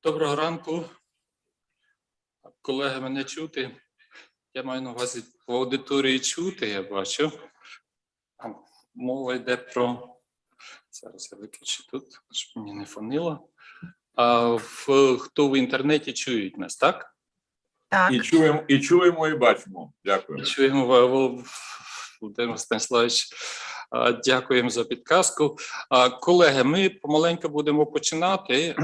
Доброго ранку. Колеги, мене чути? Я маю на увазі по аудиторії чути, я бачу. Мова йде про... Зараз я виключу тут, щоб мені не фонило. Хто в інтернеті чують нас, так? Так. І чуємо, і бачимо. Дякую. І чуємо, Володимир Станіславович, дякуємо за підказку. Колеги, ми помаленьку будемо починати.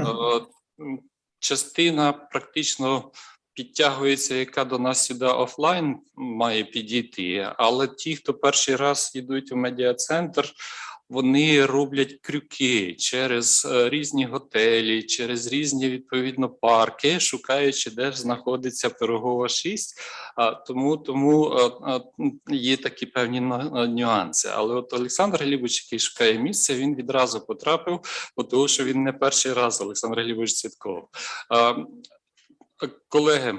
Частина практично підтягується, яка до нас сюди офлайн має підійти, але ті, хто перший раз йдуть у медіа-центр, вони роблять крюки через різні готелі, через різні, відповідно, парки, шукаючи, де ж знаходиться Пирогова 6, тому є такі певні нюанси. Але от Олександр Глібович, який шукає місце, він відразу потрапив, тому що він не перший раз, Олександр Глібович Цвітков. Колеги,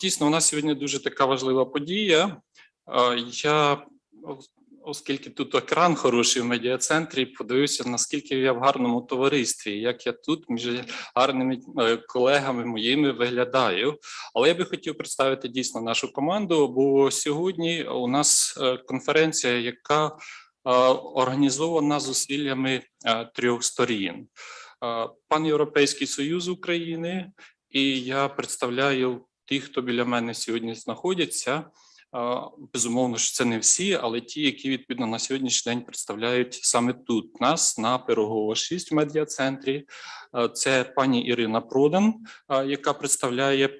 дійсно, у нас сьогодні дуже така важлива подія. Оскільки тут екран хороший в медіа-центрі, подивився, наскільки я в гарному товаристві, як я тут між гарними колегами моїми виглядаю. Але я би хотів представити дійсно нашу команду, бо сьогодні у нас конференція, яка організована зусиллями трьох сторін. Пан-Європейський Союз України, і я представляю тих, хто біля мене сьогодні знаходяться. Безумовно, що це не всі, але ті, які, відповідно, на сьогоднішній день представляють саме тут нас, на Пирогова 6 в медіа-центрі. Це пані Ірина Продан, яка представляє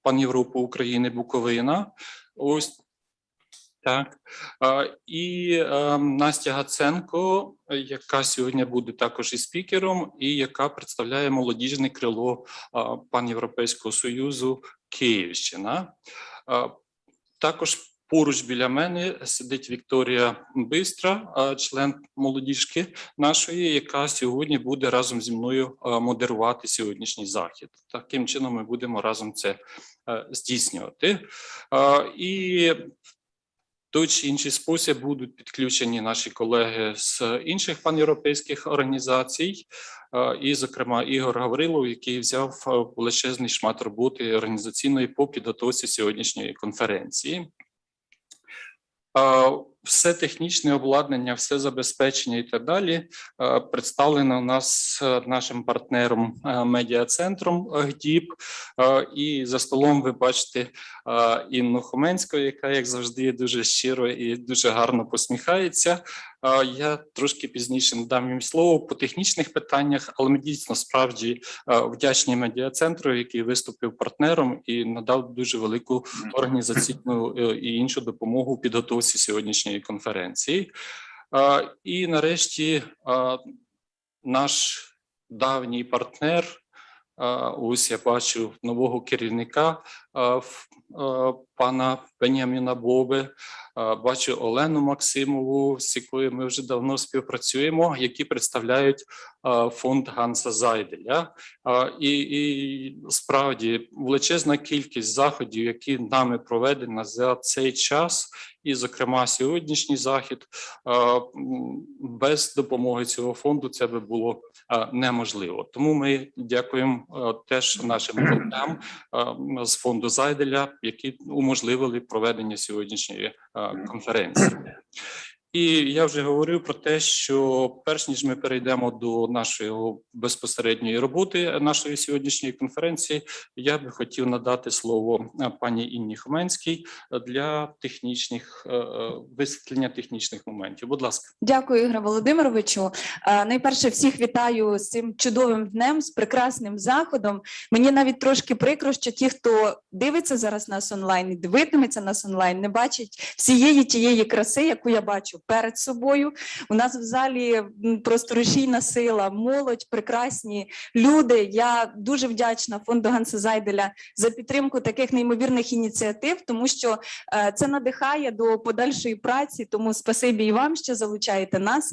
Пан-Європу України Буковина. Ось так. І Настя Гаценко, яка сьогодні буде також і спікером, і яка представляє молодіжне крило Пан-Європейського Союзу Київщина. Також поруч біля мене сидить Вікторія БИСТРА, член молодіжки нашої, яка сьогодні буде разом зі мною модерувати сьогоднішній захід. Таким чином ми будемо разом це здійснювати. І в той чи інший спосіб будуть підключені наші колеги з інших панєвропейських організацій, і, зокрема, Ігор Гаврилов, який взяв величезний шмат роботи організаційної по підготовці сьогоднішньої конференції. Все технічне обладнання, все забезпечення і так далі представлено у нас нашим партнером медіа-центром ГДІП. І за столом ви бачите Інну ХОМЕНСЬКу, яка, як завжди, дуже щиро і дуже гарно посміхається. Я трошки пізніше надам їм слово по технічних питаннях, але ми дійсно справді вдячні медіа-центру, який виступив партнером і надав дуже велику організаційну і іншу допомогу у підготовці сьогоднішньої конференції. І нарешті наш давній партнер, ось я бачу нового керівника, пана Беньяміна БОББЕ, бачу Олену МАКСИМОВу, з якою ми вже давно співпрацюємо, які представляють Фонд Ганнса Зайделя. І справді величезна кількість заходів, які нами проведені за цей час, і, зокрема, сьогоднішній захід, без допомоги цього фонду це би було неможливо. Тому ми дякуємо теж нашим колегам з фонду Зайделя, які уможливили проведення сьогоднішньої конференції. І я вже говорив про те, що перш ніж ми перейдемо до нашої безпосередньої роботи, нашої сьогоднішньої конференції, я би хотів надати слово пані Інні ХОМЕНСЬКій для технічних висвітлення технічних моментів. Будь ласка. Дякую, Ігоре Володимировичу. Найперше, всіх вітаю з цим чудовим днем, з прекрасним заходом. Мені навіть трошки прикро, що ті, хто дивиться зараз нас онлайн і дивитиметься нас онлайн, не бачать всієї тієї краси, яку я бачу перед собою. У нас в залі просто рушійна сила, молодь, прекрасні люди. Я дуже вдячна Фонду Ганнса Зайделя за підтримку таких неймовірних ініціатив, тому що це надихає до подальшої праці, тому спасибі і вам, що залучаєте нас.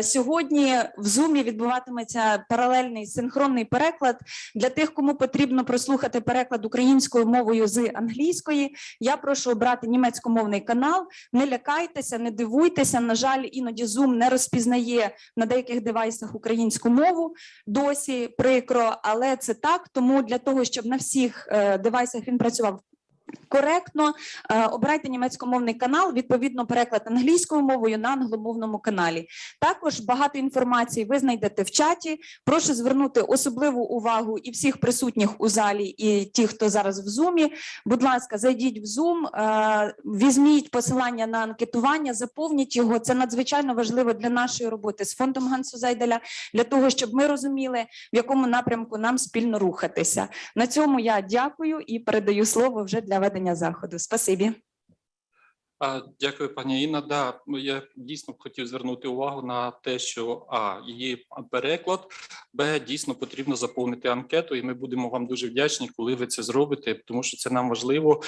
Сьогодні в Zoom відбуватиметься паралельний синхронний переклад. Для тих, кому потрібно прослухати переклад українською мовою з англійської, я прошу обрати німецькомовний канал. Не лякайтеся, не дивуйтеся. Готуйтеся, на жаль, іноді Zoom не розпізнає на деяких девайсах українську мову, досі прикро, але це так, тому для того, щоб на всіх девайсах він працював коректно, обирайте німецькомовний канал, відповідно переклад англійською мовою на англомовному каналі. Також багато інформації ви знайдете в чаті. Прошу звернути особливу увагу і всіх присутніх у залі, і ті, хто зараз в Zoom. Будь ласка, зайдіть в Zoom, візьміть посилання на анкетування, заповніть його. Це надзвичайно важливо для нашої роботи з Фондом Ганнса Зайделя, для того, щоб ми розуміли, в якому напрямку нам спільно рухатися. На цьому я дякую і передаю слово вже для ведення заходу. Спасибі. Дякую, пані Інна. Да, я дійсно хотів звернути увагу на те, що є переклад, дійсно потрібно заповнити анкету, і ми будемо вам дуже вдячні, коли ви це зробите, тому що це нам важливо,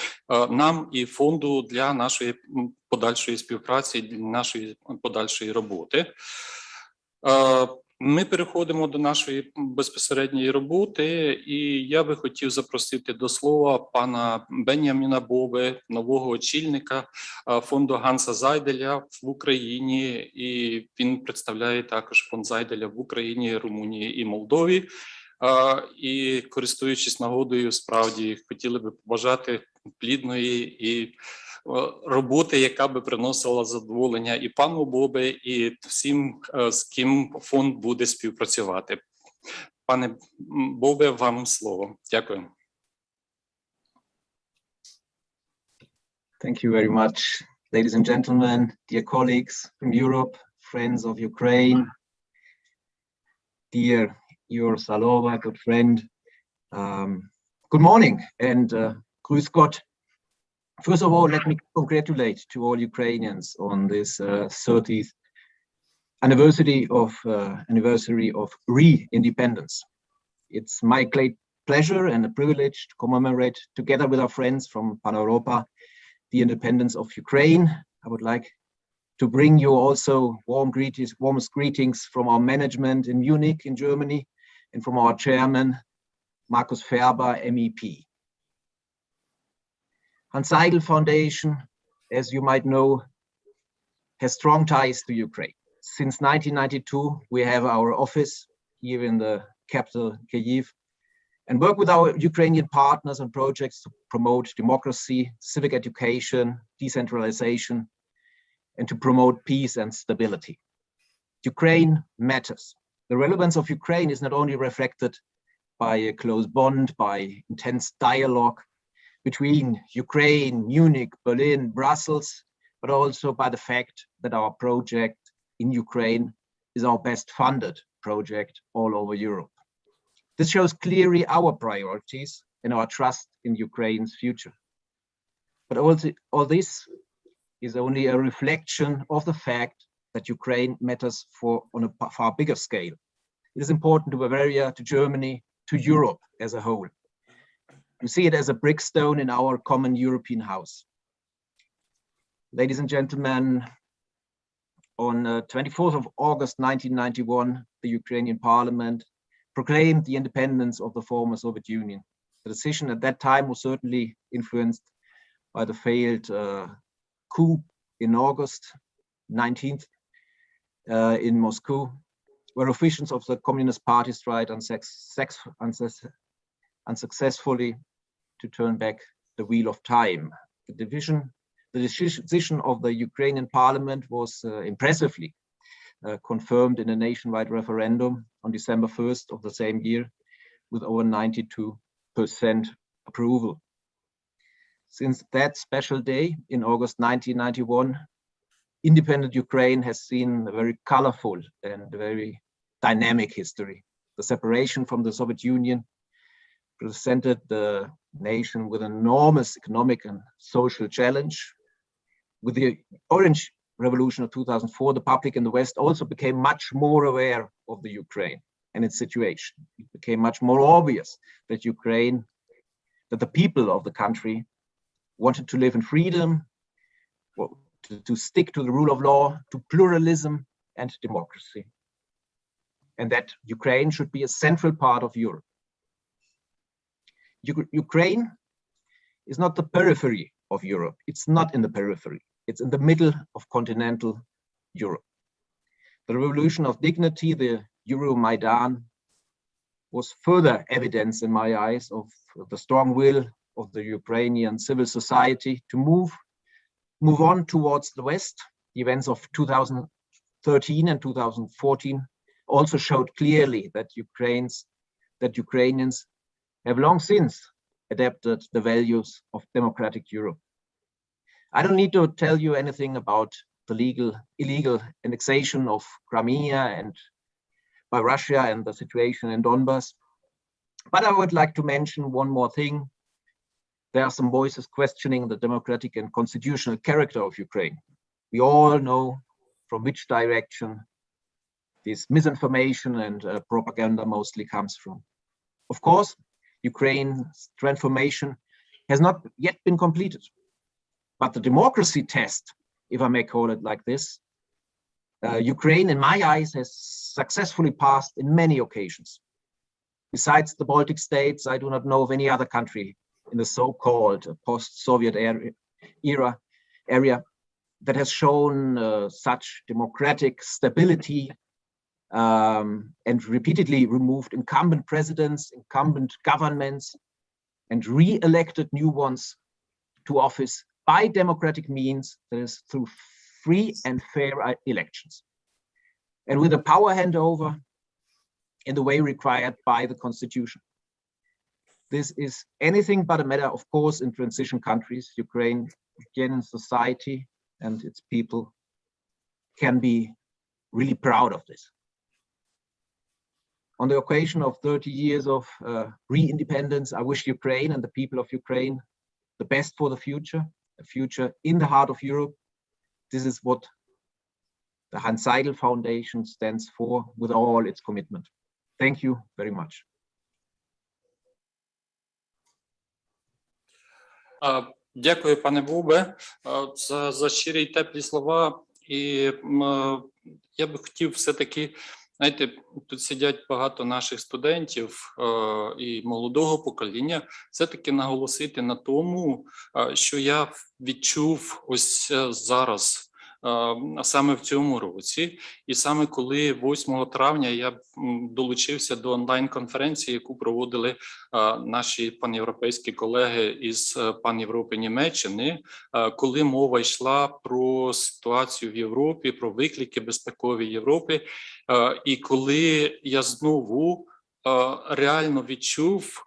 нам і фонду для нашої подальшої співпраці, для нашої подальшої роботи. Ми переходимо до нашої безпосередньої роботи, і я би хотів запросити до слова пана Беньяміна БОББЕ, нового очільника Фонду Ганнса Зайделя в Україні, і він представляє також Фонд Зайделя в Україні, Румунії і Молдові. І, користуючись нагодою, справді хотіли би побажати плідної і роботи, яка би приносила задоволення і пану БОББЕ, і всім, з ким фонд буде співпрацювати. Пане БОББЕ, вам слово. Дякую. Thank you very much, ladies and gentlemen, dear colleagues from Europe, friends of Ukraine, dear Ігор ЖАЛОБА, good friend. Good morning and grüß Gott. First of all, let me congratulate to all Ukrainians on this 30th anniversary of re-independence. It's my great pleasure and a privilege to commemorate together with our friends from PAN'EVROPA the independence of Ukraine. I would like to bring you also warmest greetings from our management in Munich in Germany and from our chairman, Markus Ferber, MEP. Hans Seidel Foundation, as you might know, has strong ties to Ukraine. Since 1992, we have our office here in the capital, Kyiv, and work with our Ukrainian partners on projects to promote democracy, civic education, decentralization, and to promote peace and stability. Ukraine matters. The relevance of Ukraine is not only reflected by a close bond, by intense dialogue between Ukraine, Munich, Berlin, Brussels, but also by the fact that our project in Ukraine is our best funded project all over Europe. This shows clearly our priorities and our trust in Ukraine's future. But all this is only a reflection of the fact that Ukraine matters on a far bigger scale. It is important to Bavaria, to Germany, to Europe as a whole. You see it as a brickstone in our common European house. Ladies and gentlemen, on 24th of August 1991, the Ukrainian parliament proclaimed the independence of the former Soviet Union. The decision at that time was certainly influenced by the failed coup in August 19th in Moscow, where officials of the Communist Party tried unsuccessfully to turn back the wheel of time. The decision of the Ukrainian parliament was impressively confirmed in a nationwide referendum on December 1st of the same year with over 92% approval. Since that special day in August 1991, independent Ukraine has seen a very colorful and very dynamic history. The separation from the Soviet Union presented the nation with an enormous economic and social challenge. With the Orange Revolution of 2004, the public in the West also became much more aware of the Ukraine and its situation. It became much more obvious that the people of the country wanted to live in freedom, to stick to the rule of law, to pluralism and democracy, and that Ukraine should be a central part of Europe. Ukraine is not the periphery of Europe. It's not in the periphery. It's in the middle of continental Europe. The revolution of dignity, the Euromaidan, was further evidence in my eyes of the strong will of the Ukrainian civil society to move on towards the West. The events of 2013 and 2014 also showed clearly that Ukrainians have long since adapted the values of democratic Europe. I don't need to tell you anything about the illegal annexation of Crimea and by Russia and the situation in Donbass. But I would like to mention one more thing. There are some voices questioning the democratic and constitutional character of Ukraine. We all know from which direction this misinformation and propaganda mostly comes from. Of course, Ukraine's transformation has not yet been completed. But the democracy test, if I may call it like this, Ukraine, in my eyes, has successfully passed in many occasions. Besides the Baltic states, I do not know of any other country in the so-called post-Soviet area that has shown such democratic stability and repeatedly removed incumbent presidents, incumbent governments, and re-elected new ones to office by democratic means, that is through free and fair elections, and with a power handover in the way required by the constitution. This is anything but a matter, of course, in transition countries. Ukrainian society and its people can be really proud of this. On the occasion of 30 years of re-independence, I wish Ukraine and the people of Ukraine the best for the future, a future in the heart of Europe. This is what the Ганнса Зайделя Foundation stands for with all its commitment. Thank you very much. Дякую, пане Боббе, за щирі й теплі слова. І я би хотів все-таки, знаєте, тут сидять багато наших студентів і молодого покоління, все-таки наголосити на тому, що я відчув ось зараз, саме в цьому році. І саме коли 8 травня я долучився до онлайн-конференції, яку проводили наші панєвропейські колеги із Пан-Європи Німеччини, коли мова йшла про ситуацію в Європі, про виклики безпекові Європи, і коли я знову реально відчув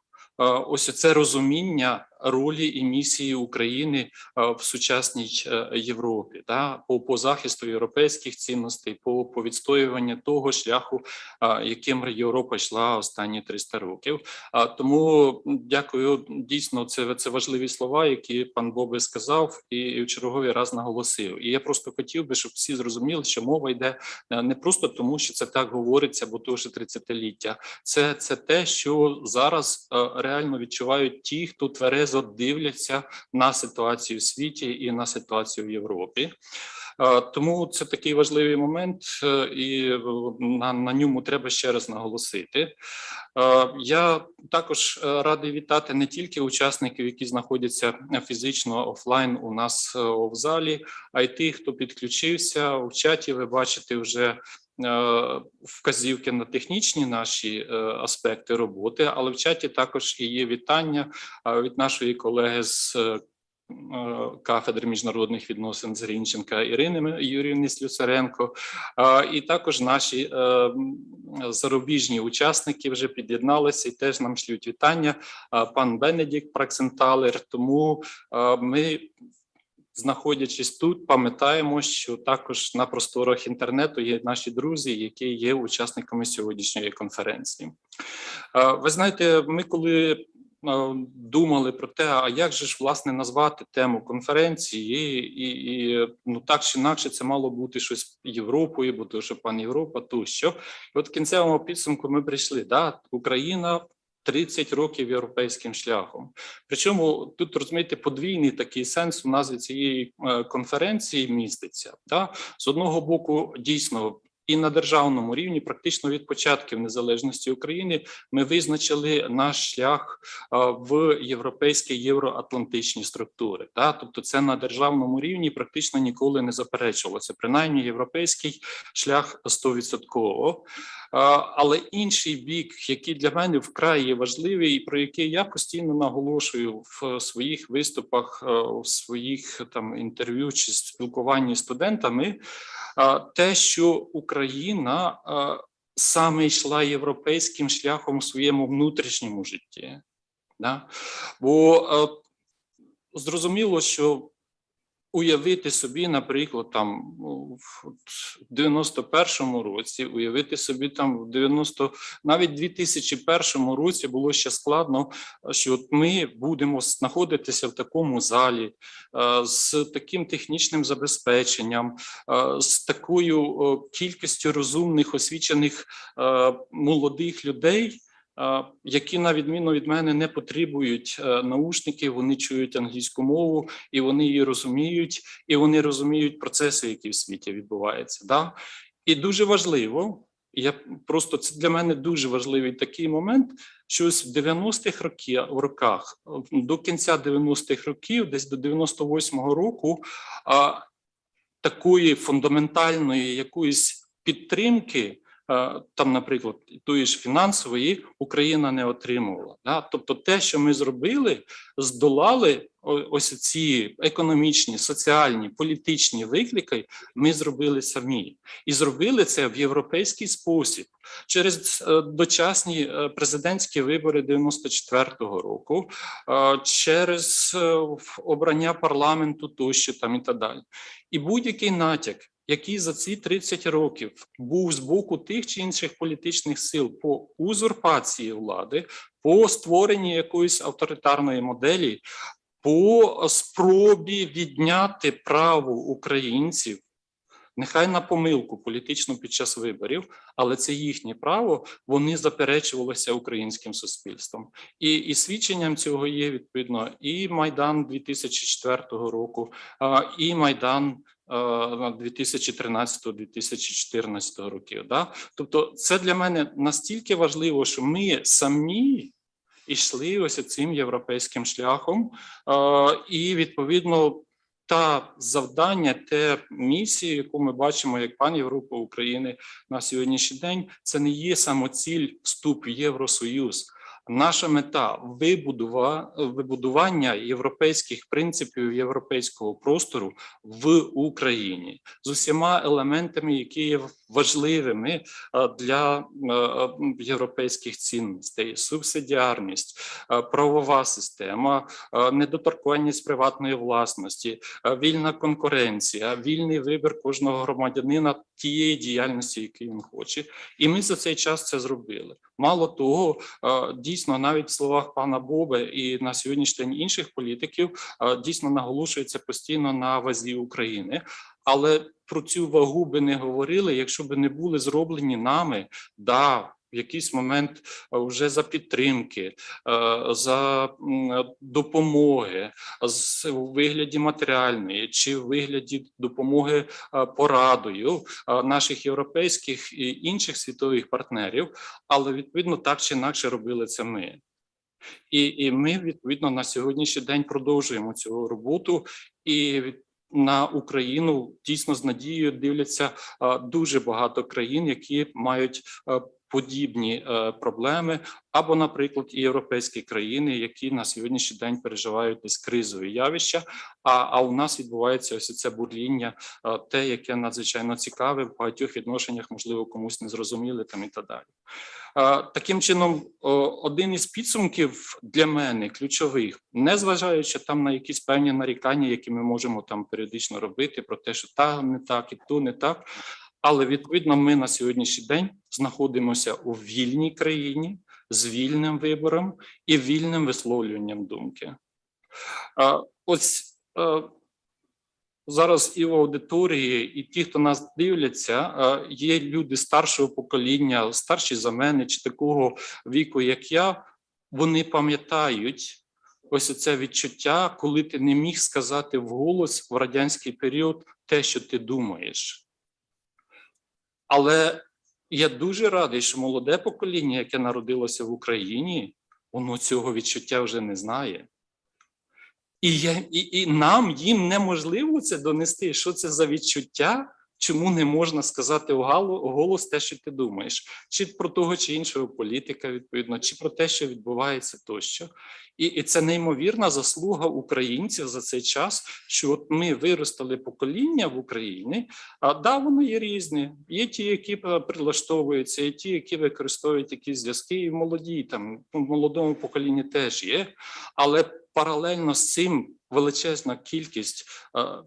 ось це розуміння ролі і місії України в сучасній Європі, по захисту європейських цінностей, по відстоюванню того шляху, яким Європа йшла останні 300 років. Тому дякую, дійсно, це важливі слова, які пан Боббе сказав і в черговий раз наголосив. І я просто хотів би, щоб всі зрозуміли, що мова йде не просто тому, що це так говориться, бо то вже 30-ліття. Це те, що зараз реально відчувають ті, хто тверезо дивляться на ситуацію в світі і на ситуацію в Європі. Тому це такий важливий момент, і на ньому треба ще раз наголосити. Я також радий вітати не тільки учасників, які знаходяться фізично офлайн у нас в залі, а й тих, хто підключився. В чаті ви бачите вже вказівки на технічні наші аспекти роботи, але в чаті також і є вітання від нашої колеги з кафедри міжнародних відносин з Грінченка Ірини Юріївни Слюсаренко, і також наші зарубіжні учасники вже під'єдналися і теж нам шлють вітання. Пан Бенедикт ПРАКСЕНТАЛЕР. Тому ми, знаходячись тут, пам'ятаємо, що також на просторах інтернету є наші друзі, які є учасниками сьогоднішньої конференції. Ви знаєте, ми коли думали про те, а як же ж, власне, назвати тему конференції, і так чи інакше це мало бути щось Європою, бо то, що пан Європа, тощо. І от в кінцевому підсумку ми прийшли, Україна 30 років європейським шляхом. Причому тут, розумієте, подвійний такий сенс у назві цієї конференції міститься. З одного боку, дійсно, І на державному рівні, практично від початків незалежності України, ми визначили наш шлях в європейські євроатлантичні структури. Тобто це на державному рівні практично ніколи не заперечувалося, принаймні європейський шлях 100%. Але інший бік, який для мене вкрай є важливий і про який я постійно наголошую в своїх виступах, в своїх інтерв'ю чи спілкуванні з студентами, те, що Україна саме йшла європейським шляхом у своєму внутрішньому житті. Бо зрозуміло, що уявити собі, наприклад, в 91-му році, уявити собі навіть в 2001 році було ще складно, що ми будемо знаходитися в такому залі з таким технічним забезпеченням, з такою кількістю розумних, освічених молодих людей, які, на відміну від мене, не потребують наушників, вони чують англійську мову, і вони її розуміють, і вони розуміють процеси, які в світі відбуваються. І дуже важливо, це для мене дуже важливий такий момент, що ось в 90-х роках, до кінця 90-х років, десь до 98-го року, такої фундаментальної якоїсь підтримки, наприклад, тої ж фінансової, Україна не отримувала. Тобто те, що ми зробили, здолали ось ці економічні, соціальні, політичні виклики, ми зробили самі. І зробили це в європейський спосіб. Через дочасні президентські вибори 94-го року, через обрання парламенту тощо і так далі. І будь-який натяк, який за ці 30 років був з боку тих чи інших політичних сил по узурпації влади, по створенні якоїсь авторитарної моделі, по спробі відняти право українців, нехай на помилку політичну під час виборів, але це їхнє право, вони заперечувалися українським суспільством. І свідченням цього є, відповідно, і Майдан 2004 року, і Майдан 2013-2014 років. Тобто це для мене настільки важливо, що ми самі йшли ось цим європейським шляхом, і, відповідно, та завдання, те місія, яку ми бачимо як ПАН'ЄВРОПЕ України на сьогоднішній день, це не є самоціль вступ в Євросоюз. Наша мета – вибудування європейських принципів європейського простору в Україні з усіма елементами, які є важливими для європейських цінностей: субсидіарність, правова система, недоторканність приватної власності, вільна конкуренція, вільний вибір кожного громадянина тієї діяльності, яку він хоче. І ми за цей час це зробили. Мало того, дійсно, навіть в словах пана БОББЕ і на сьогоднішній день інших політиків дійсно наголошується постійно на вазі України. Але про цю вагу би не говорили, якщо б не були зроблені нами, в якийсь момент вже за підтримки, за допомоги у вигляді матеріальної чи у вигляді допомоги порадою наших європейських і інших світових партнерів, але, відповідно, так чи інакше робили це ми. І ми, відповідно, на сьогоднішній день продовжуємо цю роботу, і на Україну дійсно з надією дивляться дуже багато країн, які мають подібні проблеми, або, наприклад, і європейські країни, які на сьогоднішній день переживають десь кризові явища, а у нас відбувається ось це бурління, те, яке надзвичайно цікаве, в багатьох відношеннях, можливо, комусь не зрозуміли і так далі. Таким чином, один із підсумків для мене ключових, незважаючи на якісь певні нарікання, які ми можемо періодично робити про те, що не так і то не так, але, відповідно, ми на сьогоднішній день знаходимося у вільній країні з вільним вибором і вільним висловлюванням думки. Ось зараз і в аудиторії, і ті, хто нас дивляться, є люди старшого покоління, старші за мене чи такого віку, як я, вони пам'ятають ось це відчуття, коли ти не міг сказати вголос в радянський період те, що ти думаєш. Але я дуже радий, що молоде покоління, яке народилося в Україні, воно цього відчуття вже не знає. І нам, їм неможливо це донести, що це за відчуття, чому не можна сказати вголос те, що ти думаєш. Чи про того чи іншого політика, відповідно, чи про те, що відбувається тощо. І це неймовірна заслуга українців за цей час, що от ми виростили покоління в Україні, да, воно є різні. Є ті, які прилаштовуються, є ті, які використовують якісь зв'язки, і молоді, там, в молодому поколінні теж є, але паралельно з цим величезна кількість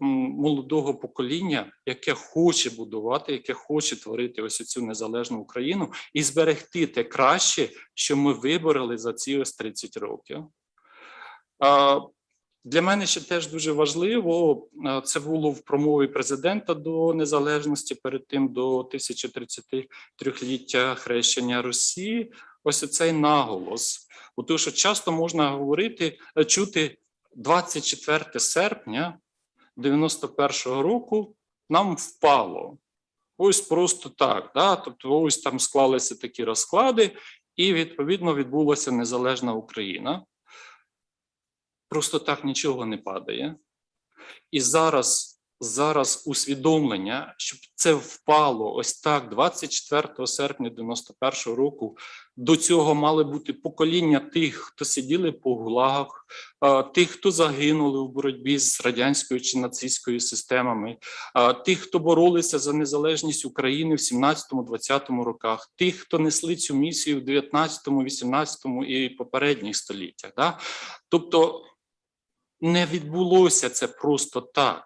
молодого покоління, яке хоче будувати, яке хоче творити ось цю незалежну Україну і зберегти те краще, що ми вибороли за ці ось 30 років. Для мене ще теж дуже важливо, це було в промові президента до незалежності, перед тим до 1033-ліття хрещення Росії, ось цей наголос. Тому що часто можна чути 24 серпня 91-го року нам впало. Ось просто так, да? Тобто ось там склалися такі розклади і відповідно відбулася незалежна Україна. Просто так нічого не падає. І зараз усвідомлення, щоб це впало ось так 24 серпня 91-го року, до цього мали бути покоління тих, хто сиділи по гулагах, тих, хто загинули в боротьбі з радянською чи нацистською системами, тих, хто боролися за незалежність України в 17-20 роках, тих, хто несли цю місію в 19-му, 18-му і попередніх століттях. Да? Тобто не відбулося це просто так.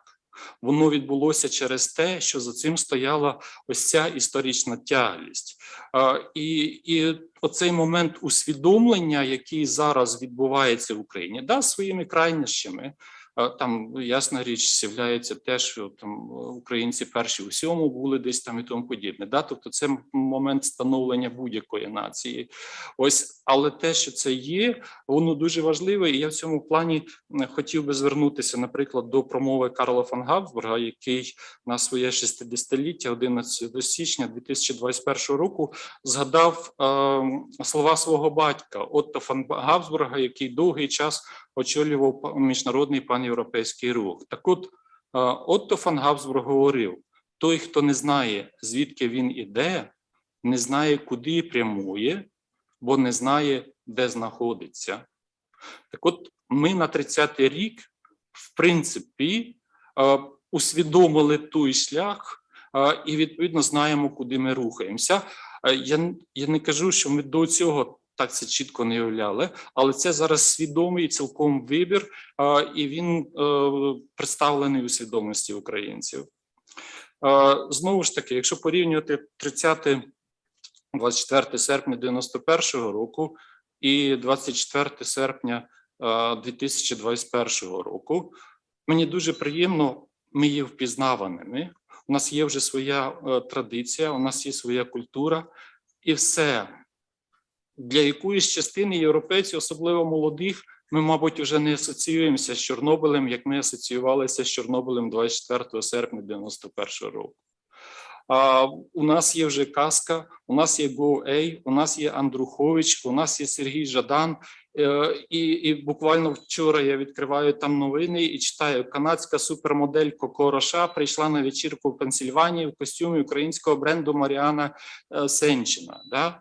Воно відбулося через те, що за цим стояла ось ця історична тяглість. І оцей момент усвідомлення, який зараз відбувається в Україні, да, своїми крайнощами, там, ясна річ, з'являється те, що там українці перші у всьому були десь там і тому подібне. Да? Тобто це момент становлення будь-якої нації. Ось, але те, що це є, воно дуже важливе. І я в цьому плані хотів би звернутися, наприклад, до промови Карла фон Габсбурга, який на своє 60-ліття 11 січня 2021 року згадав слова свого батька Отто фон Габсбурга, який довгий час очолював міжнародний пан'європейський рух. Так от, Отто фон Габсбург говорив: той, хто не знає, звідки він іде, не знає, куди прямує, бо не знає, де знаходиться. Так от, ми на 30-й рік, в принципі, усвідомили той шлях і, відповідно, знаємо, куди ми рухаємося. Я не кажу, що ми до цього так це чітко не уявляли, але це зараз свідомий цілком вибір, і він представлений у свідомості українців. Знову ж таки, якщо порівнювати 24 серпня 91-го року і 24 серпня 2021 року, мені дуже приємно, ми є впізнаваними, у нас є вже своя традиція, у нас є своя культура, і все. Для якоїсь частини європейців, особливо молодих, ми, мабуть, вже не асоціюємося з Чорнобилем, як ми асоціювалися з Чорнобилем 24 серпня 91 року. У нас є вже казка, у нас є Гоу-Ей, у нас є Андрухович, у нас є Сергій Жадан. І буквально вчора я відкриваю там новини і читаю: канадська супермодель Коко Роша прийшла на вечірку в Пенсільванії в костюмі українського бренду Маріана Сенчина. Да?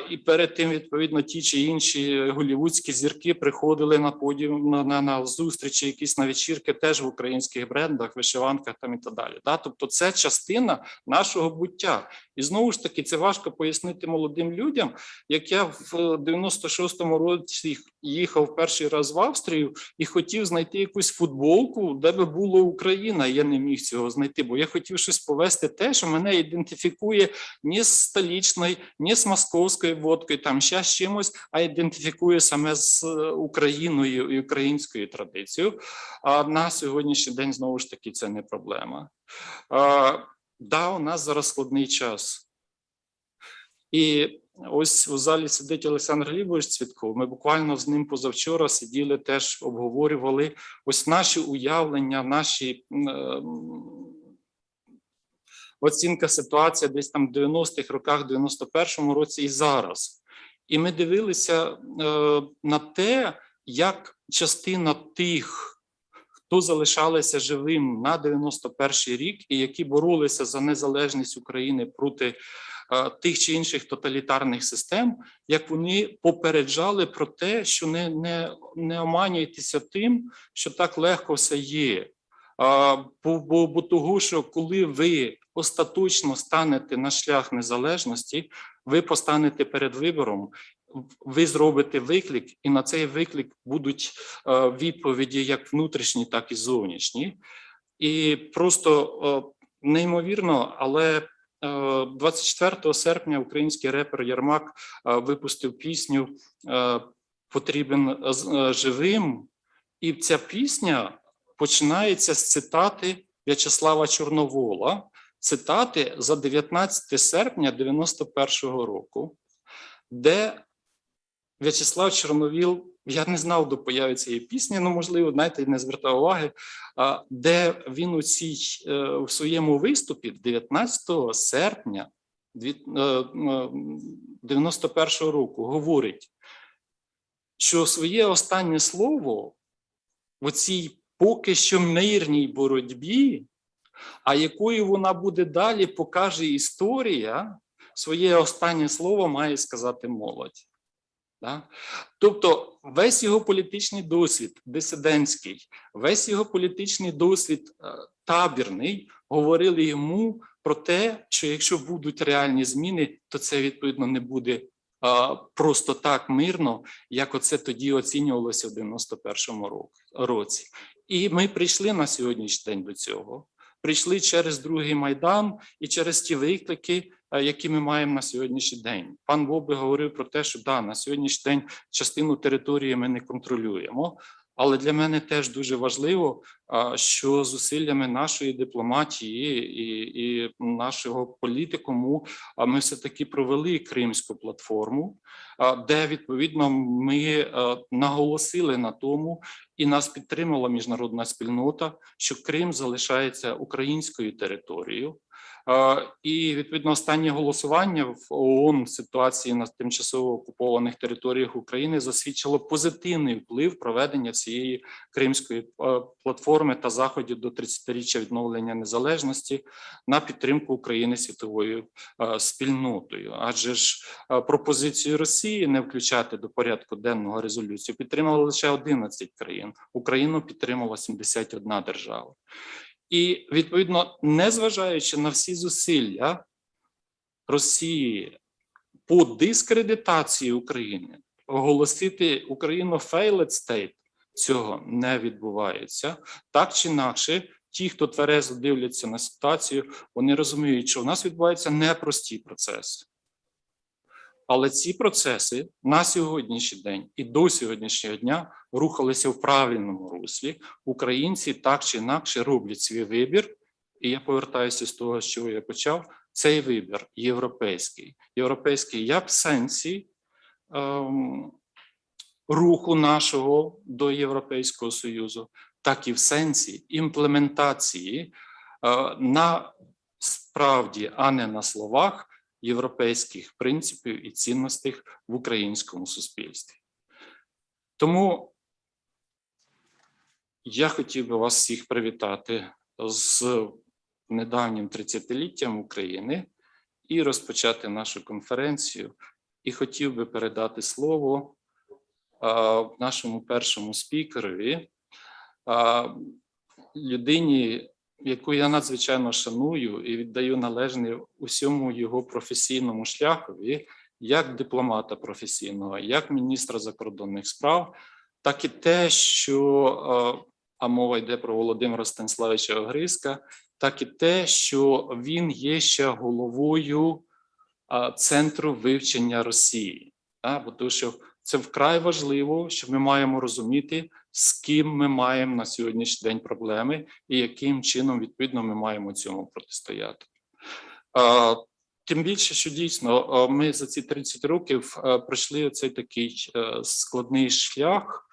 І перед тим, відповідно, ті чи інші голлівудські зірки приходили на подіум, на зустрічі, якісь на вечірки, теж в українських брендах, вишиванках там і так далі. Да? Тобто це частина нашого буття. І знову ж таки, це важко пояснити молодим людям. Як я в 96-му році їхав перший раз в Австрію і хотів знайти якусь футболку, де би була Україна, я не міг цього знайти, бо я хотів щось повести те, що мене ідентифікує не з столичною, не з московською водкою, там ще з чимось, а ідентифікує саме з Україною і українською традицією. А на сьогоднішній день, знову ж таки, це не проблема. Да, у нас зараз складний час. І ось у залі сидить Олександр Глібович Цвітков. Ми буквально з ним позавчора сиділи, теж обговорювали ось наші уявлення, наші оцінка ситуації десь там в 90-х роках, 91-му році і зараз. І ми дивилися на те, як частина тих, хто залишалися живим на 91-й рік і які боролися за незалежність України проти тих чи інших тоталітарних систем, як вони попереджали про те, що не оманюйтеся тим, що так легко все є. Бо того, що коли ви остаточно станете на шлях незалежності, ви постанете перед вибором, ви зробите виклик, і на цей виклик будуть відповіді як внутрішні, так і зовнішні. І просто неймовірно, але 24 серпня український репер Єрмак випустив пісню «Потрібен живим», і ця пісня починається з цитати В'ячеслава Чорновола, цитати за 19 серпня 91-го року, де В'ячеслав Чорновіл, я не знав до появи цієї пісні, ну, можливо, знаєте, не звертав уваги, де він у своєму виступі 19 серпня 91-го року говорить, що своє останнє слово в цій поки що мирній боротьбі, а якою вона буде далі, покаже історія, своє останнє слово має сказати молодь. Да? Тобто весь його політичний досвід дисидентський, весь його політичний досвід табірний говорили йому про те, що якщо будуть реальні зміни, то це відповідно не буде просто так мирно, як оце тоді оцінювалося в 91-му році. І ми прийшли на сьогоднішній день до цього. Прийшли через другий Майдан і через ті виклики, які ми маємо на сьогоднішній день. Пан БОББЕ говорив про те, що да, на сьогоднішній день частину території ми не контролюємо, але для мене теж дуже важливо, що зусиллями нашої дипломатії і нашого політикуму ми все-таки провели Кримську платформу, де, відповідно, ми наголосили на тому, і нас підтримала міжнародна спільнота, що Крим залишається українською територією. І, відповідно, останнє голосування в ООН в ситуації на тимчасово окупованих територіях України засвідчило позитивний вплив проведення цієї Кримської платформи та заходів до 30-річчя відновлення незалежності на підтримку України світовою спільнотою. Адже ж пропозицію Росії не включати до порядку денного резолюцію підтримало лише 11 країн. Україну підтримала 71 держава. І, відповідно, незважаючи на всі зусилля Росії по дискредитації України, оголосити Україну failed state, цього не відбувається. Так чи інакше, ті, хто тверезо дивляться на ситуацію, вони розуміють, що в нас відбуваються непрості процеси. Але ці процеси на сьогоднішній день і до сьогоднішнього дня рухалися в правильному руслі. Українці так чи інакше роблять свій вибір. І я повертаюся з того, з чого я почав. Цей вибір європейський. Європейський як в сенсі руху нашого до Європейського Союзу, так і в сенсі імплементації на справді, а не на словах, європейських принципів і цінностей в українському суспільстві. Тому я хотів би вас всіх привітати з недавнім 30-літтям України і розпочати нашу конференцію. І хотів би передати слово нашому першому спікерові, людині, яку я надзвичайно шаную і віддаю належне усьому його професійному шляхові, як дипломата професійного, як міністра закордонних справ, так і те, що, а мова йде про Володимира Станіславовича ОГРИЗКО, так і те, що він є ще головою Центру вивчення Росії. Бо тому що це вкрай важливо, що ми маємо розуміти, з ким ми маємо на сьогоднішній день проблеми і яким чином, відповідно, ми маємо цьому протистояти. Тим більше, що дійсно ми за ці 30 років пройшли оцей такий складний шлях,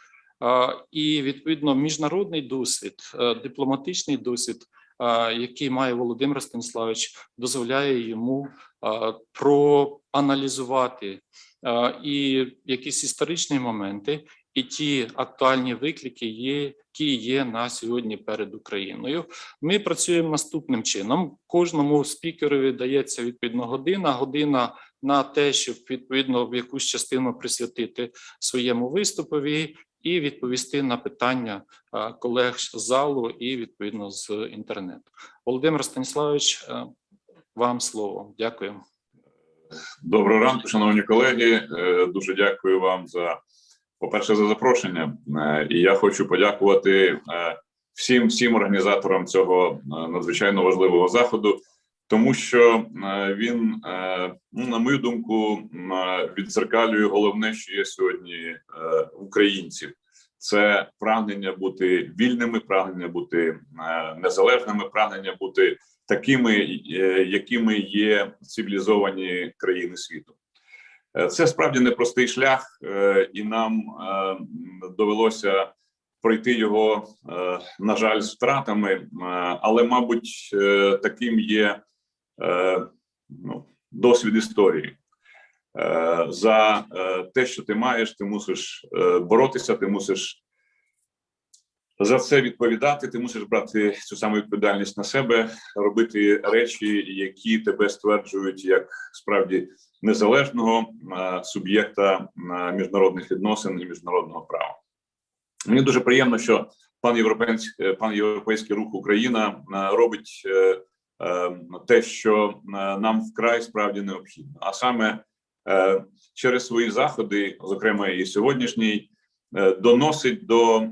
і, відповідно, міжнародний досвід, дипломатичний досвід який має Володимир Станіславович, дозволяє йому проаналізувати і якісь історичні моменти, і ті актуальні виклики, які є на сьогодні перед Україною. Ми працюємо наступним чином. Кожному спікерові дається відповідно година на те, щоб відповідно в якусь частину присвятити своєму виступові і відповісти на питання колег з залу і відповідно з інтернету. Володимир Станіславович, вам слово. Дякую. Доброго ранку, шановні колеги. Дуже дякую вам по-перше, за запрошення. І я хочу подякувати всім організаторам цього надзвичайно важливого заходу, тому що він, на мою думку, віддзеркалює головне, що є сьогодні українців. Це прагнення бути вільними, прагнення бути незалежними, прагнення бути такими, якими є цивілізовані країни світу. Це справді непростий шлях, і нам довелося пройти його, на жаль, з втратами, але, мабуть, таким є досвід історії. За те, що ти маєш, ти мусиш боротися, ти мусиш за це відповідати, ти мусиш брати цю саму відповідальність на себе, робити речі, які тебе стверджують як справді незалежного суб'єкта міжнародних відносин і міжнародного права. Мені дуже приємно, що пан'європейський рух Україна робить те, що нам вкрай справді необхідно, а саме через свої заходи, зокрема і сьогоднішній, доносить до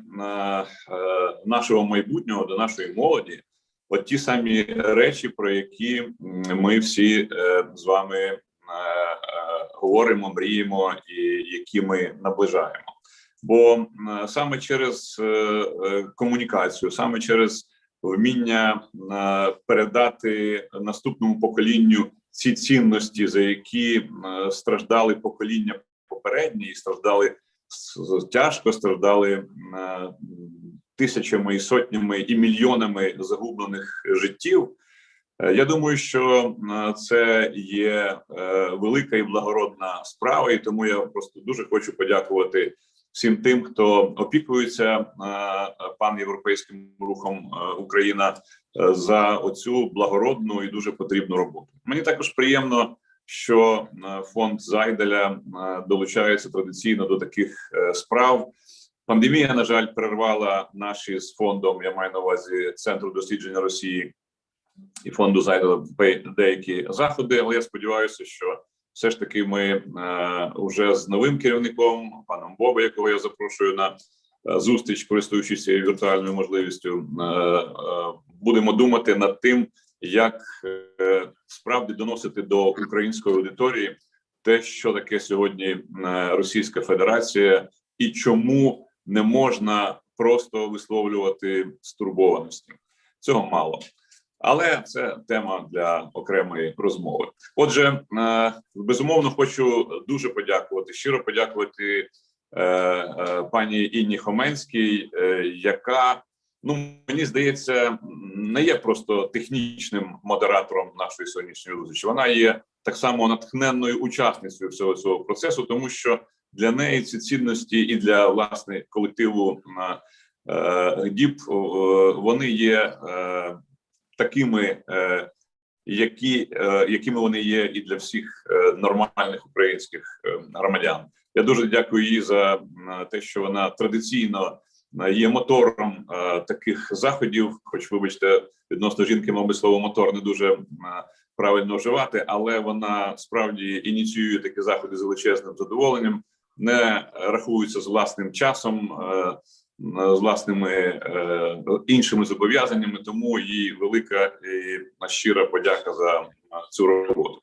нашого майбутнього, до нашої молоді, от ті самі речі, про які ми всі з вами говоримо, мріємо і які ми наближаємо. Бо саме через комунікацію, саме через вміння передати наступному поколінню ці цінності, за які страждали покоління попередні, і страждали тяжко, страждали тисячами і сотнями і мільйонами загублених життів. Я думаю, що це є велика і благородна справа, і тому я просто дуже хочу подякувати всім тим, хто опікується пан'європейським рухом Україна, за оцю благородну і дуже потрібну роботу. Мені також приємно, що фонд Зайделя долучається традиційно до таких справ. Пандемія, на жаль, перервала наші з фондом, я маю на увазі Центру дослідження Росії і фонду Зайделя, деякі заходи, але я сподіваюся, що все ж таки ми вже з новим керівником, паном БОББЕ, якого я запрошую на зустріч, користуючись цією віртуальною можливістю, будемо думати над тим, як справді доносити до української аудиторії те, що таке сьогодні Російська Федерація і чому не можна просто висловлювати стурбованості. Цього мало. Але це тема для окремої розмови. Отже, безумовно, хочу дуже подякувати, щиро подякувати пані Інні Хоменській, яка, мені здається, не є просто технічним модератором нашої сьогоднішньої зустрічі. Вона є так само натхненною учасницею всього цього процесу, тому що для неї ці цінності і для, власне, колективу ГДІП, вони є такими, якими вони є і для всіх нормальних українських громадян. Я дуже дякую їй за те, що вона традиційно є мотором таких заходів, хоч, вибачте, відносно жінки, мабуть, слово «мотор» не дуже правильно вживати, але вона справді ініціює такі заходи з величезним задоволенням, не рахується з власним часом, з власними іншими зобов'язаннями, тому їй велика і щира подяка за цю роботу.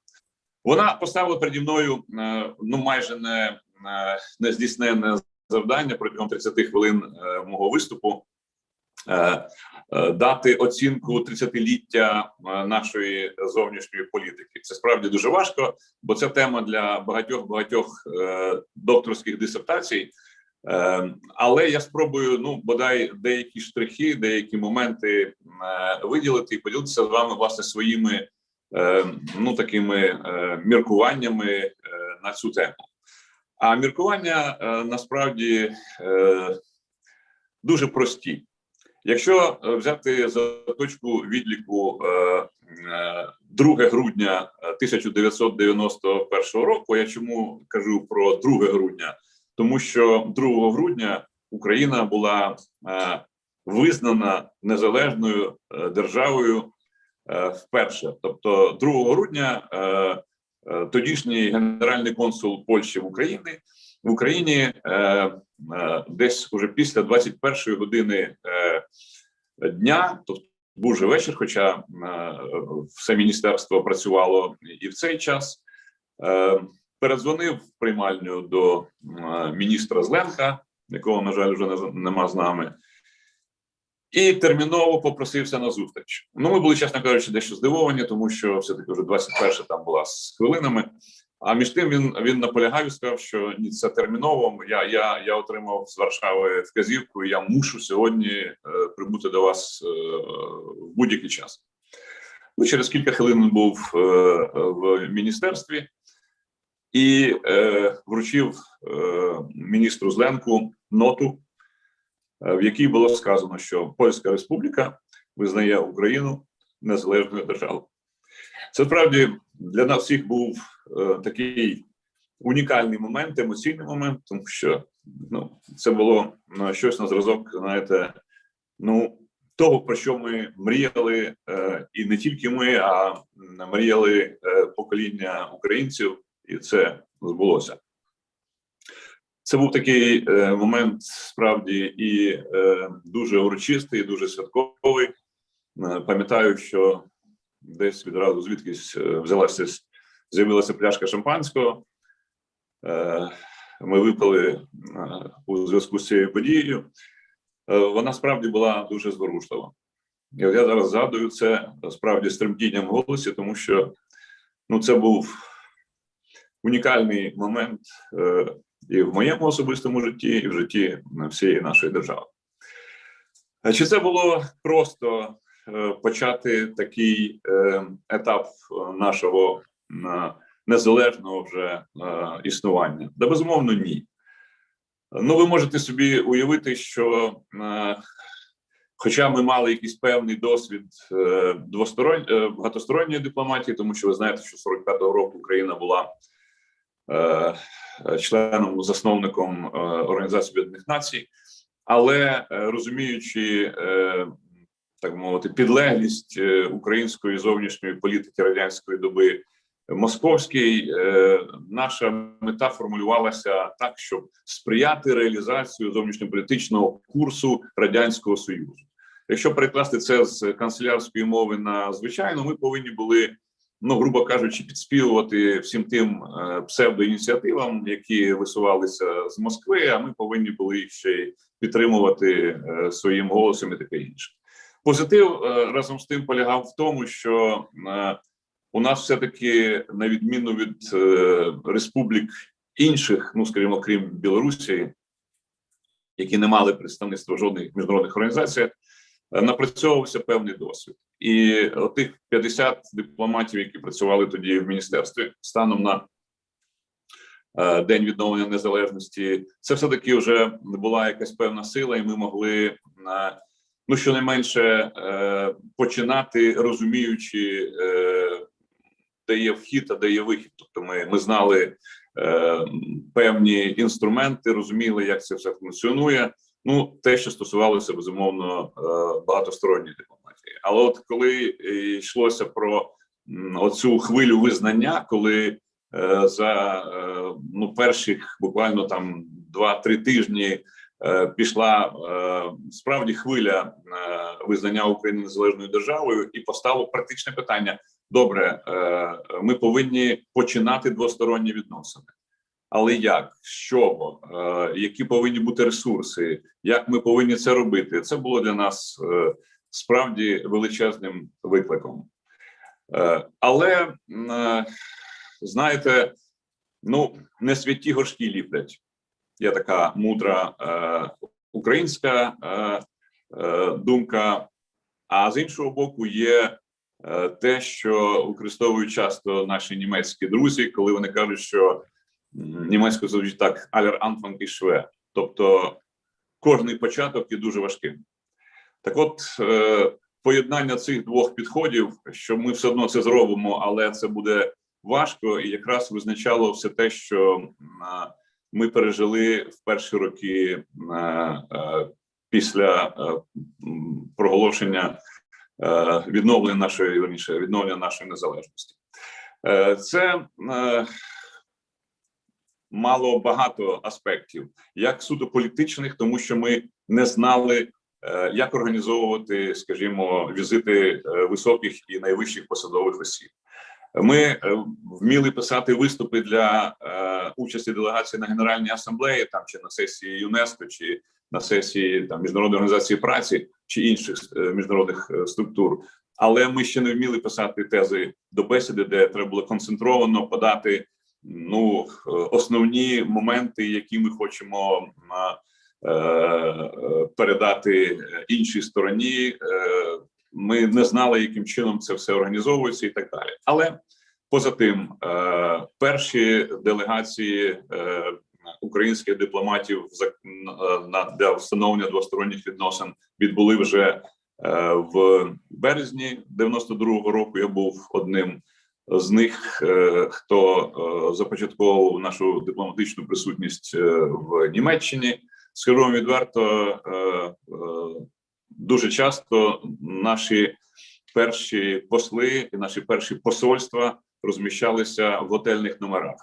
Вона поставила переді мною майже нездійсненне завдання протягом 30 хвилин мого виступу дати оцінку 30-ліття нашої зовнішньої політики. Це справді дуже важко, бо це тема для багатьох докторських дисертацій. Але я спробую, ну, бодай деякі штрихи, деякі моменти виділити і поділитися з вами, власне, своїми, ну, такими міркуваннями на цю тему. А міркування насправді дуже прості. Якщо взяти за точку відліку 2 грудня 1991 року, я чому кажу про 2 грудня? Тому що 2 грудня Україна була визнана незалежною державою вперше. Тобто 2 грудня тодішній генеральний консул Польщі в Україні десь уже після 21-ї години дня, тобто був вже вечір, хоча все міністерство працювало і в цей час, передзвонив в приймальню до міністра Зленка, якого, на жаль, вже нема з нами, і терміново попросився на зустріч. Ну, ми були, чесно кажучи, дещо здивовані, тому що все-таки вже 21-ша там була з хвилинами. А між тим він наполягав і сказав, що ні, це терміново. Я отримав з Варшави вказівку, і я мушу сьогодні прибути до вас в будь-який час. Ну, через кілька хвилин він був в міністерстві і вручив міністру Зленку ноту, в якій було сказано, що Польська Республіка визнає Україну незалежною державою. Це, справді, для нас всіх був такий унікальний момент, емоційний момент, тому що, ну, це було щось на зразок, знаєте, ну, того, про що ми мріяли, і не тільки ми, а мріяли покоління українців, і це збулося. Це був такий момент, справді, і дуже урочистий, і дуже святковий. Пам'ятаю, що десь відразу звідкись з'явилася пляшка шампанського. Ми випили у зв'язку з цією подією. Вона справді була дуже зворушлива. І от я зараз згадую це справді з тремтінням в голосі, тому що, ну, це був унікальний момент і в моєму особистому житті, і в житті всієї нашої держави. Чи це було просто почати такий етап нашого незалежного вже існування? Да, безумовно, ні. Ну, ви можете собі уявити, що хоча ми мали якийсь певний досвід багатосторонньої дипломатії, тому що ви знаєте, що з 45-го року Україна була членом, засновником Організації Об'єднаних Націй, але розуміючи, так мовити, підлеглість української зовнішньої політики радянської доби московській, наша мета формулювалася так, щоб сприяти реалізацію зовнішньополітичного курсу Радянського Союзу. Якщо перекласти це з канцелярської мови на звичайну, ми повинні були, ну, грубо кажучи, підспівувати всім тим псевдоініціативам, які висувалися з Москви, а ми повинні були їх ще й підтримувати своїм голосом і таке інше. Позитив разом з тим полягав в тому, що у нас все-таки, на відміну від республік інших, ну, скажімо, крім Білорусі, які не мали представництва в жодних міжнародних організаціях, напрацьовувався певний досвід. І тих 50 дипломатів, які працювали тоді в міністерстві, станом на День відновлення незалежності, це все-таки вже була якась певна сила, і ми могли, ну, щонайменше, починати, розуміючи, де є вхід, а де є вихід. Тобто ми знали певні інструменти, розуміли, як це все функціонує. Ну, те, що стосувалося, безумовно, багатосторонньої дипломатії. Але от коли йшлося про оцю хвилю визнання, коли за перших буквально там 2-3 тижні пішла справді хвиля визнання України незалежною державою, і постало практичне питання: добре, ми повинні починати двосторонні відносини. Але як? З чого? Які повинні бути ресурси? Як ми повинні це робити? Це було для нас справді величезним викликом. Але, знаєте, ну, не святі горшки ліплять. є така мудра українська думка, а з іншого боку є те, що використовують часто наші німецькі друзі, коли вони кажуть, що німецькою звучить так «aller Anfang ist schwer», тобто кожний початок є дуже важким. Так от, поєднання цих двох підходів, що ми все одно це зробимо, але це буде важко, і якраз визначало все те, що ми пережили в перші роки після проголошення відновлення нашої незалежності. Це мало багато аспектів, як суто політичних, тому що ми не знали, як організовувати, скажімо, візити високих і найвищих посадових осіб. Ми вміли писати виступи для участі делегації на Генеральній асамблеї, там, чи на сесії ЮНЕСКО, чи на сесії там, Міжнародної організації праці, чи інших міжнародних структур. Але ми ще не вміли писати тези до бесіди, де треба було концентровано подати основні моменти, які ми хочемо передати іншій стороні. Ми не знали, яким чином це все організовується і так далі. Але поза тим, перші делегації українських дипломатів для встановлення двосторонніх відносин відбули вже в березні 92-го року. Я був одним з них, хто започаткував нашу дипломатичну присутність в Німеччині. Скажу вам відверто, дуже часто наші перші посли і наші перші посольства розміщалися в готельних номерах,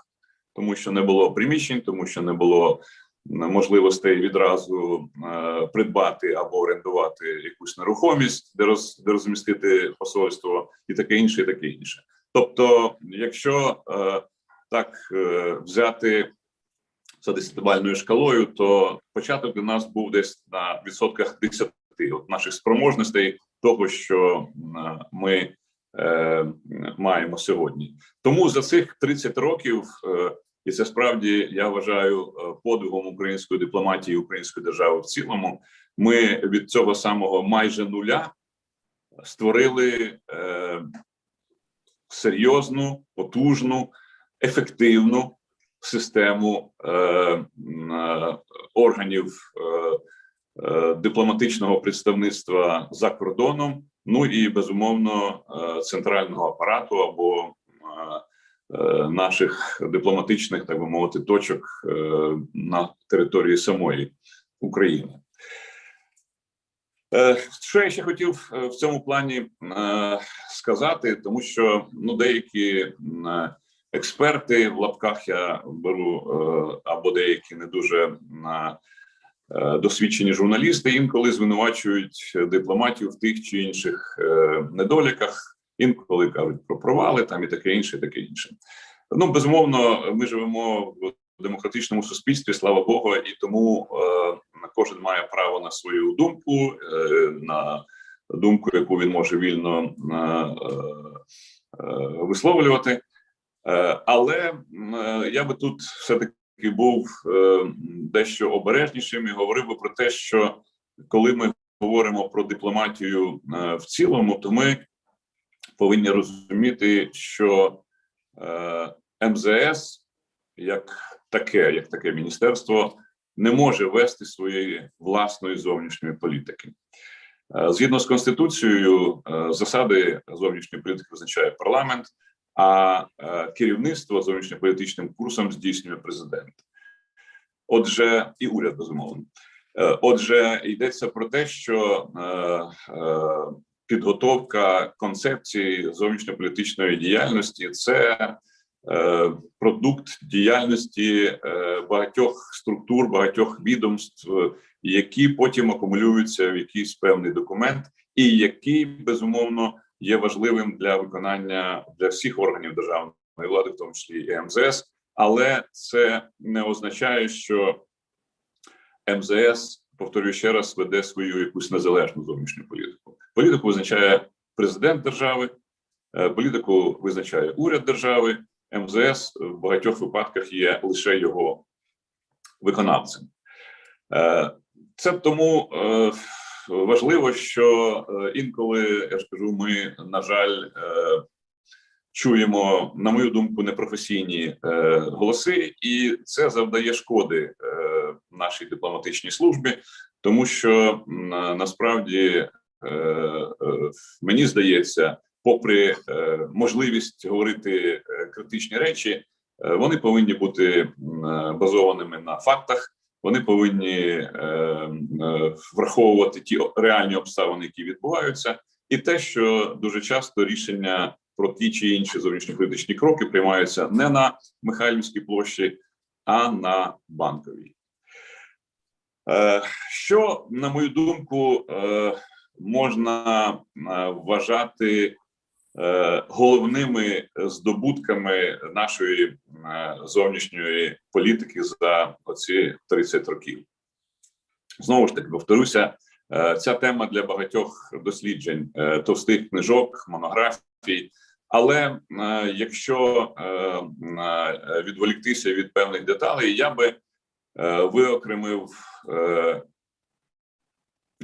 тому що не було приміщень, тому що не було можливостей відразу придбати або орендувати якусь нерухомість, де розмістити посольство, і таке інше, і таке інше. Тобто, якщо так взяти за 10-бальною шкалою, то початок у нас був десь на відсотках 10 от наших спроможностей того, що ми маємо сьогодні. Тому за цих 30 років, і це справді, я вважаю, подвигом української дипломатії, української держави в цілому, ми від цього самого майже нуля створили серйозну, потужну, ефективну систему органів дипломатичного представництва за кордоном, ну і, безумовно, центрального апарату або наших дипломатичних, так би мовити, точок на території самої України. Що я ще хотів в цьому плані сказати, тому що деякі експерти, в лапках я беру, або деякі не дуже досвідчені журналісти, інколи звинувачують дипломатів в тих чи інших недоліках, інколи кажуть про провали, там і таке інше, і таке інше. Безумовно, ми живемо в демократичному суспільстві, слава Богу, і тому кожен має право на свою думку, на думку, яку він може вільно висловлювати. Але я би тут все-таки був дещо обережнішим і говорив би про те, що коли ми говоримо про дипломатію в цілому, то ми повинні розуміти, що МЗС як таке міністерство не може вести своєї власної зовнішньої політики. Згідно з Конституцією, засади зовнішньої політики визначає парламент, а керівництво зовнішньополітичним курсом здійснює президент. Отже, і уряд, безумовно. Отже, йдеться про те, що підготовка концепції зовнішньополітичної діяльності – це продукт діяльності багатьох структур, багатьох відомств, які потім акумулюються в якийсь певний документ, і який, безумовно, є важливим для виконання для всіх органів державної влади, в тому числі і МЗС, але це не означає, що МЗС, повторюю ще раз, веде свою якусь незалежну зовнішню політику. Політику визначає президент держави, політику визначає уряд держави, МЗС в багатьох випадках є лише його виконавцем. Це тому важливо, що інколи, я ж кажу, ми, на жаль, чуємо, на мою думку, непрофесійні голоси, і це завдає шкоди нашій дипломатичній службі, тому що насправді, мені здається, попри можливість говорити критичні речі, вони повинні бути базованими на фактах, вони повинні враховувати ті реальні обставини, які відбуваються, і те, що дуже часто рішення про ті чи інші зовнішньополітичні кроки приймаються не на Михайлівській площі, а на Банковій. Що, на мою думку, можна вважати головними здобутками нашої зовнішньої політики за оці 30 років? Знову ж таки, повторюся, ця тема для багатьох досліджень, товстих книжок, монографій. Але якщо відволіктися від певних деталей, я би виокремив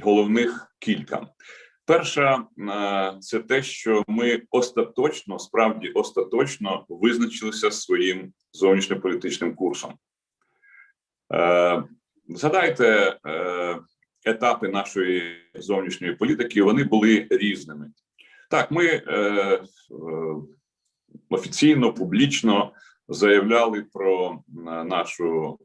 головних кілька. Перша – це те, що ми остаточно, справді остаточно визначилися своїм зовнішньополітичним курсом. Згадайте етапи нашої зовнішньої політики, вони були різними. Так, ми офіційно, публічно заявляли про нашу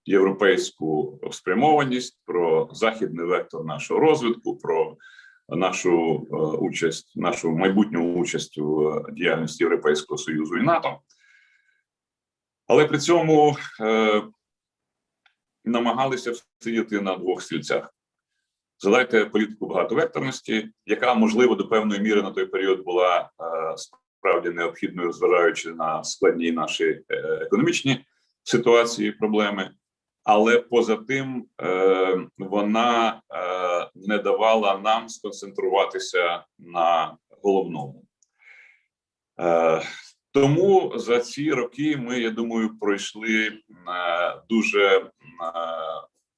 європейську спрямованість, про західний вектор нашого розвитку, про нашу участь, нашу майбутню участь у діяльності Європейського Союзу і НАТО. Але при цьому намагалися сидіти на двох стільцях. Згадайте політику багатовекторності, яка, можливо, до певної міри на той період була справді необхідною, зважаючи на складні наші економічні ситуації і проблеми. Але поза тим вона не давала нам сконцентруватися на головному. Тому за ці роки ми, я думаю, пройшли дуже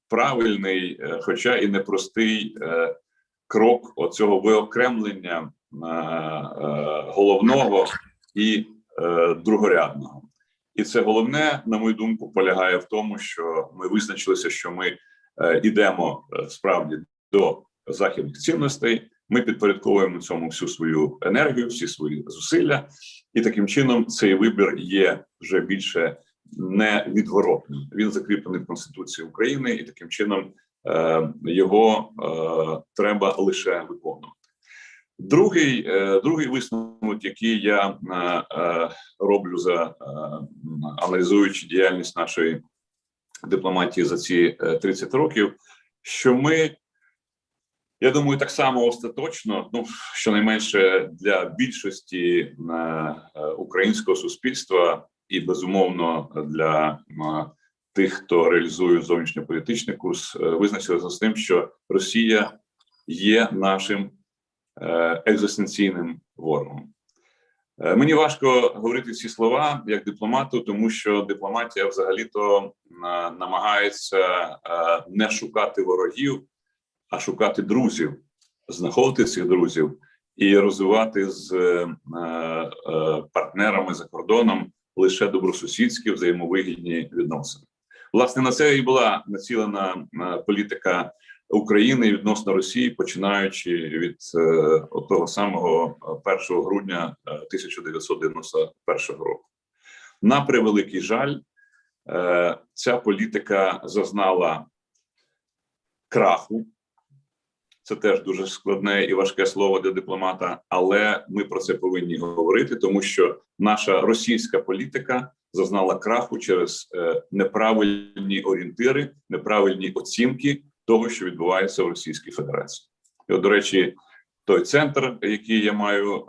правильний, хоча і непростий крок оцього виокремлення головного і другорядного. І це головне, на мою думку, полягає в тому, що ми визначилися, що ми йдемо справді до західних цінностей, ми підпорядковуємо цьому всю свою енергію, всі свої зусилля, і таким чином цей вибір є вже більше невідворотним. Він закріплений в Конституції України, і таким чином його треба лише виконувати. Другий висновок, який я роблю, аналізуючи діяльність нашої дипломатії за ці 30 років, що ми, я думаю, так само остаточно, щонайменше для більшості українського суспільства і, безумовно, для тих, хто реалізує зовнішньополітичний курс, визначилися з тим, що Росія є нашим екзистенційним ворогом. Мені важко говорити ці слова як дипломату, тому що дипломатія взагалі-то намагається не шукати ворогів, а шукати друзів, знаходити цих друзів і розвивати з партнерами за кордоном лише добросусідські взаємовигідні відносини. Власне, на це і була націлена політика України відносно Росії, починаючи від того самого 1 грудня 1991 року. На превеликий жаль, ця політика зазнала краху. Це теж дуже складне і важке слово для дипломата, але ми про це повинні говорити, тому що наша російська політика зазнала краху через неправильні орієнтири, неправильні оцінки того, що відбувається в Російській Федерації. І от, до речі, той центр, який я маю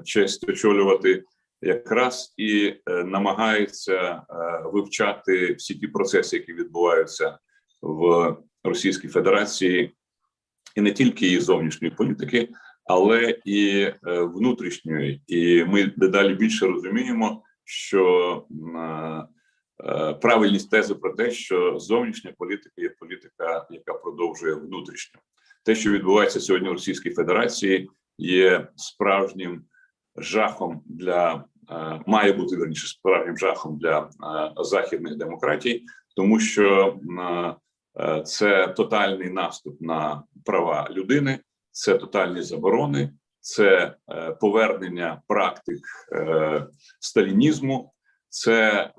честь очолювати, якраз і намагається вивчати всі ті процеси, які відбуваються в Російській Федерації, і не тільки її зовнішньої політики, але і внутрішньої. І ми дедалі більше розуміємо, що правильність тези про те, що зовнішня політика є політика, яка продовжує внутрішню. Те, що відбувається сьогодні в Російській Федерації, є справжнім жахом для, має бути, верніше, справжнім жахом для західних демократій, тому що це тотальний наступ на права людини, це тотальні заборони, це повернення практик сталінізму, це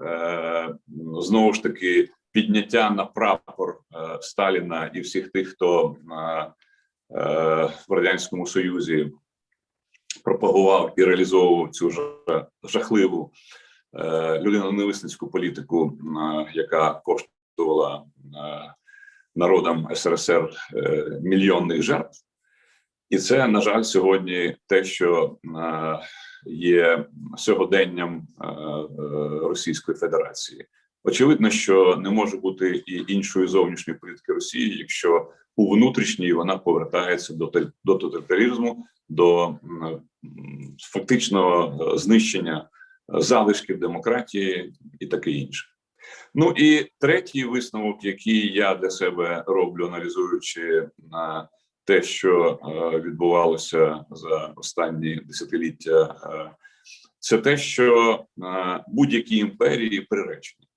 знову ж таки підняття на прапор Сталіна і всіх тих, хто в Радянському Союзі пропагував і реалізовував цю жахливу людиноненависницьку політику, яка коштувала народам СРСР мільйонних жертв. І це, на жаль, сьогодні те, що є сьогоденням Російської Федерації. Очевидно, що не може бути і іншої зовнішньої політики Росії, якщо у внутрішній вона повертається до тоталітаризму, до фактичного знищення залишків демократії і таке інше. Ну і третій висновок, який я для себе роблю, аналізуючи на те, що відбувалося за останні десятиліття, це те, що будь-які імперії приречені.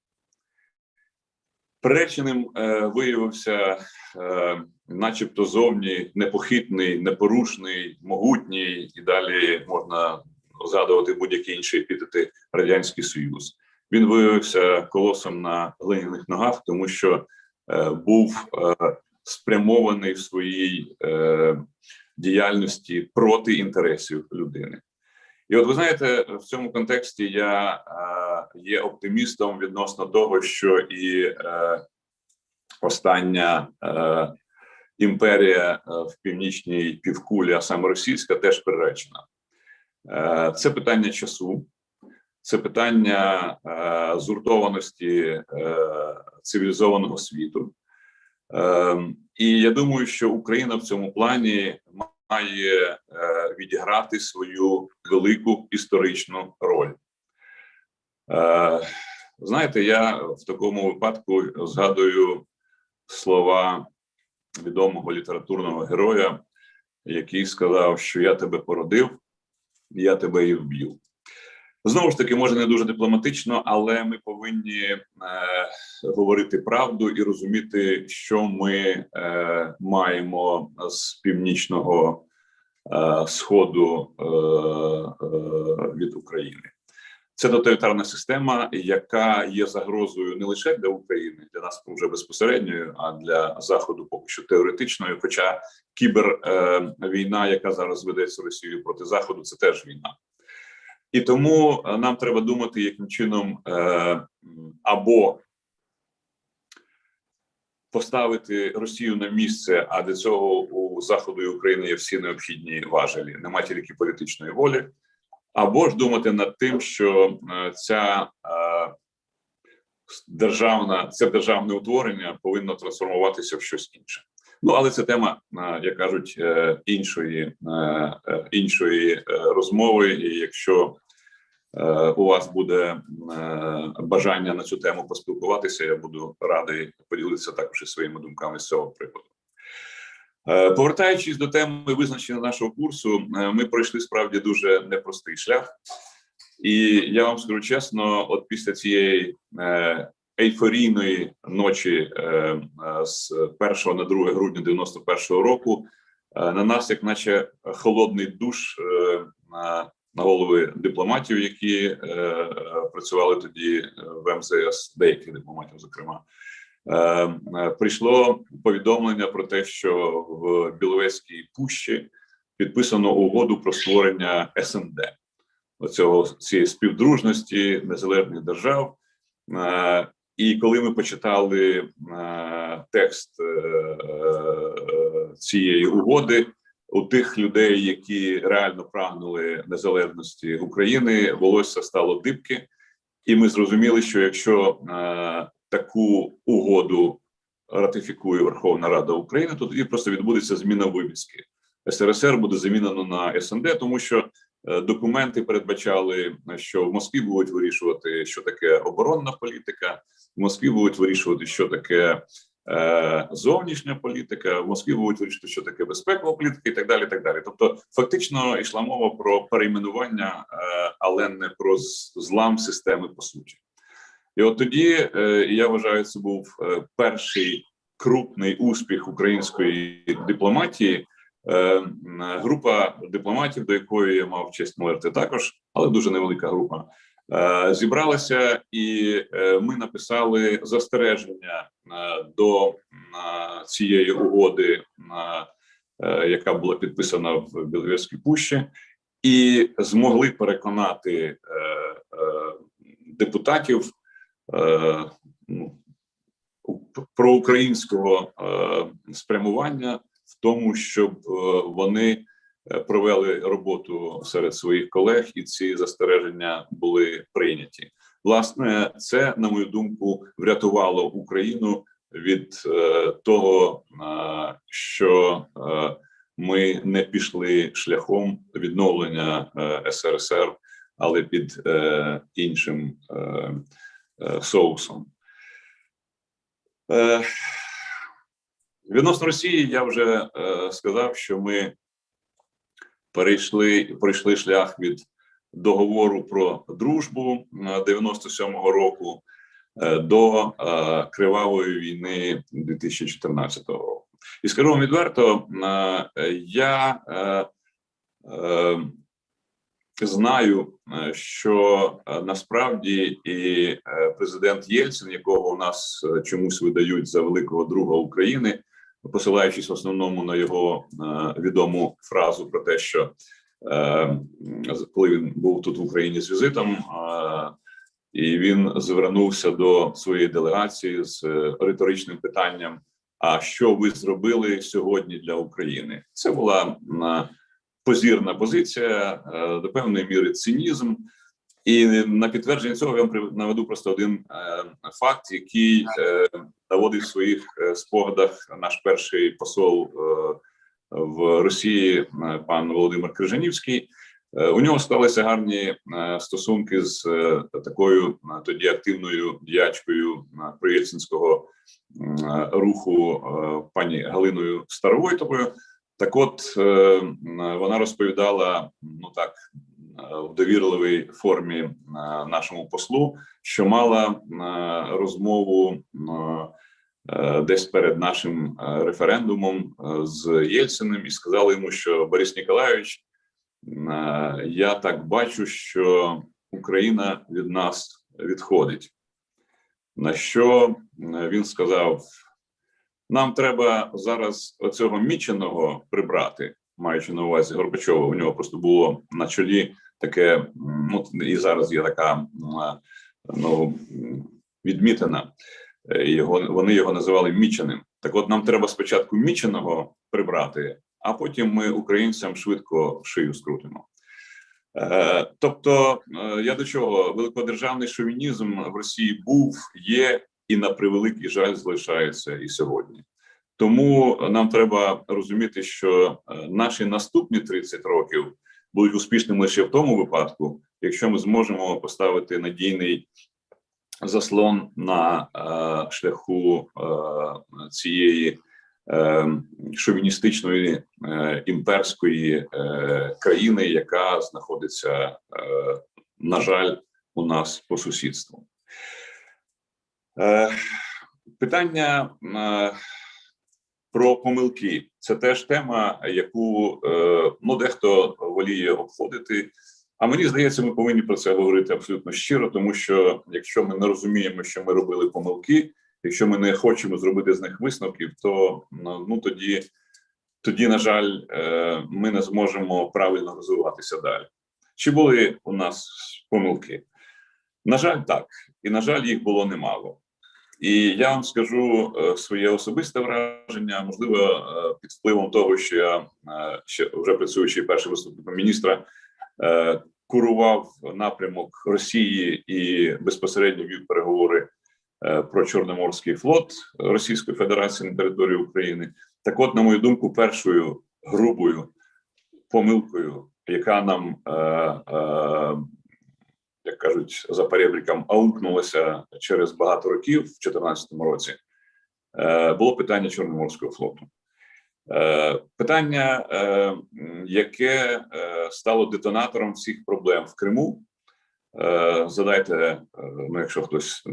Приреченим виявився начебто зовні непохитний, непорушний, могутній, і далі можна згадувати будь-які інші епітети Радянський Союз. Він виявився колосом на глиняних ногах, тому що був спрямований в своїй діяльності проти інтересів людини. І от ви знаєте, в цьому контексті я є оптимістом відносно того, що і остання імперія в північній півкулі, а саме російська, теж приречена. Це питання часу, це питання згуртованості цивілізованого світу. І я думаю, що Україна в цьому плані має відіграти свою велику історичну роль. Знаєте, я в такому випадку згадую слова відомого літературного героя, який сказав, що я тебе породив, я тебе і вб'ю. Знову ж таки, може не дуже дипломатично, але ми повинні говорити правду і розуміти, що ми маємо з північного сходу від України. Це тоталітарна система, яка є загрозою не лише для України, для нас вже безпосередньою, а для Заходу поки що теоретичною, хоча кібервійна, яка зараз ведеться Росією проти Заходу, це теж війна. І тому нам треба думати, яким чином або поставити Росію на місце, а для цього у Заходу і України є всі необхідні важелі, нема тільки політичної волі, або ж думати над тим, що це державне утворення повинно трансформуватися в щось інше. Ну, але це тема, як кажуть, іншої розмови, і якщо у вас буде бажання на цю тему поспілкуватися, я буду радий поділитися також і своїми думками з цього приводу. Повертаючись до теми визначення нашого курсу, ми пройшли справді дуже непростий шлях. І я вам скажу чесно, от після цієї ейфорійної ночі з 1 на 2 грудня 91-го року на нас, як наче холодний душ на голови дипломатів, які працювали тоді в МЗС, деяких дипломатів, зокрема, прийшло повідомлення про те, що в Біловезькій пущі підписано угоду про створення СНД, цієї співдружності незалежних держав. І коли ми почитали текст цієї угоди, у тих людей, які реально прагнули незалежності України, волосся стало дибки, і ми зрозуміли, що якщо таку угоду ратифікує Верховна Рада України, то тоді просто відбудеться зміна вивіски. СРСР буде замінено на СНД, тому що Документи передбачали, що в Москві будуть вирішувати, що таке оборонна політика, в Москві будуть вирішувати, що таке зовнішня політика, в Москві будуть вирішувати, що таке безпекова політика і так далі, і так далі. Тобто фактично йшла мова про перейменування, але не про злам системи по суті. І от тоді, я вважаю, це був перший крупний успіх української дипломатії. Група дипломатів, до якої я мав честь належати також, але дуже невелика група, зібралася, і ми написали застереження до цієї угоди, яка була підписана в Біловежській пущі, і змогли переконати депутатів проукраїнського спрямування в тому, щоб вони провели роботу серед своїх колег, і ці застереження були прийняті. Власне, це, на мою думку, врятувало Україну від того, що ми не пішли шляхом відновлення СРСР, але під іншим соусом. Відносно Росії я вже сказав, що ми пройшли шлях від договору про дружбу 97-го року до кривавої війни 2014 року. І скажу вам відверто, я знаю, що насправді і президент Єльцин, якого у нас чомусь видають за великого друга України, посилаючись в основному на його відому фразу про те, що коли він був тут в Україні з візитом, і він звернувся до своєї делегації з риторичним питанням: а що ви зробили сьогодні для України? Це була позірна позиція, до певної міри цинізм. І на підтвердження цього я вам наведу просто один факт, який наводить в своїх спогадах наш перший посол в Росії, пан Володимир Крижанівський. У нього склалися гарні стосунки з такою тоді активною діячкою проєльцинського руху пані Галиною Старовойтовою. Так от, вона розповідала, ну так, в довірливій формі нашому послу, що мала розмову десь перед нашим референдумом з Єльциним і сказала йому, що Борис Ніколайович, я так бачу, що Україна від нас відходить. На що він сказав: нам треба зараз оцього Міченого прибрати, маючи на увазі Горбачова. У нього просто було на чолі таке, ну і зараз є така відмітина, вони його називали Міченим. Так от нам треба спочатку Міченого прибрати, а потім ми українцям швидко шию скрутимо. Тобто, я до чого? Великодержавний шовінізм в Росії був, є і, на превеликий жаль, залишається і сьогодні. Тому нам треба розуміти, що наші наступні 30 років будуть успішними лише в тому випадку, якщо ми зможемо поставити надійний заслон на шляху цієї шовіністичної імперської країни, яка знаходиться, на жаль, у нас по сусідству. Питання про помилки – це теж тема, яку дехто воліє обходити. А мені здається, ми повинні про це говорити абсолютно щиро, тому що якщо ми не розуміємо, що ми робили помилки, якщо ми не хочемо зробити з них висновків, то тоді, на жаль, ми не зможемо правильно розвиватися далі. Чи були у нас помилки? На жаль, так. І, на жаль, їх було немало. І я вам скажу своє особисте враження, можливо, під впливом того, що я, вже працюючи першим заступником міністра, курував напрямок Росії і безпосередньо вів переговори про Чорноморський флот Російської Федерації на території України. Так от, на мою думку, першою грубою помилкою яка нам, як кажуть, за перебріком, аукнулася через багато років в 2014 році, було питання Чорноморського флоту. Питання, яке стало детонатором всіх проблем в Криму. Згадайте, ну, якщо хтось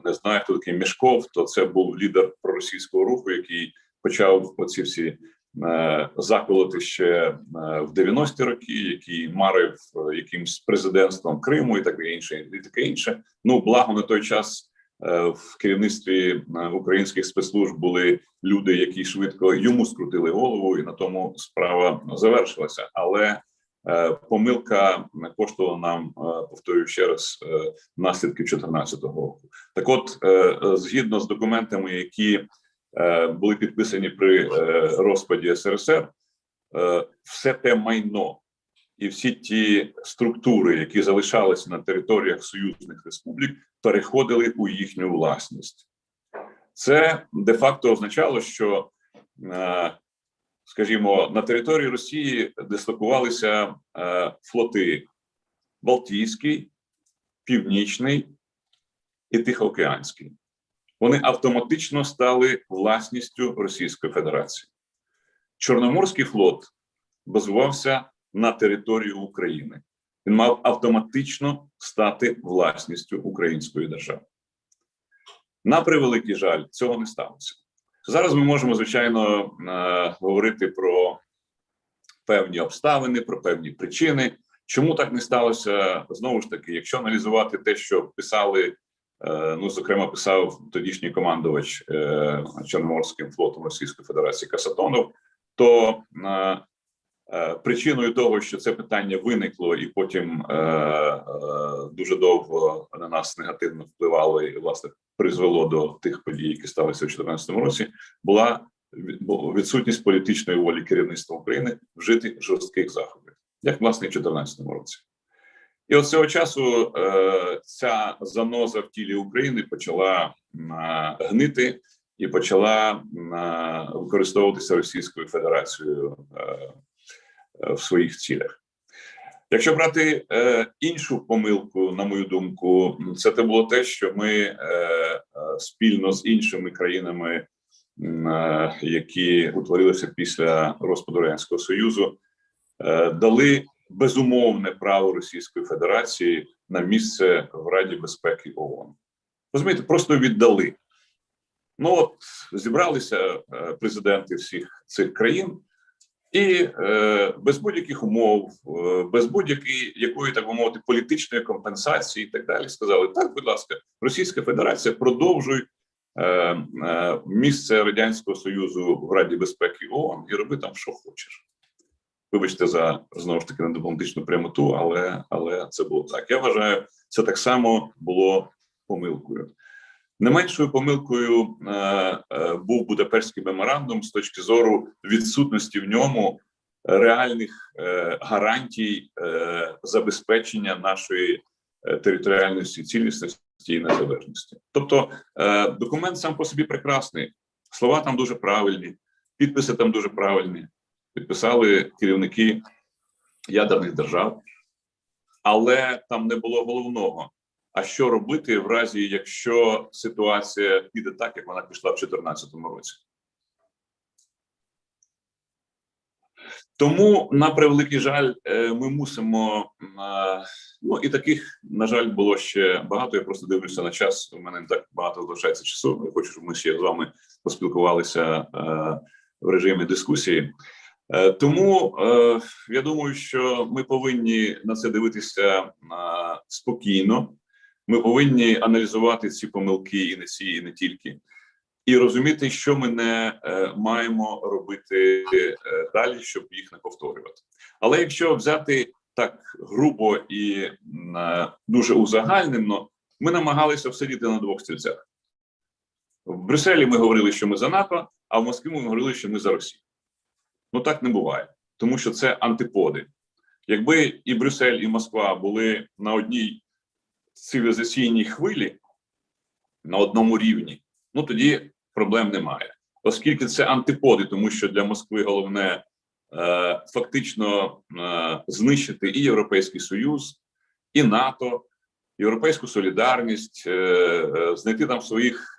не знає, хто такий Мішков, то це був лідер проросійського руху, який почав оці всі заколоти ще в 90-ті роки, який марив якимсь президентством Криму і таке інше. Ну, благо на той час в керівництві українських спецслужб були люди, які швидко йому скрутили голову, і на тому справа завершилася. Але помилка коштувала нам, повторюю ще раз, наслідків 2014 року. Так от, згідно з документами, які були підписані при розпаді СРСР, все те майно і всі ті структури, які залишалися на територіях союзних республік, переходили у їхню власність. Це де-факто означало, що, скажімо, на території Росії дислокувалися флоти Балтійський, Північний і Тихоокеанський. Вони автоматично стали власністю Російської Федерації. Чорноморський флот базувався на території України. Він мав автоматично стати власністю української держави. На превеликий жаль, цього не сталося. Зараз ми можемо, звичайно, говорити про певні обставини, про певні причини. Чому так не сталося? Знову ж таки, якщо аналізувати те, що писали, ну, зокрема, писав тодішній командувач Чорноморським флотом Російської Федерації Касатонов, то причиною того, що це питання виникло і потім дуже довго на нас негативно впливало і, власне, призвело до тих подій, які сталися у 2014 році, була відсутність політичної волі керівництва України вжити жорстких заходів, як, власне, і в 2014 році. І от з цього часу ця заноза в тілі України почала гнити і почала використовуватися Російською Федерацією в своїх цілях. Якщо брати іншу помилку, на мою думку, це було те, що ми спільно з іншими країнами, які утворилися після розпаду Радянського Союзу, дали безумовне право Російської Федерації на місце в Раді безпеки ООН. Розумієте, просто віддали. Ну от, зібралися президенти всіх цих країн і без будь-яких умов, без будь-якої, так би мовити, політичної компенсації і так далі сказали: так, будь ласка, Російська Федерація, продовжуй місце Радянського Союзу в Раді безпеки ООН і роби там, що хочеш. Вибачте за, знову ж таки, недипломатичну прямоту, але це було так. Я вважаю, це так само було помилкою. Не меншою помилкою був Будапештський меморандум з точки зору відсутності в ньому реальних гарантій забезпечення нашої територіальної цілісності і незалежності. Тобто документ сам по собі прекрасний, слова там дуже правильні, підписи там дуже правильні, підписали керівники ядерних держав, але там не було головного. А що робити в разі, якщо ситуація піде так, як вона пішла в 2014 році? Тому, на превеликий жаль, ми мусимо, ну і таких, на жаль, було ще багато, я просто дивлюся на час, у мене не так багато залишається часу, я хочу, щоб ми ще з вами поспілкувалися в режимі дискусії. Тому я думаю, що ми повинні на це дивитися спокійно, ми повинні аналізувати ці помилки і не тільки, і розуміти, що ми не маємо робити далі, щоб їх не повторювати. Але якщо взяти так грубо і дуже узагальнено, ми намагалися всидіти на двох стільцях. В Брюсселі ми говорили, що ми за НАТО, а в Москві ми говорили, що ми за Росію. Ну так не буває, тому що це антиподи. Якби і Брюссель, і Москва були на одній цивілізаційній хвилі, на одному рівні, ну тоді проблем немає. Оскільки це антиподи, тому що для Москви головне фактично знищити і Європейський Союз, і НАТО, європейську солідарність, знайти там своїх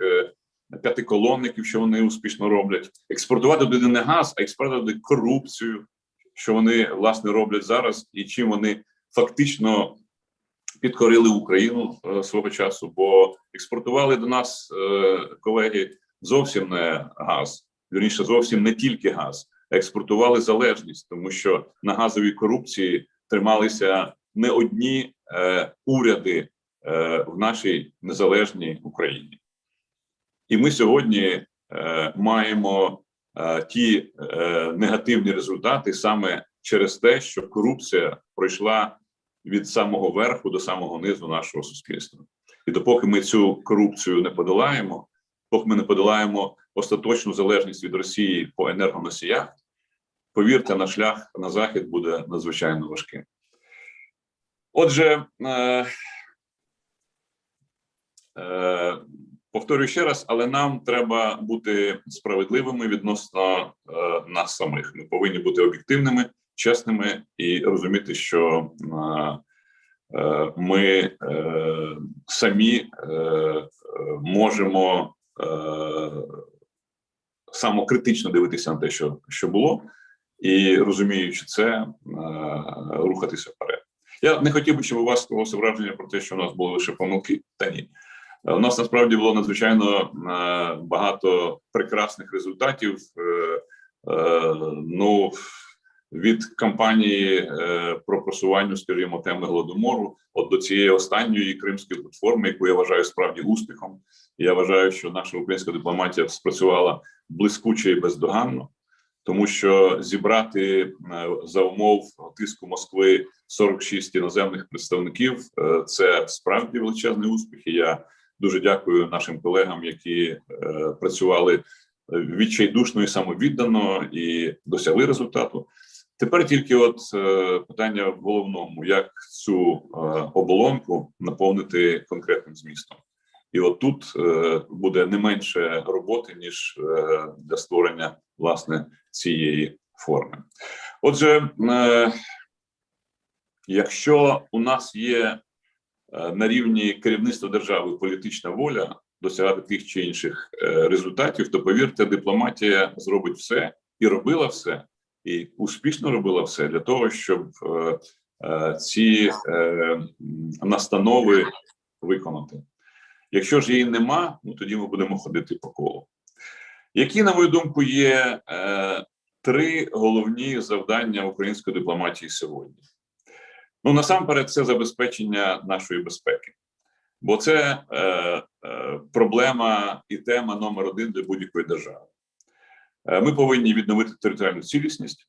п'ятиколонників, що вони успішно роблять, експортувати туди не газ, а експортувати туди корупцію, що вони, власне, роблять зараз, і чим вони фактично підкорили Україну свого часу, бо експортували до нас, колеги, зовсім не газ, вірніше, зовсім не тільки газ, а експортували залежність, тому що на газовій корупції трималися не одні уряди в нашій незалежній Україні. І ми сьогодні маємо ті негативні результати саме через те, що корупція пройшла від самого верху до самого низу нашого суспільства. І допоки ми цю корупцію не подолаємо, поки ми не подолаємо остаточну залежність від Росії по енергоносіях, повірте, наш шлях на захід буде надзвичайно важким. Отже, повторюю ще раз, але нам треба бути справедливими відносно нас самих. Ми повинні бути об'єктивними, чесними і розуміти, що ми самі можемо самокритично дивитися на те, що було, і розуміючи це, рухатися вперед. Я не хотів би, щоб у вас склалося враження про те, що у нас були лише помилки, та ні. У нас насправді було надзвичайно багато прекрасних результатів. Ну, від кампанії про просування, скажімо, теми Голодомору, от до цієї останньої кримської платформи, яку я вважаю справді успіхом. Я вважаю, що наша українська дипломатія спрацювала блискуче і бездоганно, тому що зібрати за умов тиску Москви 46 іноземних представників – це справді величезний успіх. І я дуже дякую нашим колегам, які працювали відчайдушно і самовіддано і досягли результату. Тепер тільки от питання в головному, як цю оболонку наповнити конкретним змістом. І от тут буде не менше роботи, ніж для створення, власне, цієї форми. Отже, якщо у нас є на рівні керівництва держави політична воля досягати тих чи інших результатів, то, повірте, дипломатія зробить все і робила все, і успішно робила все для того, щоб ці настанови виконати. Якщо ж її нема, ну тоді ми будемо ходити по колу. Які, на мою думку, є три головні завдання української дипломатії сьогодні? Ну, насамперед, це забезпечення нашої безпеки. Бо це проблема і тема номер один для будь-якої держави. Ми повинні відновити територіальну цілісність.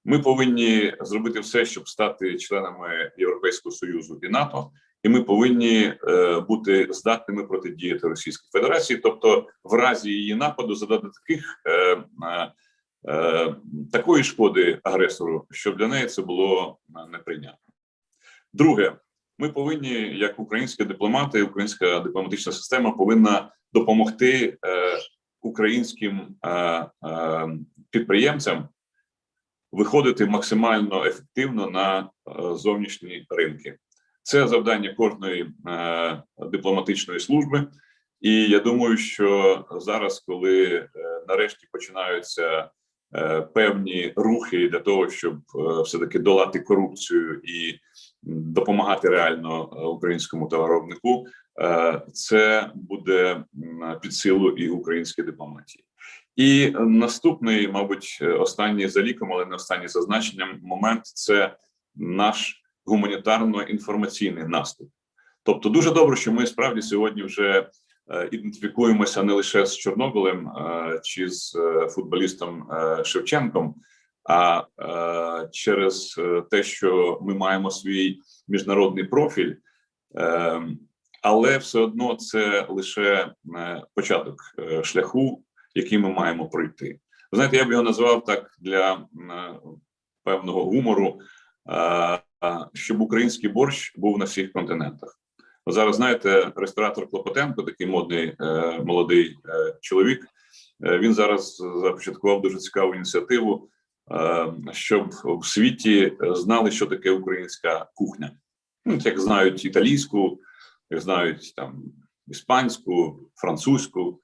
Ми повинні зробити все, щоб стати членами Європейського Союзу і НАТО. І ми повинні бути здатними протидіяти Російській Федерації, тобто в разі її нападу задати такої шкоди агресору, щоб для неї це було неприйнятно. Друге, ми повинні, як українські дипломати, українська дипломатична система повинна допомогти українським підприємцям виходити максимально ефективно на зовнішні ринки. Це завдання кожної дипломатичної служби. І я думаю, що зараз, коли нарешті починаються певні рухи для того, щоб все-таки долати корупцію і допомагати реально українському товаровиробнику, це буде під силу і українській дипломатії. І наступний, мабуть, останній за ліком, але не останній за значенням момент – це наш гуманітарно-інформаційний наступ. Тобто дуже добре, що ми справді сьогодні вже ідентифікуємося не лише з Чорнобилем чи з футболістом Шевченком, а через те, що ми маємо свій міжнародний профіль, але все одно це лише початок шляху, який ми маємо пройти. Ви знаєте, я б його назвав так для певного гумору, щоб український борщ був на всіх континентах. Зараз, знаєте, ресторатор Клопотенко, такий модний молодий чоловік, він зараз започаткував дуже цікаву ініціативу щоб в світі знали, що таке українська кухня. Ну, як знають італійську, як знають там іспанську, французьку.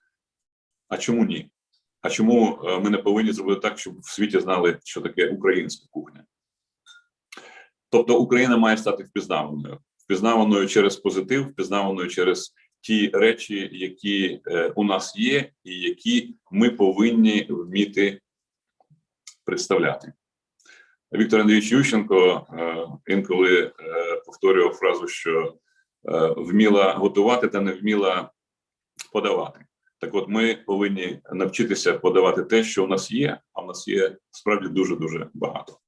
А чому ні? А чому ми не повинні зробити так, щоб в світі знали, що таке українська кухня? Тобто Україна має стати впізнаваною. Впізнаваною через позитив, впізнаваною через ті речі, які у нас є і які ми повинні вміти представляти. Віктор Андрійович Ющенко інколи повторював фразу, що вміла готувати та не вміла подавати. Так от, ми повинні навчитися подавати те, що у нас є, а в нас є справді дуже-дуже багато.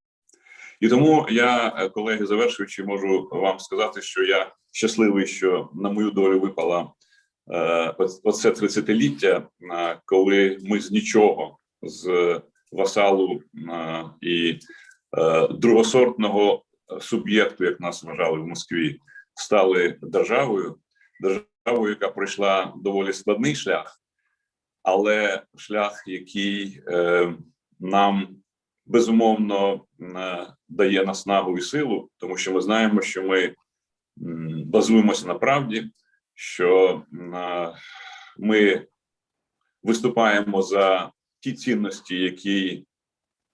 І тому я, колеги, завершуючи, можу вам сказати, що я щасливий, що на мою долю випало оце 30-ліття, коли ми з нічого, з васалу і другосортного суб'єкту, як нас вважали в Москві, стали державою, яка пройшла доволі складний шлях, але шлях, який нам безумовно дає наснагу і силу, тому що ми знаємо, що ми базуємося на правді, що ми виступаємо за ті цінності, які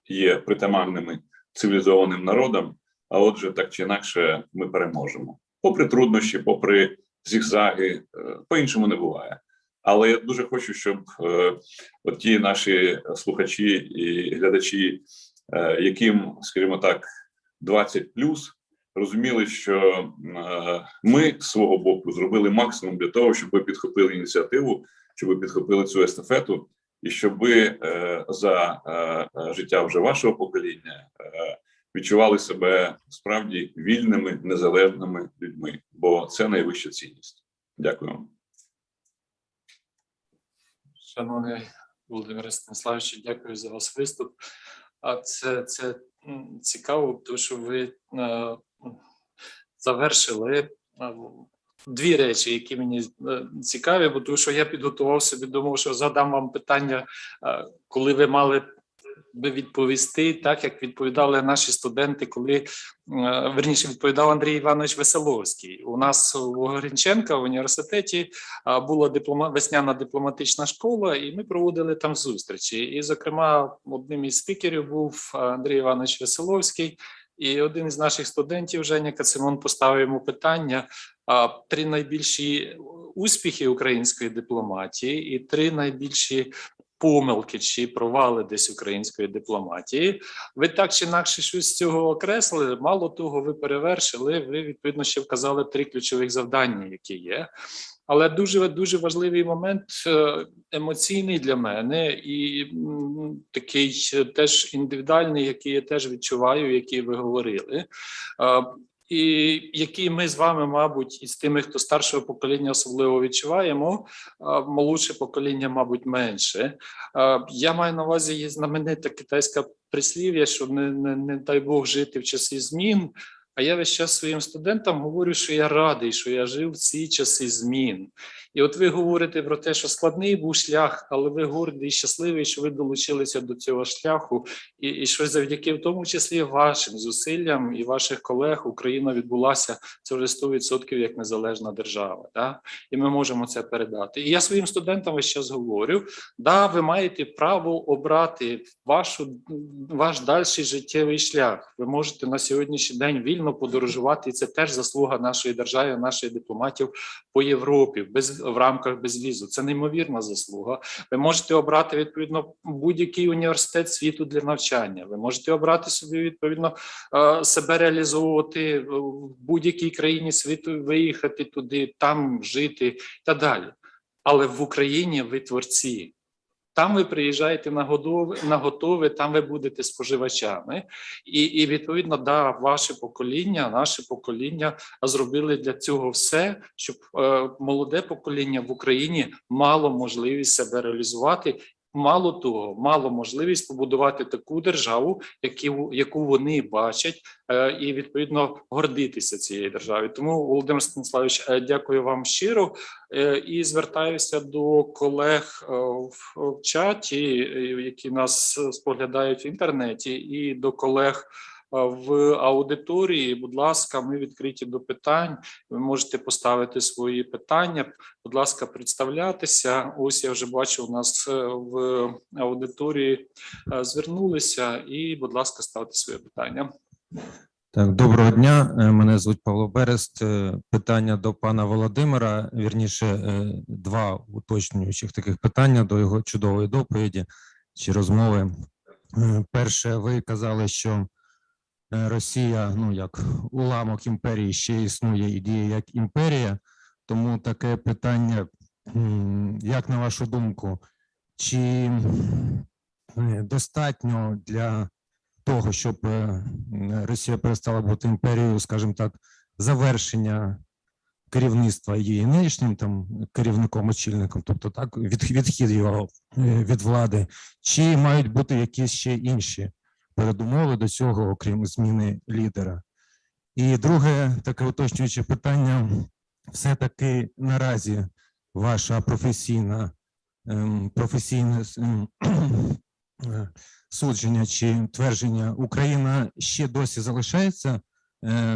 є притаманними цивілізованим народам, а отже, так чи інакше, ми переможемо. Попри труднощі, попри зігзаги, по-іншому не буває. Але я дуже хочу, щоб ті наші слухачі і глядачі, яким, скажімо так, 20+, розуміли, що ми з свого боку зробили максимум для того, щоб ви підхопили ініціативу, щоб ви підхопили цю естафету, і щоб ви за життя вже вашого покоління відчували себе справді вільними, незалежними людьми, бо це найвища цінність. Дякую вам. Шановний Володимире Станіславовичу, дякую за ваш виступ. Це цікаво, тому що ви завершили дві речі, які мені цікаві, бо тому що я підготував собі, думав, що задам вам питання, коли ви мали би відповісти, так як відповідали наші студенти, коли, верніше, відповідав Андрій Іванович Веселовський. У нас у Гринченка в університеті була весняна дипломатична школа, і ми проводили там зустрічі. І, зокрема, одним із спікерів був Андрій Іванович Веселовський, і один із наших студентів, Женя Кацимон, поставив йому питання: 3 найбільші успіхи української дипломатії і 3 найбільші помилки чи провали десь української дипломатії. Ви так чи інакше щось з цього окреслили, мало того, ви перевершили, ви відповідно ще вказали 3 ключових завдання, які є. Але дуже важливий момент, емоційний для мене і такий теж індивідуальний, який я теж відчуваю, який ви говорили. І які ми з вами, мабуть, із тими, хто старшого покоління особливо відчуваємо, молодше покоління, мабуть, менше. Я маю на увазі, є знамените китайське прислів'я, що не дай Бог жити в часи змін. А я весь час своїм студентам говорю, що я радий, що я жив в ці часи змін. І от ви говорите про те, що складний був шлях, але ви гордий і щасливий, що ви долучилися до цього шляху, і що завдяки в тому числі вашим зусиллям і ваших колег Україна відбулася, це вже 100% як незалежна держава. Да? І ми можемо це передати. І я своїм студентам весь час говорю, да, ви маєте право обрати ваш дальший життєвий шлях. Ви можете на сьогоднішній день вільно подорожувати, і це теж заслуга нашої держави, наших дипломатів по Європі, в рамках безвізу. Це неймовірна заслуга. Ви можете обрати, відповідно, будь-який університет світу для навчання. Ви можете обрати собі, відповідно, себе реалізовувати в будь-якій країні світу, виїхати туди, там жити і так далі. Але в Україні ви творці. Там ви приїжджаєте на готове, там ви будете споживачами. І відповідно, да, ваше покоління, наше покоління зробили для цього все, щоб молоде покоління в Україні мало можливість себе реалізувати мало того, мало можливість побудувати таку державу, яку вони бачать, і відповідно гордитися цією державою. Тому, Володимир Станіславович, дякую вам щиро і звертаюся до колег в чаті, які нас споглядають в інтернеті, і до колег в аудиторії. Будь ласка, ми відкриті до питань. Ви можете поставити свої питання. Будь ласка, представлятися. Ось я вже бачу, у нас в аудиторії звернулися. І, будь ласка, ставте своє питання. Так, доброго дня. Мене звуть Павло Берест. Питання до пана Володимира. Вірніше, два уточнюючих таких питання до його чудової доповіді чи розмови. Перше, ви казали, що Росія, ну, як уламок імперії, ще існує і діє як імперія. Тому таке питання, як на вашу думку, чи достатньо для того, щоб Росія перестала бути імперією, скажімо так, завершення керівництва її нинішнім там керівником, очільником, тобто так, відхід його від влади, чи мають бути якісь ще інші передумови до цього, окрім зміни лідера? І друге таке уточнююче питання, все-таки наразі ваша професійне судження чи твердження: Україна ще досі залишається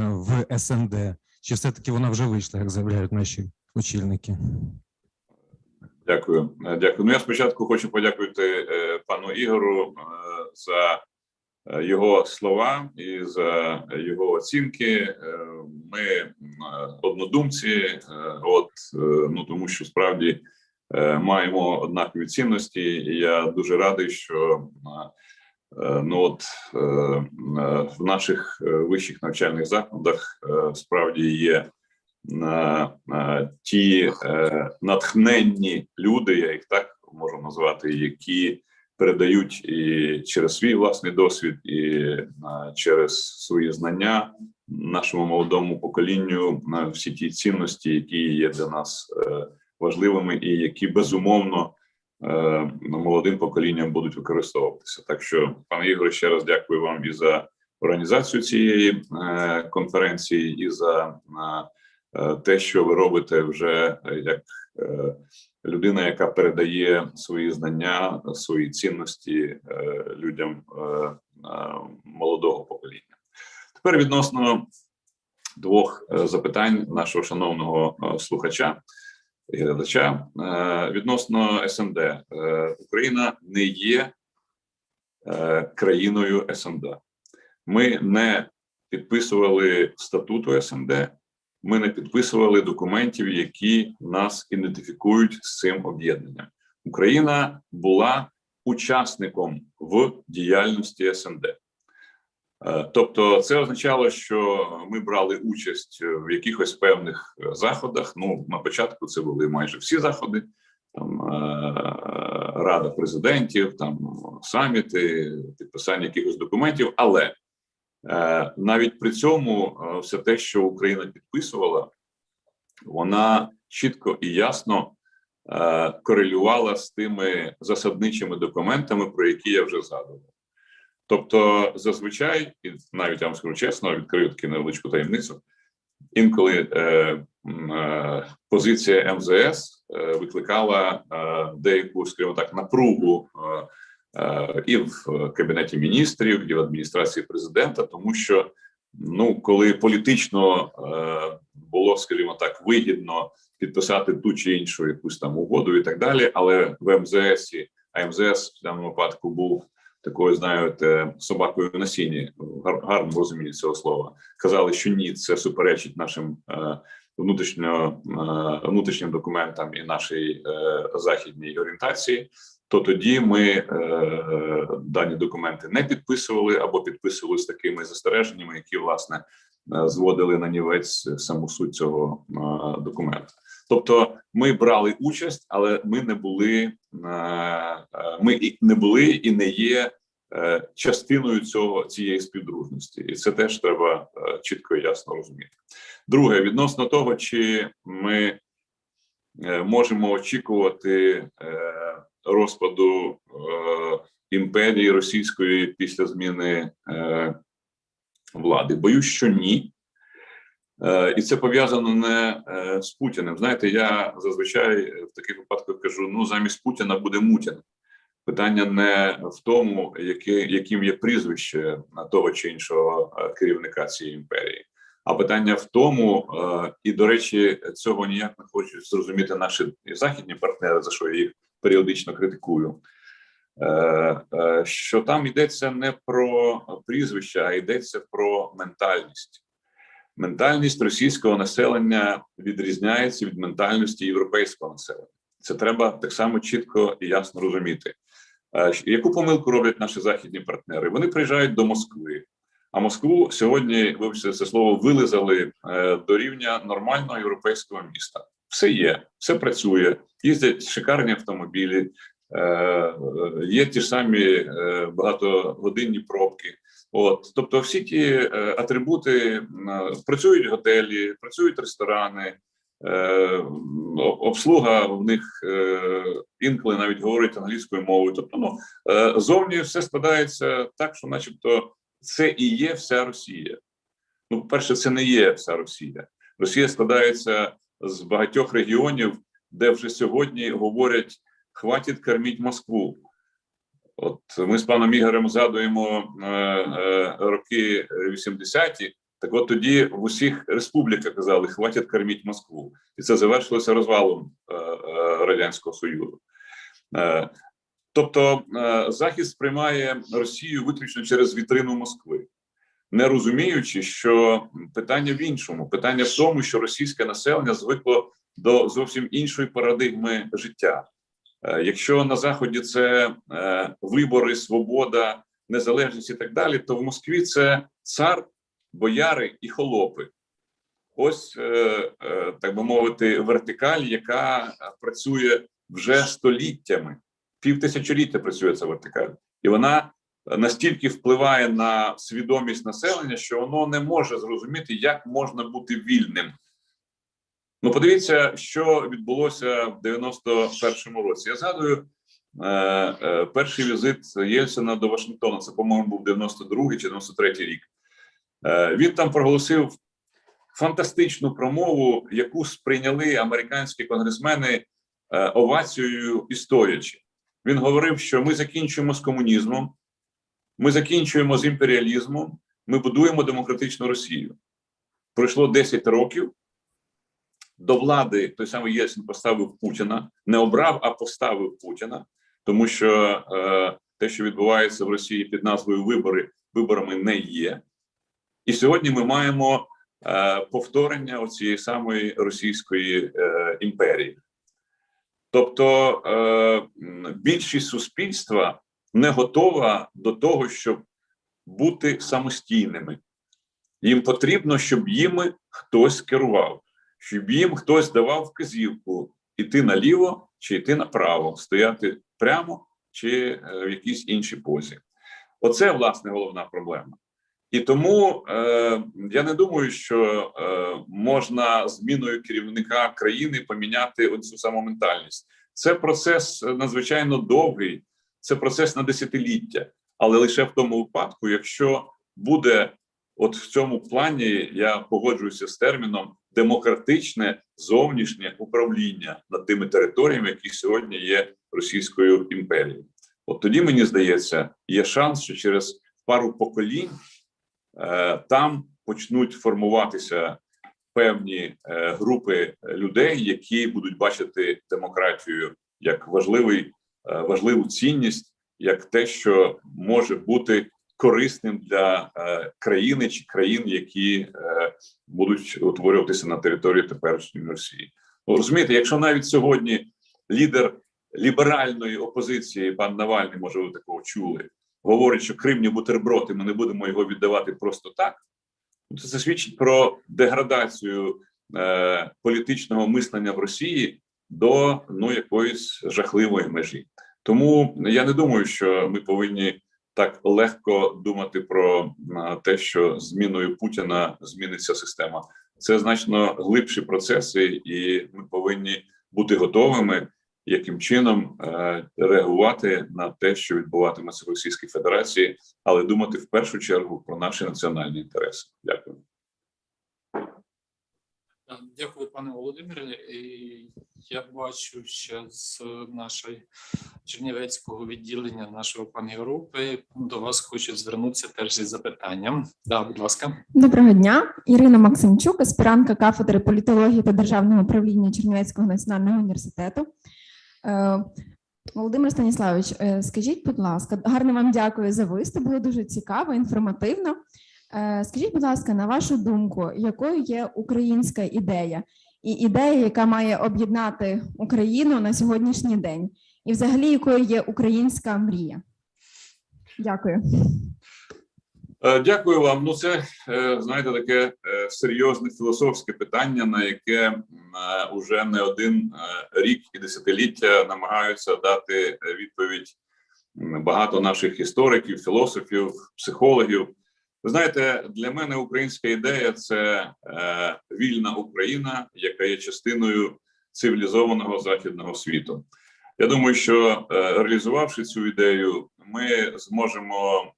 в СНД, чи все-таки вона вже вийшла, як заявляють наші очільники? Дякую. Дякую. Ну, я спочатку хочу подякувати пану Ігору за його слова і за його оцінки. Ми однодумці, ну, тому що справді маємо однакові цінності, і я дуже радий, що в наших вищих навчальних закладах справді є ті натхненні люди, я їх так можу назвати, які передають і через свій власний досвід, і через свої знання нашому молодому поколінню всі ті цінності, які є для нас важливими і які, безумовно, молодим поколінням будуть використовуватися. Так що, пане Ігоре, ще раз дякую вам і за організацію цієї конференції, і за те, що ви робите вже як людина, яка передає свої знання, свої цінності людям молодого покоління. Тепер відносно двох запитань нашого шановного слухача і глядача. Відносно СНД. Україна не є країною СНД. Ми не підписували статуту СНД, ми не підписували документів, які нас ідентифікують з цим об'єднанням. Україна була учасником в діяльності СНД. Тобто це означало, що ми брали участь в якихось певних заходах. Ну, на початку це були майже всі заходи, там Рада президентів, там саміти, підписання якихось документів. Але навіть при цьому все те, що Україна підписувала, вона чітко і ясно корелювала з тими засадничими документами, про які я вже згадував. Тобто, зазвичай, і навіть я вам скажу чесно, відкрию таку невеличку таємницю, інколи позиція МЗС викликала деяку, скажімо так, напругу і в Кабінеті міністрів, і в адміністрації президента, тому що, ну, коли політично було, скажімо так, вигідно підписати ту чи іншу якусь там угоду і так далі, але в МЗС, а МЗС в даному випадку був такою, знаєте, собакою на сіні, в гарному розумінні цього слова, казали, що ні, це суперечить нашим внутрішнім документам і нашій західній орієнтації, то тоді ми дані документи не підписували або підписували з такими застереженнями, які, власне, зводили на нівець саму суть цього документу. Тобто ми брали участь, але ми не були і не є частиною цієї співдружності. І це теж треба чітко і ясно розуміти. Друге, відносно того, чи ми можемо очікувати розпаду імперії російської після зміни влади? Боюсь, що ні. І це пов'язано не з Путіним. Знаєте, я зазвичай в таких випадках кажу, ну, замість Путіна буде Мутін. Питання не в тому, яким є прізвище того чи іншого керівника цієї імперії, а питання в тому, і, до речі, цього ніяк не хочуть зрозуміти наші західні партнери, за що я їх періодично критикую, що там йдеться не про прізвище, а йдеться про ментальність. Ментальність російського населення відрізняється від ментальності європейського населення. Це треба так само чітко і ясно розуміти. Яку помилку роблять наші західні партнери? Вони приїжджають до Москви, а Москву сьогодні, вибачте це слово, вилизали до рівня нормального європейського міста. Все є, все працює, їздять шикарні автомобілі, є ті ж самі багатогодинні пробки. Тобто всі ті атрибути, працюють готелі, працюють ресторани, обслуга в них інколи навіть говорить англійською мовою. Тобто, зовні все складається так, що начебто це і є вся Росія. Ну, перше, це не є вся Росія. Росія складається з багатьох регіонів, де вже сьогодні говорять «хватить кормить Москву». От ми з паном Ігорем згадуємо роки 80-ті, так от тоді в усіх республіках казали «хватить кормить Москву». І це завершилося розвалом Радянського Союзу. Тобто Захід сприймає Росію виключно через вітрину Москви, не розуміючи, що питання в іншому. Питання в тому, що російське населення звикло до зовсім іншої парадигми життя. Якщо на Заході це вибори, свобода, незалежність і так далі, то в Москві це цар, бояри і холопи. Ось, так би мовити, вертикаль, яка працює вже століттями. Півтисячоліття працює ця вертикаль. І вона настільки впливає на свідомість населення, що воно не може зрозуміти, як можна бути вільним. Ну, подивіться, що відбулося в 91-му році. Я згадую перший візит Єльцина до Вашингтона. Це, по-моєму, був 92-й чи 93-й рік. Він там проголосив фантастичну промову, яку сприйняли американські конгресмени овацією і стоячи. Він говорив, що ми закінчуємо з комунізмом, ми закінчуємо з імперіалізмом, ми будуємо демократичну Росію. Пройшло 10 років, до влади той самий Єльцин поставив Путіна, не обрав, а поставив Путіна, тому що те, що відбувається в Росії під назвою виборами не є. І сьогодні ми маємо повторення оцієї самої російської імперії. Тобто більшість суспільства не готова до того, щоб бути самостійними. Їм потрібно, щоб їм хтось керував, щоб їм хтось давав вказівку йти наліво чи йти направо, стояти прямо чи в якійсь іншій позі. Оце, власне, головна проблема. І тому я не думаю, що можна зміною керівника країни поміняти оцю саму ментальність. Це процес надзвичайно довгий, це процес на десятиліття. Але лише в тому випадку, якщо буде от в цьому плані, я погоджуюся з терміном, демократичне зовнішнє управління над тими територіями, які сьогодні є Російською імперією. От тоді, мені здається, є шанс, що через пару поколінь там почнуть формуватися певні групи людей, які будуть бачити демократію як важливу цінність, як те, що може бути корисним для країни чи країн, які будуть утворюватися на території теперішньої Росії. Розумієте, якщо навіть сьогодні лідер ліберальної опозиції, пан Навальний, може ви такого чули, говорить, що Крим не бутерброд, і ми не будемо його віддавати просто так, то це свідчить про деградацію політичного мислення в Росії до якоїсь жахливої межі. Тому я не думаю, що ми повинні так легко думати про те, що зміною Путіна зміниться система. Це значно глибші процеси, і ми повинні бути готовими, яким чином реагувати на те, що відбуватиметься в Російській Федерації, але думати в першу чергу про наші національні інтереси. Дякую. Дякую, пане Володимире. І я бачу, що з нашого чернівецького відділення нашого ПАН'ЄВРОПЕ до вас хочуть звернутися теж зі запитанням. Да, будь ласка. Доброго дня. Ірина Максимчук, аспірантка кафедри політології та державного управління Чернівецького національного університету. Володимир Станіславович, скажіть, будь ласка, гарно вам дякую за виступ, було дуже цікаво, інформативно. Скажіть, будь ласка, на вашу думку, якою є українська ідея? І ідея, яка має об'єднати Україну на сьогоднішній день? І взагалі, якою є українська мрія? Дякую. Дякую вам. Ну, це, знаєте, таке серйозне філософське питання, на яке уже не один рік і десятиліття намагаються дати відповідь багато наших істориків, філософів, психологів. Ви знаєте, для мене українська ідея – це вільна Україна, яка є частиною цивілізованого західного світу. Я думаю, що реалізувавши цю ідею, ми зможемо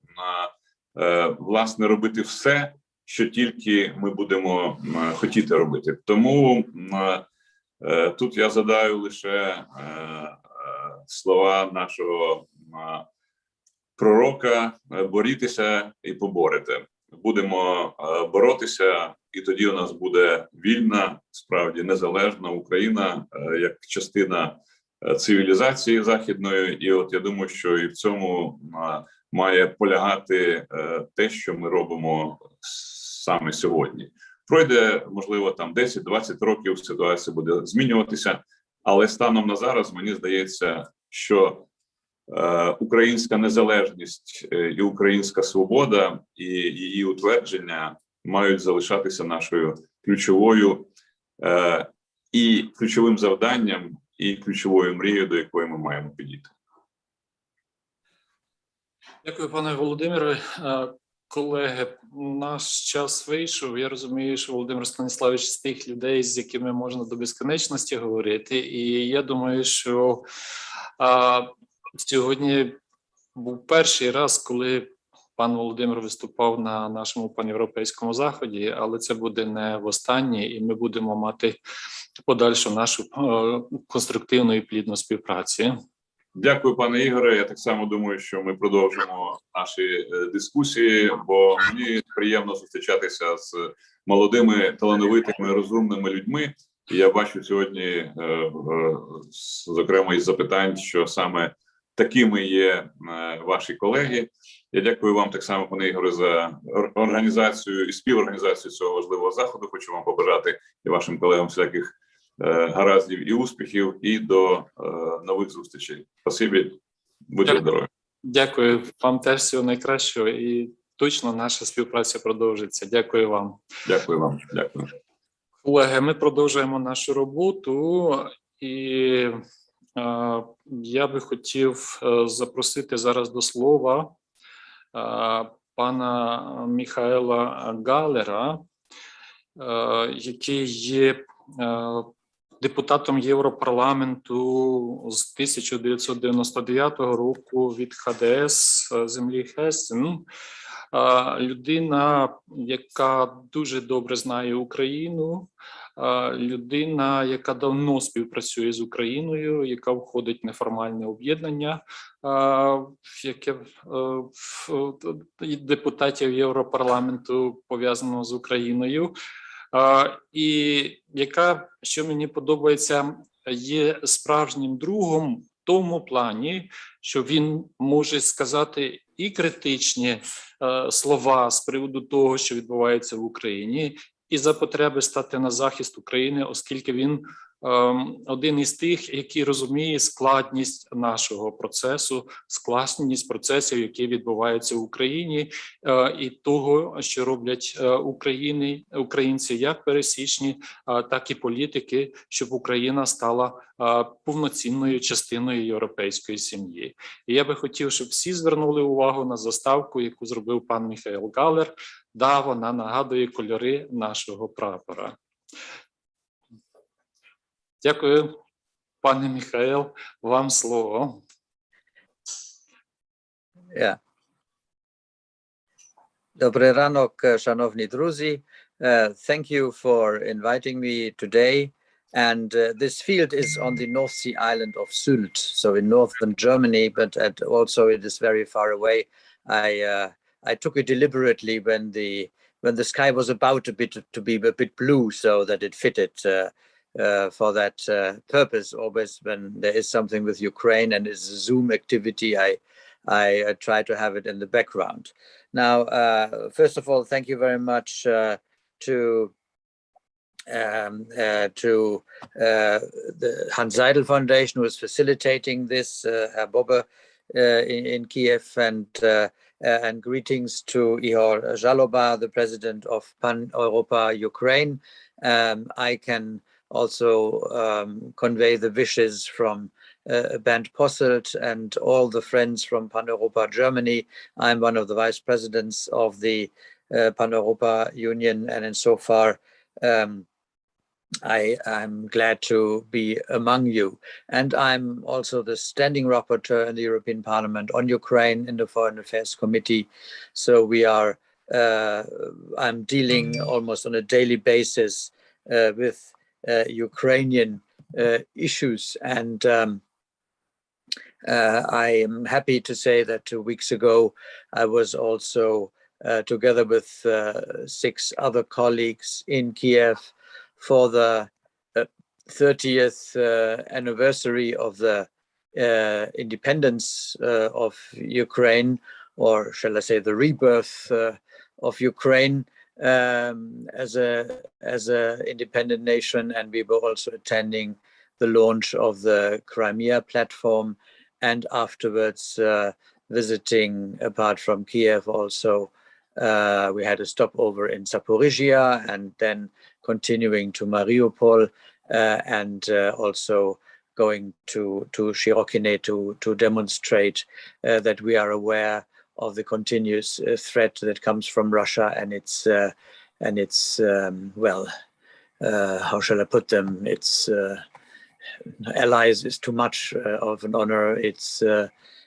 власне робити все, що тільки ми будемо хотіти робити. Тому тут я задаю лише слова нашого пророка: борітеся і поборете. Будемо боротися, і тоді у нас буде вільна, справді незалежна Україна як частина цивілізації західної. І от я думаю, що і в цьому має полягати те, що ми робимо саме сьогодні. Пройде, можливо, там 10-20 років, ситуація буде змінюватися, але станом на зараз мені здається, що українська незалежність і українська свобода і її утвердження мають залишатися нашою ключовою і ключовим завданням, і ключовою мрією, до якої ми маємо підійти. Дякую, пане Володимире. Колеги, наш час вийшов. Я розумію, що Володимир Станіславович з тих людей, з якими можна до безконечності говорити. І я думаю, що сьогодні був перший раз, коли пан Володимир виступав на нашому панєвропейському заході, але це буде не востаннє, і ми будемо мати подальшу нашу конструктивну і плідну співпрацю. Дякую, пане Ігоре. Я так само думаю, що ми продовжимо наші дискусії, бо мені приємно зустрічатися з молодими, талановитими, розумними людьми. І я бачу сьогодні, зокрема, із запитань, що саме такими є ваші колеги. Я дякую вам так само, пане Ігоре, за організацію і співорганізацію цього важливого заходу. Хочу вам побажати і вашим колегам всяких гараздів і успіхів, і до нових зустрічей. Спасибі, будьте здорові. Дякую, вам теж всього найкращого, і точно наша співпраця продовжиться. Дякую вам. Дякую вам. Дякую. Колеги, ми продовжуємо нашу роботу, і я би хотів запросити зараз до слова пана Міхаеля ГАЛЕРа, який є депутатом Європарламенту з 1999 року від ХДС землі Хессен. Людина, яка дуже добре знає Україну, людина, яка давно співпрацює з Україною, яка входить в неформальне об'єднання, яке депутатів Європарламенту пов'язано з Україною, і яка, що мені подобається, є справжнім другом в тому плані, що він може сказати і критичні слова з приводу того, що відбувається в Україні, і за потреби стати на захист України, оскільки він один із тих, який розуміє складність нашого процесу, складність процесів, які відбуваються в Україні, і того, що роблять українці, як пересічні, так і політики, щоб Україна стала повноцінною частиною європейської сім'ї. І я би хотів, щоб всі звернули увагу на заставку, яку зробив пан Міхаель ГАЛЕР. Да, вона нагадує кольори нашого прапора. Дякую. Пане Міхаел, вам слово. Yeah. Добрий ранок, шановні друзі. Thank you for inviting me today. And this field is on the North Sea island of Sylt, so in northern Germany, but also it is very far away. I took it deliberately when the sky was about to be a bit blue, so that it fitted for that purpose. Always when there is something with Ukraine and it's a Zoom activity, I try to have it in the background. Now, first of all, thank you very much to the Ганнса Зайделя Foundation, who is facilitating this, Herr Bobbe in Kiev, and greetings to Ігор ЖАЛОБА, the president of PAN'YVROPESCKIM Ukraine. I can also convey the wishes from Bernd Posselt and all the friends from PAN'YVROPESCKIM Germany. I'm one of the vice presidents of the PAN'YVROPESCKIM Union, and insofar I'm glad to be among you. And I'm also the standing rapporteur in the European Parliament on Ukraine in the Foreign Affairs Committee. So we are, I'm dealing almost on a daily basis with Ukrainian issues. And I am happy to say that 2 weeks ago, I was also together with 6 other colleagues in Kiev for the 30th anniversary of the independence of Ukraine, or shall I say the rebirth of Ukraine as a independent nation. And we were also attending the launch of the Crimea platform, and afterwards visiting, apart from Kiev, also we had a stopover in Zaporizhia, and then continuing to Mariupol, and also going to Shirokine to demonstrate that we are aware of the continuous threat that comes from Russia and its well, how shall I put them? Its allies is too much of an honor. It's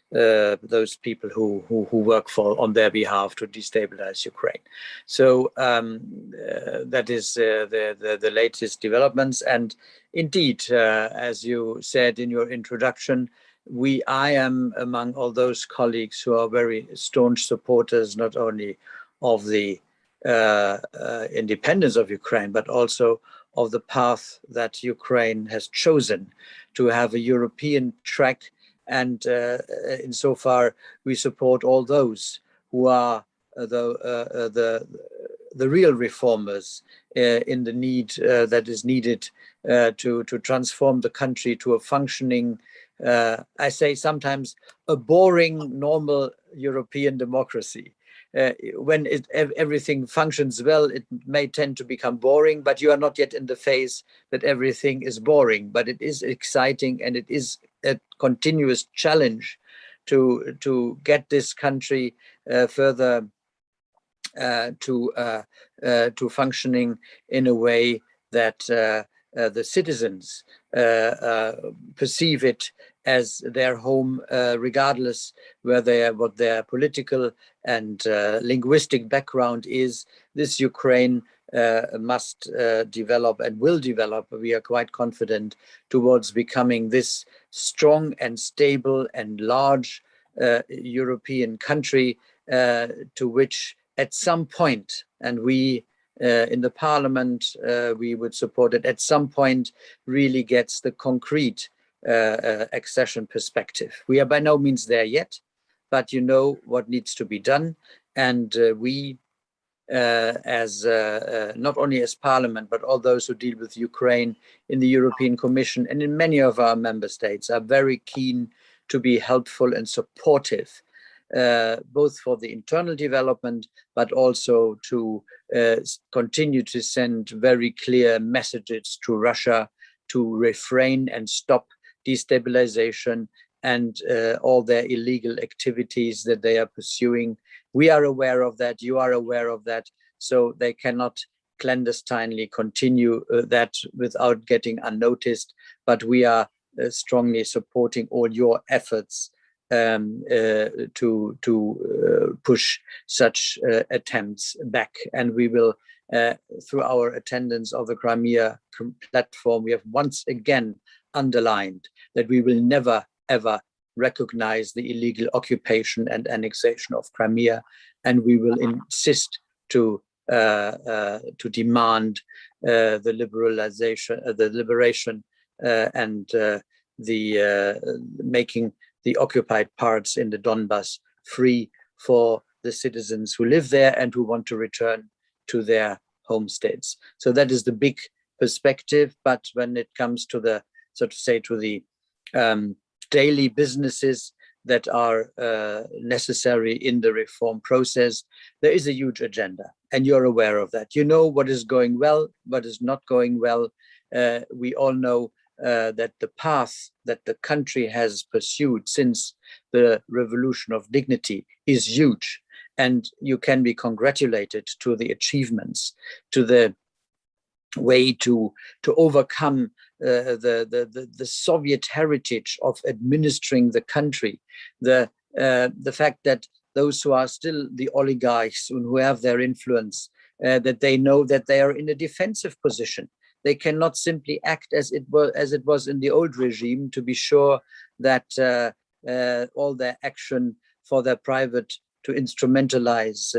those people who work on their behalf to destabilize Ukraine. So that is the latest developments. And indeed, as you said in your introduction, I am among all those colleagues who are very staunch supporters not only of the independence of Ukraine, but also of the path that Ukraine has chosen to have a European track. And insofar, we support all those who are the real reformers in the need that is needed to transform the country to a functioning, I say sometimes, a boring, normal European democracy. When everything functions well, it may tend to become boring, but you are not yet in the phase that everything is boring. But it is exciting, and it is a continuous challenge to get this country further to functioning in a way that the citizens perceive it as their home, regardless what their political and linguistic background is. This Ukraine must develop and will develop. We are quite confident towards becoming this strong and stable and large European country to which at some point, and we in the parliament, we would support it, at some point really gets the concrete accession perspective. We are by no means there yet, but you know what needs to be done. And we, as not only as Parliament, but all those who deal with Ukraine in the European Commission and in many of our member states, are very keen to be helpful and supportive, both for the internal development, but also to continue to send very clear messages to Russia to refrain and stop destabilization and all their illegal activities that they are pursuing. We are aware of that. You are aware of that. So they cannot clandestinely continue that without getting unnoticed. But we are strongly supporting all your efforts to push such attempts back. And we will, through our attendance of the Crimea platform, we have once again underlined that we will never, ever recognize the illegal occupation and annexation of Crimea, and we will insist to demand the liberation and the making the occupied parts in the Donbas free for the citizens who live there and who want to return to their home states. So that is the big perspective. But when it comes to the, so to say, to the daily businesses that are necessary in the reform process, there is a huge agenda, and you're aware of that. You know what is going well, what is not going well. We all know that the path that the country has pursued since the revolution of dignity is huge, and you can be congratulated to the achievements, to the way to overcome the Soviet heritage of administering the country, the fact that those who are still the oligarchs and who have their influence, that they know that they are in a defensive position. They cannot simply act as it was in the old regime to be sure that all their action for their private, to instrumentalize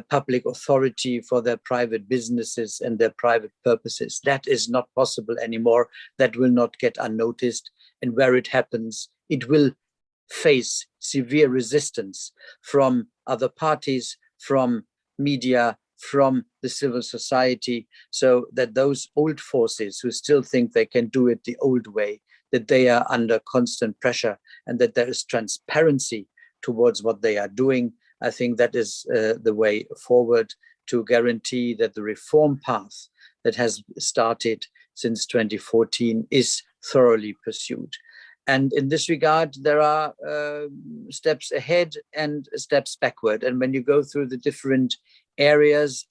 public authority for their private businesses and their private purposes. That is not possible anymore. That will not get unnoticed. And where it happens, it will face severe resistance from other parties, from media, from the civil society, so that those old forces who still think they can do it the old way, that they are under constant pressure and that there is transparency towards what they are doing. I think that is the way forward to guarantee that the reform path that has started since 2014 is thoroughly pursued. And in this regard, there are steps ahead and steps backward. And when you go through the different areas,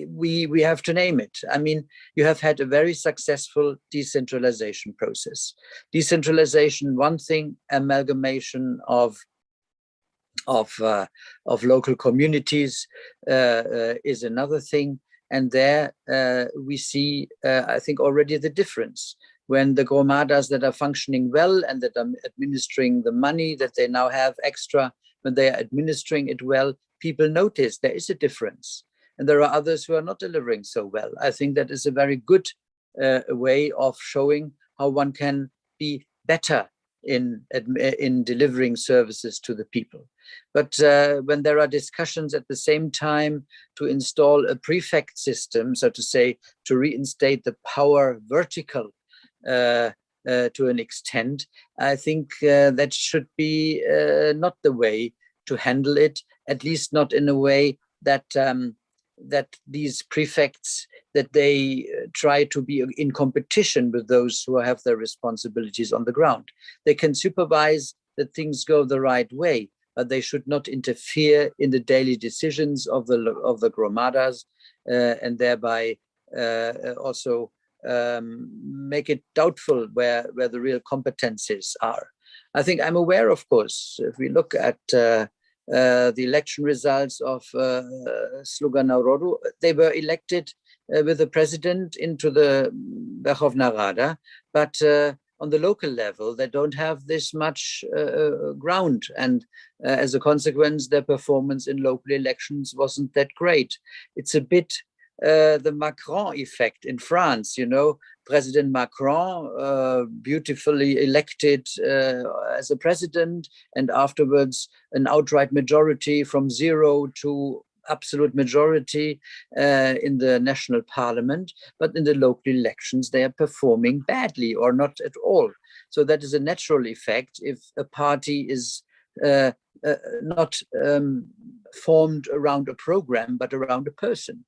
we have to name it. I mean, you have had a very successful decentralization process. Decentralization, one thing, amalgamation of local communities is another thing. And there we see, I think, already the difference. When the gromadas that are functioning well and that are administering the money that they now have extra, when they are administering it well, people notice there is a difference. And there are others who are not delivering so well. I think that is a very good way of showing how one can be better in delivering services to the people. But when there are discussions at the same time to install a prefect system, so to say, to reinstate the power vertical to an extent, I think that should be not the way to handle it, at least not in a way that that these prefects, that they try to be in competition with those who have their responsibilities on the ground. They can supervise that things go the right way, but they should not interfere in the daily decisions of the gromadas and thereby also make it doubtful where the real competencies are. I think I'm aware, of course, if we look at the election results of Sluga Narodu, they were elected with the president into the Verkhovna Rada, but on the local level, they don't have this much ground. And as a consequence, their performance in local elections wasn't that great. It's a bit the Macron effect in France, you know, President Macron beautifully elected as a president, and afterwards an outright majority from 0 to absolute majority in the national parliament, but in the local elections they are performing badly or not at all. So that is a natural effect if a party is not formed around a program, but around a person.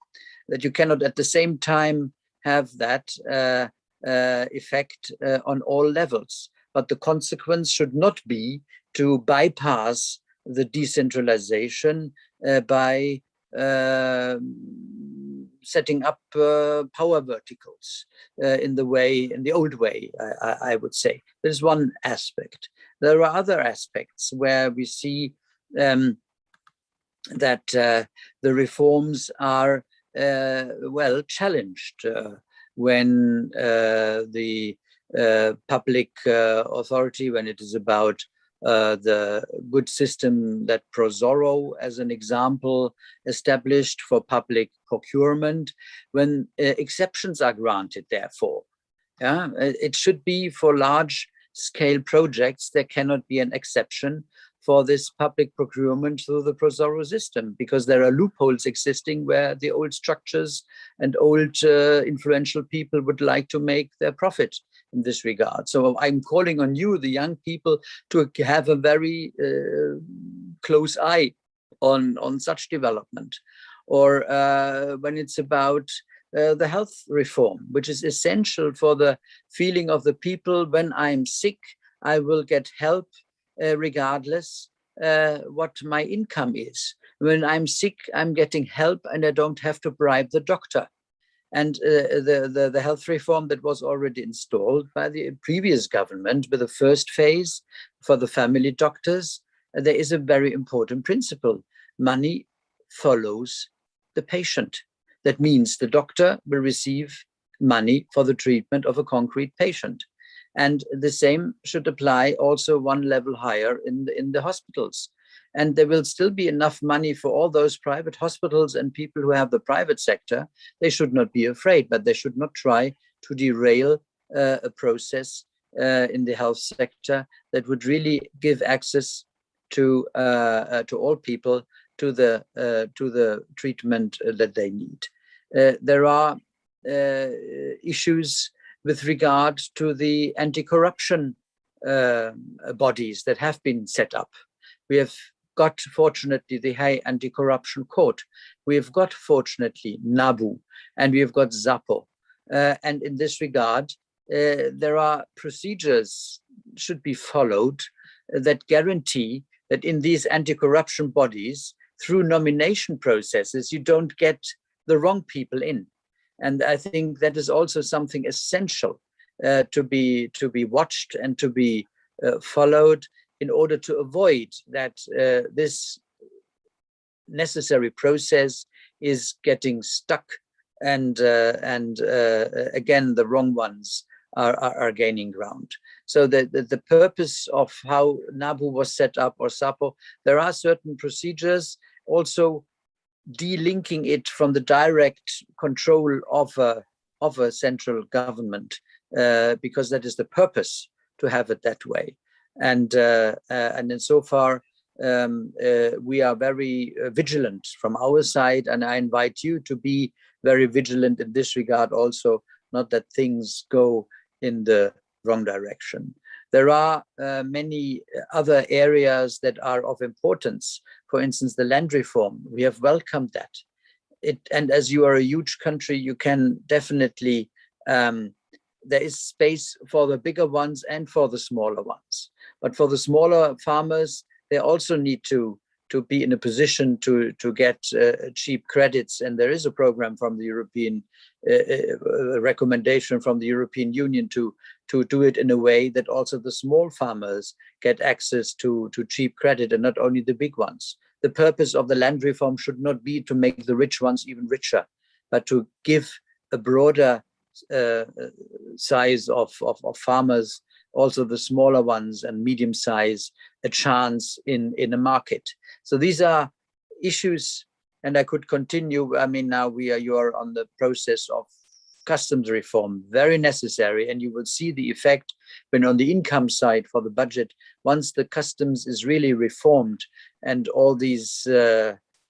That you cannot at the same time have that effect on all levels. But the consequence should not be to bypass the decentralization by setting up power verticals in the old way, I would say. There's one aspect. There are other aspects where we see that the reforms are well challenged when the public authority, when it is about the good system that Prozorro, as an example, established for public procurement, when exceptions are granted, therefore. Yeah, it should be for large scale projects, there cannot be an exception for this public procurement through the Prozorro system, because there are loopholes existing where the old structures and old influential people would like to make their profit in this regard. So I'm calling on you, the young people, to have a very close eye on such development. Or when it's about the health reform, which is essential for the feeling of the people: when I'm sick, I will get help regardless what my income is. When I'm sick, I'm getting help and I don't have to bribe the doctor. And the health reform that was already installed by the previous government with the first phase for the family doctors, there is a very important principle. Money follows the patient. That means the doctor will receive money for the treatment of a concrete patient. And the same should apply also one level higher in the hospitals. And there will still be enough money for all those private hospitals and people who have the private sector. They should not be afraid, but they should not try to derail a process in the health sector that would really give access to all people to the treatment that they need. There are issues with regard to the anti-corruption bodies that have been set up. We have got, fortunately, the High Anti-Corruption Court. We have got, fortunately, NABU, and we have got ZAPO. And in this regard, there are procedures should be followed that guarantee that in these anti-corruption bodies, through nomination processes, you don't get the wrong people in. And I think that is also something essential to be watched and to be followed in order to avoid that this necessary process is getting stuck and again, the wrong ones are gaining ground. So the purpose of how NABU was set up, or SAPO, there are certain procedures also delinking it from the direct control of a central government, because that is the purpose, to have it that way. And insofar, we are very vigilant from our side, and I invite you to be very vigilant in this regard also, not that things go in the wrong direction. There are many other areas that are of importance. For instance, the land reform, we have welcomed that. And as you are a huge country, you can definitely, there is space for the bigger ones and for the smaller ones. But for the smaller farmers, they also need to be in a position to get cheap credits. And there is a program from the European, a recommendation from the European Union to do it in a way that also the small farmers get access to cheap credit, and not only the big ones. The purpose of the land reform should not be to make the rich ones even richer, but to give a broader size of farmers, also the smaller ones and medium size, a chance in a market. So these are issues, and I could continue. I mean, now you are on the process of customs reform, very necessary, and you will see the effect when on the income side for the budget, once the customs is really reformed and all these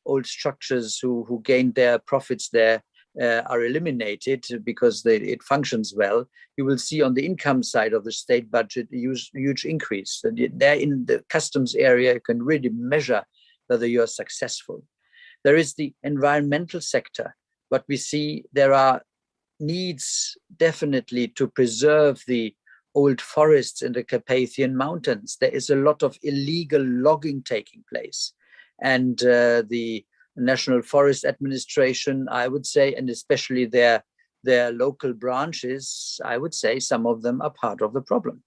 old structures who gained their profits there are eliminated because it functions well, you will see on the income side of the state budget a huge increase. And there in the customs area, you can really measure whether you are successful. There is the environmental sector. What we see, there are needs definitely to preserve the old forests in the Carpathian Mountains. There is a lot of illegal logging taking place. And the National Forest Administration, I would say, and especially their local branches, I would say some of them are part of the problem.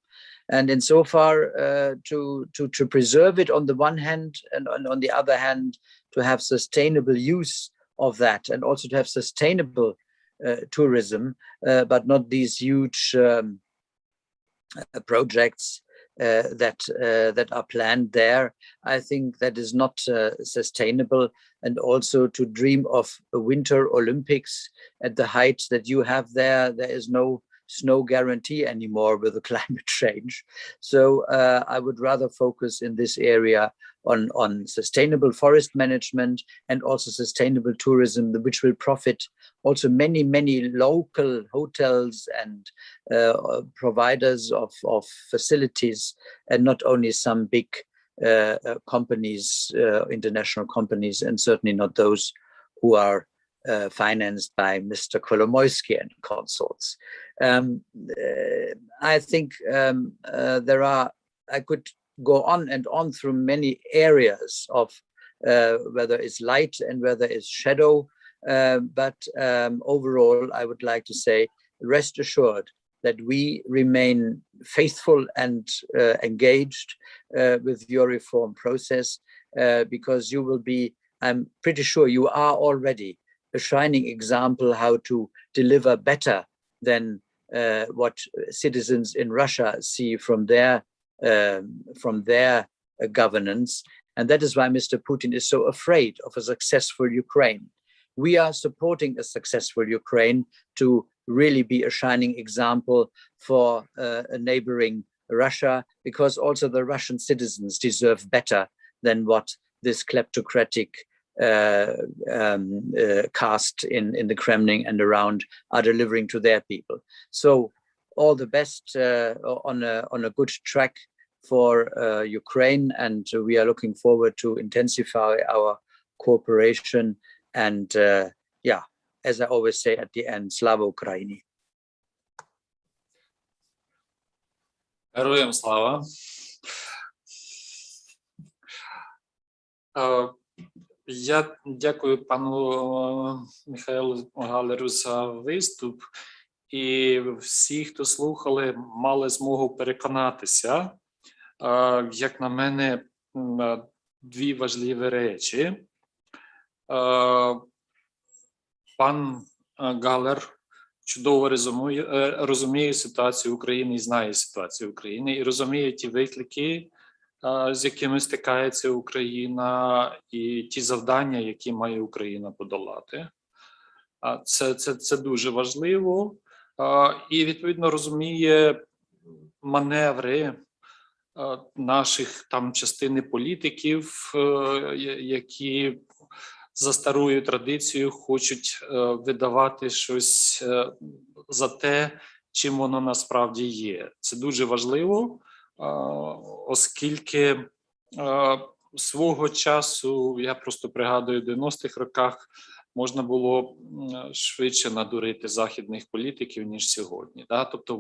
And insofar to preserve it on the one hand, and on the other hand, to have sustainable use of that, and also to have sustainable tourism, but not these huge projects that are planned there. I think that is not sustainable. And also to dream of a Winter Olympics at the height that you have there is no snow guarantee anymore with the climate change. So I would rather focus in this area on sustainable forest management and also sustainable tourism, which will profit also many local hotels and providers of facilities, and not only some big companies, international companies, and certainly not those who are financed by Mr. Kolomoisky and consorts. I think I could go on and on through many areas of whether it's light and whether it's shadow, but overall I would like to say, rest assured that we remain faithful and engaged with your reform process, because you will be, I'm pretty sure you are already a shining example how to deliver better than what citizens in Russia see from their governance. And that is why Mr. Putin is so afraid of a successful Ukraine. We are supporting a successful Ukraine to really be a shining example for a neighboring Russia, because also the Russian citizens deserve better than what this kleptocratic caste in the Kremlin and around are delivering to their people. So all the best on a good track for Ukraine, and we are looking forward to intensify our cooperation. And yeah, as I always say at the end, Slava Ukraini. Героям слава. Я дякую пану Міхаелу ГАЛЕРу за виступ. І всі, хто слухали, мали змогу переконатися, як на мене, дві важливі речі. Пан ГАЛЕР чудово розуміє ситуацію України і знає ситуацію України, і розуміє ті виклики, з якими стикається Україна, і ті завдання, які має Україна подолати. Це дуже важливо. І, відповідно, розуміє маневри наших там частини політиків, які за старою традицією хочуть видавати щось за те, чим воно насправді є. Це дуже важливо, оскільки свого часу, я просто пригадую, в 90-х роках можна було швидше надурити західних політиків, ніж сьогодні. Да? Тобто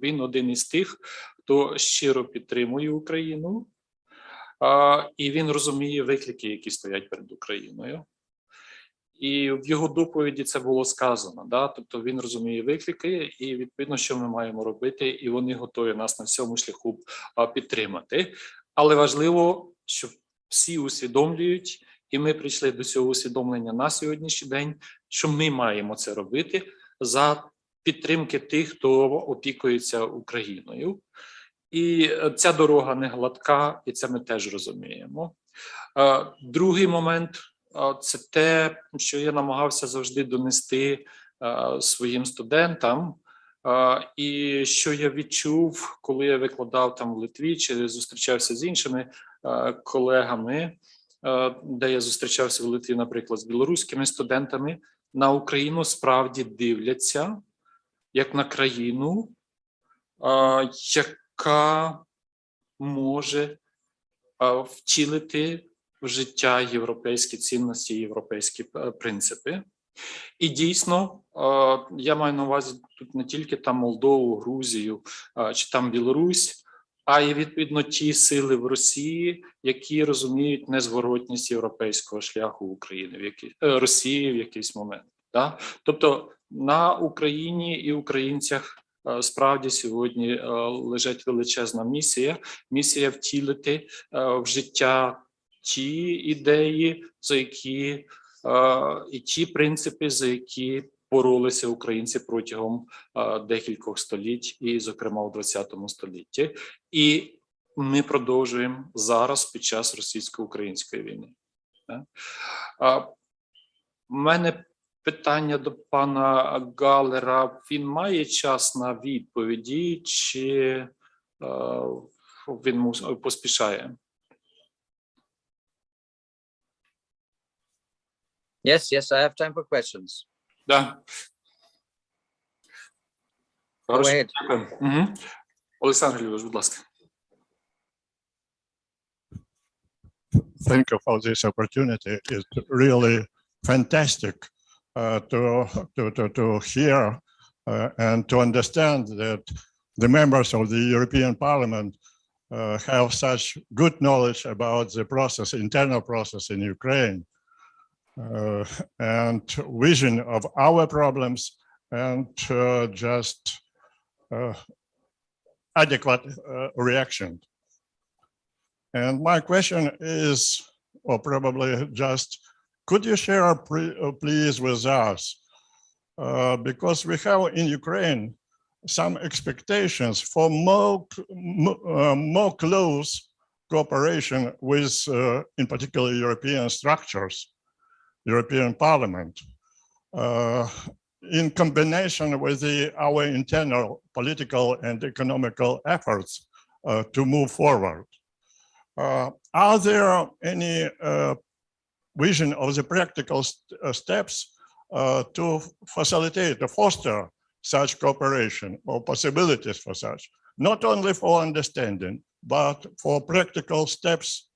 він один із тих, хто щиро підтримує Україну, і він розуміє виклики, які стоять перед Україною. І в його доповіді це було сказано. Да? Тобто він розуміє виклики і, відповідно, що ми маємо робити, і вони готові нас на всьому шляху підтримати. Але важливо, щоб всі усвідомлюють, і ми прийшли до цього усвідомлення на сьогоднішній день, що ми маємо це робити за підтримки тих, хто опікується Україною. І ця дорога не гладка, і це ми теж розуміємо. Другий момент – це те, що я намагався завжди донести своїм студентам, і що я відчув, коли я викладав там в Литві, чи зустрічався з іншими колегами, де я зустрічався в Литві, наприклад, з білоруськими студентами, на Україну справді дивляться, як на країну, яка може втілити в життя європейські цінності, європейські принципи. І дійсно, я маю на увазі тут не тільки там Молдову, Грузію чи там Білорусь, а й відповідно ті сили в Росії, які розуміють незворотність європейського шляху України, Росії в якийсь момент. Да? Тобто на Україні і українцях справді сьогодні лежить величезна місія втілити в життя ті ідеї, за які і ті принципи, за які боролися українці протягом декількох століть, і, зокрема, у 20 столітті. І ми продовжуємо зараз під час російсько-української війни. У мене питання до пана Галера. Він має час на відповіді, чи він поспішає? Yes, I have time for questions. Да. Go ahead. Угу. Олександр Львович, будь ласка. Thank you for this opportunity. It's really fantastic to hear and to understand that the members of the European Parliament have such good knowledge about the process, internal process in Ukraine, and vision of our problems, and just adequate reaction. And my question is, or probably just, could you share, please, with us, because we have in Ukraine some expectations for more close cooperation with, in particular, European structures, European Parliament, in combination with our internal political and economical efforts to move forward. Are there any vision of the practical steps to facilitate, to foster such cooperation or possibilities for such, not only for understanding, but for practical steps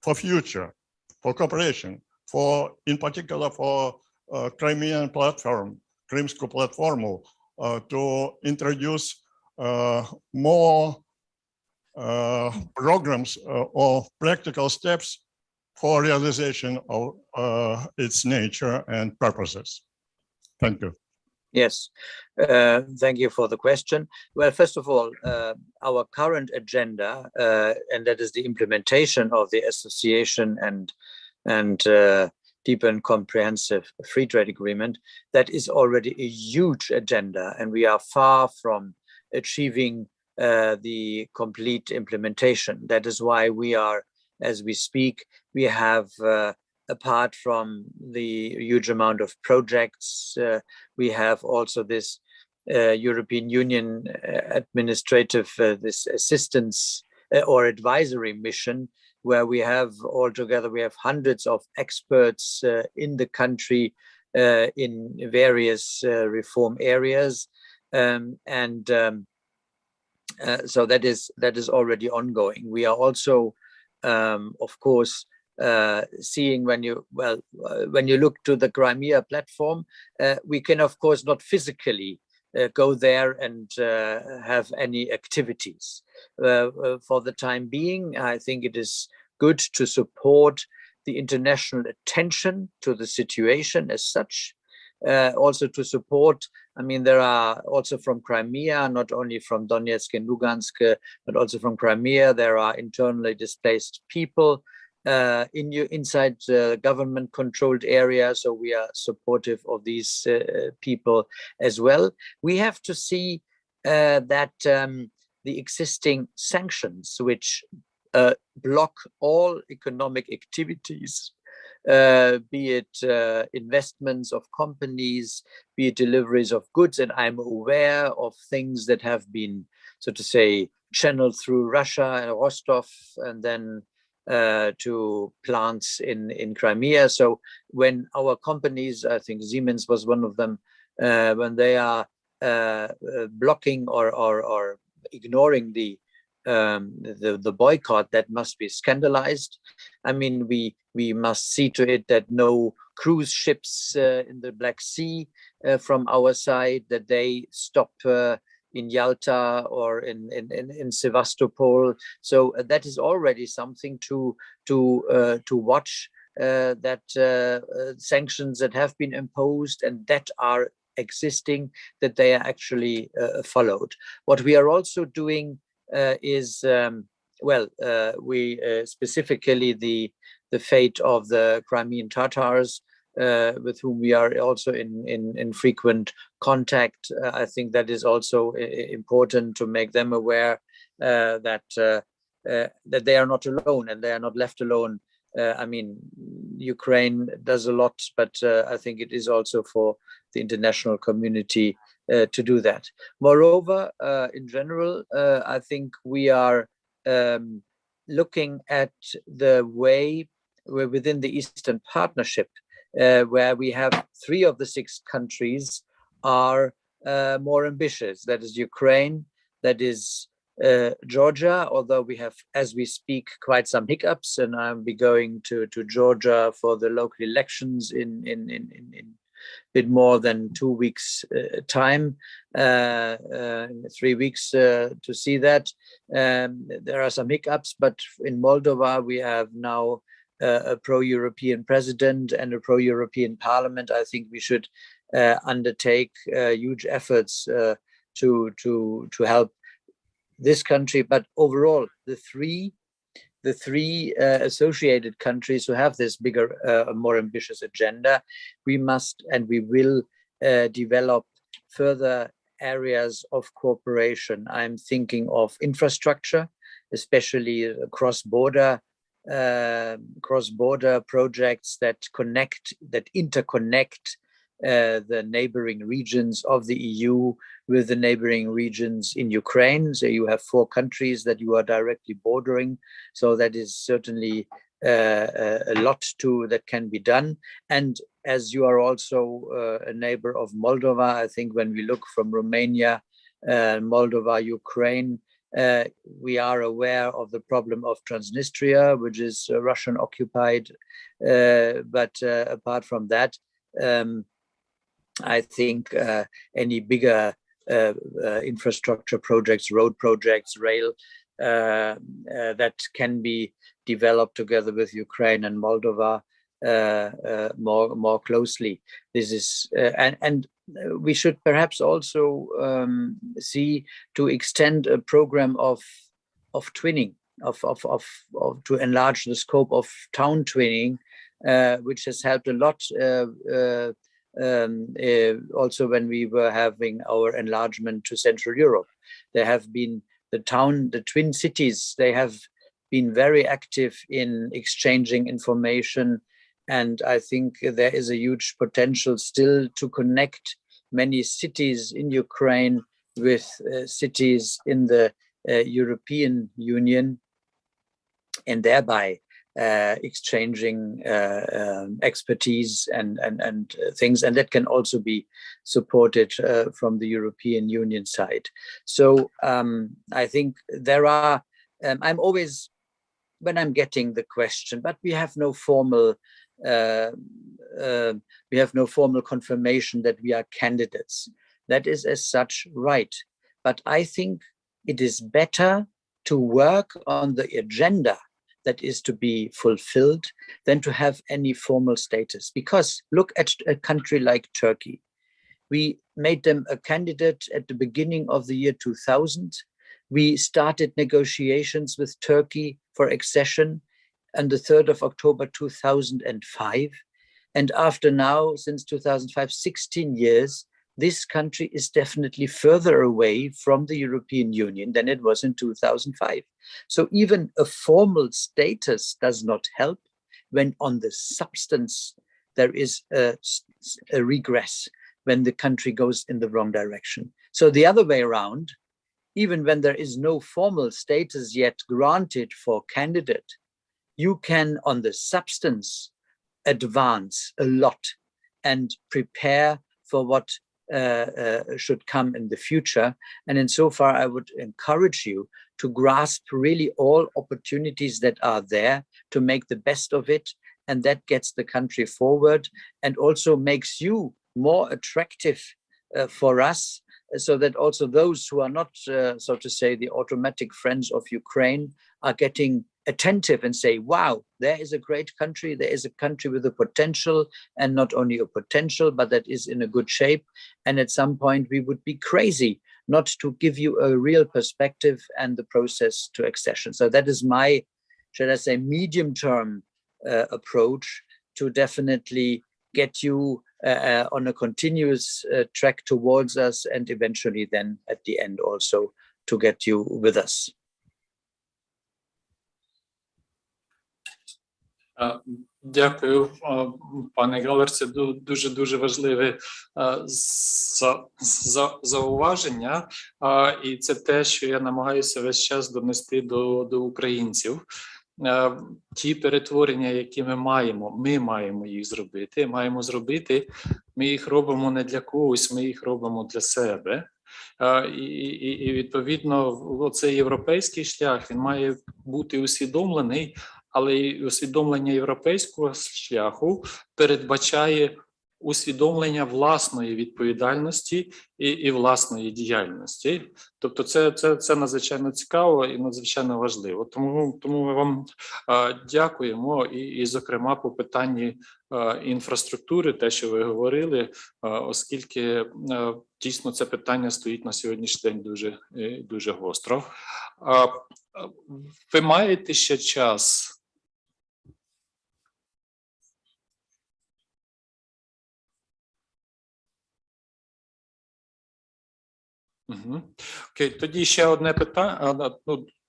for future, for cooperation, for, in particular, for Crimean platform, Кримську платформу, to introduce more programs or practical steps for realization of its nature and purposes. Thank you. Yes, thank you for the question. Well, first of all, our current agenda, and that is the implementation of the association and deep and comprehensive free trade agreement, that is already a huge agenda, and we are far from achieving the complete implementation. That is why we are, as we speak, we have, apart from the huge amount of projects, we have also this European Union administrative, this assistance or advisory mission, where we have altogether, we have hundreds of experts in the country in various reform areas. So that is already ongoing. We are also, of course, seeing when you look to the Crimea platform, we can of course not physically go there and have any activities. For the time being, I think it is good to support the international attention to the situation as such. Also to support, I mean, there are also from Crimea, not only from Donetsk and Lugansk, but also from Crimea, there are internally displaced people inside government-controlled areas, so we are supportive of these people as well. We have to see that the existing sanctions, which block all economic activities, be it investments of companies, be it deliveries of goods, and I'm aware of things that have been, so to say, channeled through Russia and Rostov, and then to plants in Crimea. So when our companies, I think Siemens was one of them, when they are blocking or ignoring the boycott, that must be scandalized. I mean, we must see to it that no cruise ships in the Black Sea from our side, that they stop in Yalta or in Sevastopol. So that is already something to watch, that sanctions that have been imposed and that are existing, that they are actually followed. What we are also doing is, we specifically the fate of the Crimean Tatars, with whom we are also in frequent contact. I think that is also important to make them aware that they are not alone and they are not left alone. I mean, Ukraine does a lot, but I think it is also for the international community to do that. Moreover, in general, I think we are looking at the way we're within the Eastern Partnership, where we have 3 of the 6 countries are more ambitious. That is Ukraine, that is Georgia, although we have, as we speak, quite some hiccups, and I'll be going to Georgia for the local elections in bit more than 2 weeks time, 3 weeks to see that. There are some hiccups, but in Moldova we have now a pro-European president and a pro-European parliament. I think we should undertake huge efforts to help this country. But overall, the three associated countries who have this bigger, more ambitious agenda, we must and we will develop further areas of cooperation. I'm thinking of infrastructure, especially cross-border projects that interconnect the neighboring regions of the EU with the neighboring regions in Ukraine. So you have 4 countries that you are directly bordering. So that is certainly a lot that can be done. And as you are also a neighbor of Moldova, I think when we look from Romania, Moldova, Ukraine, we are aware of the problem of Transnistria, which is Russian occupied. But apart from that, I think any bigger infrastructure projects, road projects, rail, that can be developed together with Ukraine and Moldova more closely. This is and we should perhaps also see to extend a program of twinning, to enlarge the scope of town twinning, which has helped a lot. Also when we were having our enlargement to Central Europe, there have been the twin cities, they have been very active in exchanging information. And I think there is a huge potential still to connect many cities in Ukraine with cities in the European Union, and thereby exchanging expertise and things, and that can also be supported from the European Union side. So I think there are, I'm always, when I'm getting the question, but we have no formal confirmation that we are candidates. That is as such right. But I think it is better to work on the agenda that is to be fulfilled than to have any formal status. Because look at a country like Turkey. We made them a candidate at the beginning of the year 2000. We started negotiations with Turkey for accession on the 3rd of October 2005. And after now, since 2005, 16 years, this country is definitely further away from the European Union than it was in 2005. So even a formal status does not help when on the substance there is a regress, when the country goes in the wrong direction. So the other way around, even when there is no formal status yet granted for candidate, you can on the substance advance a lot and prepare for what should come in the future. And insofar, I would encourage you to grasp really all opportunities that are there, to make the best of it, and that gets the country forward and also makes you more attractive for us so that also those who are not, so to say, the automatic friends of Ukraine are getting attentive and say, wow, there is a great country, there is a country with a potential, and not only a potential, but that is in a good shape. And at some point we would be crazy not to give you a real perspective and the process to accession. So that is my, should I say, medium-term approach to definitely get you on a continuous track towards us, and eventually then at the end also to get you with us. Дякую, пане Галер. Це дуже важливе зауваження. І це те, що я намагаюся весь час донести до українців. Ті перетворення, які ми маємо їх зробити. Ми їх робимо не для когось, ми їх робимо для себе. І відповідно, цей європейський шлях, він має бути усвідомлений, але і усвідомлення європейського шляху передбачає усвідомлення власної відповідальності і власної діяльності. Тобто це надзвичайно цікаво і надзвичайно важливо. Тому ми вам дякуємо і зокрема по питанні інфраструктури, те, що ви говорили, оскільки дійсно це питання стоїть на сьогоднішній день дуже гостро. Ви маєте ще час? Окей, тоді ще одне питання,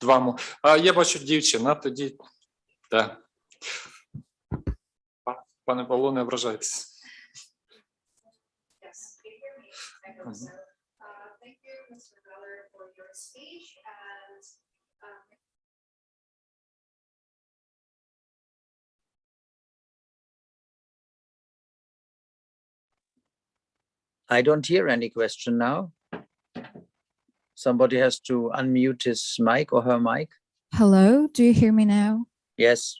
два. Я бачу дівчина, тоді, так. Пане Павло, не ображайтесь. I don't hear any question now. Somebody has to unmute his mic or her mic. Hello, do you hear me now? Yes.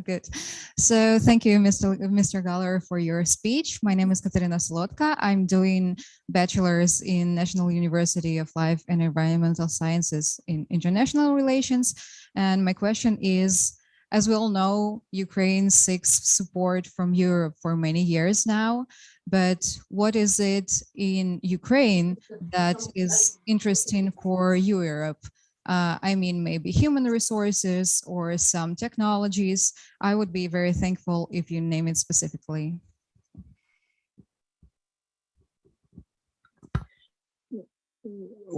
Good. So thank you, Mr. Galer, for your speech. My name is Katerina Solotka. I'm doing bachelor's in National University of Life and Environmental Sciences in International Relations. And my question is, as we all know, Ukraine seeks support from Europe for many years now. But what is it in Ukraine that is interesting for Europe? I mean, maybe human resources or some technologies. I would be very thankful if you name it specifically.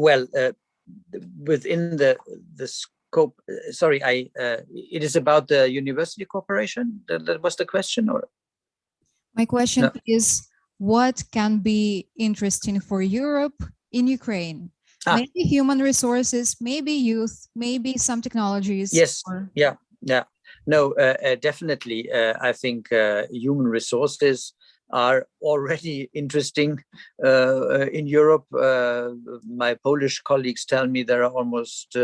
Well, within the scope, sorry, it is about the university cooperation. That was the question, or? My question is, what can be interesting for Europe in Ukraine? Maybe human resources, maybe youth, maybe some technologies. Yes, yeah. No, definitely. I think human resources are already interesting in Europe. My Polish colleagues tell me there are almost,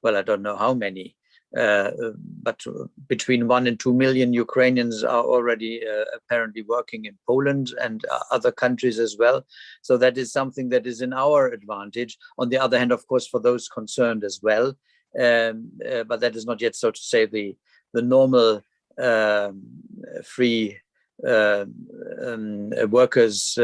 well, I don't know how many, but between 1 and 2 million Ukrainians are already apparently working in Poland and other countries as well. So that is something that is in our advantage. On the other hand, of course, for those concerned as well. But that is not yet, so to say, the normal free workers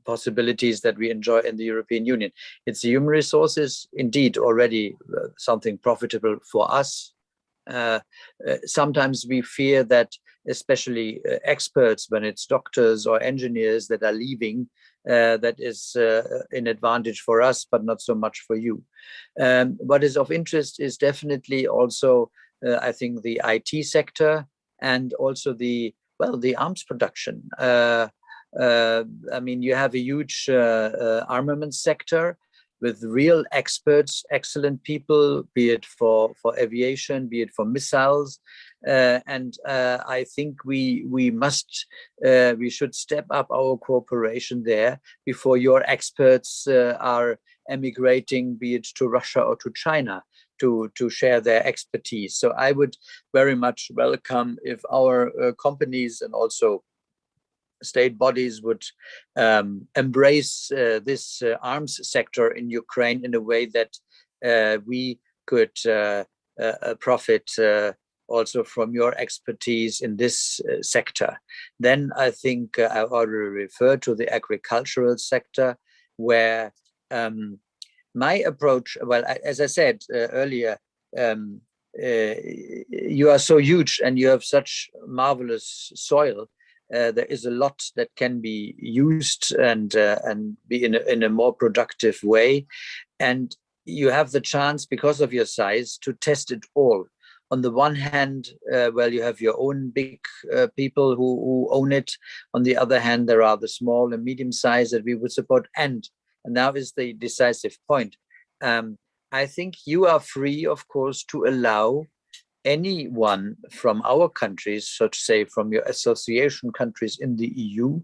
possibilities that we enjoy in the European Union. It's the human resources, indeed, already something profitable for us. Sometimes we fear that, especially experts, when it's doctors or engineers that are leaving, that is an advantage for us, but not so much for you. What is of interest is definitely also, I think, the IT sector and also the arms production. I mean, you have a huge armaments sector with real experts, excellent people, be it for aviation, be it for missiles. And I think we should step up our cooperation there before your experts are emigrating, be it to Russia or to China, to share their expertise. So I would very much welcome if our companies and also state bodies would embrace this arms sector in Ukraine in a way that we could profit also from your expertise in this sector. Then I think I already referred to the agricultural sector, where my approach, well, as I said earlier, you are so huge and you have such marvelous soil. There is a lot that can be used and be in a more productive way. And you have the chance, because of your size, to test it all. On the one hand, well, you have your own big people who own it. On the other hand, there are the small and medium size that we would support. And now is the decisive point. I think you are free, of course, to allow anyone from our countries, so to say, from your association countries in the EU,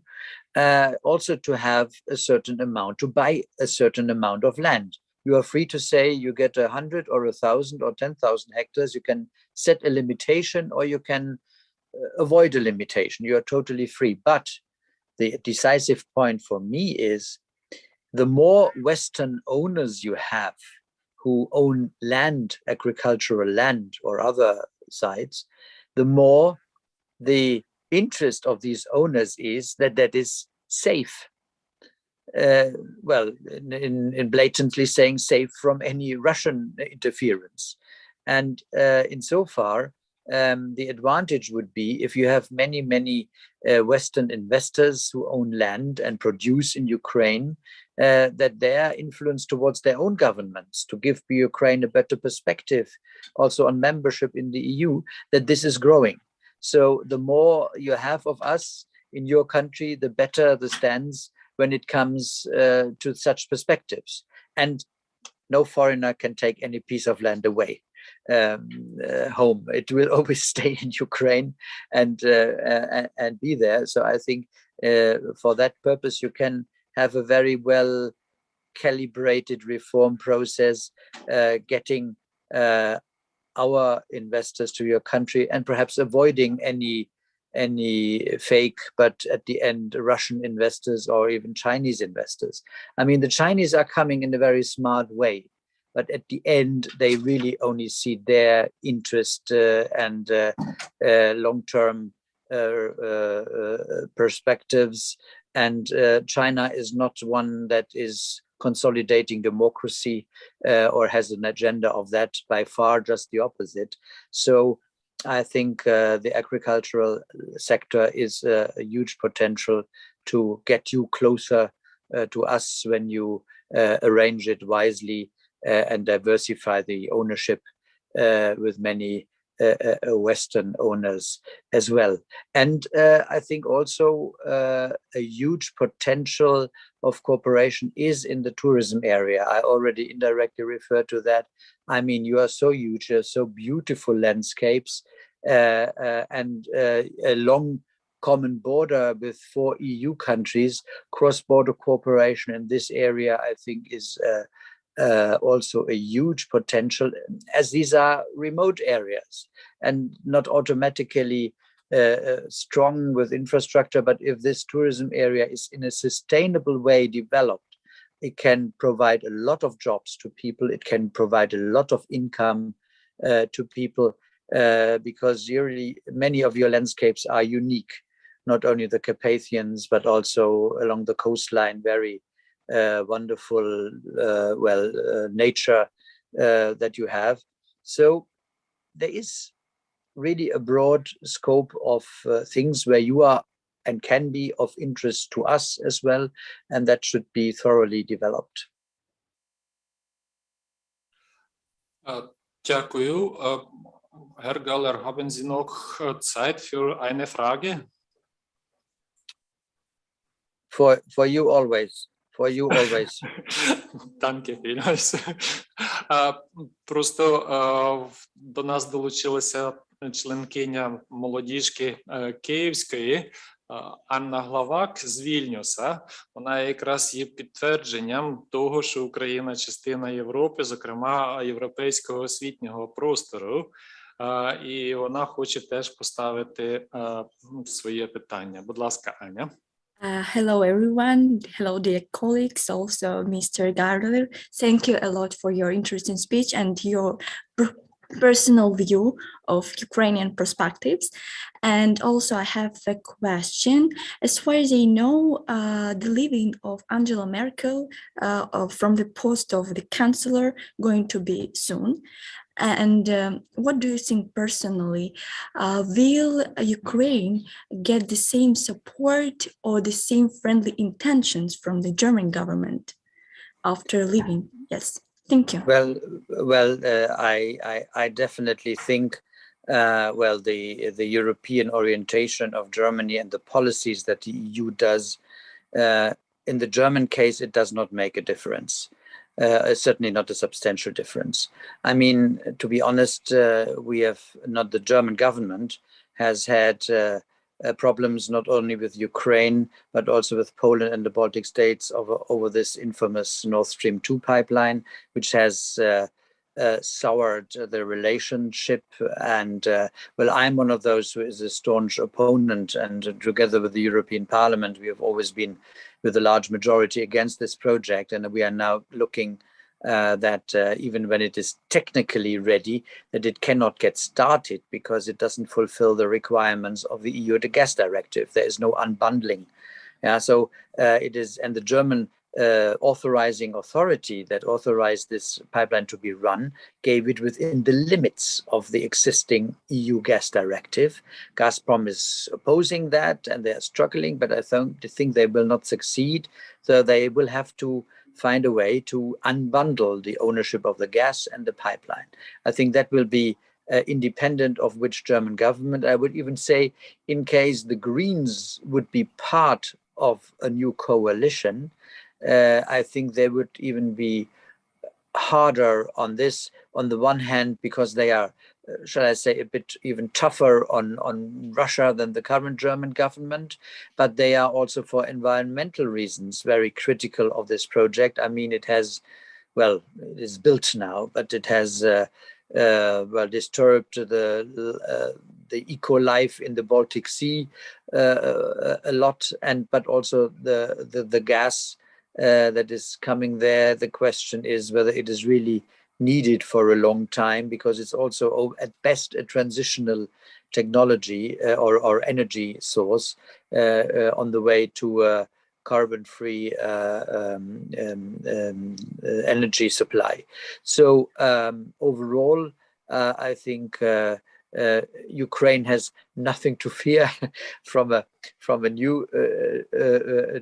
also to have a certain amount, to buy a certain amount of land. You are free to say you get 100 or 1,000 or 10,000 hectares. You can set a limitation or you can avoid a limitation. You are totally free. But the decisive point for me is the more Western owners you have who own land, agricultural land or other sites, the more the interest of these owners is that that is safe. Well, in blatantly saying safe from any Russian interference. And insofar, the advantage would be if you have many Western investors who own land and produce in Ukraine, that their influence towards their own governments to give Ukraine a better perspective, also on membership in the EU, that this is growing. So the more you have of us in your country, the better the stance when it comes to such perspectives. And no foreigner can take any piece of land away home. It will always stay in Ukraine and be there. So I think for that purpose, you can have a very well calibrated reform process, getting our investors to your country and perhaps avoiding any fake, but at the end, Russian investors or even Chinese investors. I mean, the Chinese are coming in a very smart way, but at the end, they really only see their interest and long-term perspectives. And China is not one that is consolidating democracy or has an agenda of that, by far, just the opposite. So I think the agricultural sector is a huge potential to get you closer to us when you arrange it wisely and diversify the ownership with many Western owners as well. And I think also a huge potential of cooperation is in the tourism area. I already indirectly referred to that. I mean, you are so huge, so beautiful landscapes and a long common border with 4 EU countries. Cross-border cooperation in this area, I think, is also a huge potential, as these are remote areas and not automatically strong with infrastructure. But if this tourism area is in a sustainable way developed, it can provide a lot of jobs to people. It can provide a lot of income to people because really many of your landscapes are unique, not only the Carpathians, but also along the coastline, very wonderful, nature that you have. So there is really a broad scope of things where you are and can be of interest to us as well, and that should be thoroughly developed. Dякую. Herr Galler, haben Sie noch Zeit für eine Frage? For you always. For you always. Danke vielmals. Просто до нас долучилася членкиня молодіжки Київської Анна Главак з Вільнюса. Вона якраз є підтвердженням того, що Україна частина Європи, зокрема європейського освітнього простору. і вона хоче теж поставити своє питання. Будь ласка, Аня. Hello, everyone. Hello, dear colleagues. Also, Mr. Galer, thank you a lot for your interesting speech and your personal view of Ukrainian perspectives. And also, I have a question. As far as I know, the leaving of Angela Merkel from the post of the chancellor going to be soon. And what do you think personally? Will Ukraine get the same support or the same friendly intentions from the German government after leaving? Yes, thank you. I definitely think, the European orientation of Germany and the policies that the EU does, in the German case, it does not make a difference. Certainly not a substantial difference. I mean, to be honest, the German government has had problems not only with Ukraine, but also with Poland and the Baltic states over this infamous Nord Stream 2 pipeline, which has soured the relationship. And I'm one of those who is a staunch opponent, and together with the European Parliament, we have always been with a large majority against this project, and we are now looking that even when it is technically ready, that it cannot get started because it doesn't fulfill the requirements of the EU gas directive. There is no unbundling. So it is, and the German authorizing authority that authorized this pipeline to be run gave it within the limits of the existing EU gas directive. Gazprom is opposing that and they are struggling, but I think they will not succeed. So they will have to find a way to unbundle the ownership of the gas and the pipeline. I think that will be independent of which German government. I would even say, in case the Greens would be part of a new coalition, I think they would even be harder on this, on the one hand, because they are, shall I say, a bit even tougher on Russia than the current German government, but they are also for environmental reasons very critical of this project. I mean, it has, it is built now, but it has disturbed the eco-life in the Baltic Sea a lot, but also the gas that is coming there. The question is whether it is really needed for a long time, because it's also at best a transitional technology or energy source on the way to carbon-free energy supply. So overall, I think Ukraine has nothing to fear from a new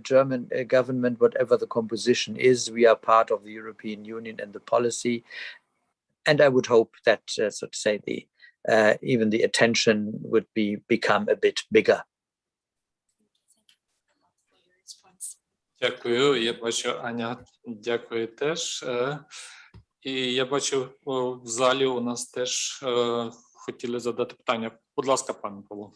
German government, whatever the composition is. We are part of the European Union and the policy, and I would hope that, so to say, even the attention would become a bit bigger. Дякую. Я бачу, Аня, дякую теж. І я бачу, в залі у нас теж хотіли задати питання. Будь ласка, пане Павло.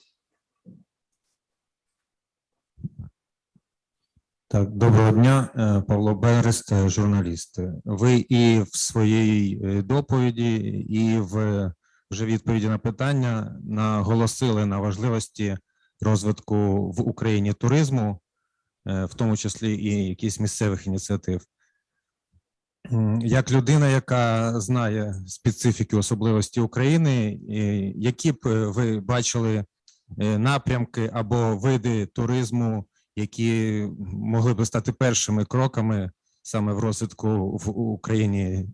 Так, доброго дня, Павло Берест, журналіст. Ви і в своїй доповіді, і в вже відповіді на питання наголосили на важливості розвитку в Україні туризму, в тому числі і якісь місцевих ініціатив. Як людина, яка знає специфіки, особливості України, які б ви бачили напрямки або види туризму, які могли б стати першими кроками саме в розвитку в Україні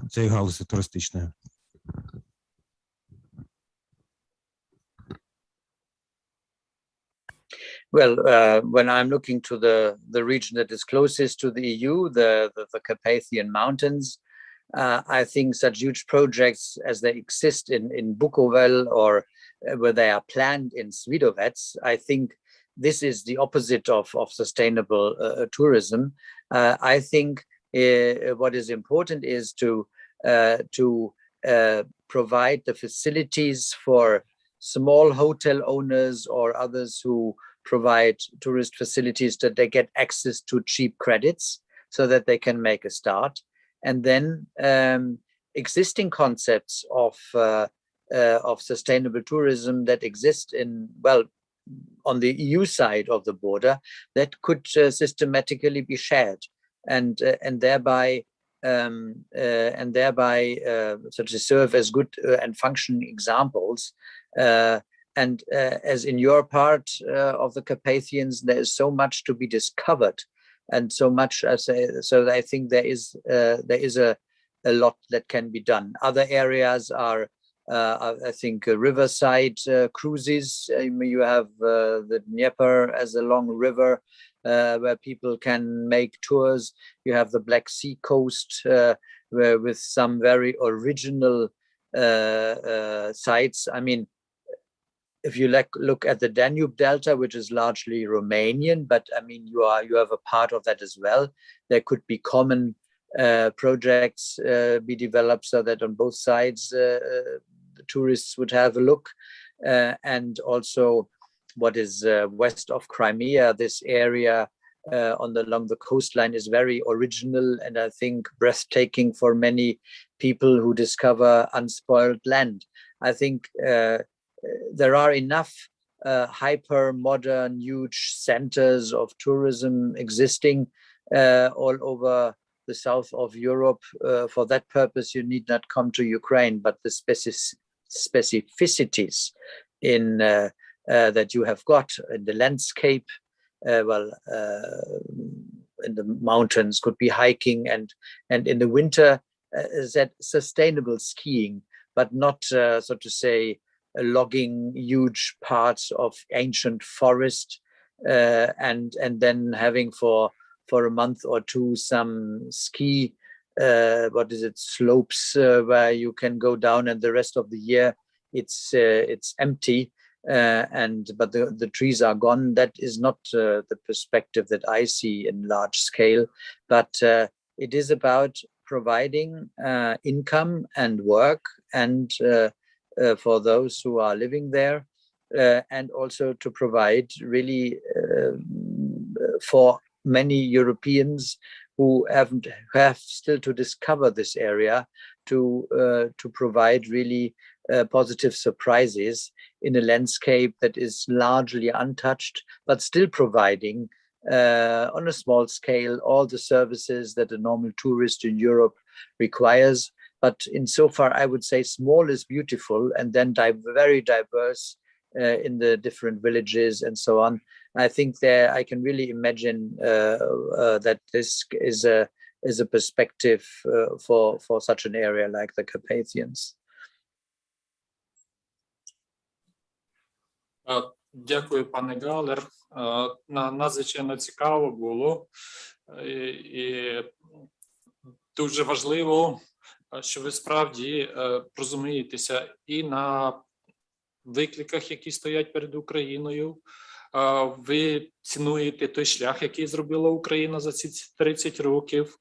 цієї галузі туристичної? Well, when I'm looking to the region that is closest to the EU, the Carpathian Mountains, I think such huge projects as they exist in Bukovel or where they are planned in Svidovec, I think this is the opposite of sustainable tourism. I think what is important is to provide the facilities for small hotel owners or others who provide tourist facilities, that they get access to cheap credits so that they can make a start. And then existing concepts of of sustainable tourism that exist in, well, on the EU side of the border that could systematically be shared and thereby sort of serve as good and functioning examples. And as in your part of the Carpathians, there is so much to be discovered, and so much. So I think there is a lot that can be done. Other areas are, I think, riverside cruises. You have the Dnieper as a long river where people can make tours. You have the Black Sea coast where with some very original sites. I mean, if you look at the Danube Delta, which is largely Romanian, but I mean, you have a part of that as well. There could be common projects be developed so that on both sides the tourists would have a look. And also what is west of Crimea, this area along the coastline is very original and I think breathtaking for many people who discover unspoiled land. I think there are enough hyper modern, huge centers of tourism existing all over the south of Europe. For that purpose, you need not come to Ukraine, but the specificities in that you have got in the landscape, in the mountains, could be hiking, and in the winter, that sustainable skiing, but not so to say logging huge parts of ancient forest and then having for a month or two some ski slopes where you can go down, and the rest of the year it's empty but the trees are gone. That is not the perspective that I see in large scale, but it is about providing income and work and for those who are living there, and also to provide really for many Europeans who have still to discover this area, to provide really positive surprises in a landscape that is largely untouched, but still providing on a small scale all the services that a normal tourist in Europe requires. But insofar, I would say small is beautiful, and then very diverse in the different villages and so on. I think there I can really imagine that this is a perspective for such an area like the Carpathians. Дякую, пане Галер. Надзвичайно цікаво було і дуже важливо, що ви справді розумієтеся і на викликах, які стоять перед Україною. Ви цінуєте той шлях, який зробила Україна за ці 30 років.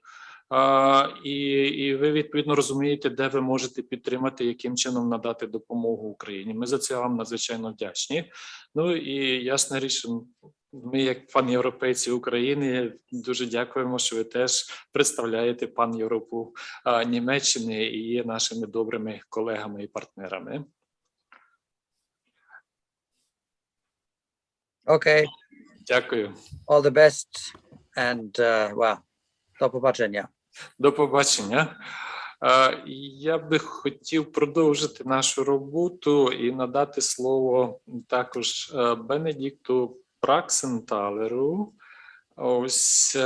І ви, відповідно, розумієте, де ви можете підтримати, яким чином надати допомогу Україні. Ми за це вам надзвичайно вдячні. Ну і ясна річ, ми, як пан-європейці України, дуже дякуємо, що ви теж представляєте пан-Європу Німеччини і є нашими добрими колегами і партнерами. Окей. Дякую. All the best and до побачення. До побачення. Я би хотів продовжити нашу роботу і надати слово також Бенедикту Праксенталеру, ось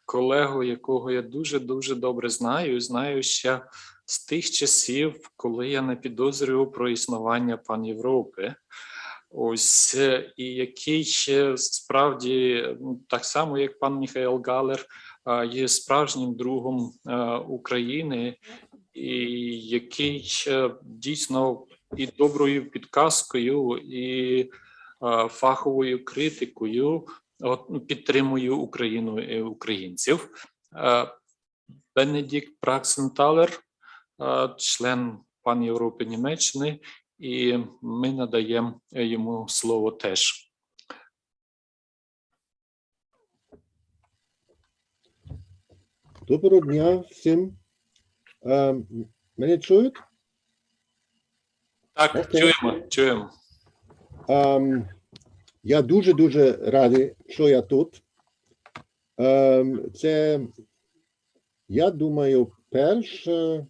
колегу, якого я дуже добре знаю ще з тих часів, коли я не підозрював про існування пан-Європи. Ось, і який справді, так само як пан Міхаель ГАЛЕР, є справжнім другом України, і який дійсно і доброю підказкою, і фаховою критикою підтримує Україну і українців. Бенедикт Праксенталер, член пан-Європи Німеччини, і ми надаємо йому слово теж. Доброго дня всім. Мене чують? Так, чуємо. Я дуже радий, що я тут. Це, я думаю, перший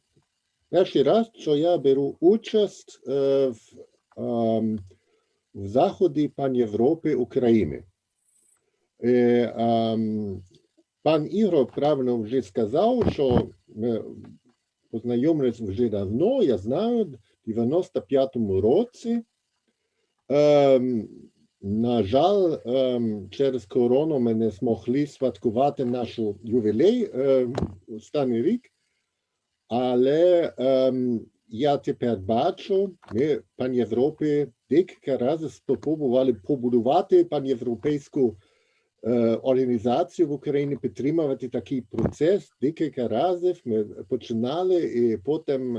раз, що я беру участь в заході Пан-Європи України. Пан Ігор правильно вже сказав, що ми познайомилися вже давно, я знаю, в 95-му році. На жаль, через корону ми не змогли святкувати нашу ювілей останній рік, але я тепер бачу, ми Пан-Європи декілька разів спробували побудувати пан-європейську організацію в Україні, підтримувати такий процес. Декілька разів ми починали і потім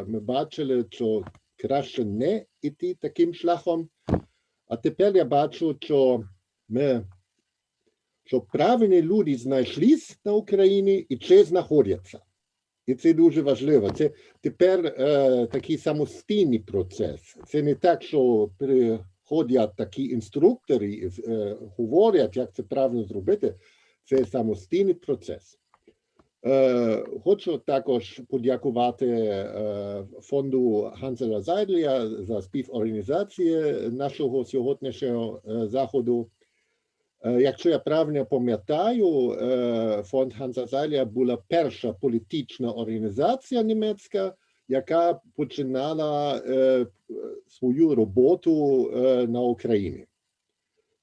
ми бачили, що краще не йти таким шляхом. А тепер я бачу, що правильні люди знайшлись на Україні і ще знаходяться. І це дуже важливо. Це тепер такий самостійний процес. Це не так, що приходять такі інструктори і говорять, як це правильно зробити. Це самостійний процес. Хочу також подякувати Фонду Ганнса Зайделя за співорганізацію нашого сьогоднішнього заходу. Якщо я правильно пам'ятаю, Фонд Ганнса Зайделя була перша політична організація німецька, яка починала свою роботу на Україні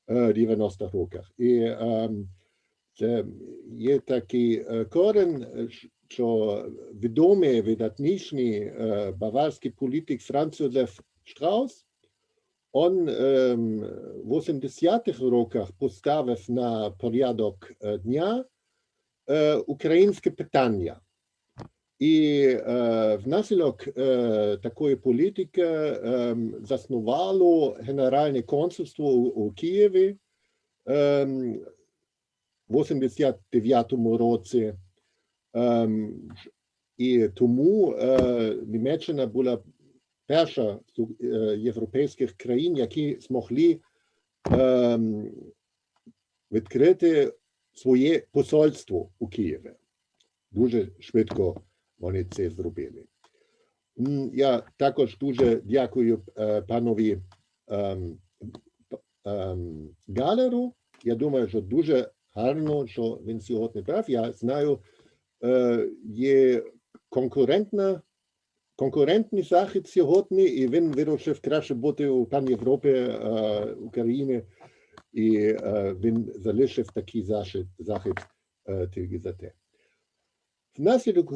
в 90-х роках. І це є такий корінь, що відомий, видатніший баварський політик Франц Йозеф Штраус, він в 80-х роках поставив на порядок дня українське питання. І внаслідок такої політики заснувало Генеральне консульство у Києві в 89-му році. І тому Німеччина була перша з європейських країн, які змогли відкрити своє посольство у Києві. Дуже швидко вони це зробили. Я також дуже дякую панові Галеру. Я думаю, що дуже гарно, що він сьогодні прав. Я знаю, є конкурентний захід сьогодні, і він вирішив краще бути у Пан-Європі України, і він залишив такий захід тільки за те. Внаслідок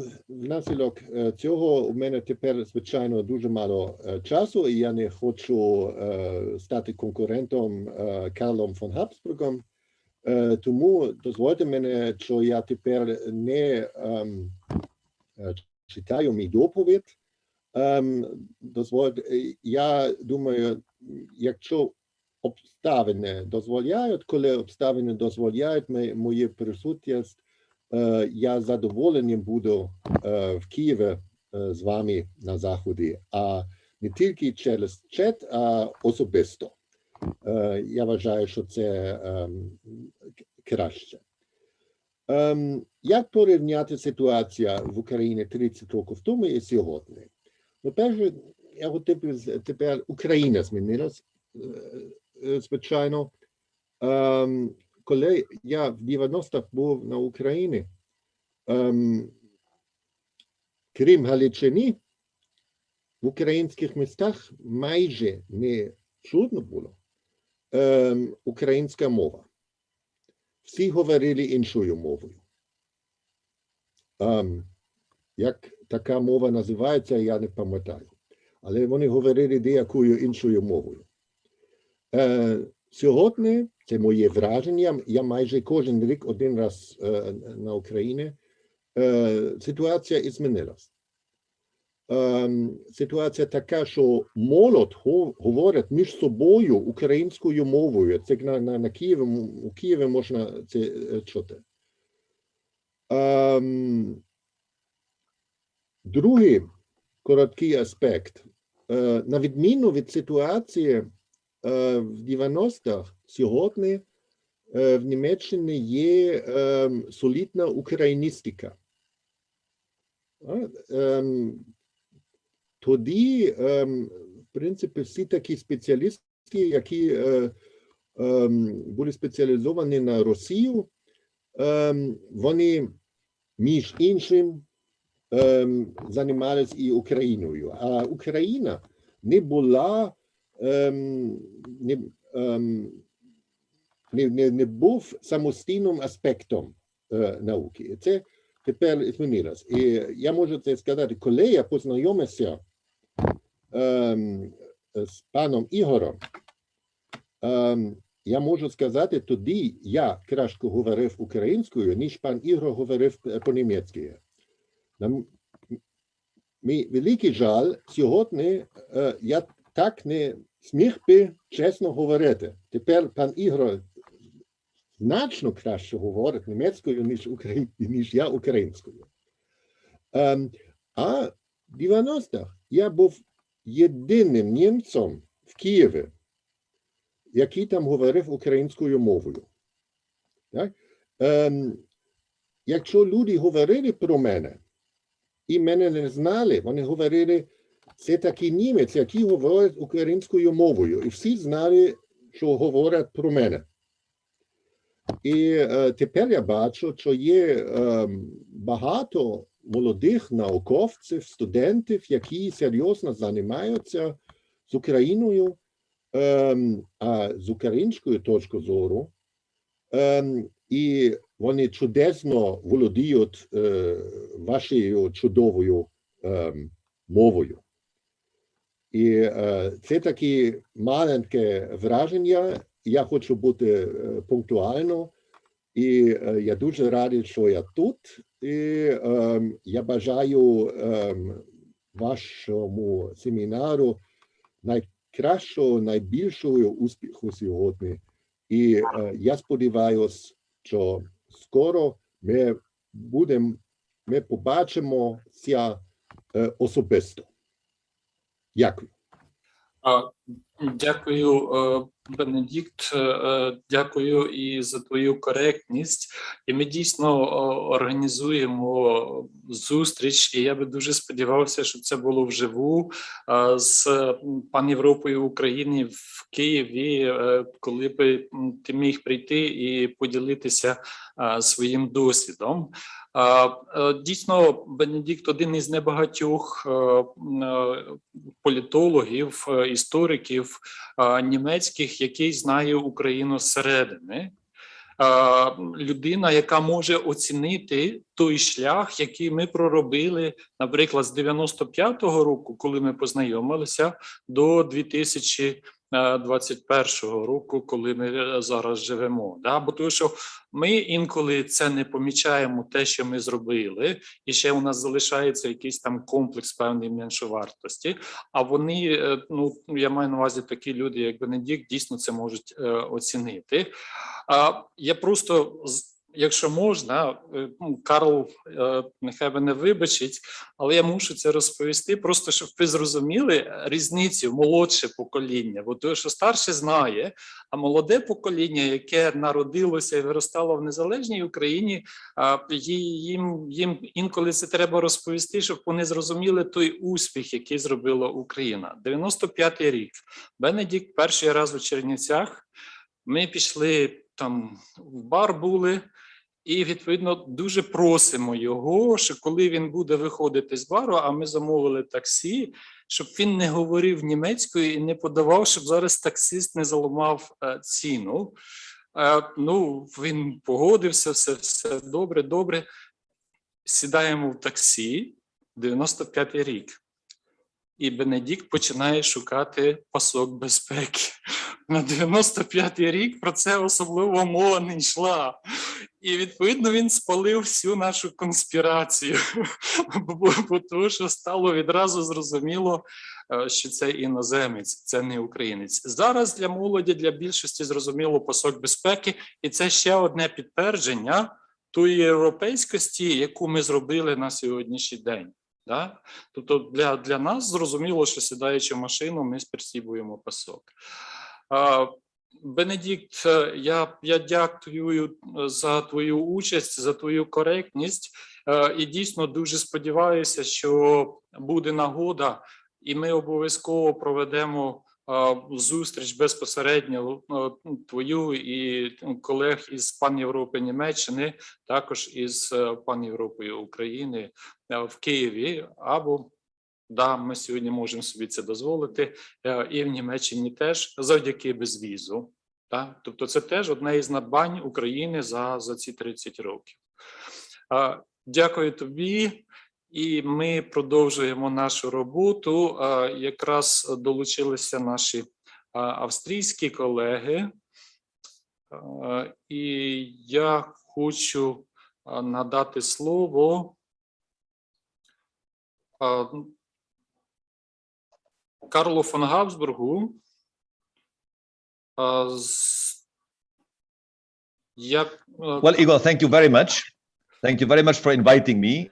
цього у мене тепер, звичайно, дуже мало часу, і я не хочу стати конкурентом Карлом фон Габсбургом. Тому дозвольте мене, що я тепер не читаю мій доповідь. Я думаю, якщо обставини дозволяють, коли обставини дозволяють мою присутність, я задоволенням буду в Києві з вами на заході, а не тільки через чат, а особисто. Я вважаю, що це краще. Як порівняти ситуацію в Україні 30 років тому і сьогодні? По-перше, я хотів тепер Україна змінилась, звичайно. Коли я в 90-х був на Україні, крім Галичини, в українських містах майже не чутно було українська мова. Всі говорили іншою мовою. Як така мова називається, я не пам'ятаю. Але вони говорили деякою іншою мовою. Сьогодні, це моє враження, я майже кожен рік один раз на Україні, ситуація змінилась. Ситуація така, що молодь говорить між собою українською мовою. Це у Києві можна це чути. Другий короткий аспект. на відміну від ситуації в 90-х, сьогодні в Німеччині є солідна україністика. Тоді, в принципі, всі такі спеціалісти, які були спеціалізовані на Росію, вони, між іншим, займалися і Україною. А Україна не була, не був самостійним аспектом науки. Це тепер змінилось. І я можу це сказати, коли я познайомився з паном Ігорем, я можу сказати, тоді я краще говорив українською, ніж пан Ігор говорив по-німецьки. На мій великий жаль, сьогодні я так не зміг би чесно говорити. Тепер пан Ігор значно краще говорить німецькою, ніж я українською. А в 90-х я був єдиним німцем в Києві, який там говорив українською мовою. Так? Якщо люди говорили про мене, і мене не знали, вони говорили, це такий німець, який говорить українською мовою. І всі знали, що говорять про мене. І тепер я бачу, що є багато молодих науковців, студентів, які серйозно займаються з Україною, а з українською точки зору. І вони чудесно володіють вашою чудовою мовою. І це таке маленьке враження. Я хочу бути пунктуально. І я дуже радий, що я тут. І я бажаю вашому семінару найкращого, найбільшого успіху сьогодні. І я сподіваюся, що скоро ми побачимося особисто. Дякую. Дякую, Бенедикт, дякую і за твою коректність. І ми дійсно організуємо зустріч, і я би дуже сподівався, щоб це було вживу з ПАН'ЄВРОПою України в Києві, коли би ти міг прийти і поділитися своїм досвідом. Дійсно, Бенедикт один із небагатьох політологів, істориків німецьких, який знає Україну зсередини. Людина, яка може оцінити той шлях, який ми проробили, наприклад, з 95-го року, коли ми познайомилися, до 2021 року, коли ми зараз живемо. Бо тому що ми інколи це не помічаємо, те, що ми зробили, і ще у нас залишається якийсь там комплекс певної меншовартості, а вони, я маю на увазі такі люди, як Бенедикт, дійсно це можуть оцінити. Я просто, якщо можна, Карл нехай мене вибачить, але я мушу це розповісти, просто щоб ви зрозуміли різницю молодше покоління. Бо тому що старше знає, а молоде покоління, яке народилося і виростало в незалежній Україні, їм інколи це треба розповісти, щоб вони зрозуміли той успіх, який зробила Україна. 95-й рік. Бенедикт перший раз у Чернівцях. Ми пішли там в бар були, і, відповідно, дуже просимо його, що коли він буде виходити з бару, а ми замовили таксі, щоб він не говорив німецькою і не подавав, щоб зараз таксист не заламав ціну. Він погодився, все добре. Сідаємо в таксі, 95-й рік. І Бенедикт починає шукати пасок безпеки. На 95-й рік про це особливо мова не йшла. І, відповідно, він спалив всю нашу конспірацію, бо тому що стало відразу зрозуміло, що це іноземець, це не українець. Зараз для молоді, для більшості зрозуміло пасок безпеки, і це ще одне підтвердження тої європейськості, яку ми зробили на сьогоднішній день. Да? Тобто для нас зрозуміло, що сідаючи в машину, ми пристібуємо пасок. Бенедикт, я дякую за твою участь, за твою коректність і дійсно дуже сподіваюся, що буде нагода і ми обов'язково проведемо зустріч безпосередньо твою і колег із ПАН'ЄВРОПЕ Німеччини, також із ПАН'ЄВРОПою України в Києві, або, да, ми сьогодні можемо собі це дозволити, і в Німеччині теж, завдяки безвізу. Да? Тобто це теж одне із надбань України за ці 30 років. Дякую тобі. І ми продовжуємо нашу роботу. Якраз долучилися наші австрійські колеги. І я хочу надати слово Карлу фон Габсбургу. Well, Igor, thank you very much. Thank you very much for inviting me.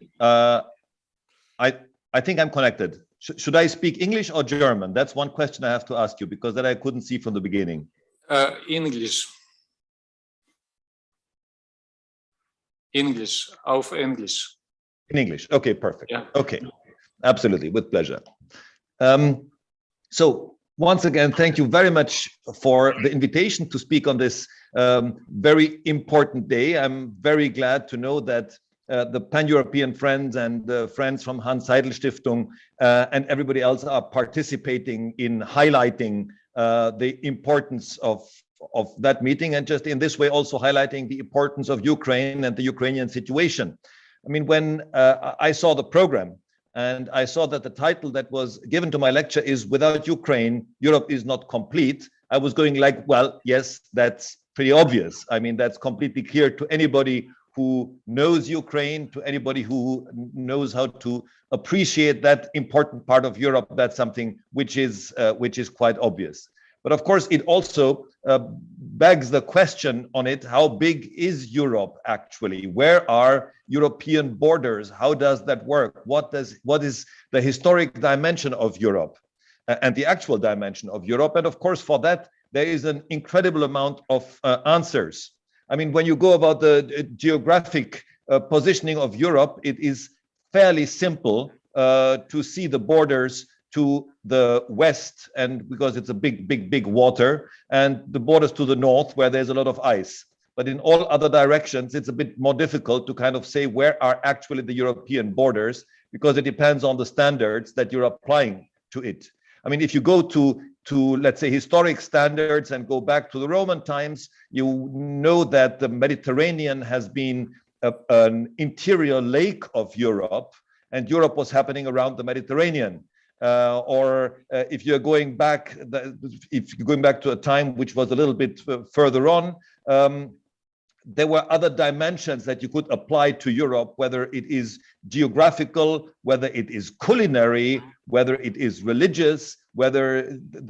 I think I'm connected. Should I speak English or German? That's one question I have to ask you because that I couldn't see from the beginning. English. English. Auf English. In English. Okay, perfect. Yeah. Okay, absolutely, with pleasure. So once again, thank you very much for the invitation to speak on this very important day. I'm very glad to know that the Pan-European friends and the friends from Hans Seidel Stiftung and everybody else are participating in highlighting the importance of that meeting, and just in this way also highlighting the importance of Ukraine and the Ukrainian situation. I mean, when I saw the program and I saw that the title that was given to my lecture is "Without Ukraine, Europe is not complete," I was going like, well, yes, that's pretty obvious. I mean, that's completely clear to anybody who knows Ukraine, to anybody who knows how to appreciate that important part of Europe. That's something which is quite obvious. But of course, it also begs the question on it: how big is Europe actually? Where are European borders? How does that work? What is the historic dimension of Europe and the actual dimension of Europe? And of course, for that, there is an incredible amount of answers. I mean, when you go about the geographic positioning of Europe, it is fairly simple to see the borders to the west, and because it's a big water, and the borders to the north where there's a lot of ice. But in all other directions, it's a bit more difficult to kind of say where are actually the European borders, because it depends on the standards that you're applying to it. I mean, if you go to let's say historic standards and go back to the Roman times, you know that the Mediterranean has been an interior lake of Europe, and Europe was happening around the Mediterranean. If you're going back to a time which was a little bit further on, there were other dimensions that you could apply to Europe, whether it is geographical, whether it is culinary, whether it is religious, whether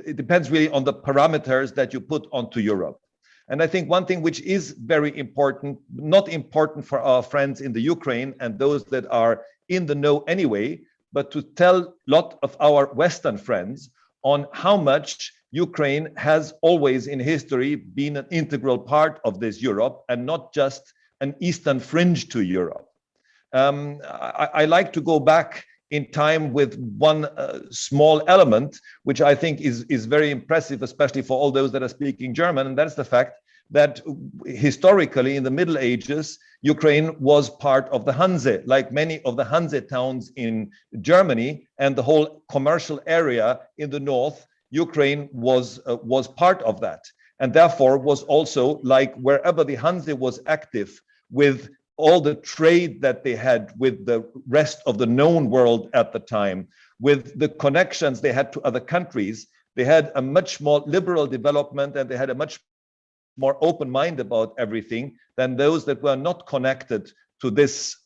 it depends really on the parameters that you put onto Europe. And I think one thing which is very important, not important for our friends in the Ukraine and those that are in the know anyway, but to tell a lot of our Western friends on how much Ukraine has always in history been an integral part of this Europe and not just an eastern fringe to Europe. I like to go back in time with one small element, which I think is very impressive, especially for all those that are speaking German, and that's the fact that historically in the Middle Ages, Ukraine was part of the Hanse, like many of the Hanse towns in Germany, and the whole commercial area in the north, Ukraine was part of that, and therefore was also, like wherever the Hanse was active with all the trade that they had with the rest of the known world at the time, with the connections they had to other countries, they had a much more liberal development, and they had a much more open mind about everything than those that were not connected to this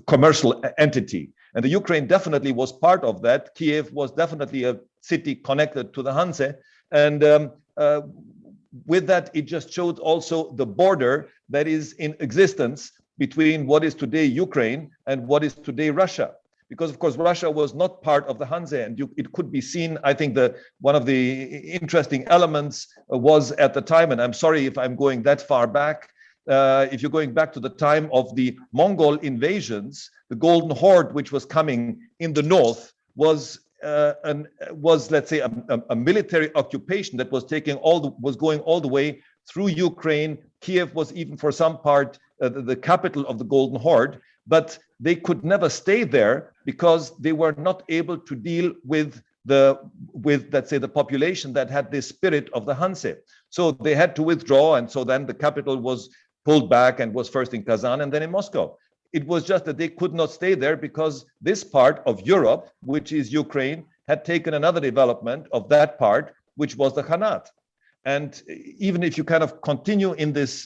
commercial entity. And the Ukraine definitely was part of that. Kiev was definitely a city connected to the Hanse. And with that, it just showed also the border that is in existence between what is today Ukraine and what is today Russia. Because of course Russia was not part of the Hanse, and it could be seen. I think one of the interesting elements was at the time, and I'm sorry if I'm going that far back. If you're going back to the time of the Mongol invasions, the Golden Horde, which was coming in the north, was let's say a military occupation that was going all the way through Ukraine. Kiev was even for some part the capital of the Golden Horde, but they could never stay there because they were not able to deal with let's say the population that had this spirit of the Hanse. So they had to withdraw, and so then the capital was pulled back and was first in Kazan and then in Moscow. It was just that they could not stay there because this part of Europe, which is Ukraine, had taken another development of that part, which was the Khanate. And even if you kind of continue in this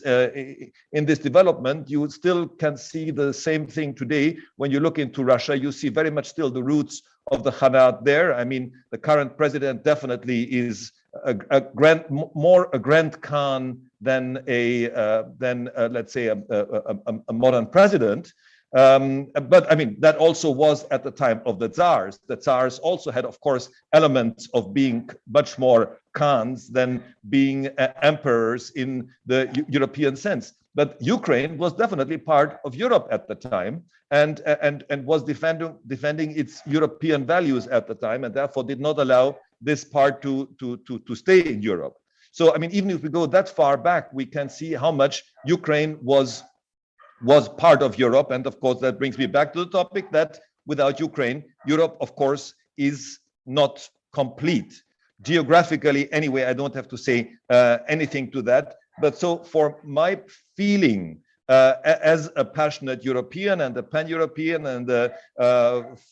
development, you still can see the same thing today. When you look into Russia, you see very much still the roots of the Khanate there. I mean, the current president definitely is more a Grand Khan than let's say a modern president. But I mean, that also was at the time of the Tsars. The Tsars also had, of course, elements of being much more Khans than being emperors in the European sense. But Ukraine was definitely part of Europe at the time, and was defending its European values at the time, and therefore did not allow this part to stay in Europe. So I mean, even if we go that far back, we can see how much Ukraine was part of Europe. And of course, that brings me back to the topic that without Ukraine, Europe, of course, is not complete. Geographically, anyway, I don't have to say anything to that. But so for my feeling as a passionate European and a pan-European and a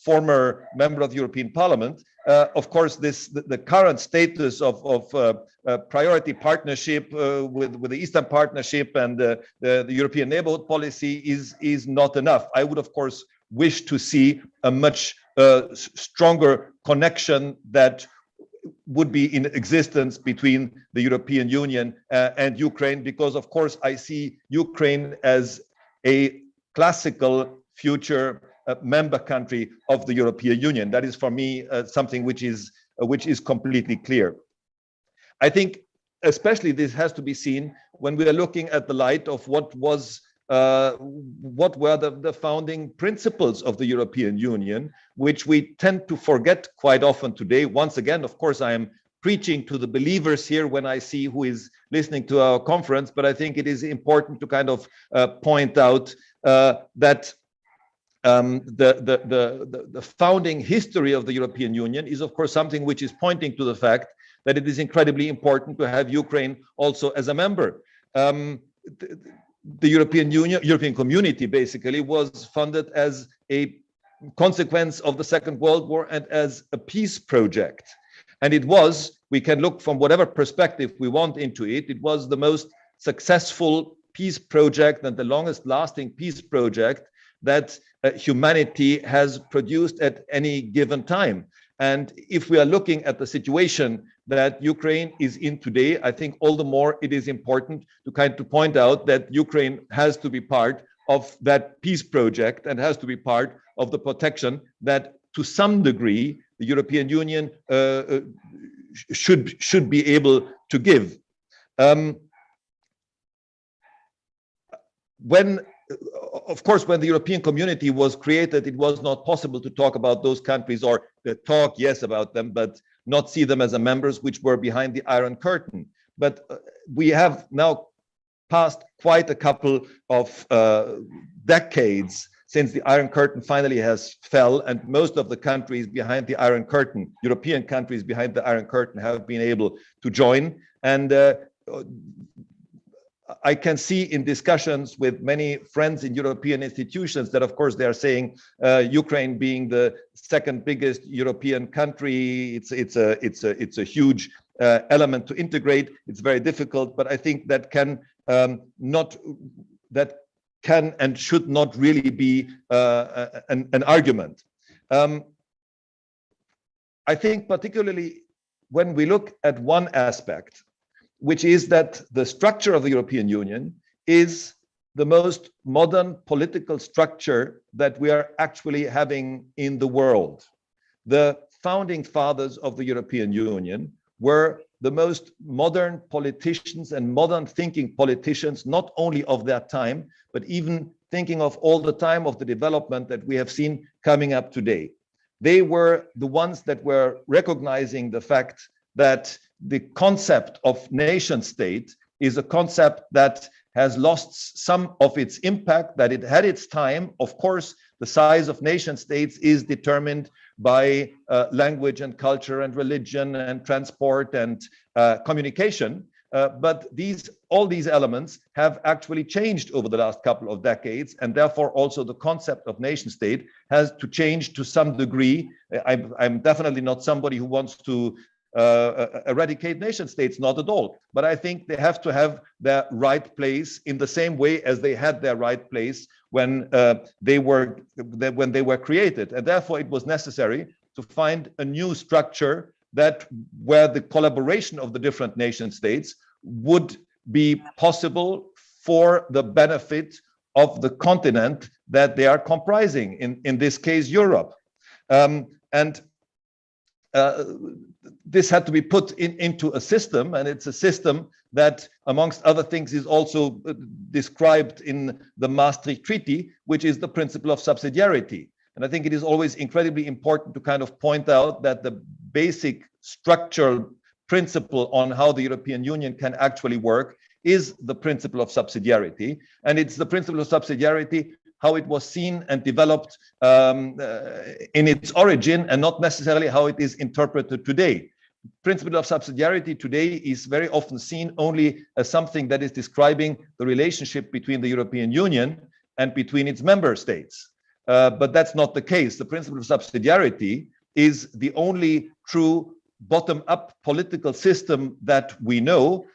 former member of the European Parliament, of course, the current status of priority partnership with the Eastern Partnership and the European neighborhood policy is not enough. I would, of course, wish to see a much stronger connection that would be in existence between the European Union and Ukraine, because of course I see Ukraine as a classical future member country of the European Union. That is for me something which is completely clear. I think especially this has to be seen when we are looking at the light of what were the founding principles of the European Union, which we tend to forget quite often today. Once again, of course, I am preaching to the believers here when I see who is listening to our conference, but I think it is important to kind of point out that the founding history of the European Union is, of course, something which is pointing to the fact that it is incredibly important to have Ukraine also as a member. The European Union, European Community, basically was funded as a consequence of the Second World War and as a peace project. And it was, we can look from whatever perspective we want into it, it was the most successful peace project and the longest lasting peace project that humanity has produced at any given time. And if we are looking at the situation that Ukraine is in today, I think all the more it is important to point out that Ukraine has to be part of that peace project and has to be part of the protection that to some degree the European Union should be able to give. Of course, when the European Community was created, it was not possible to talk about those countries, or talk, yes, about them, but not see them as members which were behind the Iron Curtain. But we have now passed quite a couple of decades since the Iron Curtain finally has fell, and most of the countries behind the Iron Curtain, European countries behind the Iron Curtain, have been able to join. And I can see in discussions with many friends in European institutions that, of course, they are saying Ukraine being the second biggest European country, it's a huge element to integrate. It's very difficult, but I think that can and should not really be an argument. I think particularly when we look at one aspect, which is that the structure of the European Union is the most modern political structure that we are actually having in the world. The founding fathers of the European Union were the most modern politicians and modern thinking politicians, not only of that time, but even thinking of all the time of the development that we have seen coming up today. They were the ones that were recognizing the fact that the concept of nation state is a concept that has lost some of its impact, that it had its time. Of course, the size of nation states is determined by language and culture and religion and transport and communication. But all these elements have actually changed over the last couple of decades, and therefore also the concept of nation state has to change to some degree. I'm definitely not somebody who wants to eradicate nation states, not at all. But I think they have to have their right place in the same way as they had their right place when they were created. And therefore it was necessary to find a new structure where the collaboration of the different nation states would be possible for the benefit of the continent that they are comprising, in this case, Europe. This had to be put into a system, and it's a system that, amongst other things, is also described in the Maastricht Treaty, which is the principle of subsidiarity. And I think it is always incredibly important to kind of point out that the basic structural principle on how the European Union can actually work is the principle of subsidiarity. And it's the principle of subsidiarity how it was seen and developed in its origin, and not necessarily how it is interpreted today. Principle of subsidiarity today is very often seen only as something that is describing the relationship between the European Union and between its member states. But that's not the case. The principle of subsidiarity is the only true bottom-up political system that we know,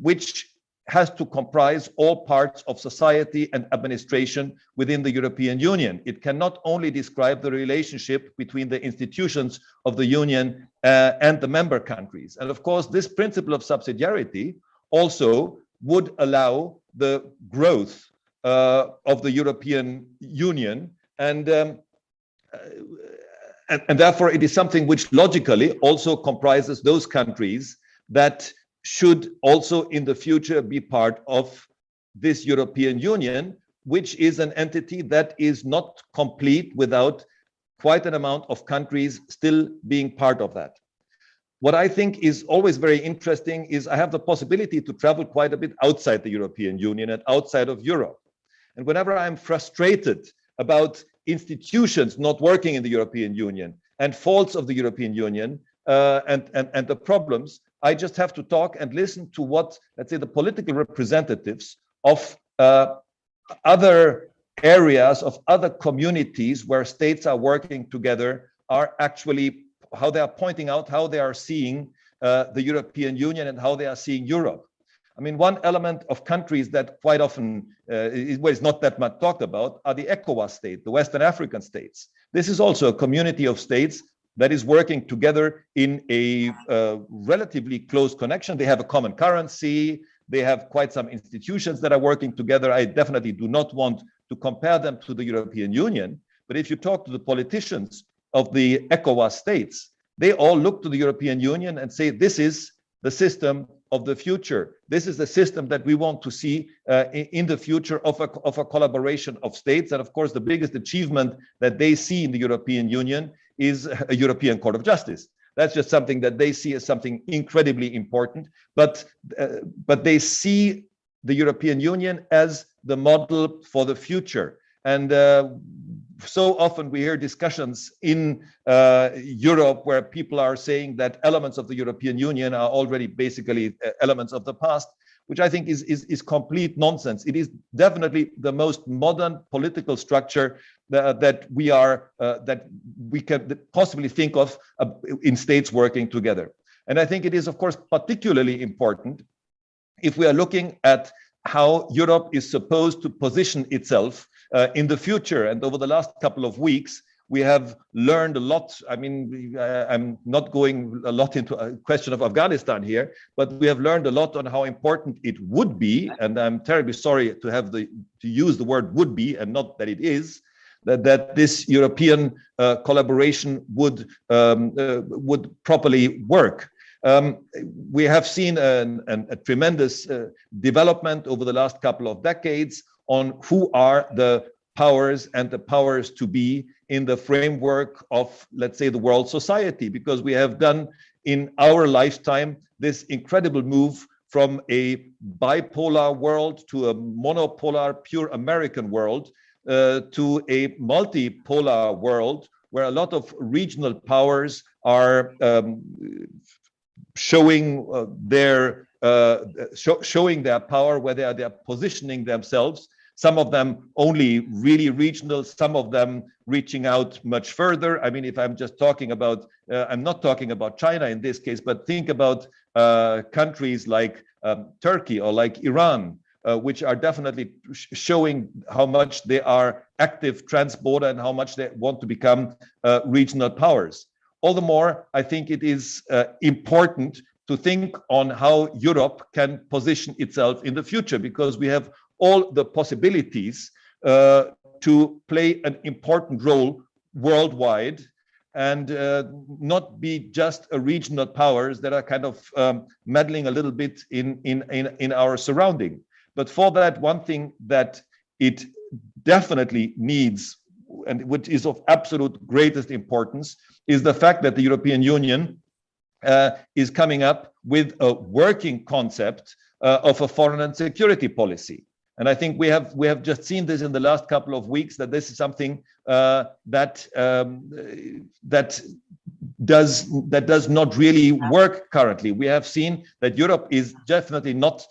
which has to comprise all parts of society and administration within the European Union. It cannot only describe the relationship between the institutions of the Union and the member countries. And of course, this principle of subsidiarity also would allow the growth of the European Union, and therefore it is something which logically also comprises those countries that should also in the future be part of this European Union, which is an entity that is not complete without quite an amount of countries still being part of that. What I think is always very interesting is I have the possibility to travel quite a bit outside the European Union and outside of Europe. And whenever I'm frustrated about institutions not working in the European Union and faults of the European Union and the problems, I just have to talk and listen to what, let's say, the political representatives of other areas, of other communities where states are working together are actually, how they are pointing out how they are seeing the European Union and how they are seeing Europe. I mean, one element of countries that quite often is not that much talked about are the ECOWAS states, the Western African states. This is also a community of states that is working together in a relatively close connection. They have a common currency. They have quite some institutions that are working together. I definitely do not want to compare them to the European Union. But if you talk to the politicians of the ECOWAS states, they all look to the European Union and say, this is the system of the future. This is the system that we want to see in the future of a collaboration of states. And of course, the biggest achievement that they see in the European Union is a European Court of Justice. That's just something that they see as something incredibly important, but they see the European Union as the model for the future. And so often we hear discussions in Europe where people are saying that elements of the European Union are already basically elements of the past, which I think is complete nonsense. It is definitely the most modern political structure that we can possibly think of in states working together. And I think it is, of course, particularly important if we are looking at how Europe is supposed to position itself in the future. And over the last couple of weeks, We have learned a lot. I mean, I'm not going a lot into a question of Afghanistan here, but we have learned a lot on how important it would be, and I'm terribly sorry to have to use the word would be and not that it is, that this European collaboration would properly work. We have seen a tremendous development over the last couple of decades on who are the powers and the powers to be in the framework of, let's say, the world society, because we have done in our lifetime this incredible move from a bipolar world to a monopolar, pure American world, to a multipolar world where a lot of regional powers are showing their power, where they're positioning themselves. Some of them only really regional, some of them reaching out much further. I mean, if I'm just talking about, I'm not talking about China in this case, but think about countries like Turkey or like Iran, which are definitely showing how much they are active trans-border and how much they want to become regional powers. All the more, I think it is important to think on how Europe can position itself in the future, because we have all the possibilities to play an important role worldwide and not be just a regional powers that are kind of meddling a little bit in our surrounding. But for that, one thing that it definitely needs, and which is of absolute greatest importance, is the fact that the European Union is coming up with a working concept of a foreign and security policy. And I think we have just seen this in the last couple of weeks, that this is something that does not really work currently. We have seen that Europe is definitely not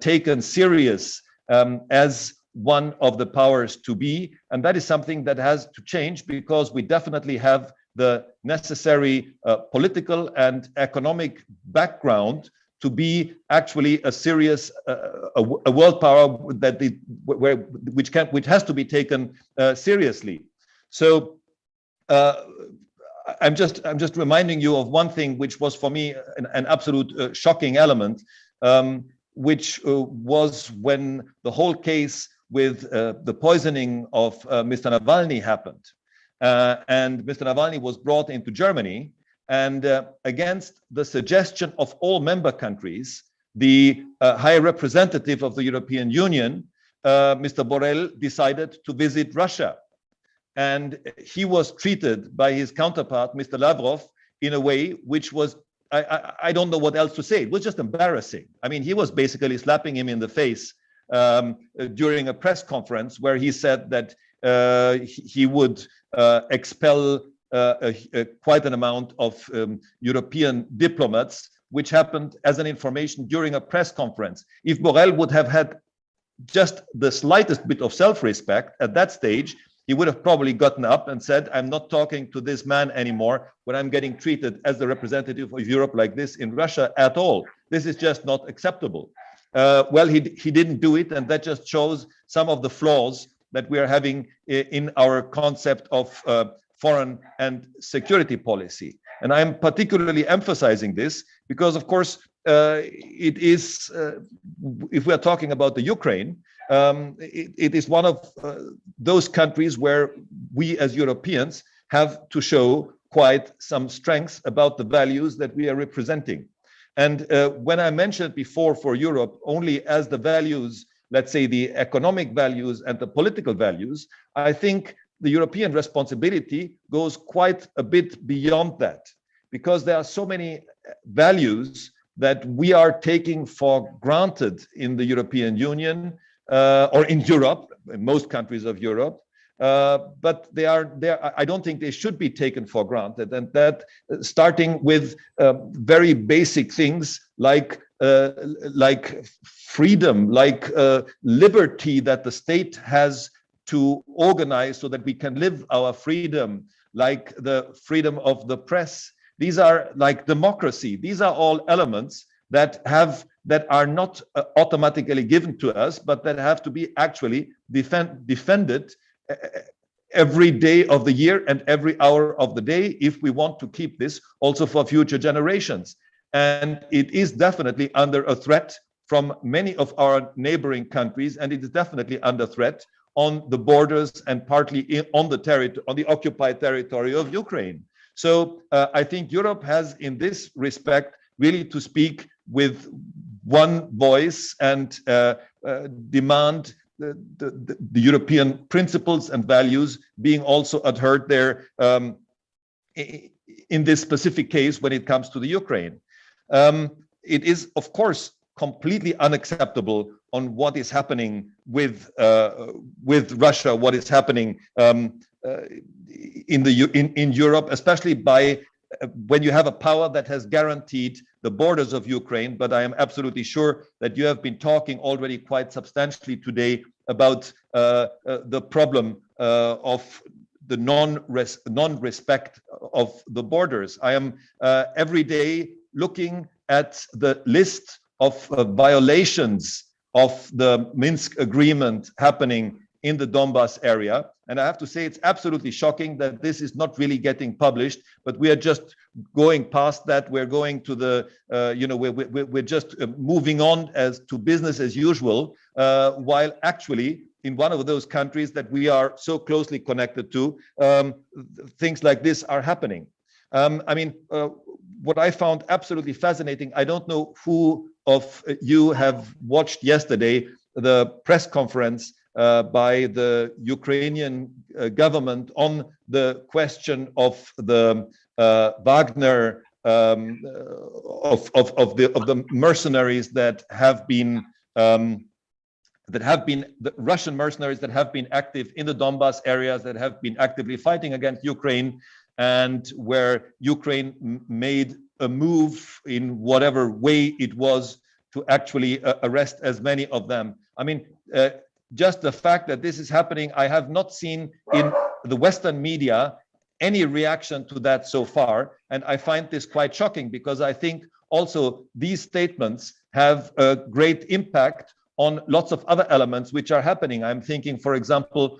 taken serious as one of the powers to be, and that is something that has to change, because we definitely have the necessary political and economic background to be actually a serious a world power which has to be taken seriously. So I'm just reminding you of one thing which was for me an absolute shocking element, which was when the whole case with the poisoning of Mr. Navalny happened, and Mr. Navalny was brought into Germany. And against the suggestion of all member countries, the High Representative of the European Union, Mr. Borrell, decided to visit Russia. And he was treated by his counterpart, Mr. Lavrov, in a way which was, I don't know what else to say. It was just embarrassing. I mean, he was basically slapping him in the face during a press conference where he said that he would expel quite an amount of European diplomats, which happened as an information during a press conference. If Borrell would have had just the slightest bit of self-respect at that stage, he would have probably gotten up and said, I'm not talking to this man anymore when I'm getting treated as the representative of Europe like this in Russia at all. This is just not acceptable. Well, he didn't do it, and that just shows some of the flaws that we are having in our concept of foreign and security policy. And I'm particularly emphasizing this because, of course, it is, if we're talking about the Ukraine, it is one of those countries where we as Europeans have to show quite some strength about the values that we are representing. And when I mentioned before for Europe only as the values, let's say the economic values and the political values, I think the European responsibility goes quite a bit beyond that, because there are so many values that we are taking for granted in the European Union or in Europe, in most countries of Europe, but they are there. I don't think they should be taken for granted, and that starting with very basic things like freedom, like liberty that the state has to organize so that we can live our freedom, like the freedom of the press. These are like democracy. These are all elements that are not automatically given to us, but that have to be actually defended every day of the year and every hour of the day if we want to keep this also for future generations. And it is definitely under a threat from many of our neighboring countries, and it is definitely under threat on the borders and partly on the occupied territory of Ukraine. So I think Europe has, in this respect, really to speak with one voice and demand the European principles and values being also adhered there in this specific case when it comes to the Ukraine. It is, of course, completely unacceptable on what is happening with Russia, what is happening in Europe, especially by when you have a power that has guaranteed the borders of Ukraine. But I am absolutely sure that you have been talking already quite substantially today about the problem of the non-respect of the borders. I am every day looking at the list of violations of the Minsk agreement happening in the Donbas area. And I have to say, it's absolutely shocking that this is not really getting published, but we are just going past that. We're going to the, we're just moving on as to business as usual, while actually in one of those countries that we are so closely connected to, things like this are happening. What I found absolutely fascinating, I don't know who of you have watched yesterday the press conference by the Ukrainian government on the question of the Wagner of the mercenaries that have been the Russian mercenaries that have been active in the Donbas areas, that have been actively fighting against Ukraine, and where Ukraine made a move in whatever way it was to actually arrest as many of them. Just the fact that this is happening, I have not seen in the Western media any reaction to that so far. And I find this quite shocking, because I think also these statements have a great impact on lots of other elements which are happening. I'm thinking, for example,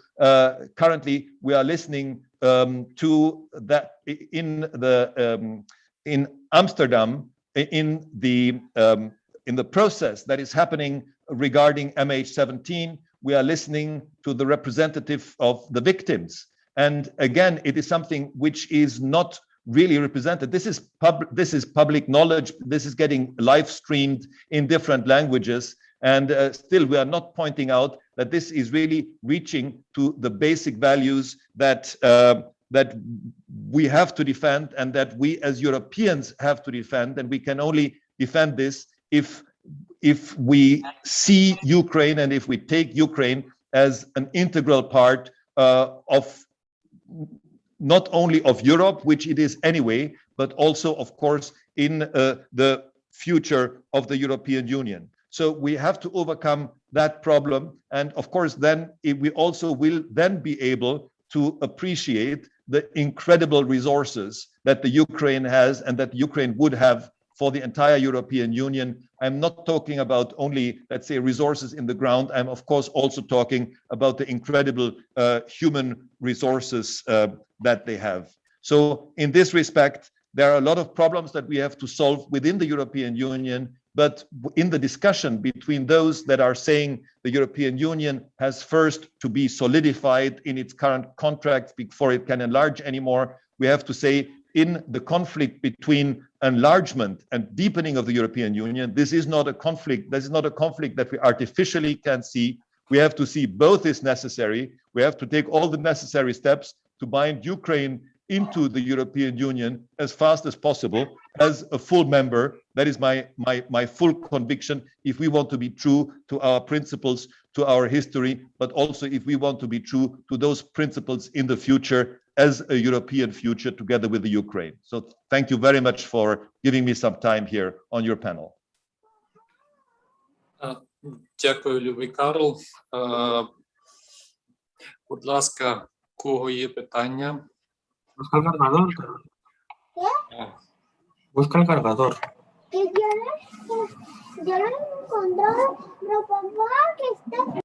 currently we are listening to that in Amsterdam, in the process that is happening regarding MH17. We are listening to the representative of the victims. And again, it is something which is not really represented. This is public knowledge. This is getting live streamed in different languages. And still, we are not pointing out that this is really reaching to the basic values that that we have to defend, and that we as Europeans have to defend. And we can only defend this if we see Ukraine and if we take Ukraine as an integral part of not only of Europe, which it is anyway, but also, of course, in the future of the European Union. So we have to overcome that problem. And of course, then we also will then be able to appreciate the incredible resources that the Ukraine has and that Ukraine would have for the entire European Union. I'm not talking about only, let's say, resources in the ground. I'm, of course, also talking about the incredible human resources that they have. So in this respect, there are a lot of problems that we have to solve within the European Union. But in the discussion between those that are saying the European Union has first to be solidified in its current contracts before it can enlarge anymore, we have to say, in the conflict between enlargement and deepening of the European Union, this is not a conflict. This is not a conflict that we artificially can see. We have to see both is necessary. We have to take all the necessary steps to bind Ukraine into the European Union as fast as possible as a full member. That is my full conviction, if we want to be true to our principles, to our history, but also if we want to be true to those principles in the future as a European future together with the Ukraine. So thank you very much for giving me some time here on your panel. Дякую, любий Карл. Будь ласка, у кого є питання? Busca el cargador. Busca el cargador. Yo lo encontré, pero papá, que está.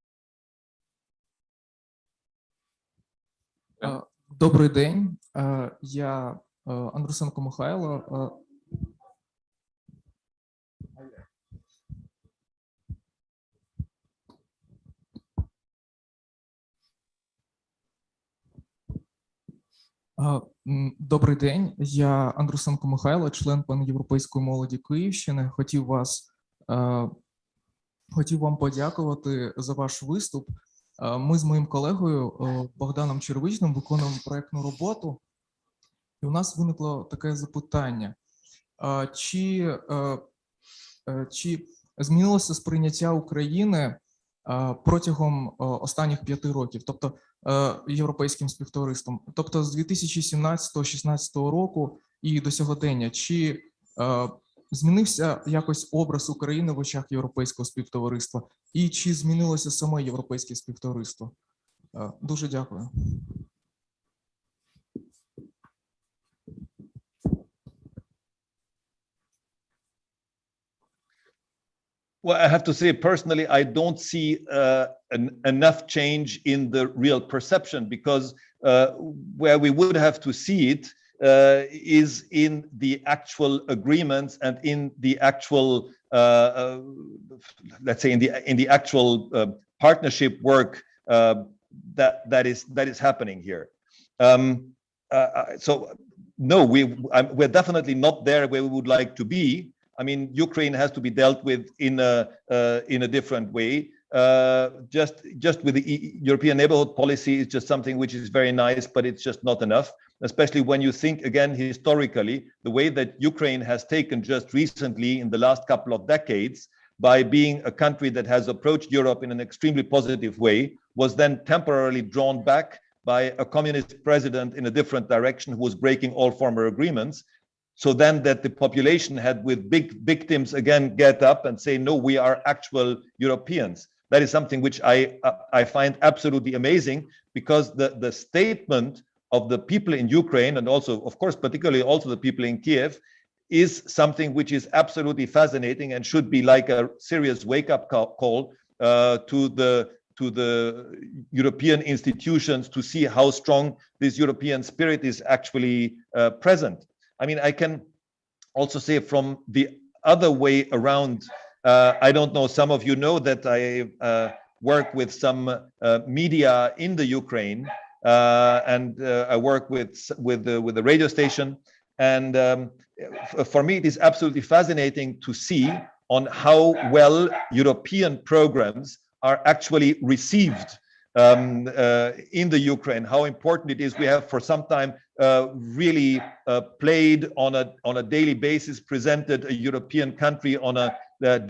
Добрий день, я Андрусенко Михайло. Добрий день, я Андрусенко Михайло, член пан'європейської молоді Київщини. Хотів вам подякувати за ваш виступ. Ми з моїм колегою Богданом Червичним виконуємо проєктну роботу, і у нас виникло таке запитання. Чи змінилося сприйняття України протягом останніх 5 років, тобто європейським співтовариством, тобто з 2017-16 року і до сьогодення, чи змінився якось образ України в очах європейського співтовариства, і чи змінилося саме європейське співтовариство? Дуже дякую. Well, I have to say, personally, I don't see enough change in the real perception, because where we would have to see it is in the actual agreements and in the actual, let's say, in the actual partnership work that is happening here. So, no, we're definitely not there where we would like to be. I mean, Ukraine has to be dealt with in a different way. Just with the European neighborhood policy is just something which is very nice, but it's just not enough, especially when you think again historically, the way that Ukraine has taken just recently in the last couple of decades by being a country that has approached Europe in an extremely positive way, was then temporarily drawn back by a communist president in a different direction who was breaking all former agreements. So then that the population had, with big victims, again get up and say, no, we are actual Europeans. That is something which I find absolutely amazing, because the statement of the people in Ukraine, and also, of course, particularly also the people in Kiev, is something which is absolutely fascinating and should be like a serious wake-up call to the European institutions to see how strong this European spirit is actually present. I mean, I can also say from the other way around, I don't know, some of you know that I work with some media in the Ukraine, and I work with the radio station. And for me, it is absolutely fascinating to see on how well European programs are actually received in the Ukraine, how important it is. We have for some time really played on a daily basis, presented a European country on a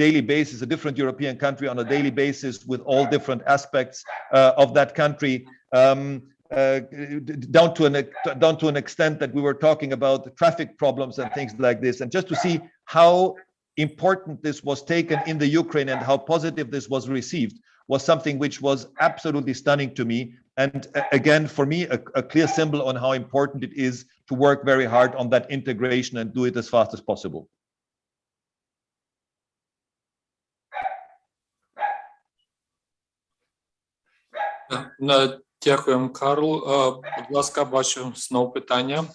daily basis, a different European country on a daily basis, with all different aspects of that country, down to an extent that we were talking about the traffic problems and things like this. And just to see how important this was taken in the Ukraine and how positive this was received was something which was absolutely stunning to me. And again, for me, a clear symbol on how important it is to work very hard on that integration and do it as fast as possible. Дякуємо, Карл. Будь ласка, бачу знову питання.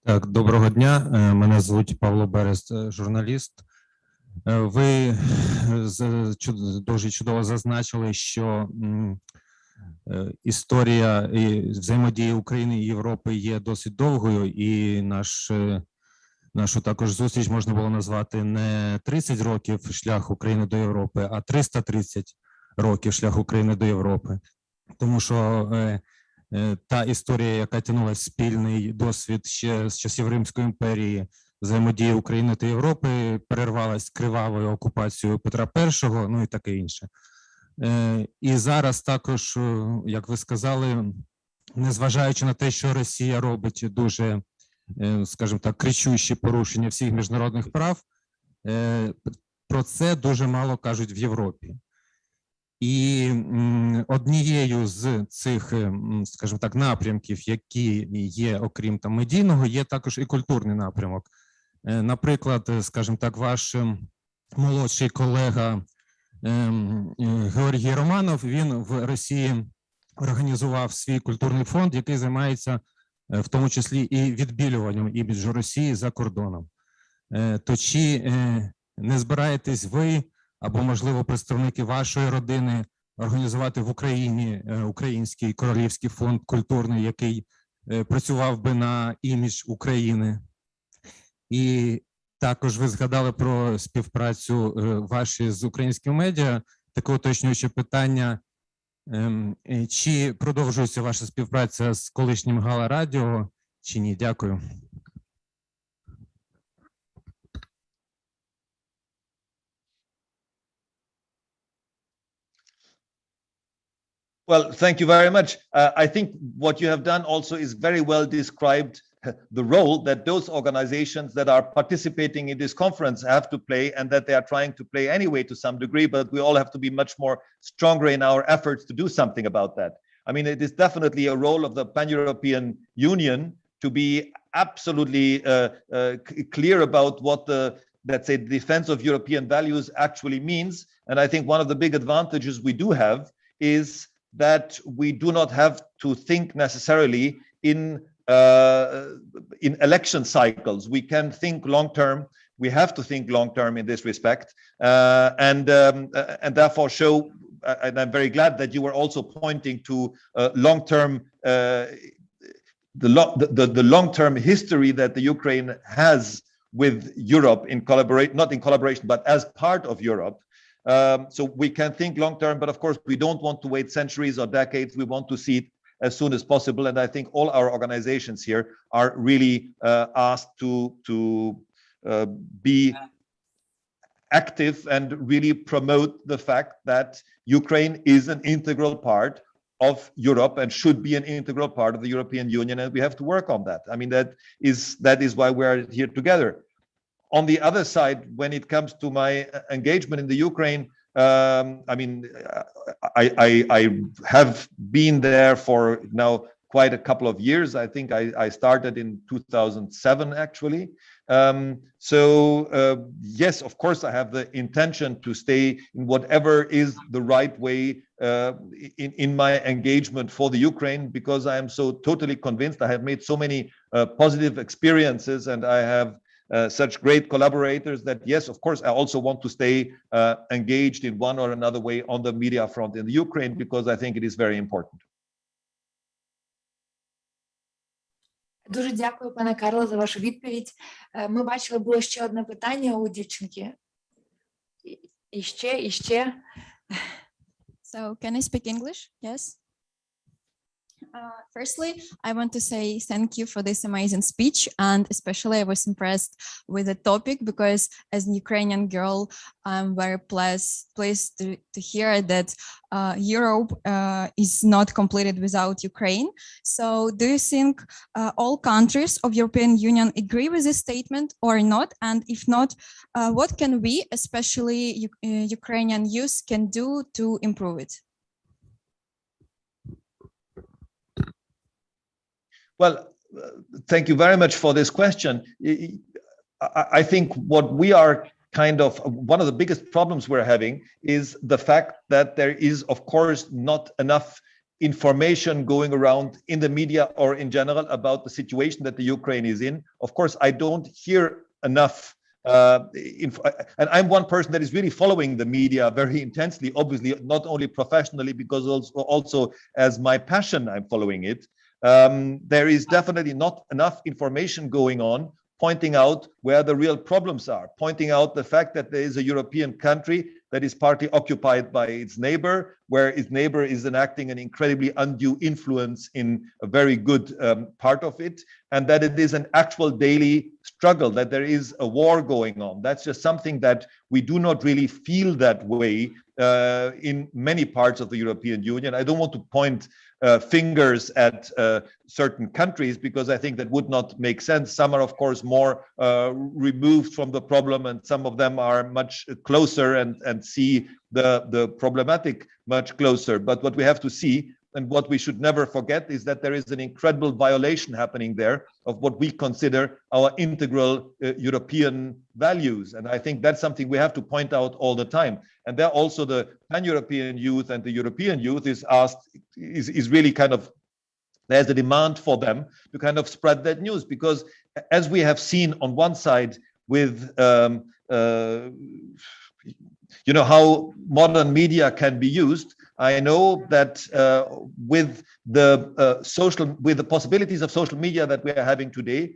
Так, доброго дня. Мене звуть Павло Берест, журналіст. Ви дуже чудово зазначили, що історія взаємодії України і Європи є досить довгою, і нашу також зустріч можна було назвати не 30 років шлях України до Європи, а 330 років шлях України до Європи. Тому що та історія, яка тягнулася, спільний досвід ще з часів Римської імперії, взаємодії України та Європи, перервалась кривавою окупацією Петра І, ну і таке інше. І зараз також, як ви сказали, незважаючи на те, що Росія робить дуже, скажімо так, кричущі порушення всіх міжнародних прав, про це дуже мало кажуть в Європі. І однією з цих, скажімо так, напрямків, які є, окрім там медійного, є також і культурний напрямок. Наприклад, скажімо так, ваш молодший колега Георгій Романов, він в Росії організував свій культурний фонд, який займається в тому числі і відбілюванням іміджу Росії за кордоном. То чи не збираєтесь ви або, можливо, представники вашої родини організувати в Україні Український королівський фонд культурний, який працював би на імідж України? І також ви згадали про співпрацю ваші з українськими медіа. Таке уточнююче питання. Чи продовжується ваша співпраця з колишнім Гала Радіо, чи ні? Дякую. Well, thank you very much. I think what you have done also is very well described the role that those organizations that are participating in this conference have to play, and that they are trying to play anyway to some degree, but we all have to be much more stronger in our efforts to do something about that. I mean, it is definitely a role of the Pan-European Union to be absolutely clear about what the, let's say, defense of European values actually means. And I think one of the big advantages we do have is that we do not have to think necessarily in election cycles. We can think long term. We have to think long term in this respect, and therefore show. And I'm very glad that you were also pointing to long term, the long term history that the Ukraine has with Europe in collaboration, not in collaboration, but as part of Europe. So we can think long term, but of course we don't want to wait centuries or decades. We want to see it as soon as possible, and I think all our organizations here are really asked to be active and really promote the fact that Ukraine is an integral part of Europe and should be an integral part of the European Union, and we have to work on that. I mean, that is why we are here together. On the other side, when it comes to my engagement in the Ukraine, I mean, I have been there for now quite a couple of years. I think I started in 2007, actually. Yes, of course, I have the intention to stay in whatever is the right way in my engagement for the Ukraine, because I am so totally convinced. I have made so many positive experiences, and I have such great collaborators that, yes, of course, I also want to stay engaged in one or another way on the media front in the Ukraine, because I think it is very important. Дуже дякую, пане Карло, за вашу відповідь. Ми бачили, було ще одне питання у дівчинки. І ще. So, can I speak English? Yes. Firstly, I want to say thank you for this amazing speech, and especially I was impressed with the topic, because as an Ukrainian girl, I'm very pleased to hear that Europe is not completed without Ukraine. So do you think all countries of European Union agree with this statement or not? And if not, what can we, especially Ukrainian youth, can do to improve it? Well, thank you very much for this question. I think what we are kind of, one of the biggest problems we're having is the fact that there is, of course, not enough information going around in the media or in general about the situation that the Ukraine is in. Of course, I don't hear enough. And I'm one person that is really following the media very intensely, obviously, not only professionally, because also as my passion, I'm following it. There is definitely not enough information going on, pointing out where the real problems are, pointing out the fact that there is a European country that is partly occupied by its neighbor, where its neighbor is enacting an incredibly undue influence in a very good part of it, and that it is an actual daily struggle, that there is a war going on. That's just something that we do not really feel that way in many parts of the European Union. I don't want to point fingers at certain countries, because I think that would not make sense. Some are, of course, more removed from the problem, and some of them are much closer and see the problematic much closer. But what we have to see, and what we should never forget is that there is an incredible violation happening there of what we consider our integral European values. And I think that's something we have to point out all the time. And there also the pan-European youth and the European youth is really kind of, there's a demand for them to kind of spread that news, because as we have seen on one side with how modern media can be used, I know that with the possibilities of social media that we are having today,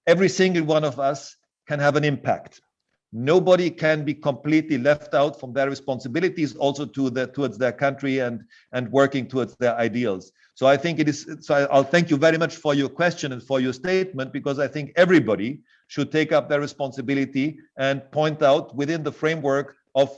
every single one of us can have an impact. Nobody can be completely left out from their responsibilities also towards their country and working towards their ideals. So I think it is, I'll thank you very much for your question and for your statement, because I think everybody should take up their responsibility and point out within the framework of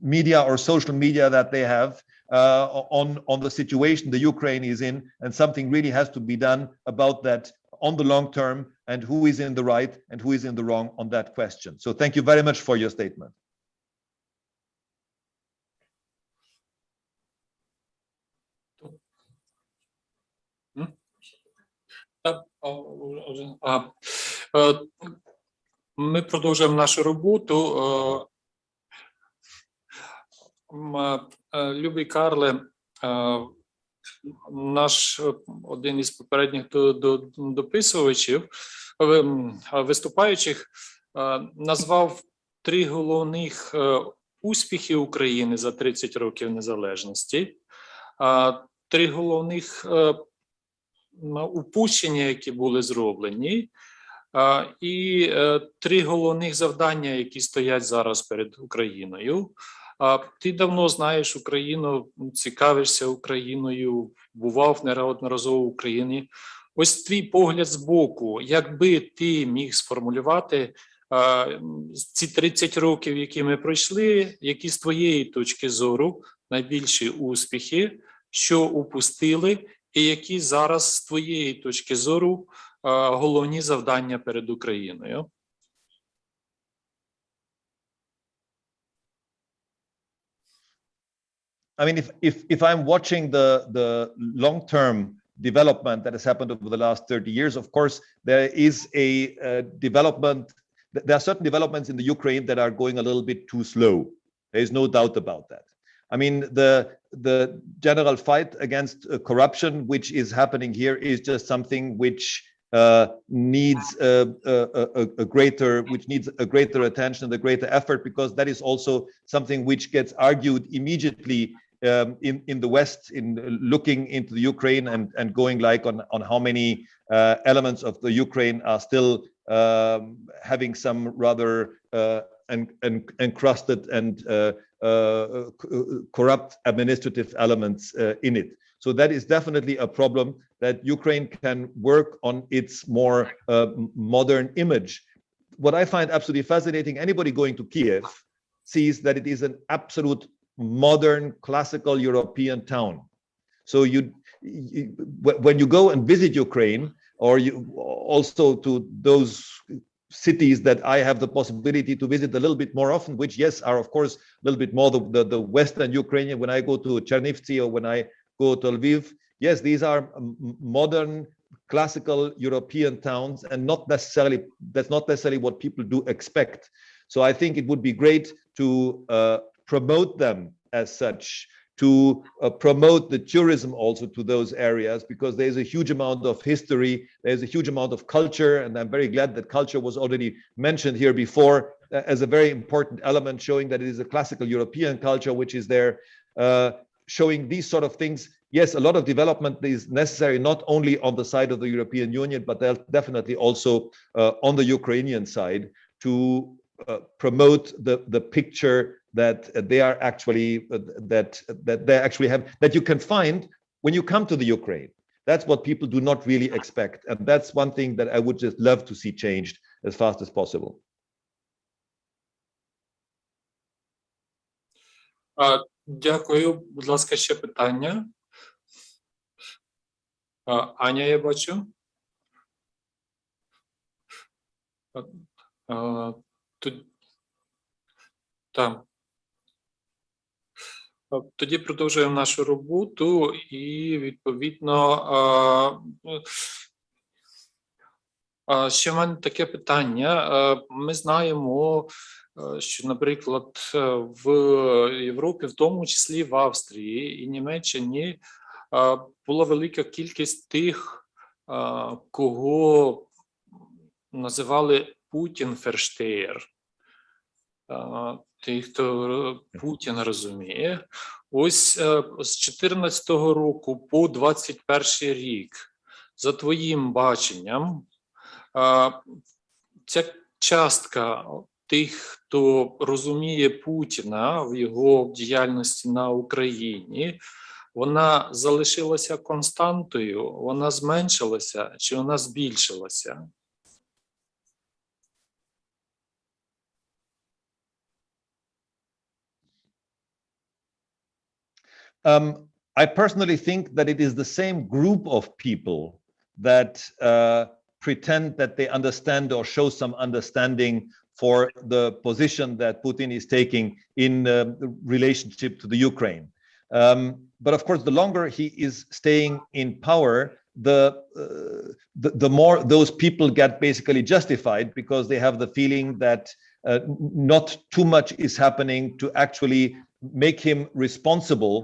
media or social media that they have on the situation the Ukraine is in, and something really has to be done about that on the long term, and who is in the right and who is in the wrong on that question. So thank you very much for your statement. Ми продовжуємо нашу роботу. Любий Карле, наш один із попередніх дописувачів, виступаючих, назвав 3 головних успіхи України за 30 років незалежності, 3 головних упущення, які були зроблені, і 3 головних завдання, які стоять зараз перед Україною. Ти давно знаєш Україну, цікавишся Україною, бував неодноразово в Україні. Ось твій погляд збоку, якби ти міг сформулювати ці 30 років, які ми пройшли, які з твоєї точки зору найбільші успіхи, що упустили, і які зараз з твоєї точки зору головні завдання перед Україною? I mean, if I'm watching the long-term development that has happened over the last 30 years, of course, there is a development. There are certain developments in the Ukraine that are going a little bit too slow. There is no doubt about that. I mean, the general fight against corruption, which is happening here, is just something which needs a greater attention, a greater effort, because that is also something which gets argued immediately in the West, in looking into the Ukraine and going like on how many elements of the Ukraine are still having some rather encrusted and corrupt administrative elements in it. So that is definitely a problem that Ukraine can work on its more modern image. What I find absolutely fascinating, anybody going to Kiev sees that it is an absolute modern, classical European town. So when you go and visit Ukraine, or you also to those cities that I have the possibility to visit a little bit more often, which yes, are of course a little bit more the Western Ukrainian, when I go to Chernivtsi or when I go to Lviv, yes, these are modern, classical European towns, and that's not necessarily what people do expect. So I think it would be great to promote them as such, to promote the tourism also to those areas, because there's a huge amount of history, there's a huge amount of culture, and I'm very glad that culture was already mentioned here before as a very important element, showing that it is a classical European culture which is there, showing these sort of things. Yes, a lot of development is necessary, not only on the side of the European Union, but definitely also on the Ukrainian side, to promote the picture that they are actually that they actually have, that you can find when you come to the Ukraine. That's what people do not really expect, and that's one thing that I would just love to see changed as fast as possible. Дякую. Будь ласка, ще питання. Аня, я бачу. Тут там. Тоді продовжуємо нашу роботу і, відповідно, ще в мене таке питання. Ми знаємо, що, наприклад, в Європі, в тому числі в Австрії і Німеччині, була велика кількість тих, кого називали Путін-ферштеєр. Тих, хто Путін розуміє. Ось з 2014 року по 2021 рік, за твоїм баченням, ця частка тих, хто розуміє Путіна в його діяльності на Україні, вона залишилася константою, вона зменшилася чи вона збільшилася? I personally think that it is the same group of people that pretend that they understand or show some understanding for the position that Putin is taking in relationship to the Ukraine. But of course, the longer he is staying in power, the more those people get basically justified, because they have the feeling that not too much is happening to actually make him responsible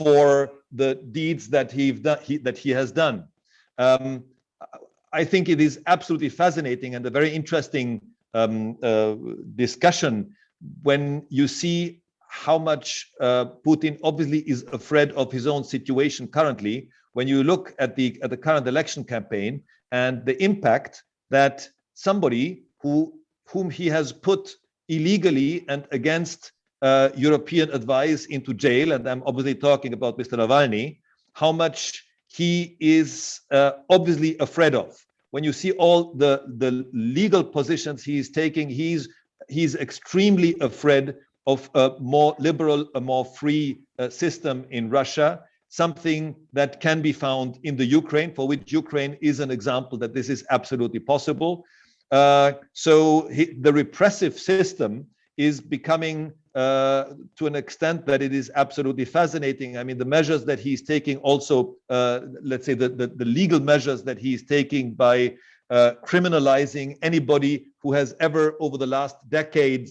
for the deeds that he has done. I think it is absolutely fascinating and a very interesting discussion when you see how much Putin obviously is afraid of his own situation currently. When you look at the current election campaign and the impact that somebody whom he has put illegally and against European advice into jail, and I'm obviously talking about Mr. Navalny, how much he is obviously afraid of. When you see all the legal positions he is taking, he's extremely afraid of a more liberal, a more free system in Russia, something that can be found in the Ukraine, for which Ukraine is an example that this is absolutely possible. So the repressive system is becoming to an extent that it is absolutely fascinating. I mean, the measures that he's taking also, let's say the legal measures that he's taking by criminalizing anybody who has ever over the last decade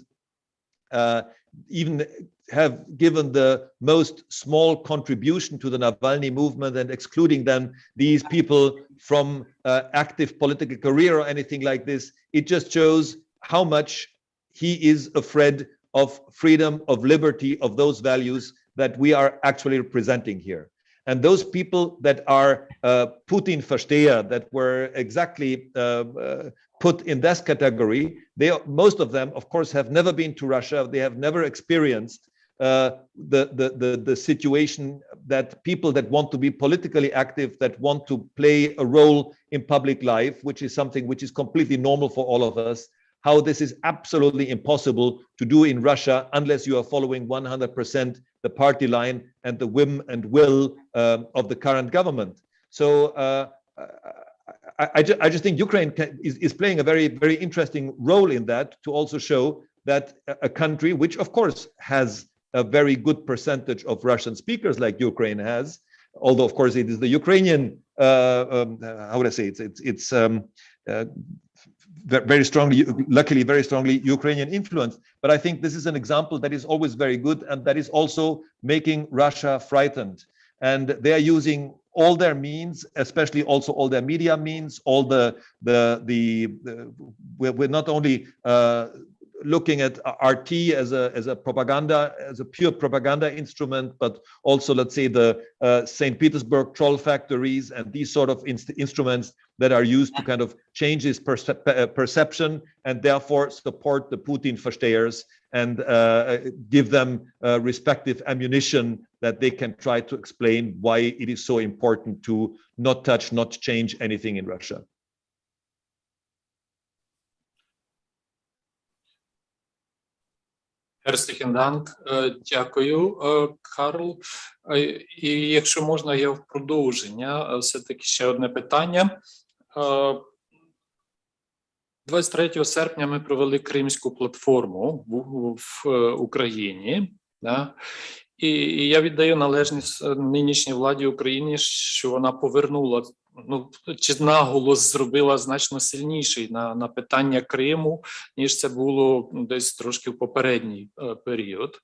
even have given the most small contribution to the Navalny movement, and excluding then these people from active political career or anything like this, it just shows how much he is afraid of freedom, of liberty, of those values that we are actually representing here. And those people that are Putin-Versteher, that were exactly put in this category, most of them, of course, have never been to Russia. They have never experienced the situation that people that want to be politically active, that want to play a role in public life, which is something which is completely normal for all of us, how this is absolutely impossible to do in Russia unless you are following 100% the party line and the whim and will of the current government. So I just think Ukraine is playing a very, very interesting role in that, to also show that a country which, of course, has a very good percentage of Russian speakers like Ukraine has, although, of course, it is the Ukrainian, how would I say, it's very strongly, luckily, very strongly Ukrainian influence. But I think this is an example that is always very good, and that is also making Russia frightened. And they are using all their means, especially also all their media means, all we're not only looking at RT as a propaganda, as a pure propaganda instrument, but also, let's say, the St. Petersburg troll factories and these sort of instruments that are used to kind of change his perception, and therefore support the Putin Verstehers and give them respective ammunition that they can try to explain why it is so important to not touch, not change anything in Russia. Herzlichen Dank. Дякую, Карл. І якщо можна, я в продовження все-таки ще одне питання. 23 серпня ми провели Кримську платформу в Україні. І я віддаю належність нинішній владі України, що вона повернула, чи наголос зробила значно сильніший на питання Криму, ніж це було десь трошки в попередній період.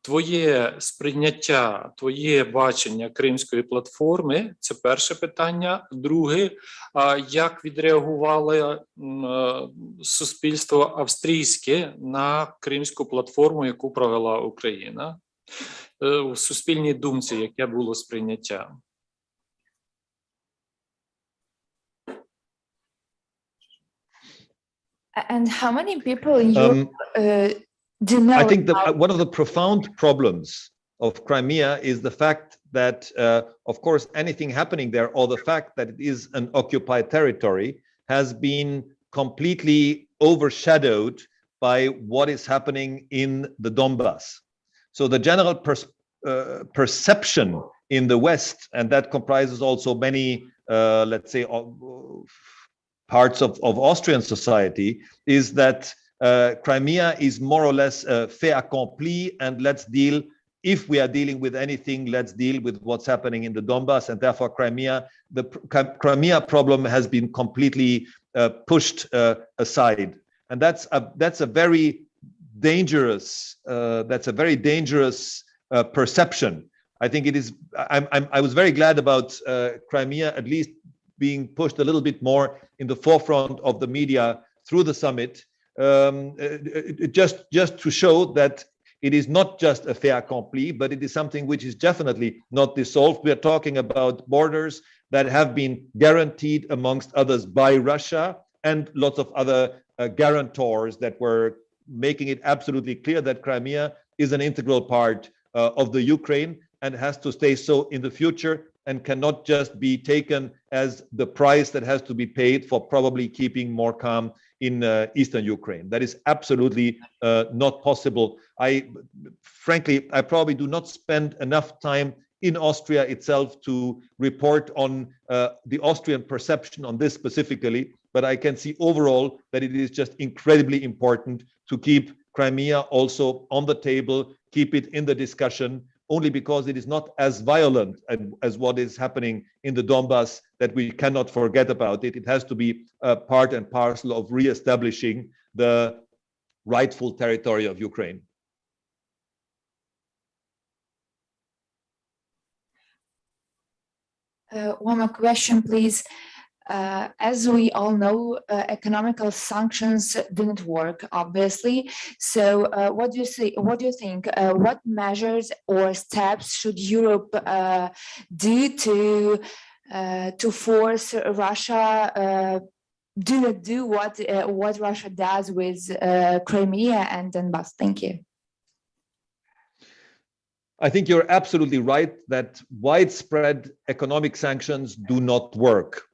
Твоє сприйняття, твоє бачення Кримської платформи – це перше питання. Друге, як відреагувало суспільство австрійське на Кримську платформу, яку провела Україна? У суспільній думці, яке було сприйняття? And how many people in Europe do know? I think that one of the profound problems of Crimea is the fact that, of course, anything happening there, or the fact that it is an occupied territory, has been completely overshadowed by what is happening in the Donbass. So the general perception in the West, and that comprises also many, let's say, parts of Austrian society, is that Crimea is more or less fait accompli, and let's deal, if we are dealing with anything, let's deal with what's happening in the Donbass, and therefore the Crimea problem has been completely pushed aside, and that's a very dangerous perception. I think it is. I was very glad about Crimea at least being pushed a little bit more in the forefront of the media through the summit, just to show that it is not just a fait accompli, but it is something which is definitely not dissolved. We are talking about borders that have been guaranteed, amongst others, by Russia and lots of other guarantors that were making it absolutely clear that Crimea is an integral part of the Ukraine and has to stay so in the future, and cannot just be taken as the price that has to be paid for probably keeping more calm in eastern Ukraine. That is absolutely not possible. Frankly, I probably do not spend enough time in Austria itself to report on the Austrian perception on this specifically, but I can see overall that it is just incredibly important to keep Crimea also on the table, keep it in the discussion, only because it is not as violent as what is happening in the Donbass that we cannot forget about it. It has to be part and parcel of re-establishing the rightful territory of Ukraine. One more question, please. As we all know, economical sanctions didn't work, obviously. So, what do you see? What do you think? What measures or steps should Europe do to force Russia do what Russia does with Crimea and Donbass? Thank you. I think you're absolutely right that widespread economic sanctions do not work.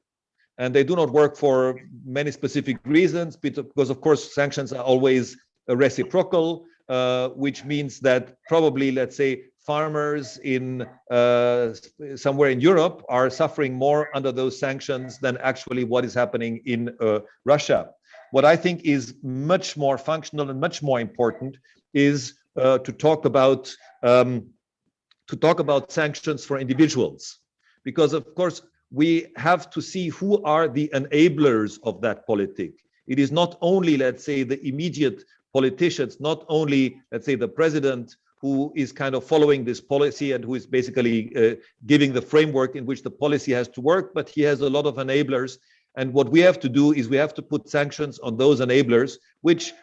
And they do not work for many specific reasons, because of course sanctions are always reciprocal, which means that probably, let's say, farmers in somewhere in Europe are suffering more under those sanctions than actually what is happening in Russia. What I think is much more functional and much more important is to talk about sanctions for individuals, because of course we have to see who are the enablers of that politic. It is not only, let's say, the immediate politicians, not only, let's say, the president who is kind of following this policy and who is basically giving the framework in which the policy has to work, but he has a lot of enablers. And what we have to do is we have to put sanctions on those enablers, which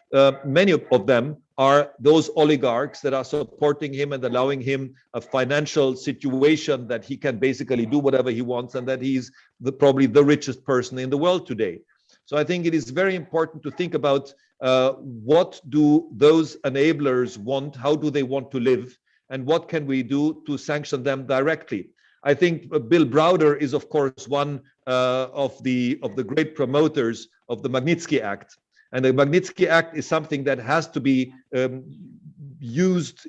many of them are those oligarchs that are supporting him and allowing him a financial situation that he can basically do whatever he wants, and that he's probably the richest person in the world today. So I think it is very important to think about what do those enablers want, how do they want to live, and what can we do to sanction them directly. I think Bill Browder is, of course, one of the great promoters of the Magnitsky Act. And the Magnitsky Act is something that has to be used.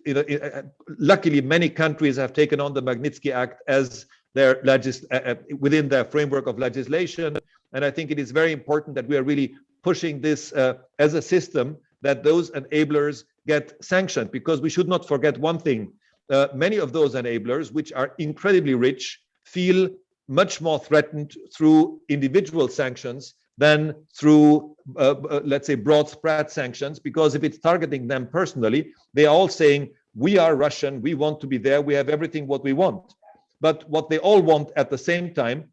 Luckily, many countries have taken on the Magnitsky Act as their within their framework of legislation. And I think it is very important that we are really pushing this as a system, that those enablers get sanctioned, because we should not forget one thing. Many of those enablers, which are incredibly rich, feel much more threatened through individual sanctions than through, let's say, broad spread sanctions, because if it's targeting them personally, they are all saying, we are Russian, we want to be there, we have everything what we want. But what they all want at the same time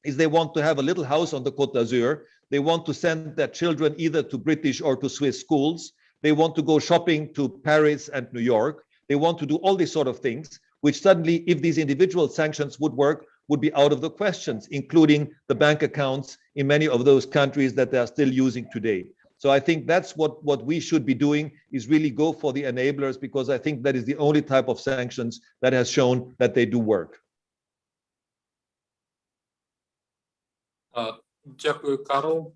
is they want to have a little house on the Côte d'Azur. They want to send their children either to British or to Swiss schools. They want to go shopping to Paris and New York. They want to do all these sort of things, which suddenly, if these individual sanctions would work, would be out of the questions, including the bank accounts in many of those countries that they are still using today. So I think that's what we should be doing, is really go for the enablers, because I think that is the only type of sanctions that has shown that they do work. Дякую, Карл.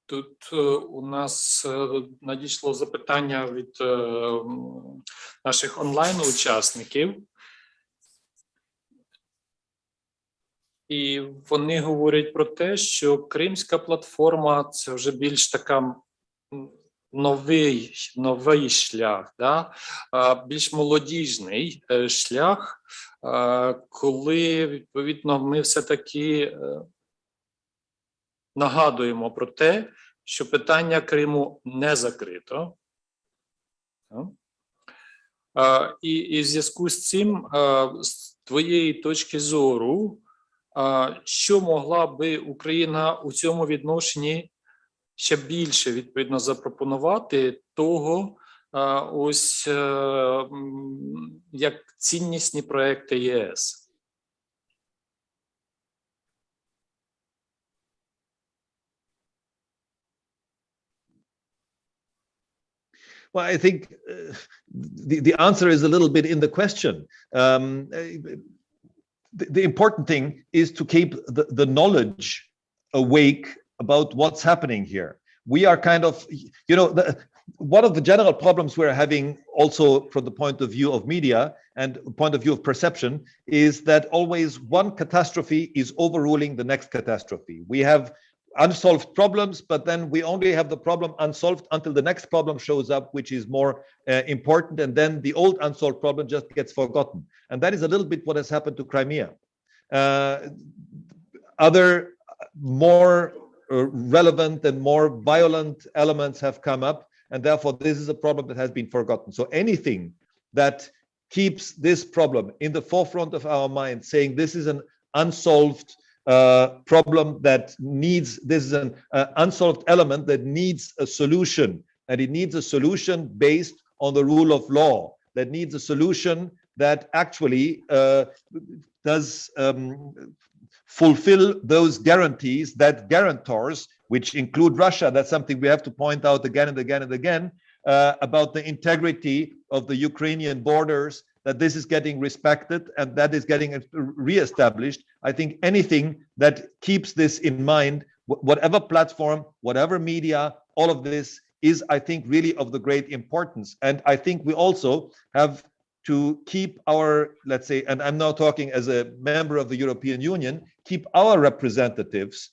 Тут у нас надійшло запитання від наших онлайн-учасників. І вони говорять про те, що Кримська платформа – це вже більш така новий шлях, да? Більш молодіжний шлях, коли, відповідно, ми все-таки нагадуємо про те, що питання Криму не закрито. І в зв'язку з цим, з твоєї точки зору, що могла би Україна у цьому відношенні ще більше, відповідно, запропонувати того, ось як ціннісні проекти ЄС? Well, I think the answer is a little bit in the question. The important thing is to keep the knowledge awake about what's happening here. We are kind of, you know, one of the general problems we're having also from the point of view of media and point of view of perception is that always one catastrophe is overruling the next catastrophe. We have unsolved problems, but then we only have the problem unsolved until the next problem shows up, which is more important, and then the old unsolved problem just gets forgotten. And that is a little bit what has happened to Crimea. Other more relevant and more violent elements have come up, and therefore this is a problem that has been forgotten. So anything that keeps this problem in the forefront of our mind, saying this is an unsolved problem that needs, this is an unsolved element that needs a solution, and it needs a solution based on the rule of law, that needs a solution that actually does fulfill those guarantees that guarantors, which include Russia, that's something we have to point out again and again and again, about the integrity of the Ukrainian borders, that this is getting respected and that is getting re-established. I think anything that keeps this in mind, whatever platform, whatever media, all of this is, I think, really of the great importance. And I think we also have to keep our, let's say, and I'm now talking as a member of the European Union, keep our representatives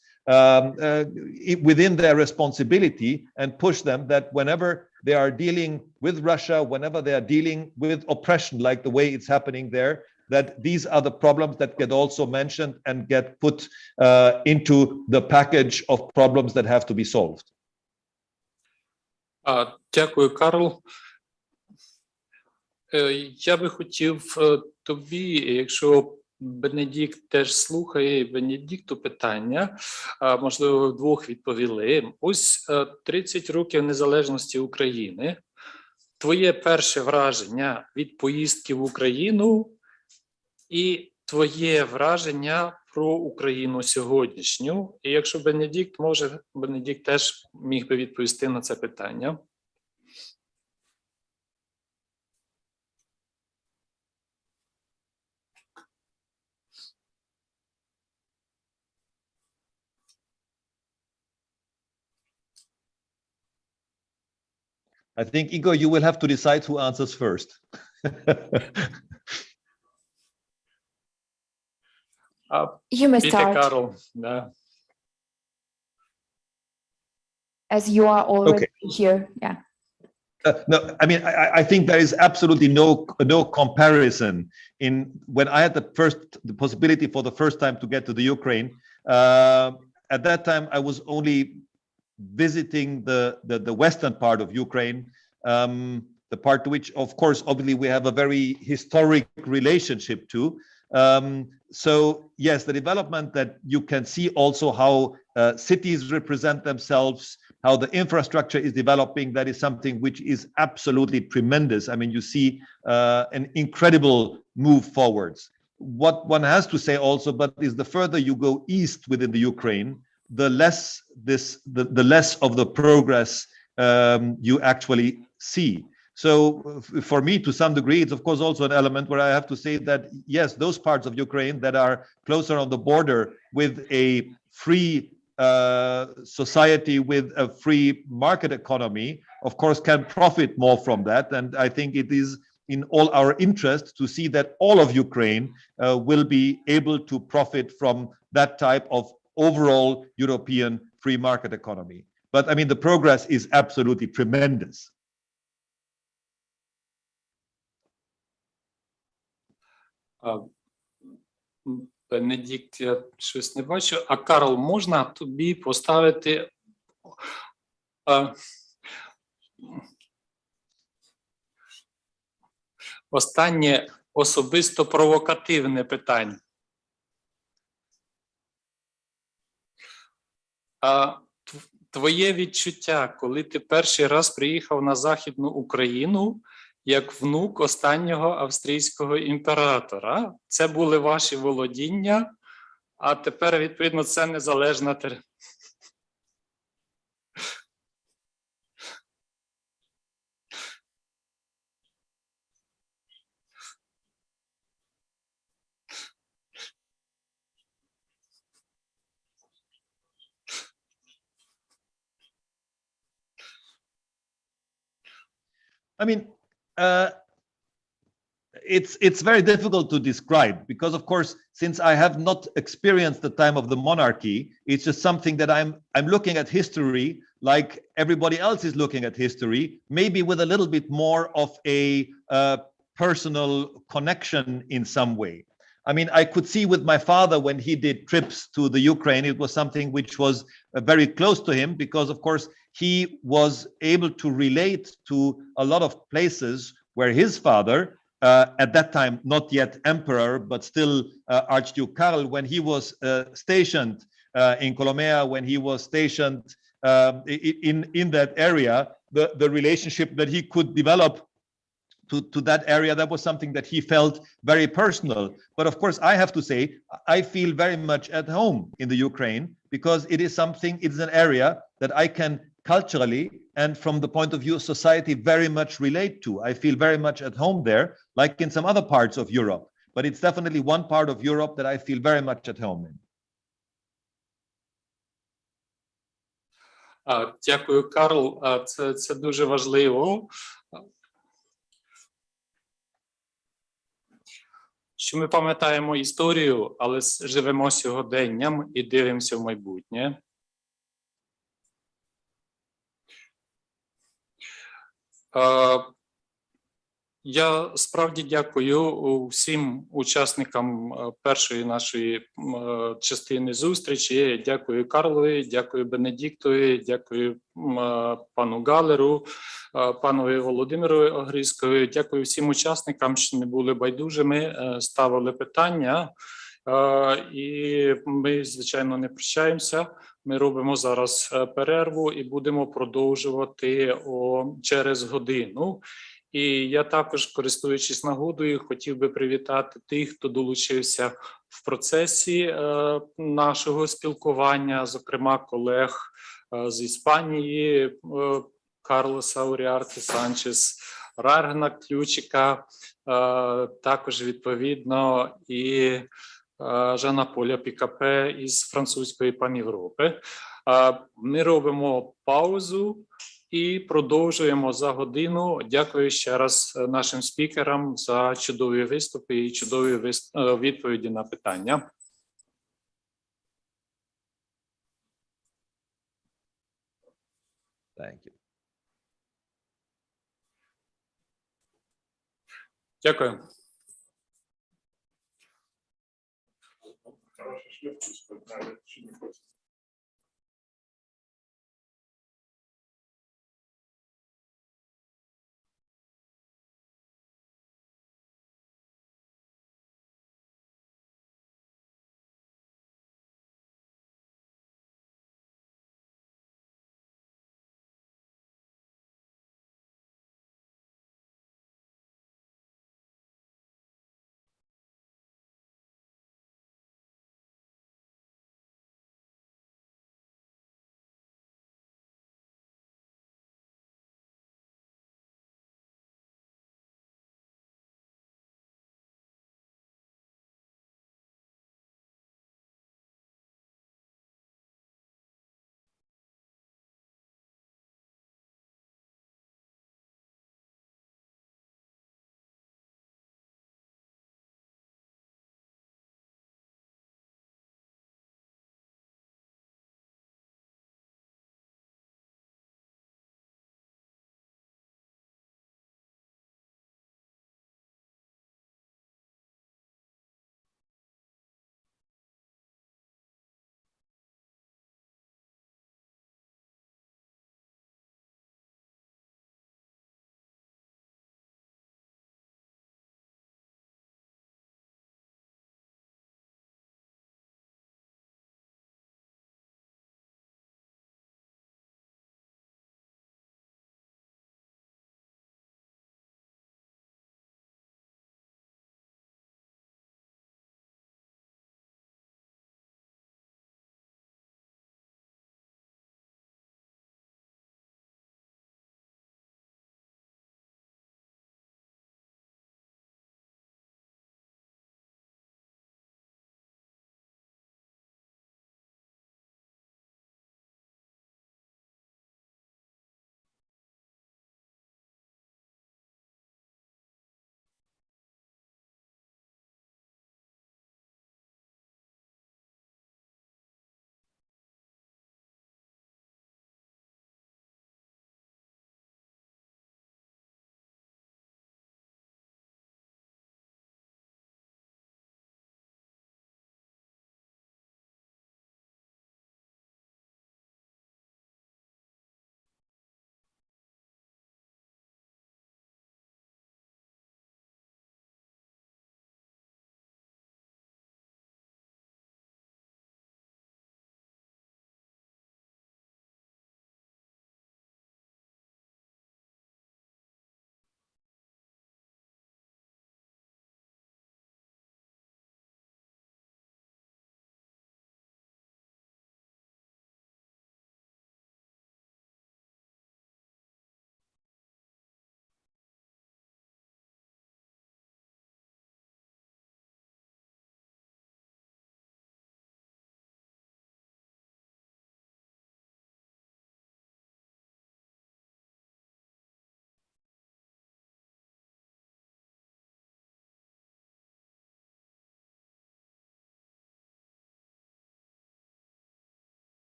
within their responsibility and push them that whenever they are dealing with Russia, whenever they are dealing with oppression, like the way it's happening there, that these are the problems that get also mentioned and get put into the package of problems that have to be solved. Дякую, Карл. Я би хотів тобі, якщо Бенедикт теж слухає, Бенедикту питання, можливо, ви вдвох відповіли. Ось 30 років незалежності України. Твоє перше враження від поїздки в Україну і твоє враження про Україну сьогоднішню. І якщо Бенедикт може, Бенедикт теж міг би відповісти на це питання. I think, Igor, you will have to decide who answers first. You may start. Carol. Yeah. As you are already here. Yeah. No, I mean, I think there is absolutely no comparison. When I had the possibility for the first time to get to the Ukraine, at that time I was only visiting the western part of Ukraine, the part to which, of course, obviously we have a very historic relationship to. So yes, the development that you can see also how cities represent themselves, how the infrastructure is developing, that is something which is absolutely tremendous. I mean, you see an incredible move forwards. What one has to say also, but is the further you go east within the Ukraine, the less of the progress you actually see. So for me, to some degree, it's of course also an element where I have to say that, yes, those parts of Ukraine that are closer on the border with a free society, with a free market economy, of course, can profit more from that. And I think it is in all our interest to see that all of Ukraine will be able to profit from that type of overall European free market economy. But I mean, the progress is absolutely tremendous. Бенедикт, я щось не бачу. А Карл, можна тобі поставити останнє особисто провокативне питання? Твоє відчуття, коли ти перший раз приїхав на Західну Україну, як внук останнього австрійського імператора. Це були ваші володіння, а тепер, відповідно, це незалежна територія. I mean, it's very difficult to describe because, of course, since I have not experienced the time of the monarchy, it's just something that I'm looking at history like everybody else is looking at history, maybe with a little bit more of a personal connection in some way. I mean, I could see with my father when he did trips to the Ukraine, it was something which was very close to him because, of course, he was able to relate to a lot of places where his father, at that time not yet emperor, but still Archduke Karl, when he was stationed in Kolomea, when he was stationed in that area, the relationship that he could develop to that area, that was something that he felt very personal. But of course, I have to say, I feel very much at home in the Ukraine because it is something, it's an area that I can culturally and from the point of view of society very much relate to. I feel very much at home there, like in some other parts of Europe. But it's definitely one part of Europe that I feel very much at home in. Дякую, Карл. Це дуже важливо. Що ми пам'ятаємо історію, але живемо сьогоденням і дивимося в майбутнє. Я справді дякую всім учасникам першої нашої частини зустрічі. Дякую Карлові, дякую Бенедиктові, дякую пану Галеру, панові Володимиру ОГРИЗКО. Дякую всім учасникам, що не були байдужими, ставили питання. І ми, звичайно, не прощаємося. Ми робимо зараз перерву і будемо продовжувати через годину. І я також, користуючись нагодою, хотів би привітати тих, хто долучився в процесі нашого спілкування, зокрема колег з Іспанії, Карлоса Уріарте Санчес, Раргна Ключика, також відповідно і Жана Поля Пікапе із французької ПАН'ЄВРОПЕ. Ми робимо паузу і продовжуємо за годину. Дякую ще раз нашим спікерам за чудові виступи і чудові відповіді на питання. Thank you. Дякую.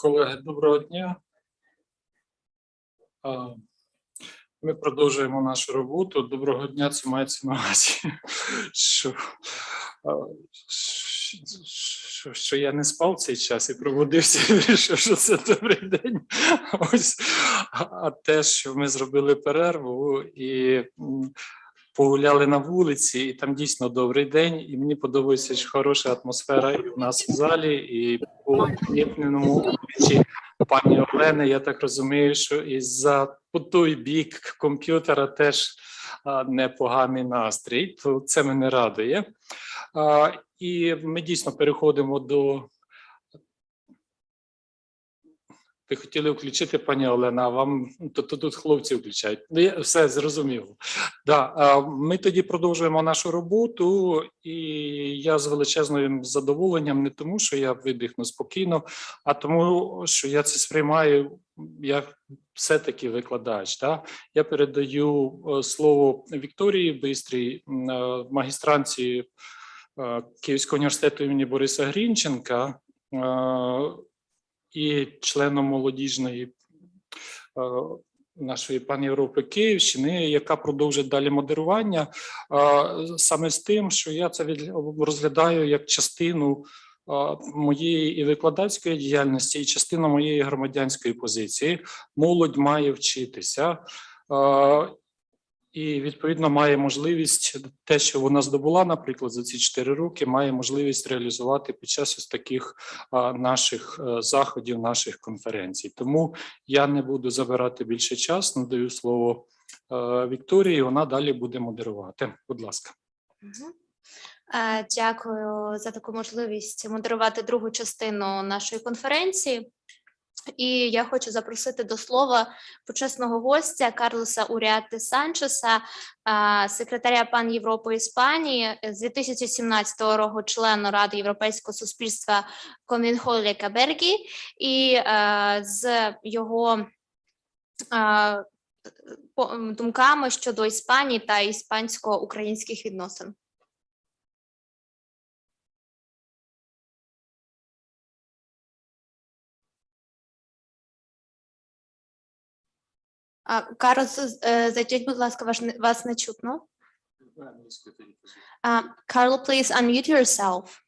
Колеги, доброго дня. Ми продовжуємо нашу роботу. Доброго дня, це мається на увазі, що я не спав цей час і пробудився і вирішив, що це добрий день. Ось. А те, що ми зробили перерву і погуляли на вулиці, і там дійсно добрий день, і мені подобається, що хороша атмосфера і в нас в залі, і по ліпненому обличчі пані Олени. Я так розумію, що і по той бік комп'ютера теж непоганий настрій, то це мене радує. І ми дійсно переходимо до... Ви хотіли включити, пані Олена, а вам тут хлопці включають. Все зрозуміло. Да, ми тоді продовжуємо нашу роботу, і я з величезним задоволенням, не тому, що я видихну спокійно, а тому, що я це сприймаю як все-таки викладач. Да? Я передаю слово Вікторії Бистрій, магістранці Київського університету імені Бориса Грінченка, і членом молодіжної нашої ПАН'ЄВРОПЕ Київщини, яка продовжить далі модерування, саме з тим, що я це розглядаю як частину моєї і викладацької діяльності, і частину моєї громадянської позиції. Молодь має вчитися, і, відповідно, має можливість, те, що вона здобула, наприклад, за ці 4 роки, має можливість реалізувати під час ось таких наших заходів, наших конференцій. Тому я не буду забирати більше часу, надаю слово Вікторії, вона далі буде модерувати. Будь ласка. Дякую за таку можливість модерувати другу частину нашої конференції. І я хочу запросити до слова почесного гостя Карлоса Уріати Санчеса, секретаря ПАН'ЄВРОПЕ Іспанії, з 2017 року члена Ради Європейського суспільства Комінхолі Кабергі, і з його думками щодо Іспанії та іспансько-українських відносин. Карлос, зайдіть, будь ласка, вас не чутно. Carlo, please unmute yourself.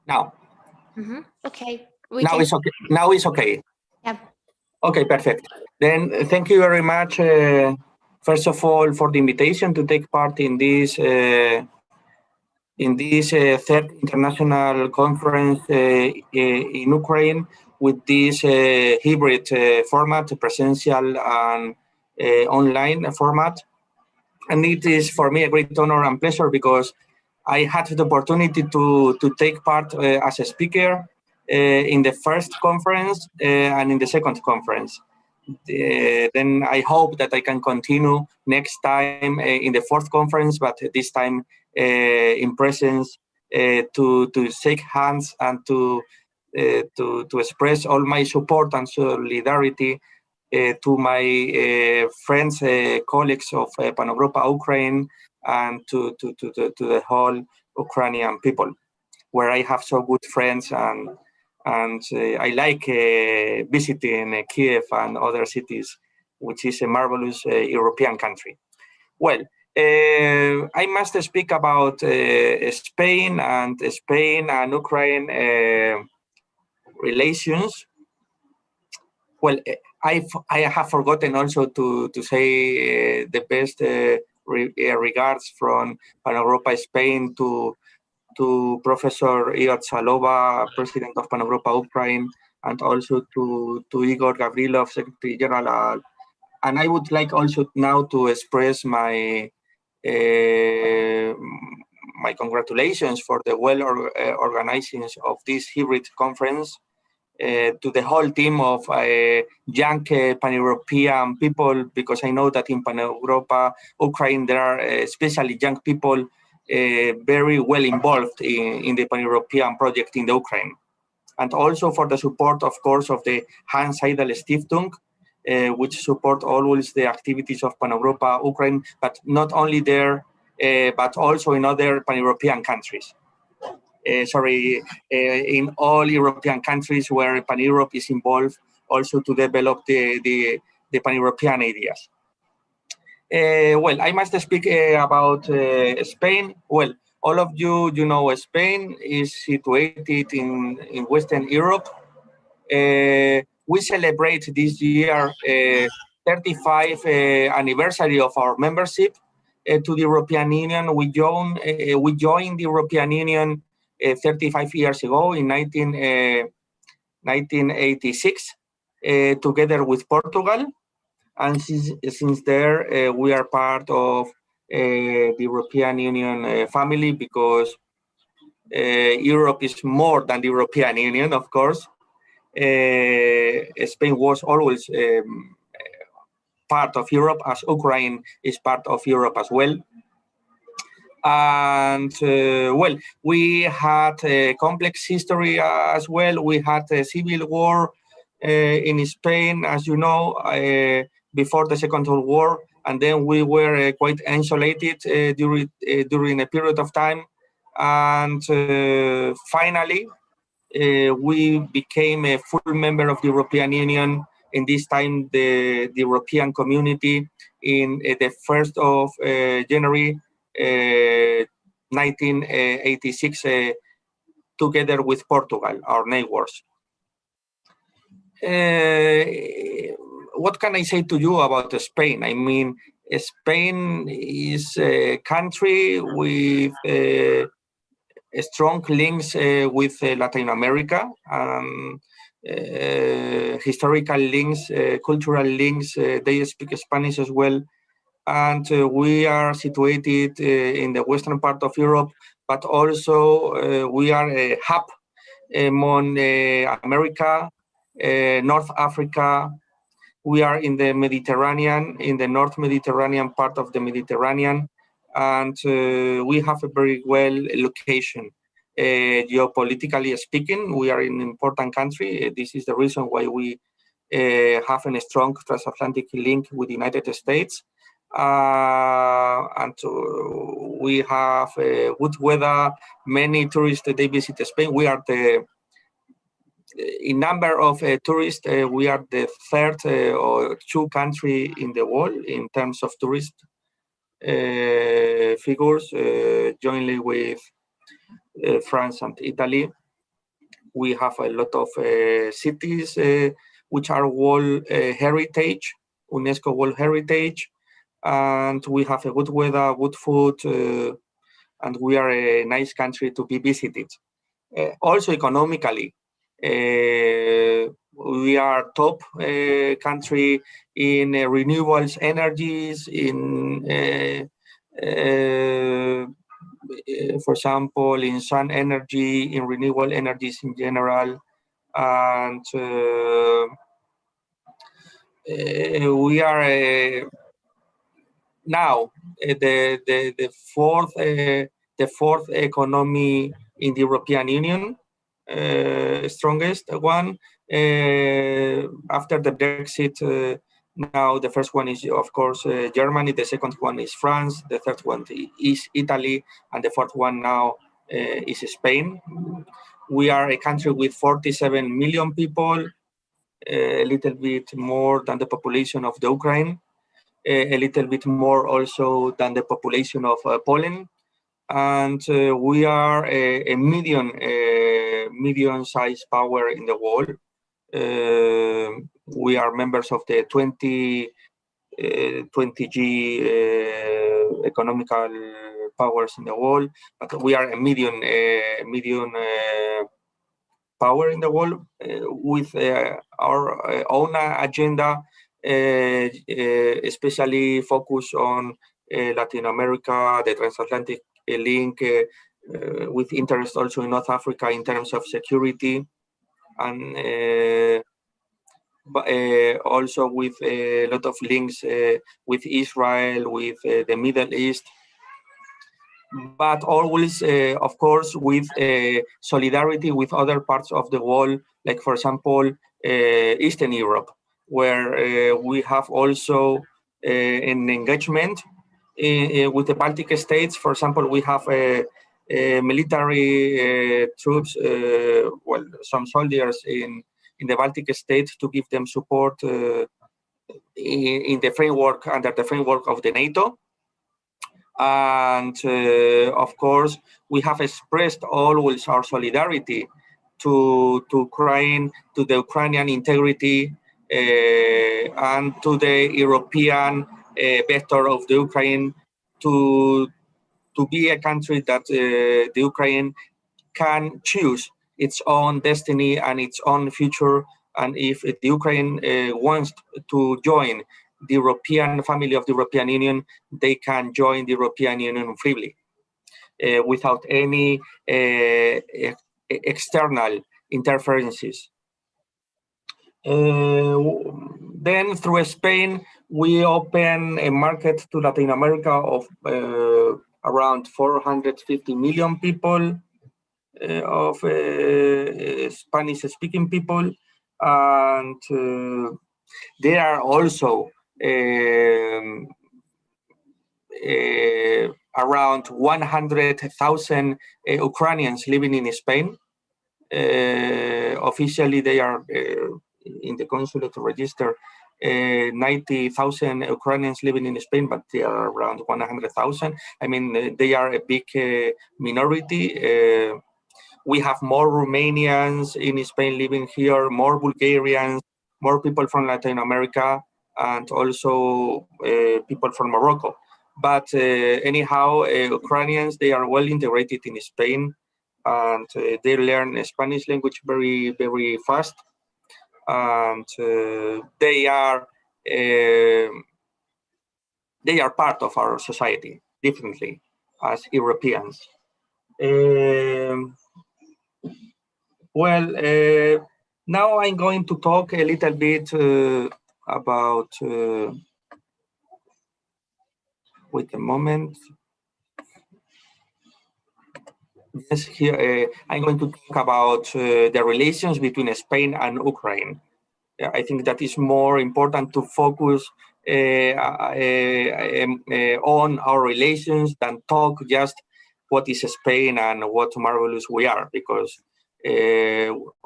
Now. Okay. Now it's okay. Now it's okay. Yeah. Okay, perfect. Then thank you very much, first of all, for the invitation to take part in this third international conference in Ukraine with this hybrid format, presential and online format. And it is for me a great honor and pleasure because I had the opportunity to take part as a speaker in the first conference and in the second conference. Then I hope that I can continue next time in the fourth conference, but this time in presence to shake hands and to express all my support and solidarity to my friends, colleagues of PAN'ÉVROPA Ukraine, and to the whole Ukrainian people, where I have so good friends, and I like visiting Kiev and other cities, which is a marvelous European country. Well, I must speak about Spain and Ukraine relations. Well, I have forgotten also to say the best regards from PAN'ÉVROPA Spain to Professor Ігор ЖАЛОБА, President of PAN'ÉVROPA Ukraine, and also to Igor Gavrilov, Secretary General. And I would like also now to express my congratulations for the organizing of this hybrid conference, to the whole team of young pan-European people, because I know that in PAN'ÉVROPA Ukraine there are especially young people very well involved in the pan-European project in the Ukraine. And also for the support, of course, of the Hans Zajdelya Stiftung, which support always the activities of Pan-Europa, Ukraine, but not only there, but also in other Pan-European countries. In all European countries where Pan-Europe is involved, also to develop the Pan-European ideas. Well, I must speak about Spain. Well, all of you know Spain is situated in Western Europe. We celebrate this year 35th anniversary of our membership to the European Union. We joined the European Union 35 years ago in 1986, together with Portugal. And since there, we are part of the European Union family, because Europe is more than the European Union, of course. Spain was always part of Europe, as Ukraine is part of Europe as well. And well, we had a complex history as well. We had a civil war in Spain, as you know, before the Second World War, and then we were quite isolated during a period of time. And finally, we became a full member of the European Union. In this time, the European Community, in the 1st of January 1986, together with Portugal, our neighbors. What can I say to you about Spain? I mean, Spain is a country with strong links with Latin America, historical links, cultural links. They speak Spanish as well. And we are situated in the western part of Europe, but also we are a hub among America, North Africa. We are in the Mediterranean, in the North Mediterranean part of the Mediterranean, and we have a very well location. Geopolitically speaking, we are in an important country. This is the reason why we have a strong transatlantic link with the United States. And we have good weather. Many tourists, they visit Spain. We are in number of tourists, we are the third or two country in the world in terms of tourist figures, jointly with France and Italy. We have a lot of cities which are World Heritage, UNESCO World Heritage, and we have a good weather, good food, and we are a nice country to be visited. Also economically, we are top country in renewables energies, in for example, in sun energy, in renewable energies in general, and we are now the fourth economy in the European Union. Strongest one after the Brexit. Now the first one is, of course, Germany. The second one is France. The third one is Italy, and the fourth one now is Spain. We are a country with 47 million people, a little bit more than the population of the Ukraine, a little bit more also than the population of Poland. And we are a medium-sized power in the world. We are members of the 20G economical powers in the world, but we are a medium power in the world with our own agenda, especially focus on Latin America, the transatlantic link, with interest also in North Africa in terms of security, and also with a lot of links with Israel, with the Middle East, but always, of course, with solidarity with other parts of the world, like, for example, Eastern Europe. where we have also an engagement with the Baltic states. For example, we have military troops, well, some soldiers in the Baltic states to give them support in the framework, under the framework of the NATO. And of course, we have expressed always our solidarity to Ukraine, to the Ukrainian integrity, and to the European vector of the Ukraine, to be a country that the Ukraine can choose its own destiny and its own future. And if the Ukraine wants to join the European family of the European Union, they can join the European Union freely, without any external interferences. Then through Spain, we open a market to Latin America of around 450 million people, of Spanish-speaking people. And there are also around 100,000 Ukrainians living in Spain. Officially, they are in the consulate register 90,000 Ukrainians living in Spain, but they are around 100,000. I mean, they are a big minority. We have more Romanians in Spain living here, more Bulgarians, more people from Latin America, and also people from Morocco. But anyhow, Ukrainians, they are well integrated in Spain, and they learn Spanish language very, very fast. And they are part of our society, definitely, as Europeans. Well, now I'm going to talk a little bit about, wait a moment. Yes, here I'm going to talk about the relations between Spain and Ukraine. I think that is more important to focus on our relations than talk just what is Spain and what marvelous we are, because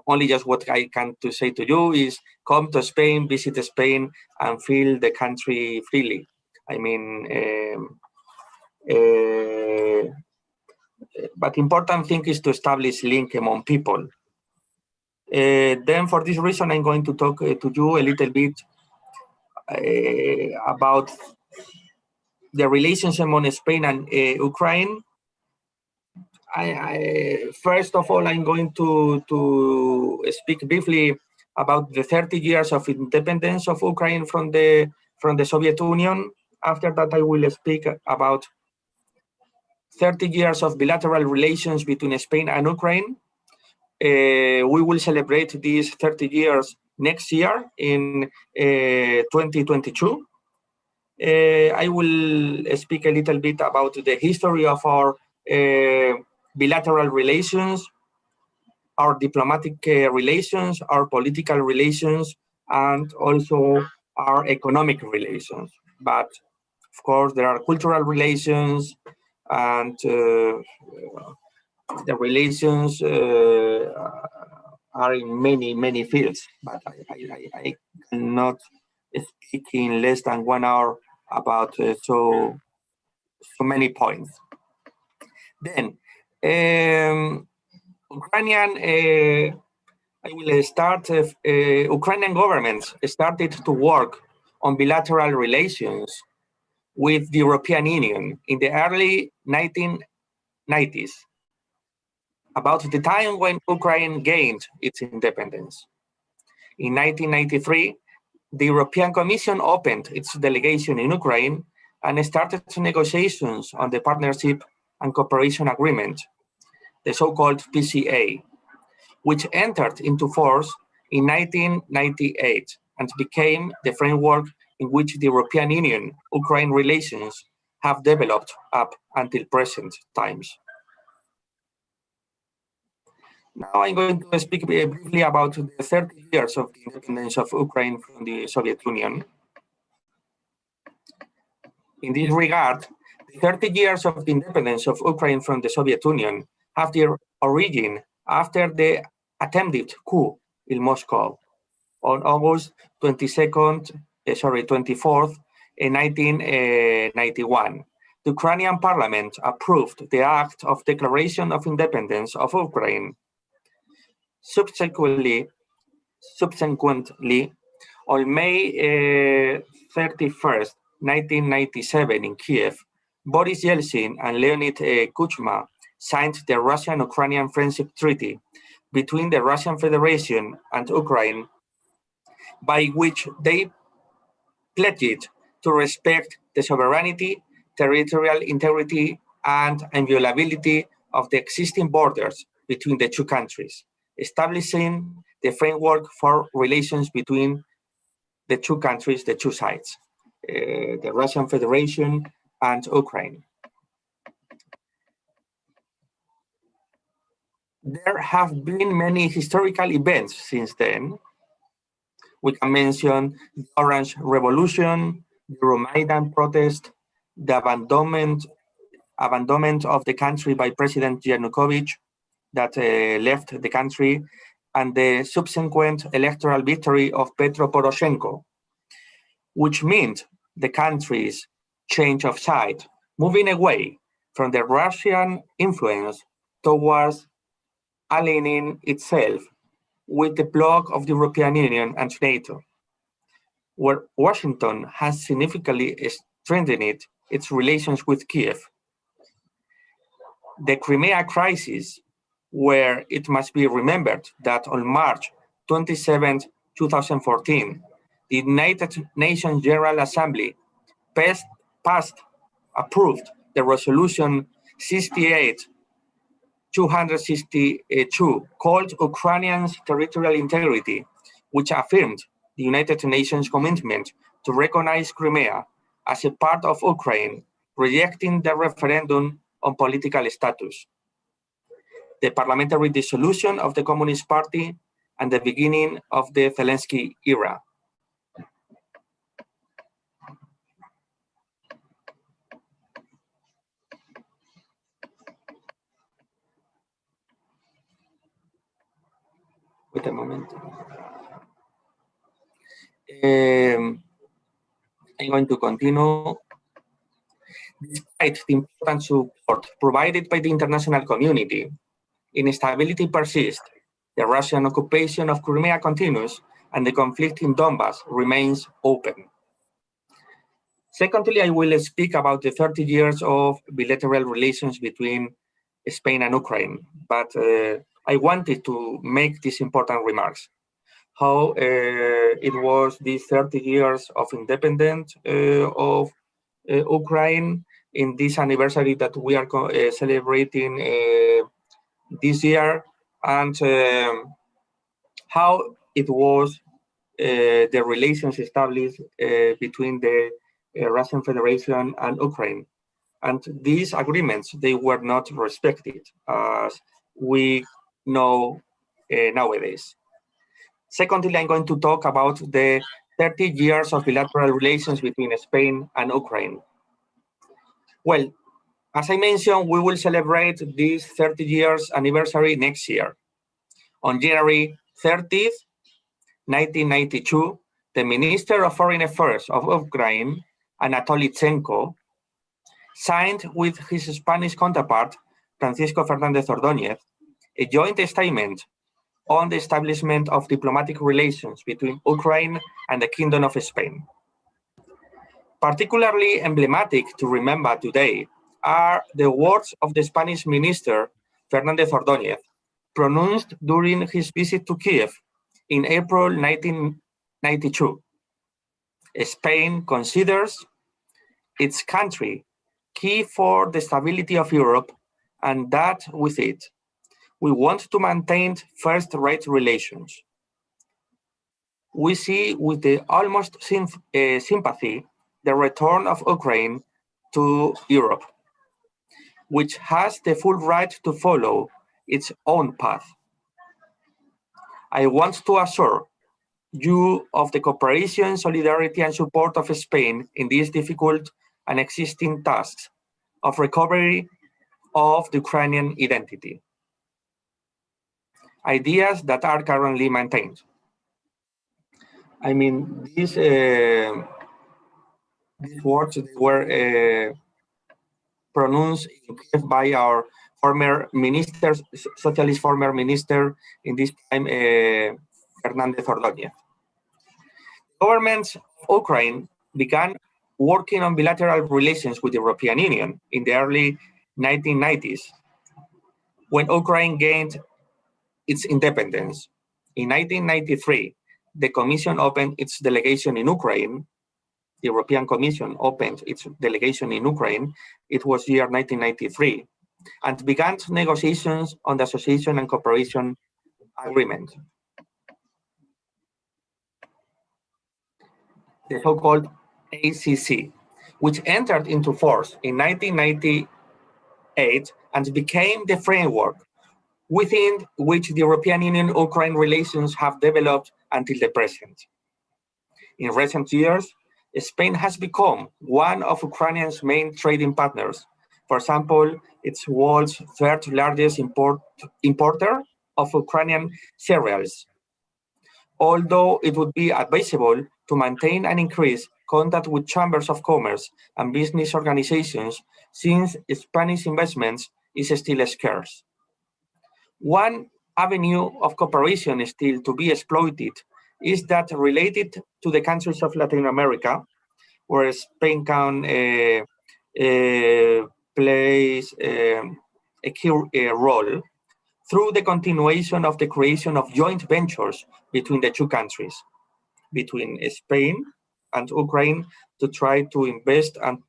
only just what I can to say to you is come to Spain, visit Spain, and feel the country freely. I mean, but important thing is to establish link among people. Then for this reason, I'm going to talk to you a little bit about the relations among Spain and Ukraine. First of all, I'm going to speak briefly about the 30 years of independence of Ukraine from the Soviet Union. After that, I will speak about 30 years of bilateral relations between Spain and Ukraine. We will celebrate these 30 years next year in 2022. I will speak a little bit about the history of our bilateral relations, our diplomatic relations, our political relations, and also our economic relations. But of course, there are cultural relations, and the relations are in many, many fields, but I cannot speak in less than 1 hour about so many points. Then, Ukrainian, I will start, Ukrainian governments started to work on bilateral relations with the European Union in the early 1990s, about the time when Ukraine gained its independence. In 1993, the European Commission opened its delegation in Ukraine and started negotiations on the Partnership and Cooperation Agreement, the so-called PCA, which entered into force in 1998 and became the framework in which the European Union-Ukraine relations have developed up until present times. Now I'm going to speak briefly about the 30 years of the independence of Ukraine from the Soviet Union. In this regard, the 30 years of the independence of Ukraine from the Soviet Union have their origin after the attempted coup in Moscow on August 24th, 1991. The Ukrainian parliament approved the Act of Declaration of Independence of Ukraine. Subsequently, on May 31st, 1997 in Kiev, Boris Yeltsin and Leonid Kuchma signed the Russian-Ukrainian Friendship Treaty between the Russian Federation and Ukraine, by which they pledged to respect the sovereignty, territorial integrity, and inviolability of the existing borders between the two countries, establishing the framework for relations between the two countries, the two sides, the Russian Federation and Ukraine. There have been many historical events since then. We can mention the Orange Revolution, the Euromaidan protest, the abandonment of the country by President Yanukovych that left the country, and the subsequent electoral victory of Petro Poroshenko, which meant the country's change of side, moving away from the Russian influence towards aligning itself with the bloc of the European Union and NATO, where Washington has significantly strengthened its relations with Kiev. The Crimea crisis, where it must be remembered that on March 27, 2014, the United Nations General Assembly approved the resolution 68/262 called Ukrainians' territorial integrity, which affirmed the United Nations commitment to recognize Crimea as a part of Ukraine, rejecting the referendum on political status, the parliamentary dissolution of the Communist Party, and the beginning of the Zelensky era. Wait a moment. I'm going to continue. Despite the important support provided by the international community, instability persists, the Russian occupation of Crimea continues, and the conflict in Donbass remains open. Secondly, I will speak about the 30 years of bilateral relations between Spain and Ukraine, but I wanted to make these important remarks. How it was these 30 years of independence of Ukraine in this anniversary that we are celebrating this year, and how it was the relations established between the Russian Federation and Ukraine. And these agreements, they were not respected, as we know nowadays. Secondly, I'm going to talk about the 30 years of bilateral relations between Spain and Ukraine. Well, as I mentioned, we will celebrate this 30 years anniversary next year. On January 30th, 1992, the Minister of Foreign Affairs of Ukraine, Anatoly Tsenko, signed with his Spanish counterpart, Francisco Fernández Ordóñez, a joint statement on the establishment of diplomatic relations between Ukraine and the Kingdom of Spain. Particularly emblematic to remember today are the words of the Spanish minister, Fernández Ordóñez, pronounced during his visit to Kiev in April 1992. Spain considers its country key for the stability of Europe, and that with it, we want to maintain first-rate relations. We see with the almost sympathy the return of Ukraine to Europe, which has the full right to follow its own path. I want to assure you of the cooperation, solidarity, and support of Spain in these difficult and existing tasks of recovery of the Ukrainian identity. Ideas that are currently maintained. I mean, these words were pronounced by our former minister, socialist former minister in this time, Fernández Ordóñez. Governments of Ukraine began working on bilateral relations with the European Union in the early 1990s, when Ukraine gained its independence. In 1993, the Commission opened its delegation in Ukraine. The European Commission opened its delegation in Ukraine. It was year 1993, and began negotiations on the Association and Cooperation Agreement, the so-called ACC, which entered into force in 1998 and became the framework within which the European Union-Ukraine relations have developed until the present. In recent years, Spain has become one of Ukraine's main trading partners. For example, it's world's third largest importer of Ukrainian cereals. Although it would be advisable to maintain and increase contact with chambers of commerce and business organizations, since Spanish investments is still scarce. One avenue of cooperation still to be exploited is that related to the countries of Latin America, where Spain can plays a key role through the continuation of the creation of joint ventures between the two countries, between Spain and Ukraine, to try to invest and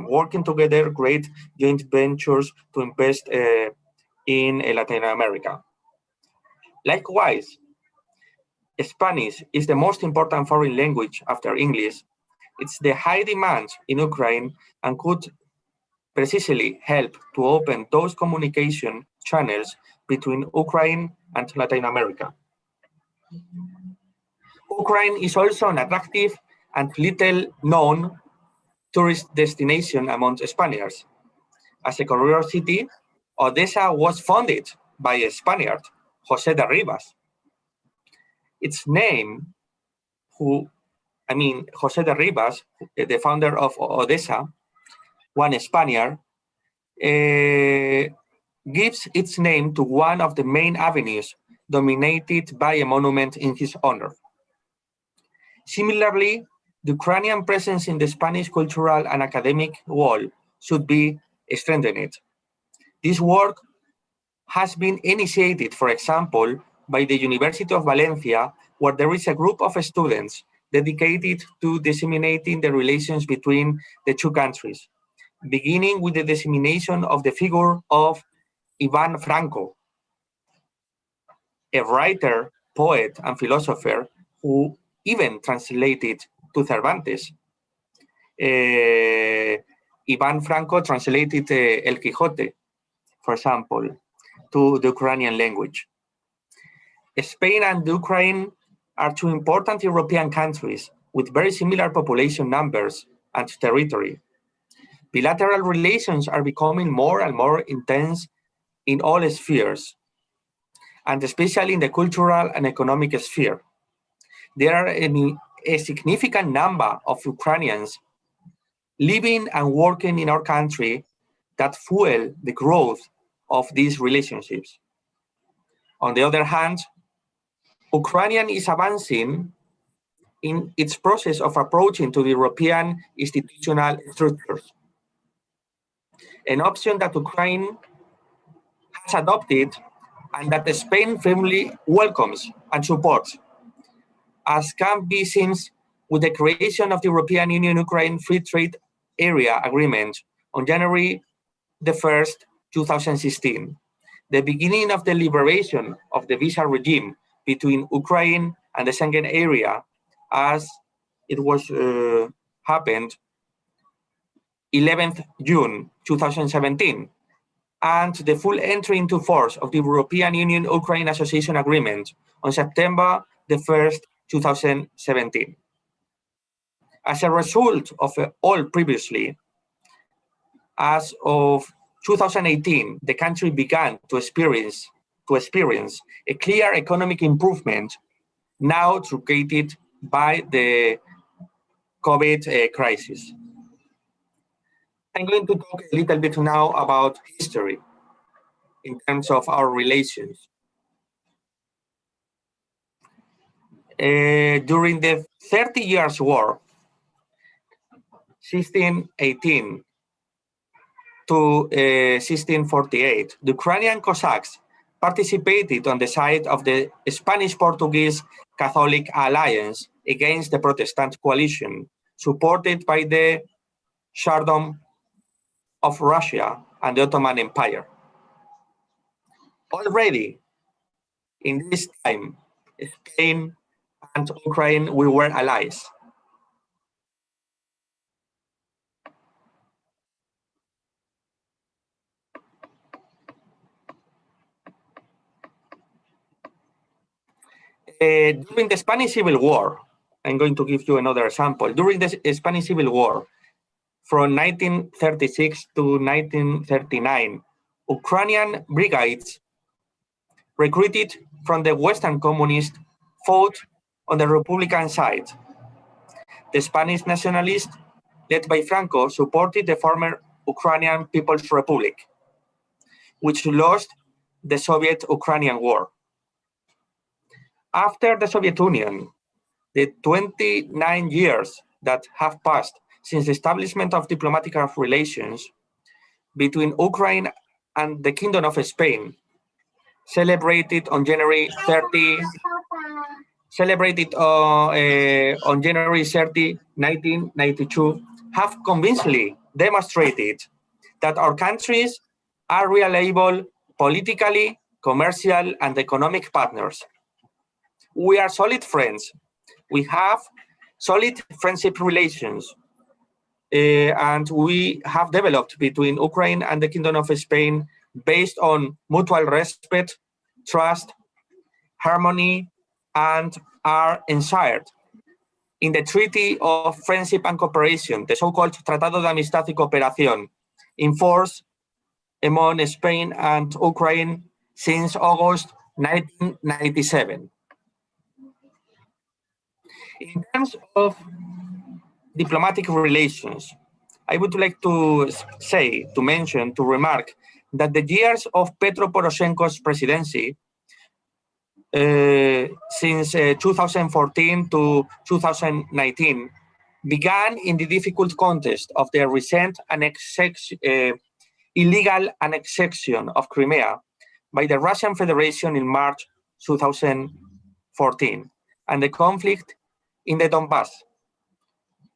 working together, great joint ventures to invest in Latin America. Likewise, Spanish is the most important foreign language after English. It's the high demand in Ukraine and could precisely help to open those communication channels between Ukraine and Latin America. Ukraine is also an attractive and little known tourist destination among Spaniards. As a curiosity, Odessa was founded by a Spaniard, José de Ribas. Its name, José de Ribas, the founder of Odessa, one Spaniard, gives its name to one of the main avenues dominated by a monument in his honor. Similarly, the Ukrainian presence in the Spanish cultural and academic world should be strengthened. This work has been initiated, for example, by the University of Valencia, where there is a group of students dedicated to disseminating the relations between the two countries, beginning with the dissemination of the figure of Ivan Franco, a writer, poet, and philosopher who even translated to Cervantes. Ivan Franco translated El Quijote, for example, to the Ukrainian language. Spain and Ukraine are two important European countries with very similar population numbers and territory. Bilateral relations are becoming more and more intense in all spheres, and especially in the cultural and economic sphere. There are a significant number of Ukrainians living and working in our country that fuel the growth of these relationships. On the other hand, Ukraine is advancing in its process of approaching to the European institutional structures, an option that Ukraine has adopted and that Spain firmly welcomes and supports, as can be seen with the creation of the European Union-Ukraine Free Trade Area Agreement on January the 1st, 2016, the beginning of the liberation of the visa regime between Ukraine and the Schengen area, as it was happened 11th June 2017, and the full entry into force of the European Union-Ukraine Association Agreement on September the 1st, 2017. As a result of all previously, as of 2018, the country began to experience a clear economic improvement, now truncated by the COVID crisis. I'm going to talk a little bit now about history in terms of our relations. During the 30 Years' War, 1618 to 1648, the Ukrainian Cossacks participated on the side of the Spanish-Portuguese Catholic Alliance against the Protestant coalition, supported by the Tsardom of Russia and the Ottoman Empire. Already in this time, Spain and Ukraine, we were allies. During the Spanish Civil War, I'm going to give you another example. During the Spanish Civil War, from 1936 to 1939, Ukrainian brigades recruited from the Western communists fought on the Republican side. The Spanish nationalists, led by Franco, supported the former Ukrainian People's Republic, which lost the Soviet-Ukrainian War. After the Soviet Union, the 29 years that have passed since the establishment of diplomatic relations between Ukraine and the Kingdom of Spain, celebrated on January 30, 1992, have convincingly demonstrated that our countries are reliable politically, commercial, and economic partners. We are solid friends. We have solid friendship relations, and we have developed between Ukraine and the Kingdom of Spain based on mutual respect, trust, harmony, and are enshrined in the Treaty of Friendship and Cooperation, the so-called Tratado de Amistad y Cooperación, in force among Spain and Ukraine since August 1997. In terms of diplomatic relations, I would like to remark that the years of Petro Poroshenko's presidency since 2014 to 2019 began in the difficult context of the recent illegal annexation of Crimea by the Russian Federation in March 2014, and the conflict in the Donbass,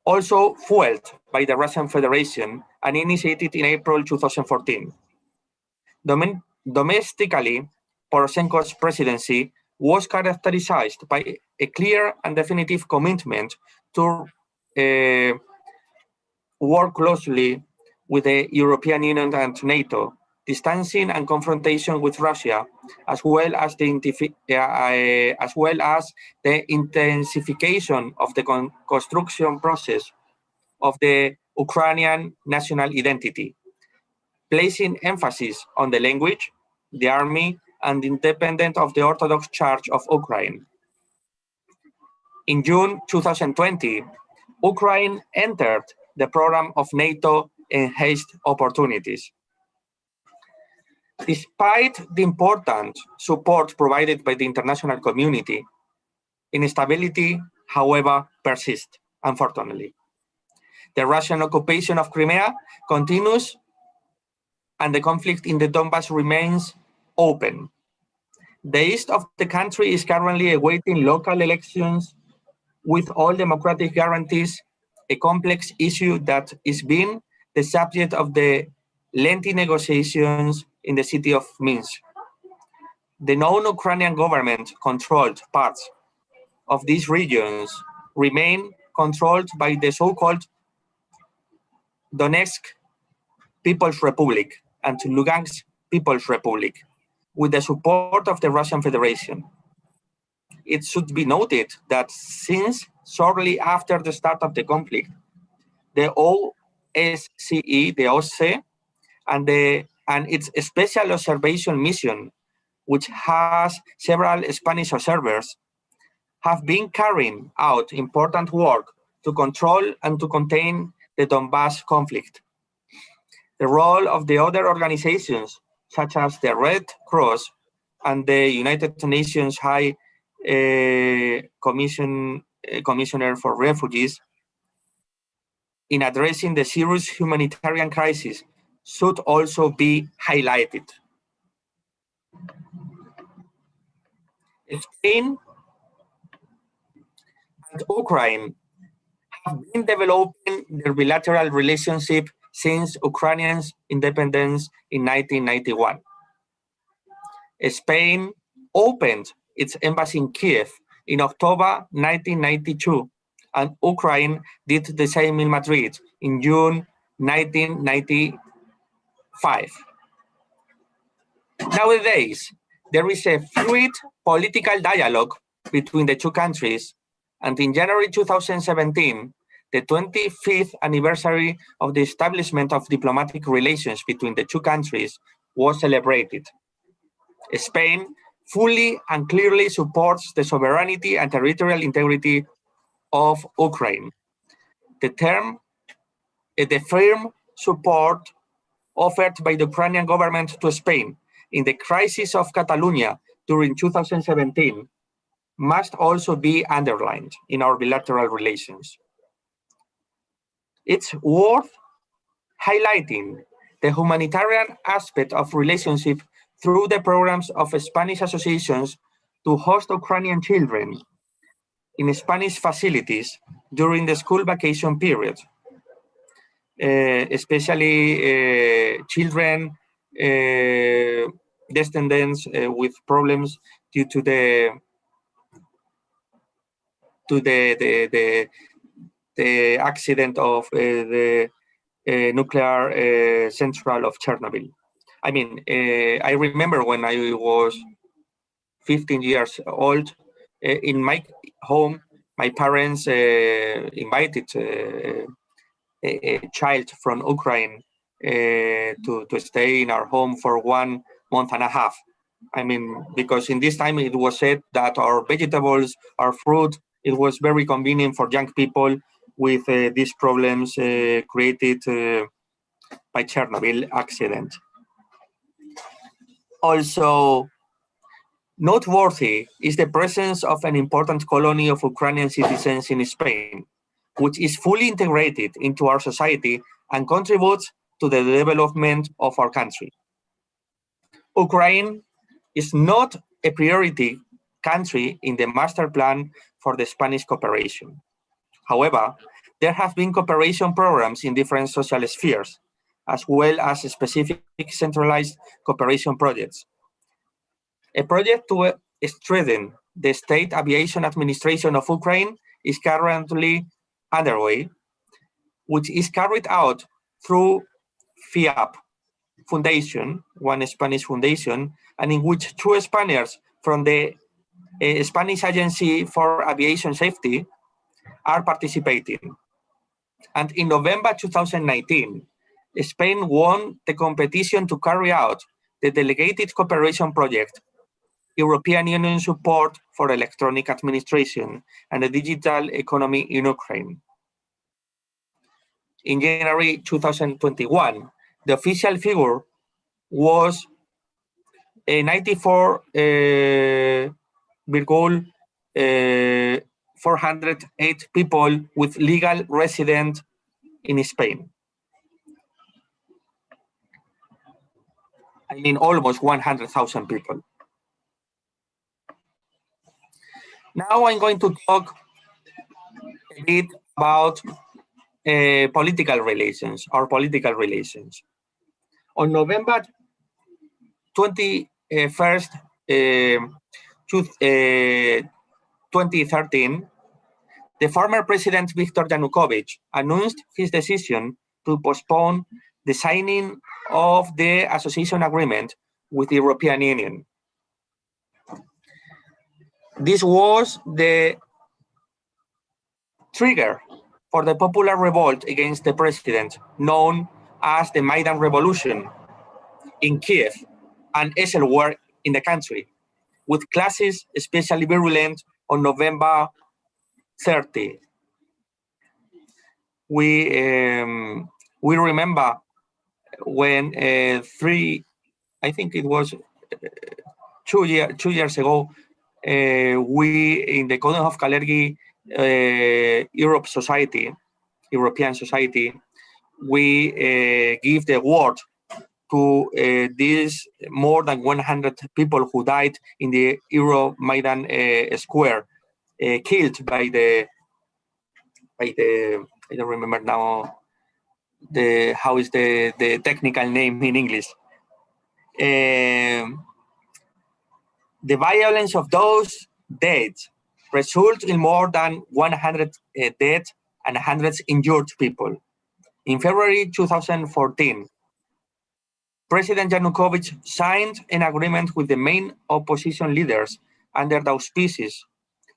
also fueled by the Russian Federation and initiated in April 2014. Domestically, Poroshenko's presidency was characterized by a clear and definitive commitment to work closely with the European Union and NATO, distancing and confrontation with Russia, as well as the intensification of the construction process of the Ukrainian national identity, placing emphasis on the language, the army, and independence of the Orthodox Church of Ukraine. In June 2020, Ukraine entered the program of NATO Enhanced Opportunities. Despite the important support provided by the international community, instability, however, persists, unfortunately. The Russian occupation of Crimea continues, and the conflict in the Donbass remains open. The east of the country is currently awaiting local elections with all democratic guarantees, a complex issue that is being the subject of the lengthy negotiations in the city of Minsk. The non-Ukrainian government-controlled parts of these regions remain controlled by the so-called Donetsk People's Republic and Lugansk People's Republic with the support of the Russian Federation. It should be noted that since shortly after the start of the conflict, the OSCE, the OSCE, and its Special Observation Mission, which has several Spanish observers, have been carrying out important work to control and to contain the Donbass conflict. The role of the other organizations, such as the Red Cross and the United Nations High Commissioner for Refugees, in addressing the serious humanitarian crisis, should also be highlighted. Spain and Ukraine have been developing their bilateral relationship since Ukrainians' independence in 1991. Spain opened its embassy in Kiev in October 1992, and Ukraine did the same in Madrid in June 1995. Nowadays, there is a fluid political dialogue between the two countries, and in January 2017, the 25th anniversary of the establishment of diplomatic relations between the two countries was celebrated. Spain fully and clearly supports the sovereignty and territorial integrity of Ukraine. The firm support offered by the Ukrainian government to Spain in the crisis of Catalonia during 2017 must also be underlined in our bilateral relations. It's worth highlighting the humanitarian aspect of relationship through the programs of Spanish associations to host Ukrainian children in Spanish facilities during the school vacation period, especially children, descendants with problems due to the accident of the nuclear central of Chernobyl. I mean, I remember when I was 15 years old, in my home, my parents invited a child from Ukraine to stay in our home for 1.5 months. I mean, because in this time it was said that our vegetables, our fruit, it was very convenient for young people with these problems created by Chernobyl accident. Also, noteworthy is the presence of an important colony of Ukrainian citizens in Spain, which is fully integrated into our society and contributes to the development of our country. Ukraine is not a priority country in the master plan for the Spanish cooperation. However, there have been cooperation programs in different social spheres, as well as specific centralized cooperation projects. A project to strengthen the State Aviation Administration of Ukraine is currently underway, which is carried out through FIAP Foundation, one Spanish foundation, and in which two Spaniards from the Spanish Agency for Aviation Safety are participating. And in November 2019, Spain won the competition to carry out the delegated cooperation project, European Union Support for Electronic Administration and the Digital Economy in Ukraine. In January 2021, the official figure was 94,408 people with legal residence in Spain. I mean, almost 100,000 people. Now I'm going to talk a bit about political relations, our political relations. On November 21st, 2013, the former president Viktor Yanukovych announced his decision to postpone the signing of the association agreement with the European Union. This was the trigger for the popular revolt against the president, known as the Maidan Revolution in Kiev and elsewhere in the country, with clashes especially virulent on November 30. We remember when I think it was 2 years ago, we in the Council of Kalergi European Society, we give the award to these more than 100 people who died in the Euromaidan square, killed by the I don't remember now how is the technical name in English. The violence of those deaths result in more than 100 dead and hundreds injured people. In February 2014, President Yanukovych signed an agreement with the main opposition leaders under the auspices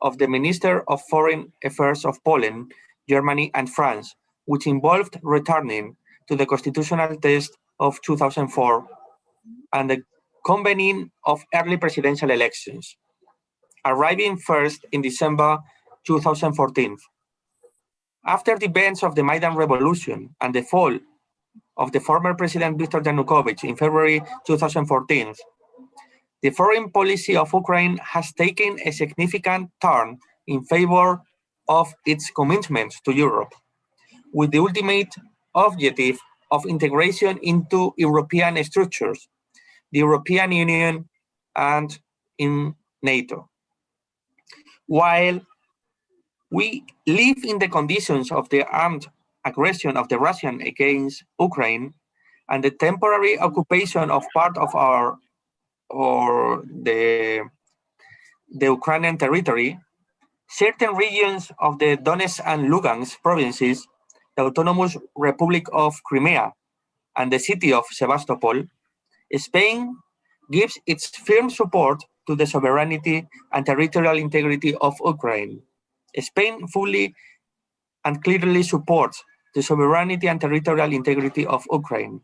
of the Minister of Foreign Affairs of Poland, Germany, and France, which involved returning to the constitutional test of 2004 and the convening of early presidential elections, arriving first in December 2014. After the events of the Maidan Revolution and the fall of the former President Viktor Yanukovych in February 2014, the foreign policy of Ukraine has taken a significant turn in favor of its commitment to Europe, with the ultimate objective of integration into European structures, the European Union, and in NATO. While we live in the conditions of the armed aggression of the Russian against Ukraine and the temporary occupation of part of the Ukrainian territory, certain regions of the Donetsk and Lugansk provinces, the Autonomous Republic of Crimea, and the city of Sevastopol, Spain gives its firm support to the sovereignty and territorial integrity of Ukraine. Spain fully and clearly supports the sovereignty and territorial integrity of Ukraine.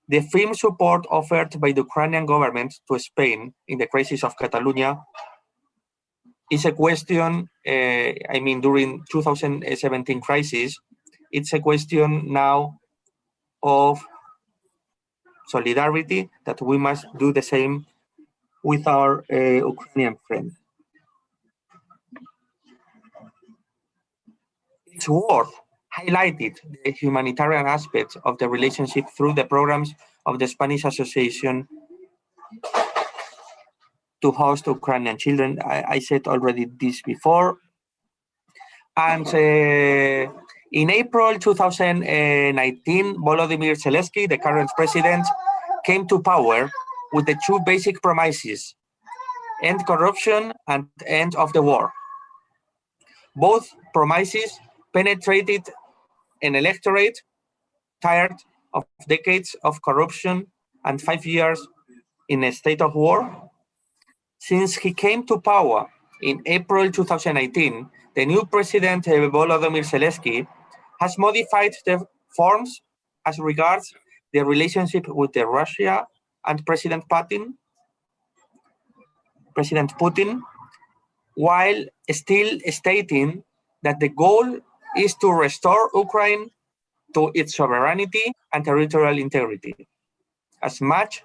The firm support offered by the Ukrainian government to Spain in the crisis of Catalonia is a question, during 2017 crisis, it's a question now of solidarity, that we must do the same with our Ukrainian friends. It's worth highlighting the humanitarian aspects of the relationship through the programs of the Spanish Association to host Ukrainian children. I said already this before. And in April 2019, Volodymyr Zelensky, the current president, came to power with the two basic promises: end corruption and end of the war. Both promises penetrated an electorate tired of decades of corruption and 5 years in a state of war. Since he came to power in April 2018, the new president, Volodymyr Zelensky, has modified the forms as regards the relationship with Russia and President Putin, while still stating that the goal is to restore Ukraine to its sovereignty and territorial integrity, as much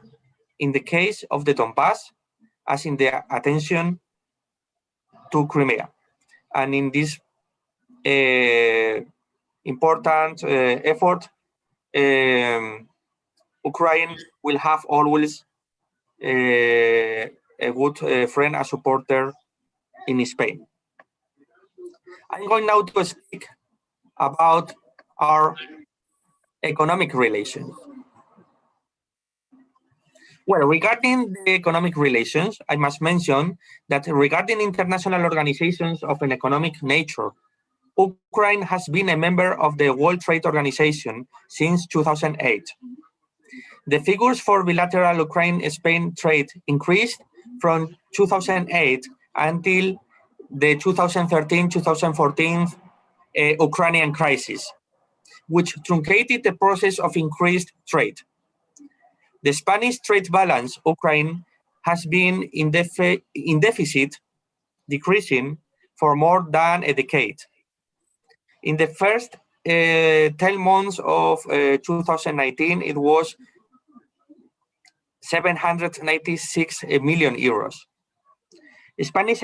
in the case of the Donbass as in the attention to Crimea. And in this important effort, Ukraine will have always a good friend and supporter in Spain. I'm going now to speak about our economic relations. Well, regarding the economic relations, I must mention that regarding international organizations of an economic nature, Ukraine has been a member of the World Trade Organization since 2008. The figures for bilateral Ukraine-Spain trade increased from 2008 until the 2013-2014 Ukrainian crisis, which truncated the process of increased trade. The Spanish trade balance, Ukraine, has been in deficit, decreasing for more than a decade. In the first 10 months of 2019, it was 796 million euros. The Spanish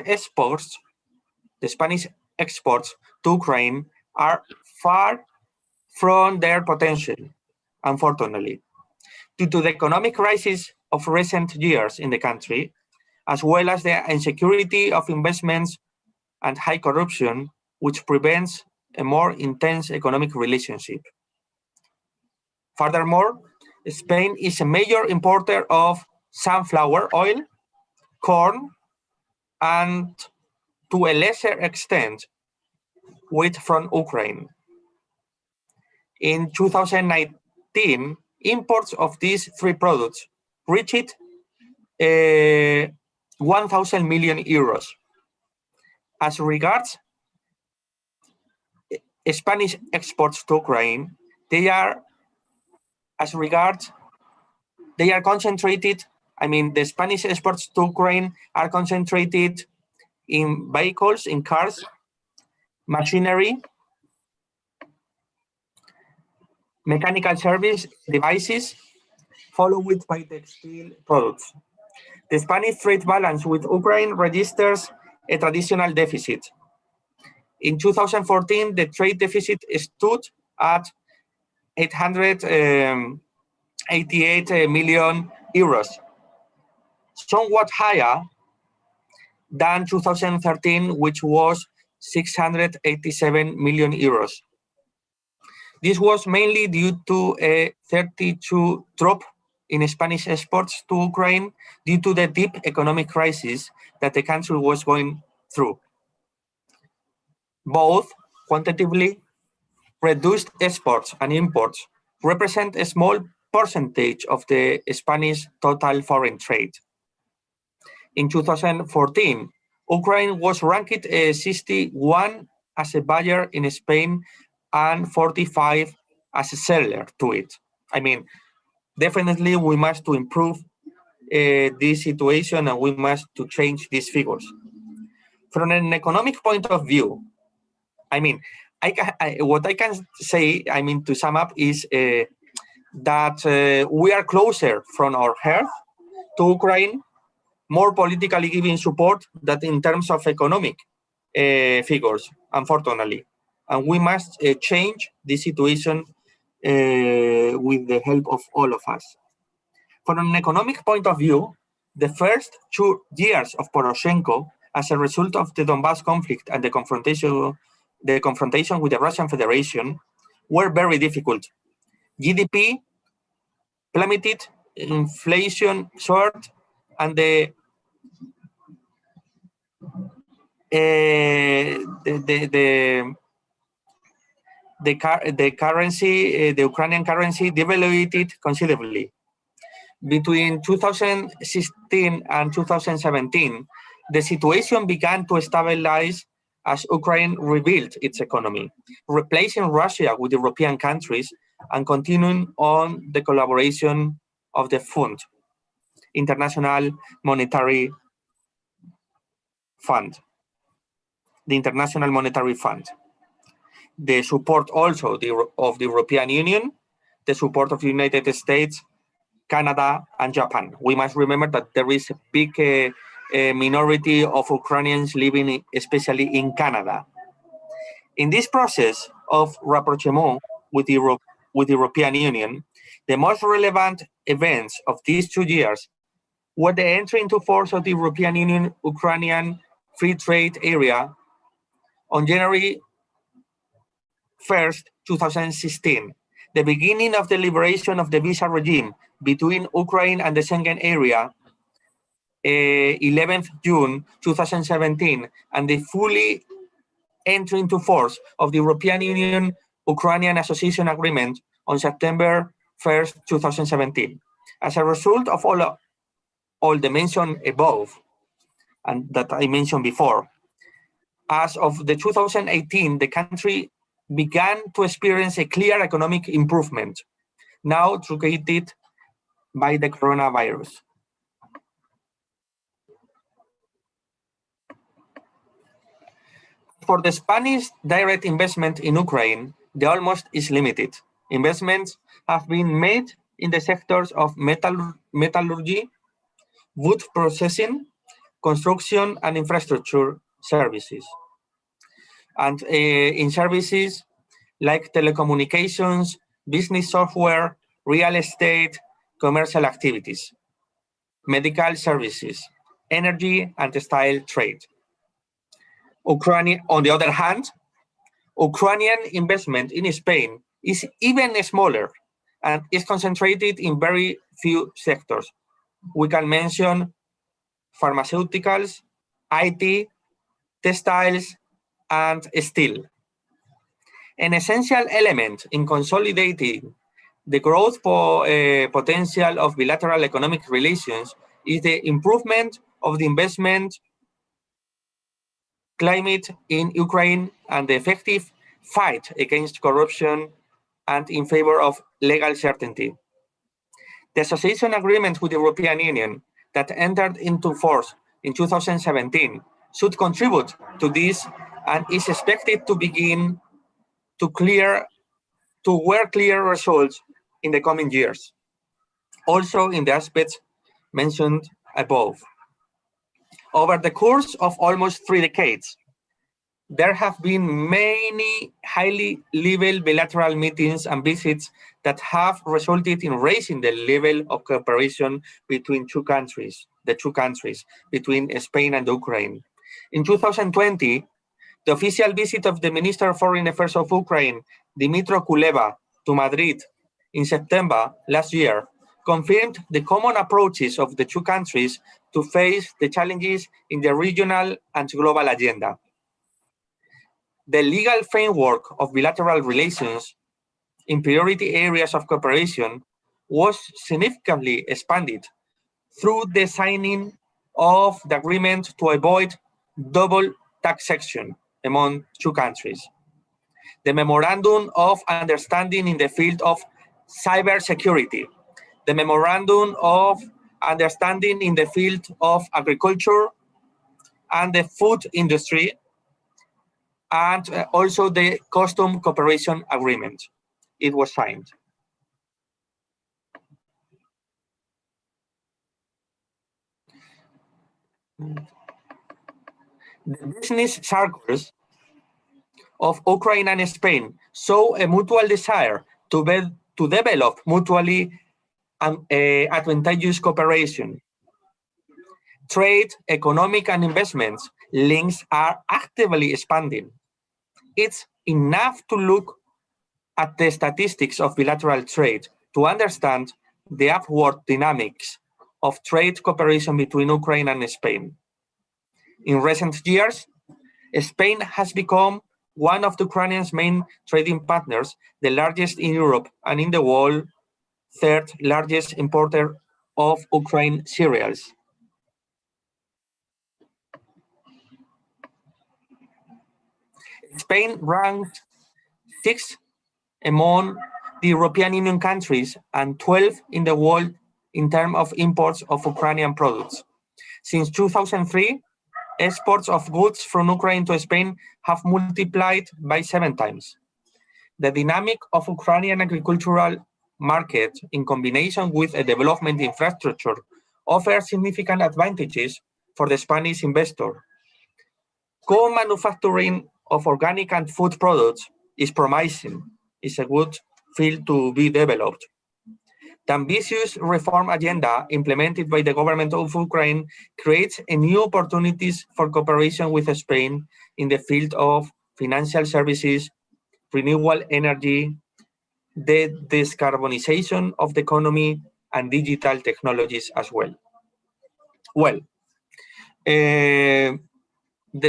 exports to Ukraine are far from their potential, unfortunately, due to the economic crisis of recent years in the country, as well as the insecurity of investments and high corruption, which prevents a more intense economic relationship. Furthermore, Spain is a major importer of sunflower oil, corn, and to a lesser extent, wheat from Ukraine. In 2019, imports of these three products reached 1,000 million euros. As regards Spanish exports to Ukraine, they are concentrated. I mean, the Spanish exports to Ukraine are concentrated in vehicles, in cars, machinery, mechanical service devices, followed by textile products. The Spanish trade balance with Ukraine registers a traditional deficit. In 2014, the trade deficit stood at 888 million euros, somewhat higher than 2013, which was 687 million euros. This was mainly due to a 32% drop in Spanish exports to Ukraine due to the deep economic crisis that the country was going through. Both quantitatively reduced exports and imports represent a small percentage of the Spanish total foreign trade. In 2014, Ukraine was ranked 61 as a buyer in Spain and 45 as a seller to it. I mean, definitely we must to improve this situation, and we must to change these figures. From an economic point of view, I mean, what I can say, I mean, to sum up is that we are closer from our heart to Ukraine, more politically giving support than in terms of economic figures, unfortunately. And we must change the situation with the help of all of us. From an economic point of view, the first 2 years of Poroshenko, as a result of the Donbass conflict and the confrontation with the Russian Federation, were very difficult. GDP plummeted, inflation soared, and the currency, the Ukrainian currency, devaluated considerably. Between 2016 and 2017, the situation began to stabilize as Ukraine rebuilt its economy, replacing Russia with European countries and continuing on the collaboration of the Fund, International Monetary Fund, the International Monetary Fund. The support also of the European Union, the support of the United States, Canada, and Japan. We must remember that there is a big minority of Ukrainians living, especially in Canada. In this process of rapprochement with the European Union, the most relevant events of these 2 years were the entry into force of the European Union Ukrainian Free Trade Area on January 1st, 2016, the beginning of the liberation of the visa regime between Ukraine and the Schengen area, 11th June 2017, and the fully entry into force of the European Union-Ukrainian Association Agreement on September 1st, 2017. As a result of all the mentioned above, and that I mentioned before, as of the 2018, the country began to experience a clear economic improvement, now truncated by the coronavirus. For the Spanish direct investment in Ukraine, the almost is limited. Investments have been made in the sectors of metallurgy, wood processing, construction, and infrastructure services. And in services like telecommunications, business software, real estate, commercial activities, medical services, energy, and textile trade. Ukraine, on the other hand, Ukrainian investment in Spain is even smaller and is concentrated in very few sectors. We can mention pharmaceuticals, IT, textiles, and steel. An essential element in consolidating the growth potential of bilateral economic relations is the improvement of the investment climate in Ukraine and the effective fight against corruption and in favor of legal certainty. The association agreement with the European Union that entered into force in 2017 should contribute to this and is expected to begin to work clear results in the coming years, also in the aspects mentioned above. Over the course of almost 3 decades, there have been many highly level bilateral meetings and visits that have resulted in raising the level of cooperation between the two countries, between Spain and Ukraine. In 2020, the official visit of the Minister of Foreign Affairs of Ukraine, Dmytro Kuleba, to Madrid in September last year, confirmed the common approaches of the two countries to face the challenges in the regional and global agenda. The legal framework of bilateral relations in priority areas of cooperation was significantly expanded through the signing of the agreement to avoid double taxation among two countries, the Memorandum of Understanding in the field of cybersecurity, the Memorandum of Understanding in the field of agriculture and the food industry, and also the Custom Cooperation Agreement. It was signed. The business circles of Ukraine and Spain show a mutual desire to develop mutually advantageous cooperation. Trade, economic, and investments links are actively expanding. It's enough to look at the statistics of bilateral trade to understand the upward dynamics of trade cooperation between Ukraine and Spain. In recent years, Spain has become one of Ukraine's main trading partners, the largest in Europe and in the world, third largest importer of Ukraine cereals. Spain ranks 6th among the European Union countries and 12th in the world in terms of imports of Ukrainian products. Since 2003, exports of goods from Ukraine to Spain have multiplied by 7 times. The dynamic of Ukrainian agricultural market in combination with a development infrastructure offers significant advantages for the Spanish investor. Co-manufacturing of organic and food products is promising, is a good field to be developed. The ambitious reform agenda implemented by the government of Ukraine creates new opportunities for cooperation with Spain in the field of financial services, renewable energy, the decarbonization of the economy, and digital technologies as well. Well, the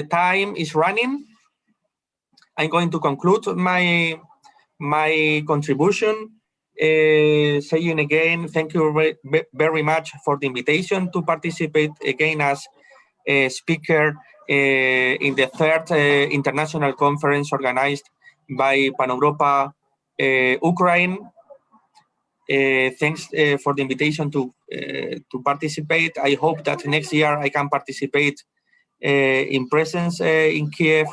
time is running. I'm going to conclude my contribution, saying again, thank you very much for the invitation to participate again as a speaker in the third international conference organized by PANEVROPA Ukraine. Thanks for the invitation to participate. I hope that next year I can participate in presence in Kiev.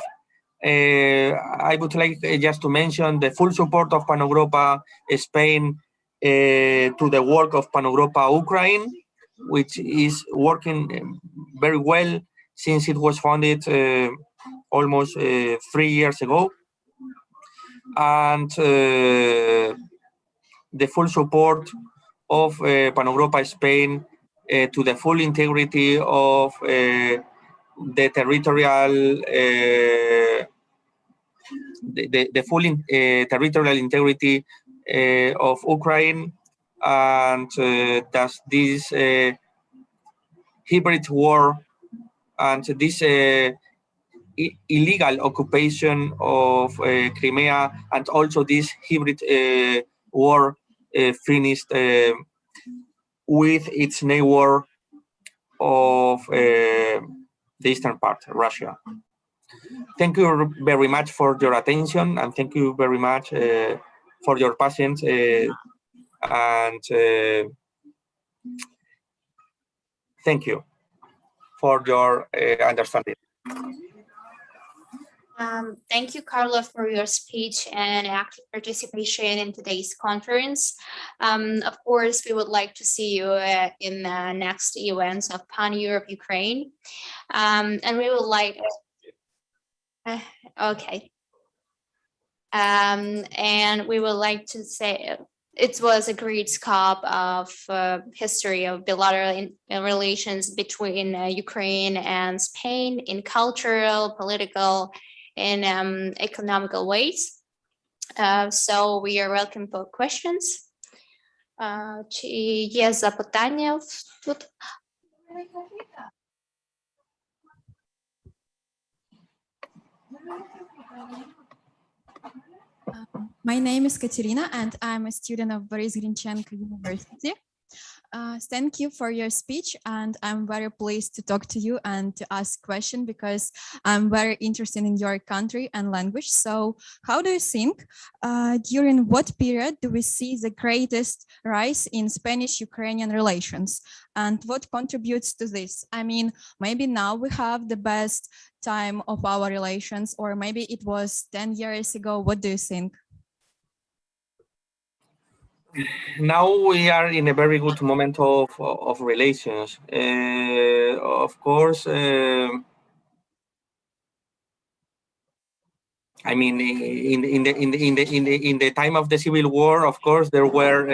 I would like just to mention the full support of PANEVROPA Spain to the work of PANEVROPA Ukraine, which is working very well since it was founded almost 3 years ago. And the full support of PANEVROPA Spain to the full integrity of the territorial, the full territorial integrity of Ukraine, and that this hybrid war and this illegal occupation of Crimea, and also this hybrid war finished with its neighbor of the eastern part, Russia. Thank you very much for your attention, and thank you very much for your patience, and thank you for your understanding. Thank you, Carlo, for your speech and active participation in today's conference. Of course, we would like to see you in the next events of Pan-Europe Ukraine. And we would like, okay. And we would like to say, it was a great scope of history of bilateral relations between Ukraine and Spain in cultural, political, and economical ways. So we are welcome for questions. Чи є запитання тут? My name is Katerina, and I'm a student of Boris Grinčenko University. Thank you for your speech, and I'm very pleased to talk to you and to ask questions because I'm very interested in your country and language. So how do you think, during what period do we see the greatest rise in Spanish-Ukrainian relations, and what contributes to this? I mean, maybe now we have the best time of our relations, or maybe it was 10 years ago. What do you think? Now we are in a very good moment of relations. Of course, I mean, in the time of the Civil War, of course, there were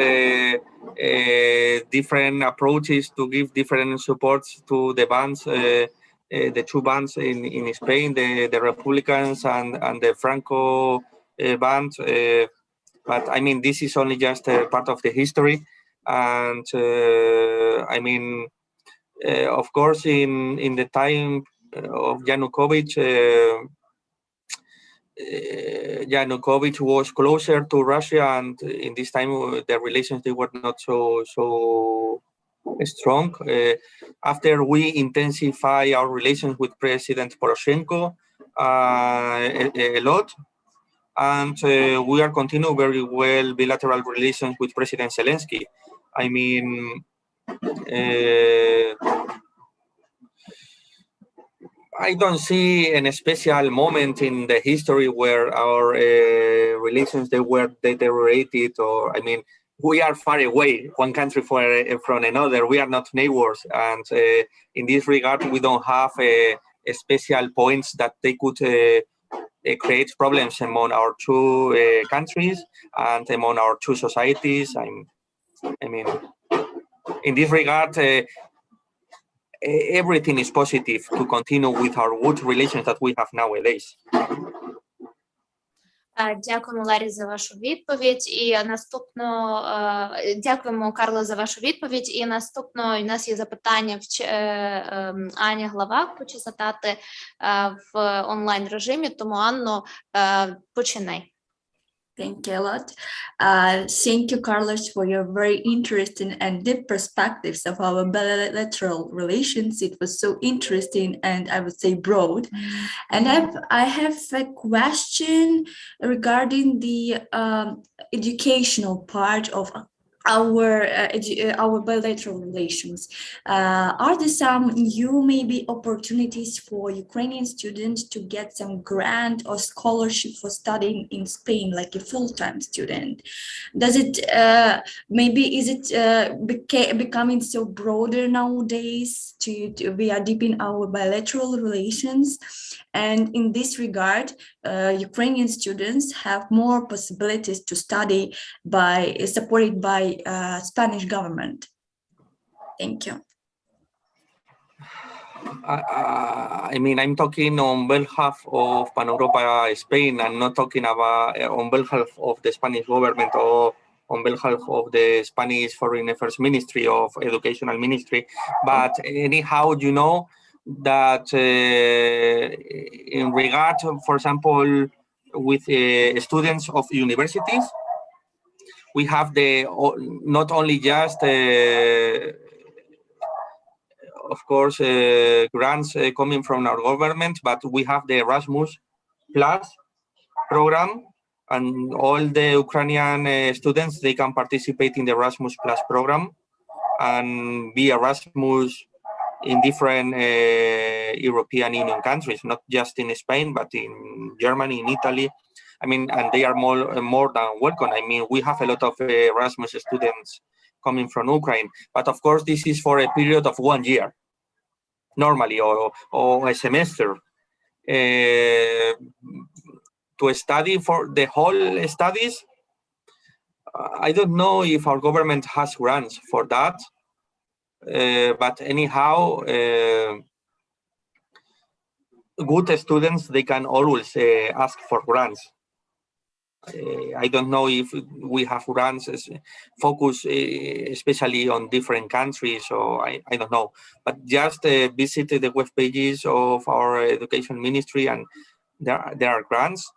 different approaches to give different supports to the bands, the two bands in Spain, the Republicans and the Franco band. But I mean, this is only just a part of the history. And I mean, of course, in the time of Yanukovych, Yanukovych was closer to Russia, and in this time, the relations, they were not so strong. After we intensify our relations with President Poroshenko a lot, and we are continuing very well bilateral relations with President Zelensky. I mean, I don't see an special moment in the history where our relations, they were deteriorated, or I mean, we are far away, one country from another. We are not neighbors, and in this regard, we don't have a special points that they could create problems among our two countries and among our two societies. I mean, in this regard, everything is positive to continue with our good relations that we have nowadays. Дякуємо, Ларі, за вашу відповідь. І наступно дякуємо, Карло, за вашу відповідь. І наступно у нас є запитання Аня Главак хоче задати в онлайн режимі. Тому, Анно, починай. Thank you a lot. Thank you, Carlos, for your very interesting and deep perspectives of our bilateral relations. It was so interesting and I would say broad. And I have a question regarding the educational part of our bilateral relations. Are there some new maybe opportunities for Ukrainian students to get some grant or scholarship for studying in Spain, like a full-time student? Does it is it becoming so broader nowadays to we are deep in our bilateral relations? And in this regard, Ukrainian students have more possibilities to study supported by Spanish government. Thank you. I mean, I'm talking on behalf of PAN'EVROPA Spain. I'm not talking about on behalf of the Spanish government or on behalf of the Spanish Foreign Affairs Ministry of Educational Ministry. But anyhow, you know that in regard, for example, with students of universities, we have not only just, of course, grants coming from our government, but we have the Erasmus Plus program, and all the Ukrainian students, they can participate in the Erasmus Plus program and be Erasmus in different European Union countries, not just in Spain, but in Germany, in Italy. I mean, and they are more than welcome. I mean, we have a lot of Erasmus students coming from Ukraine, but of course, this is for a period of 1 year, normally, or a semester. To study for the whole studies, I don't know if our government has grants for that, but anyhow, good students, they can always ask for grants. I don't know if we have grants focus especially on different countries, or I don't know, but just visit the web pages of our education ministry, and there are grants.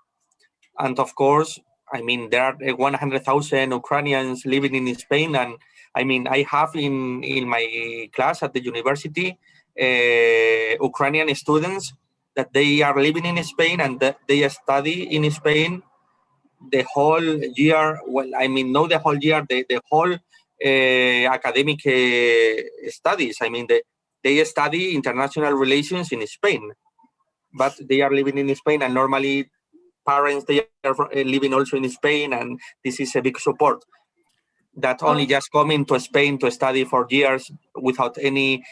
And of course, I mean, there are 100,000 Ukrainians living in Spain, and I mean, I have in my class at the university Ukrainian students that they are living in Spain and that they study in Spain the whole year. Well, I mean, not the whole year, the whole academic studies. I mean, they study international relations in Spain, but they are living in Spain, and normally parents, they are living also in Spain, and this is a big support. That only just coming to Spain to study for years without any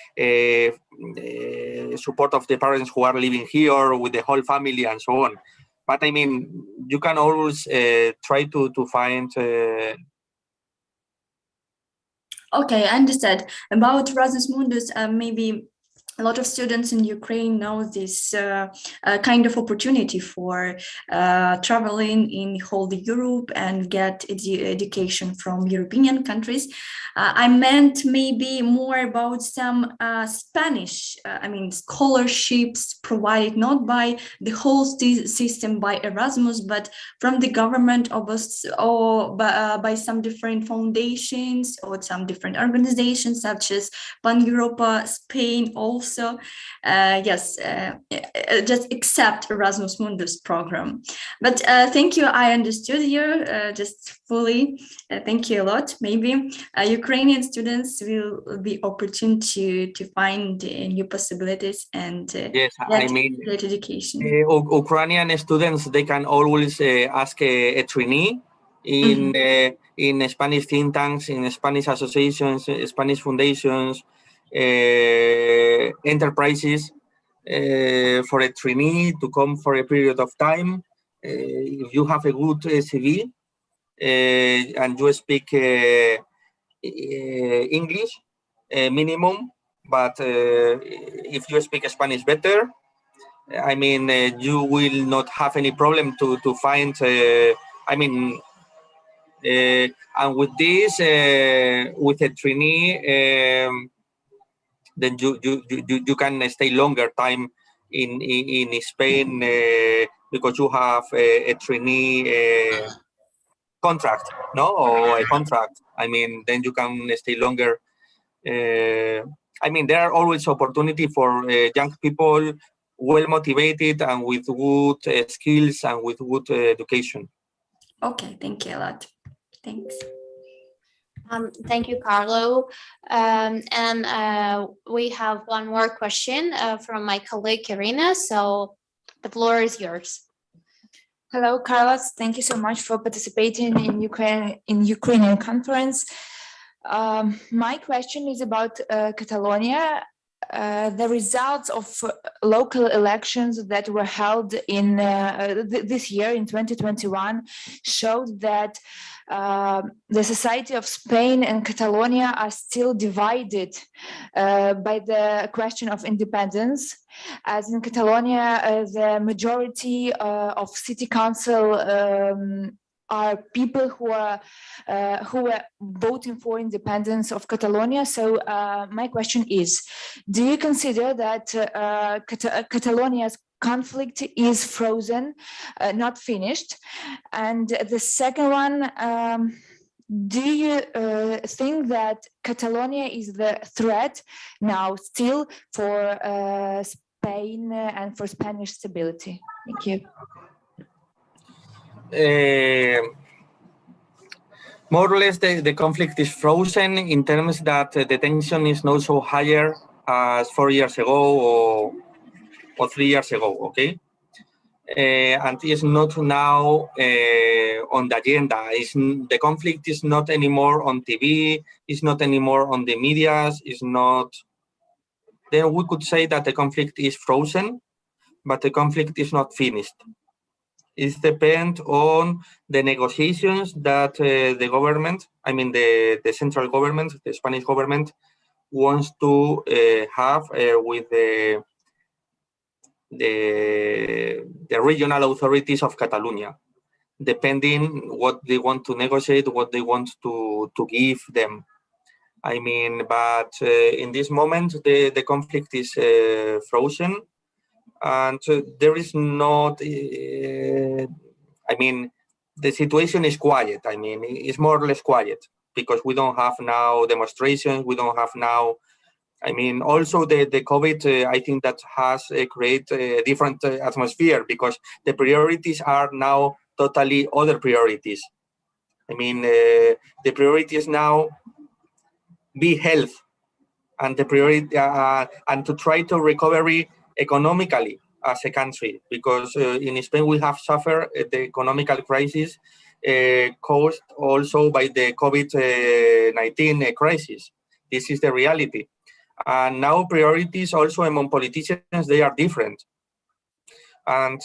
support of the parents who are living here with the whole family and so on. But I mean, you can always try to find. Okay, I understand. About Erasmus Mundus, maybe a lot of students in Ukraine know this kind of opportunity for traveling in whole Europe and get education from European countries. I meant maybe more about some Spanish, scholarships provided not by the whole system by Erasmus, but from the government or by some different foundations or some different organizations such as PAN'EVROPA Spain also. Just accept Erasmus Mundus program. But thank you, I understood you just fully. Thank you a lot. Maybe Ukrainian students will be opportune to find new possibilities and yes, I mean, great education. Ukrainian students, they can always ask a trainee in Spanish think tanks, in Spanish associations, Spanish foundations, enterprises for a trainee to come for a period of time. If you have a good CV and you speak English minimum, but if you speak Spanish better, I mean, you will not have any problem to find, I mean, and with this, with a trainee, then you can stay longer time in Spain because you have a trainee contract, no, or a contract. I mean, then you can stay longer. I mean, there are always opportunity for young people, well motivated and with good skills and with good education. Okay, thank you a lot. Thanks. Thank you, Carlo. And we have one more question from my colleague, Irina. So the floor is yours. Hello, Carlos. Thank you so much for participating in Ukrainian conference. My question is about Catalonia. The results of local elections that were held in this year in 2021 showed that the society of Spain and Catalonia are still divided by the question of independence. As in Catalonia, the majority of city council are people who were voting for independence of Catalonia. So my question is, do you consider that Catalonia's conflict is frozen, not finished? And the second one, do you think that Catalonia is the threat now still for Spain and for Spanish stability? Thank you. More or less, the conflict is frozen in terms that the tension is not so higher as 4 years ago or 3 years ago, okay? And is not now on the agenda. The conflict is not anymore on TV, it's not anymore on the medias, it's not... Then we could say that the conflict is frozen, but the conflict is not finished. It depends on the negotiations that the government, I mean the central government, the Spanish government, wants to have with the regional authorities of Catalonia, depending what they want to negotiate, what they want to give them. I mean, but in this moment, the conflict is frozen. And there is not, I mean, the situation is quiet. I mean, it's more or less quiet because we don't have now demonstrations. We don't have now, I mean, also the COVID, I think that has created a different atmosphere because the priorities are now totally other priorities. I mean, the priorities now be health and the priority and to try to recovery economically as a country, because in Spain we have suffered the economical crisis caused also by the COVID-19 crisis. This is the reality. And now priorities also among politicians, they are different. And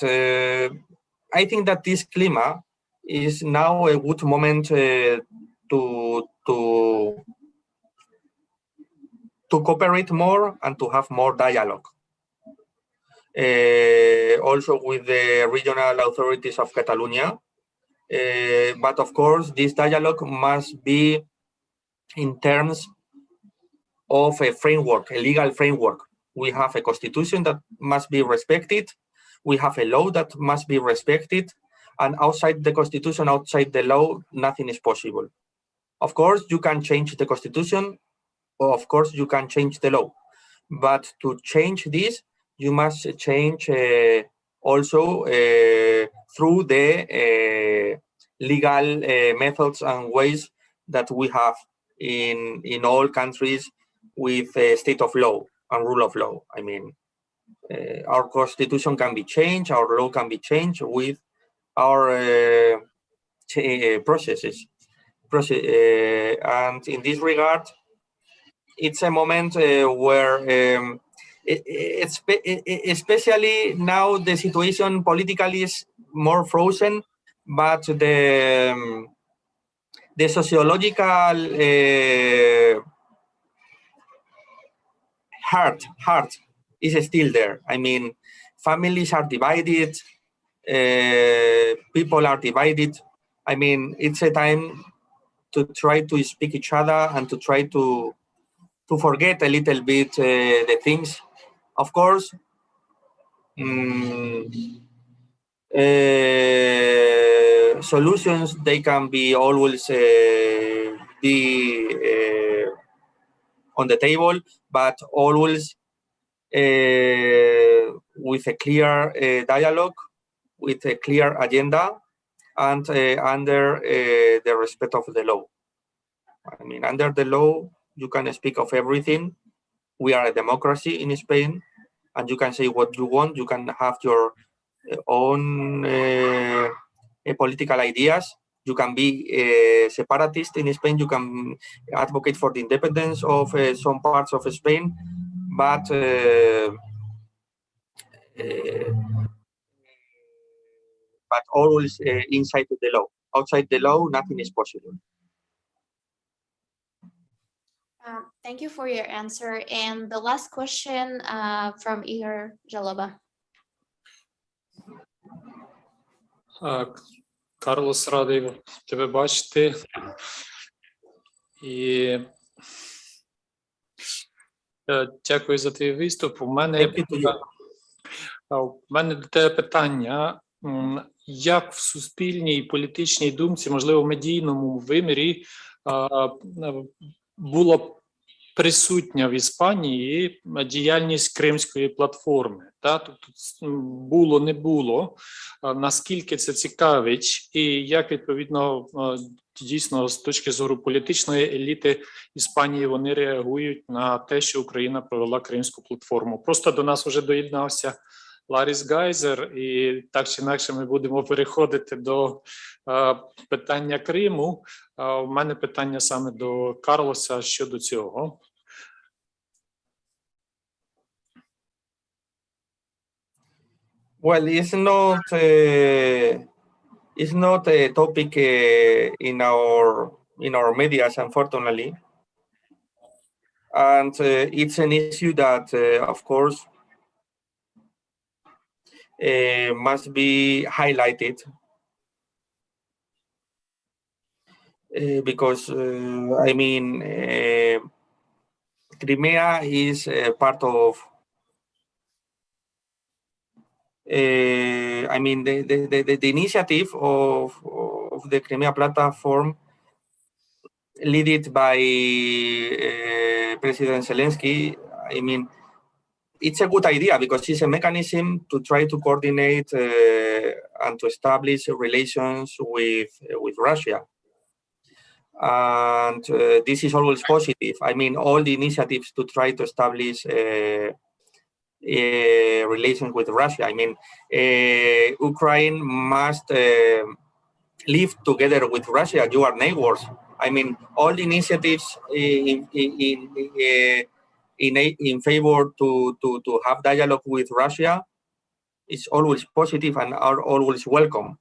I think that this climate is now a good moment to cooperate more and to have more dialogue. Also with the regional authorities of Catalonia. But of course, this dialogue must be in terms of a framework, a legal framework. We have a constitution that must be respected. We have a law that must be respected. And outside the constitution, outside the law, nothing is possible. Of course, you can change the constitution. Of course, you can change the law. But to change this, you must change also through the legal methods and ways that we have in all countries with a state of law and rule of law. I mean, our constitution can be changed, our law can be changed with our processes. And in this regard, it's a moment where especially now the situation politically is more frozen, but the sociological heart is still there. I mean, families are divided, people are divided. I mean, it's a time to try to speak each other and to try to forget a little bit the things. Of course, solutions, they can be always be on the table, but always with a clear dialogue, with a clear agenda, and under the respect of the law. I mean, under the law, you can speak of everything. We are a democracy in Spain, and you can say what you want. You can have your own political ideas. You can be a separatist in Spain. You can advocate for the independence of some parts of Spain, but always inside the law. Outside the law, nothing is possible. Thank you for your answer. And the last question from Ігор ЖАЛОБА. Карлос, радий тебе бачити. І дякую за твій виступ. У мене до тебе питання. Як в суспільній політичній думці, можливо, в медійному вимірі було присутня в Іспанії діяльність Кримської платформи? Тобто було, не було. Наскільки це цікавить і як, відповідно, дійсно з точки зору політичної еліти Іспанії вони реагують на те, що Україна провела Кримську платформу? Просто до нас вже доєднався Ларіс ГАЙЗЕР, і так чи інакше ми будемо переходити до питання Криму. У мене питання саме до Карлоса щодо цього. Well, it's not a topic in our media, unfortunately, and it's an issue that, of course, must be highlighted because I mean, Crimea is part of. I mean, the initiative of the Crimea platform, led by President Zelensky. I mean, it's a good idea because it's a mechanism to try to coordinate and to establish relations with Russia. And this is always positive. I mean, all the initiatives to try to establish relations with Russia. I mean, Ukraine must live together with Russia. You are neighbors. I mean, all the initiatives in favor to have dialogue with Russia is always positive and are always welcome.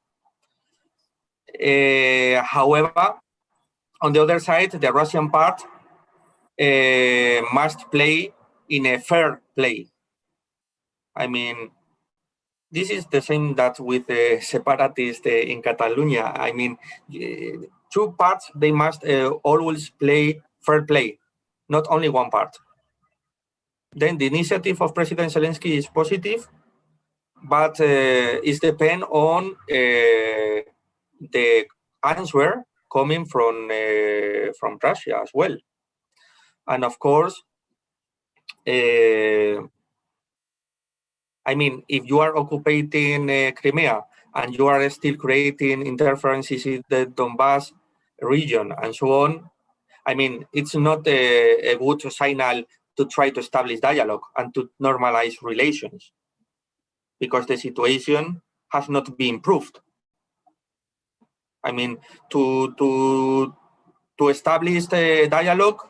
However, on the other side, the Russian part must play in a fair play. I mean, this is the same that with the separatists in Catalonia. I mean, two parts, they must always play fair play, not only one part. Then the initiative of President Zelensky is positive, but it depends on the answer coming from Russia as well. And of course, I mean, if you are occupying Crimea and you are still creating interferences in the Donbass region and so on, I mean, it's not a good signal to try to establish dialogue and to normalize relations because the situation has not been improved. I mean, to establish the dialogue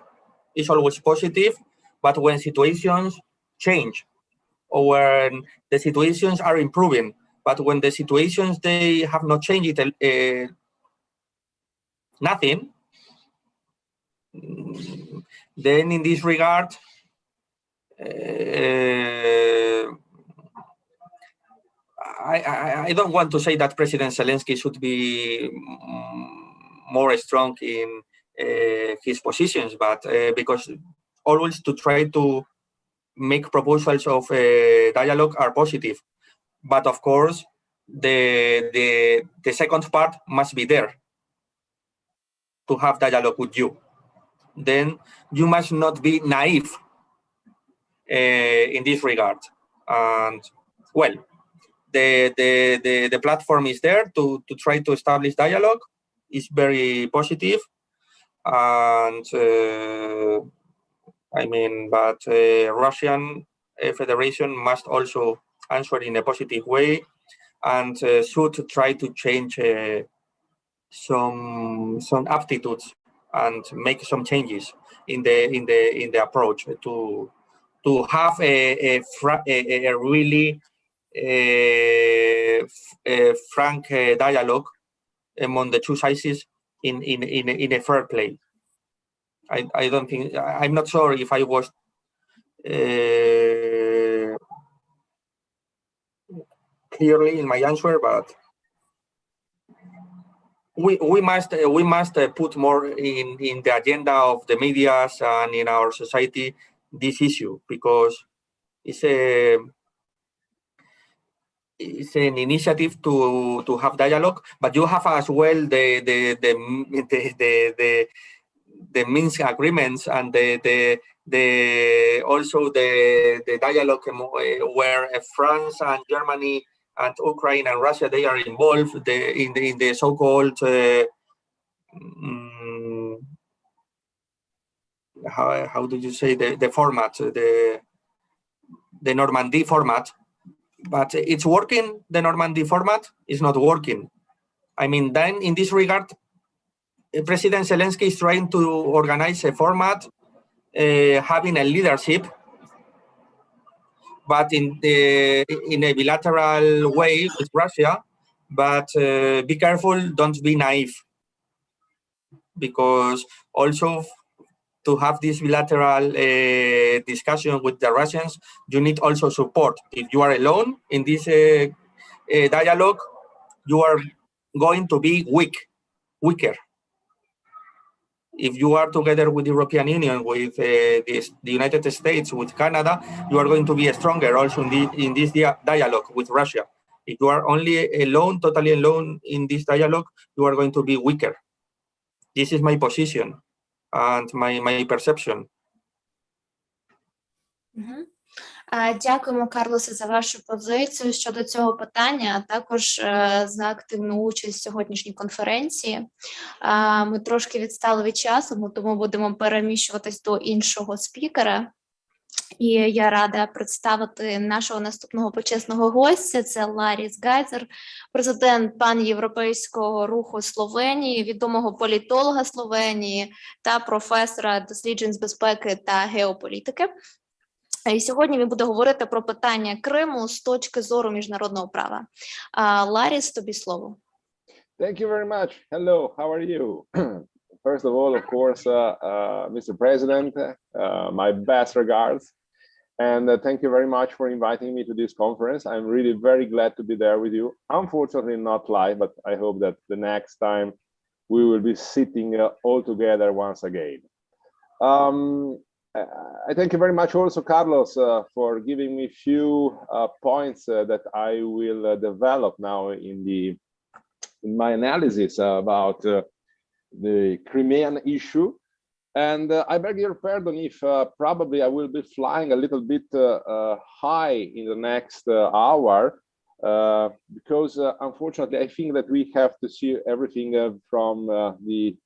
is always positive, but when situations change, or when the situations are improving, but when the situations, they have not changed nothing, then in this regard, I don't want to say that President Zelensky should be more strong in his positions, but because always to try to make proposals of dialogue are positive. But of course, the second part must be there to have dialogue with you. Then you must not be naive in this regard. And well, the platform is there to try to establish dialogue. It's very positive. And I mean, but Russian Federation must also answer in a positive way and should try to change some aptitudes and make some changes in the approach to have a really frank dialogue among the two sides in a fair play. I don't think, I'm not sure if I was clearly in my answer, but we must put more in the agenda of the media and in our society this issue, because it's an initiative to have dialogue, but you have as well the Minsk agreements and also the dialogue where France and Germany and Ukraine and Russia, they are involved in the so-called how do you say the format, the Normandy format. But it's working. The Normandy format is not working. I mean, then in this regard, President Zelensky is trying to organize a format having a leadership, but in a bilateral way with Russia. But be careful, don't be naive, because also to have this bilateral discussion with the Russians, you need also support. If you are alone in this dialogue, you are going to be weaker. If you are together with the European Union, with the United States, with Canada, you are going to be stronger also in this dialogue with Russia. If you are only alone, totally alone in this dialogue, you are going to be weaker. This is my position and my perception. Дякуємо, Карлосе, за вашу позицію щодо цього питання, а також за активну участь в сьогоднішній конференції. Ми трошки відстали від часу, тому будемо переміщуватись до іншого спікера. І я рада представити нашого наступного почесного гостя. Це Ларіс ГАЙЗЕР, президент пан'європейського руху Словенії, відомого політолога Словенії та професора досліджень з безпеки та геополітики. І сьогодні він буде говорити про питання Криму з точки зору міжнародного права. Ларіс, тобі слово. Thank you very much. Hello, how are you? First of all, of course, Mr. President, my best regards. And thank you very much for inviting me to this conference. I'm really very glad to be there with you. Unfortunately, not live, but I hope that the next time we will be sitting all together once again. I thank you very much also, Carlos, for giving me few points that I will develop now in my analysis about the Crimean issue. And I beg your pardon if probably I will be flying a little bit high in the next hour, because unfortunately I think that we have to see everything from the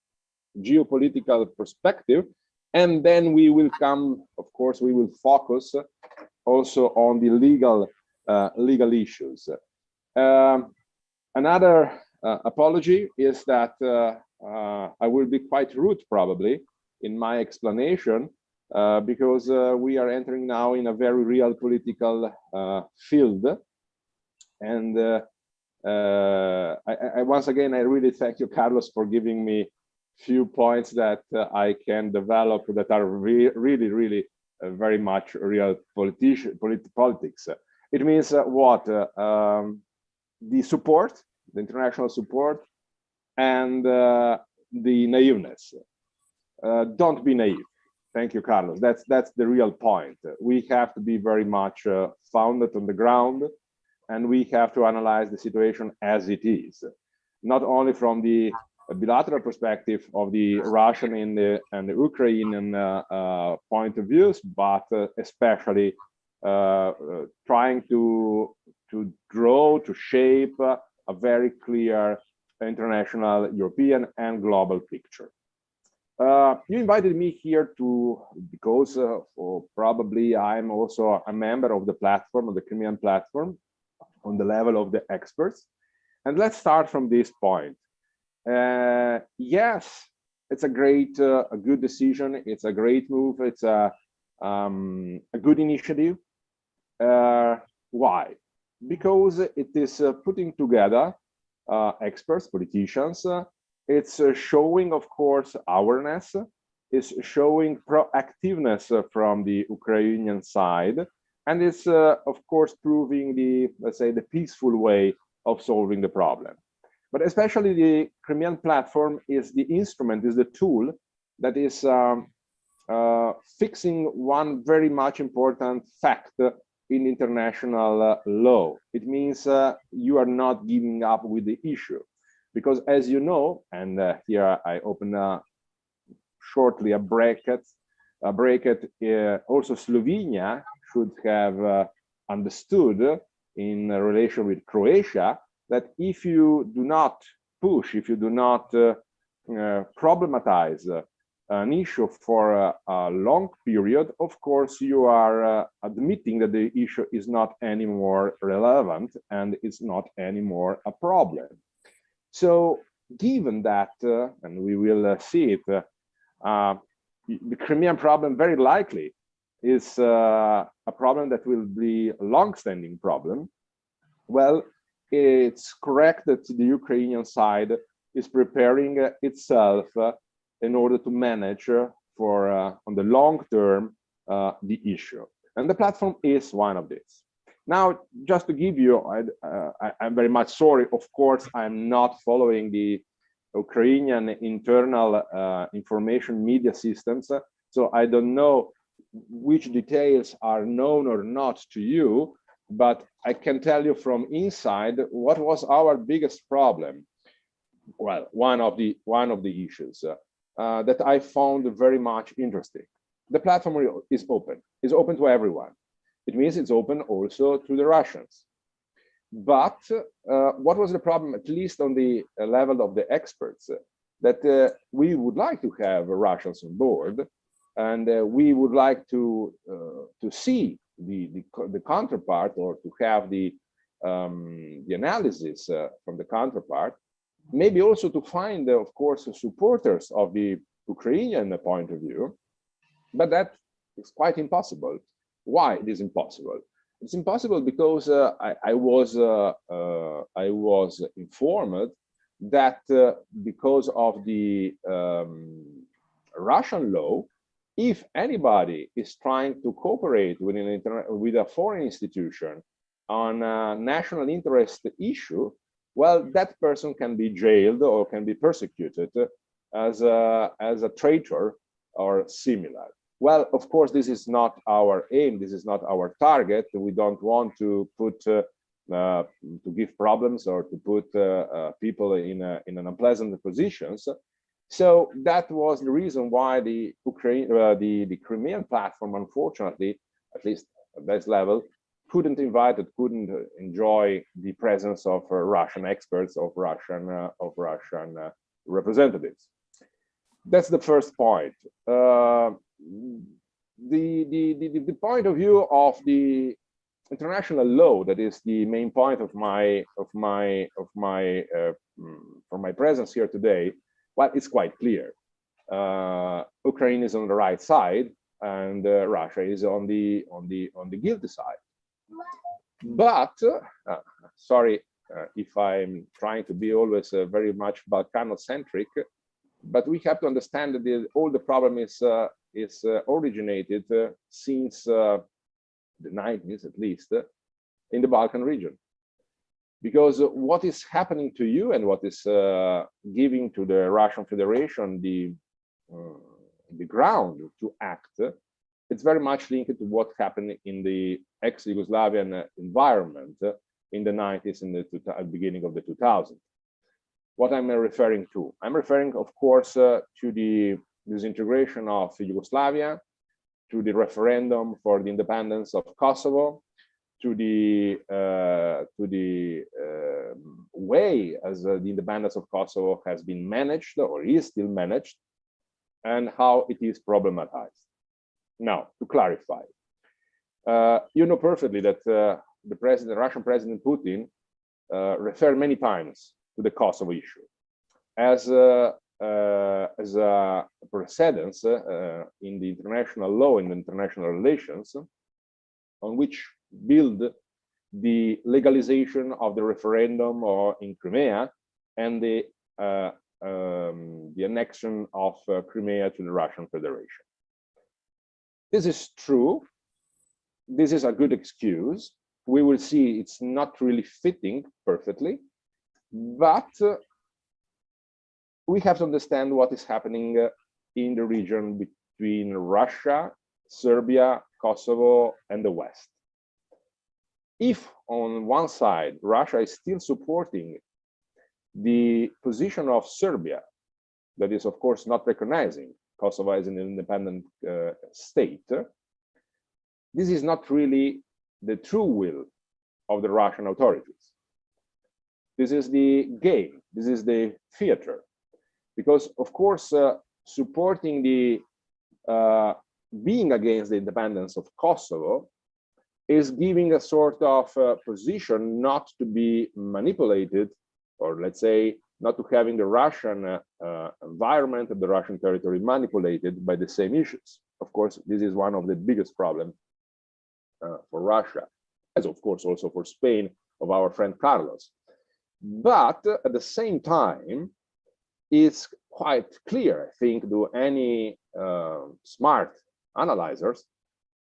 geopolitical perspective. And then we will come, of course, we will focus also on the legal issues. Another apology is that I will be quite rude probably in my explanation, because we are entering now in a very real political field. And I once again, I really thank you, Carlos, for giving me few points that I can develop that are really very much real politics. It means what? the support, the international support, and the naiveness. Don't be naive. Thank you, Carlos. That's the real point. We have to be very much founded on the ground, and we have to analyze the situation as it is, not only from the bilateral perspective of the Russian and the Ukrainian point of views, but especially trying to draw, to shape a very clear international, European, and global picture. You invited me here because probably I'm also a member of the platform, of the Crimean platform, on the level of the experts. And let's start from this point. Yes, it's a good decision. It's a great move. It's a good initiative. Why? Because it is putting together experts, politicians. It's showing, of course, awareness. It's showing proactiveness from the Ukrainian side. And it's, of course, proving the, let's say, the peaceful way of solving the problem. But especially the Crimean platform is the instrument, is the tool that is fixing one very much important fact in international law. It means you are not giving up with the issue. Because as you know, and here I open shortly a bracket, also Slovenia should have understood in relation with Croatia that if you do not push, if you do not problematize an issue for a long period, of course, you are admitting that the issue is not anymore relevant and it's not anymore a problem. So given that, and we will see it, the Crimean problem very likely is a problem that will be a long-standing problem. Well, it's correct that the Ukrainian side is preparing itself in order to manage for on the long term the issue, and the platform is one of these. Now, just to give you, I'm very much sorry. Of course, I'm not following the Ukrainian internal information media systems, so I don't know which details are known or not to you. But I can tell you from inside what was our biggest problem. Well, one of the issues that I found very much interesting. The platform is open to everyone. It means it's open also to the Russians. But what was the problem, at least on the level of the experts, that we would like to have Russians on board, and we would like to see the counterpart, or to have the analysis from the counterpart, maybe also to find, of course, supporters of the Ukrainian point of view, but that is quite impossible. Why it is impossible? It's impossible because I was informed that because of the Russian law, if anybody is trying to cooperate with a foreign institution on a national interest issue, well, that person can be jailed or can be persecuted as a traitor or similar. Well, of course, this is not our aim. This is not our target. We don't want to put to give problems or to put people in an unpleasant positions. So that was the reason why the Crimean platform, unfortunately, at least at this level, couldn't enjoy the presence of Russian experts, of Russian representatives. That's the first point. The point of view of the international law, that is the main point of my presence here today. Well, it's quite clear. Ukraine is on the right side, and Russia is on the guilty side. But sorry if I'm trying to be always very much Balkano-centric, but we have to understand that all the problem is originated since the 90s, at least, in the Balkan region. Because what is happening to you and what is giving to the Russian Federation the ground to act, it's very much linked to what happened in the ex-Yugoslavian environment in the 90s and the beginning of the 2000s. What am I referring to? I'm referring, of course, to the disintegration of Yugoslavia, to the referendum for the independence of Kosovo, to the way as the independence of Kosovo has been managed or is still managed, and how it is problematized. Now, to clarify, you know perfectly that the Russian President Putin referred many times to the Kosovo issue as a precedence in the international law and international relations on which build the legalization of the referendum or in Crimea and the annexion of Crimea to the Russian Federation. This is true. This is a good excuse. We will see it's not really fitting perfectly, but we have to understand what is happening in the region between Russia, Serbia, Kosovo, and the West. If on one side, Russia is still supporting the position of Serbia, that is, of course, not recognizing Kosovo as an independent state, this is not really the true will of the Russian authorities. This is the game, this is the theater, because, of course, supporting the being against the independence of Kosovo is giving a sort of position not to be manipulated, or let's say, not to having the Russian environment and the Russian territory manipulated by the same issues. Of course, this is one of the biggest problems for Russia, as of course also for Spain, of our friend Carlos. But at the same time, it's quite clear, I think, to any smart analyzers,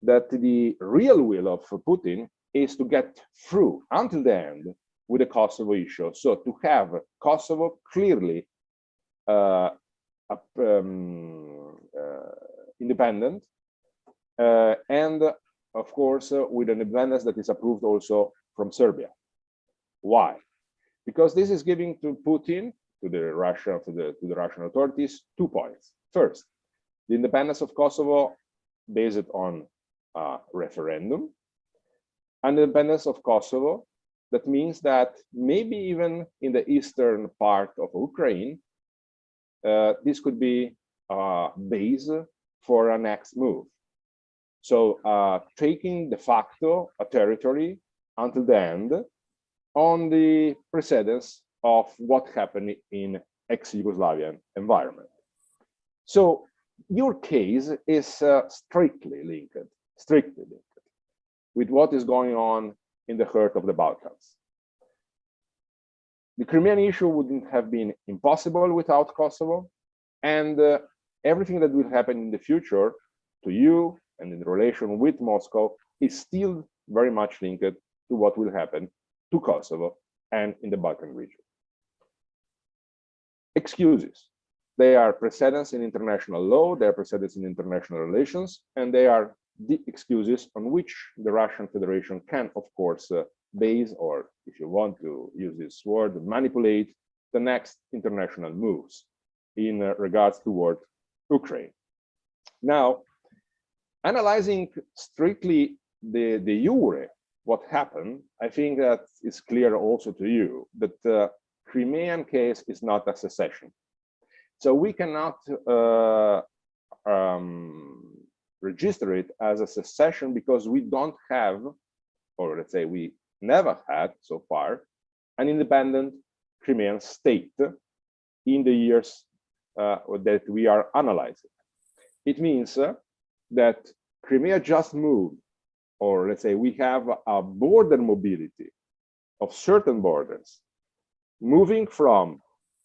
that the real will of Putin is to get through until the end with the Kosovo issue. So to have Kosovo clearly independent, and of course with an independence that is approved also from Serbia. Why? Because this is giving to Putin, to the Russian authorities, 2 points. First, the independence of Kosovo based on a referendum, and the independence of Kosovo. That means that maybe even in the eastern part of Ukraine, this could be a base for a next move. So taking de facto a territory until the end on the precedence of what happened in ex-Yugoslavian environment. So your case is strictly linked with what is going on in the heart of the Balkans. The Crimean issue wouldn't have been impossible without Kosovo, and everything that will happen in the future to you and in relation with Moscow is still very much linked to what will happen to Kosovo and in the Balkan region. Excuses. They are precedents in international law, they are precedents in international relations, and they are the excuses on which the Russian Federation can, of course, base, or if you want to use this word, manipulate the next international moves in regards toward Ukraine. Now, analyzing strictly the jure what happened, I think that it's clear also to you that the Crimean case is not a secession. So we cannot register it as a secession because we don't have, or let's say we never had so far, an independent Crimean state in the years that we are analyzing. It means that Crimea just moved, or let's say we have a border mobility of certain borders moving from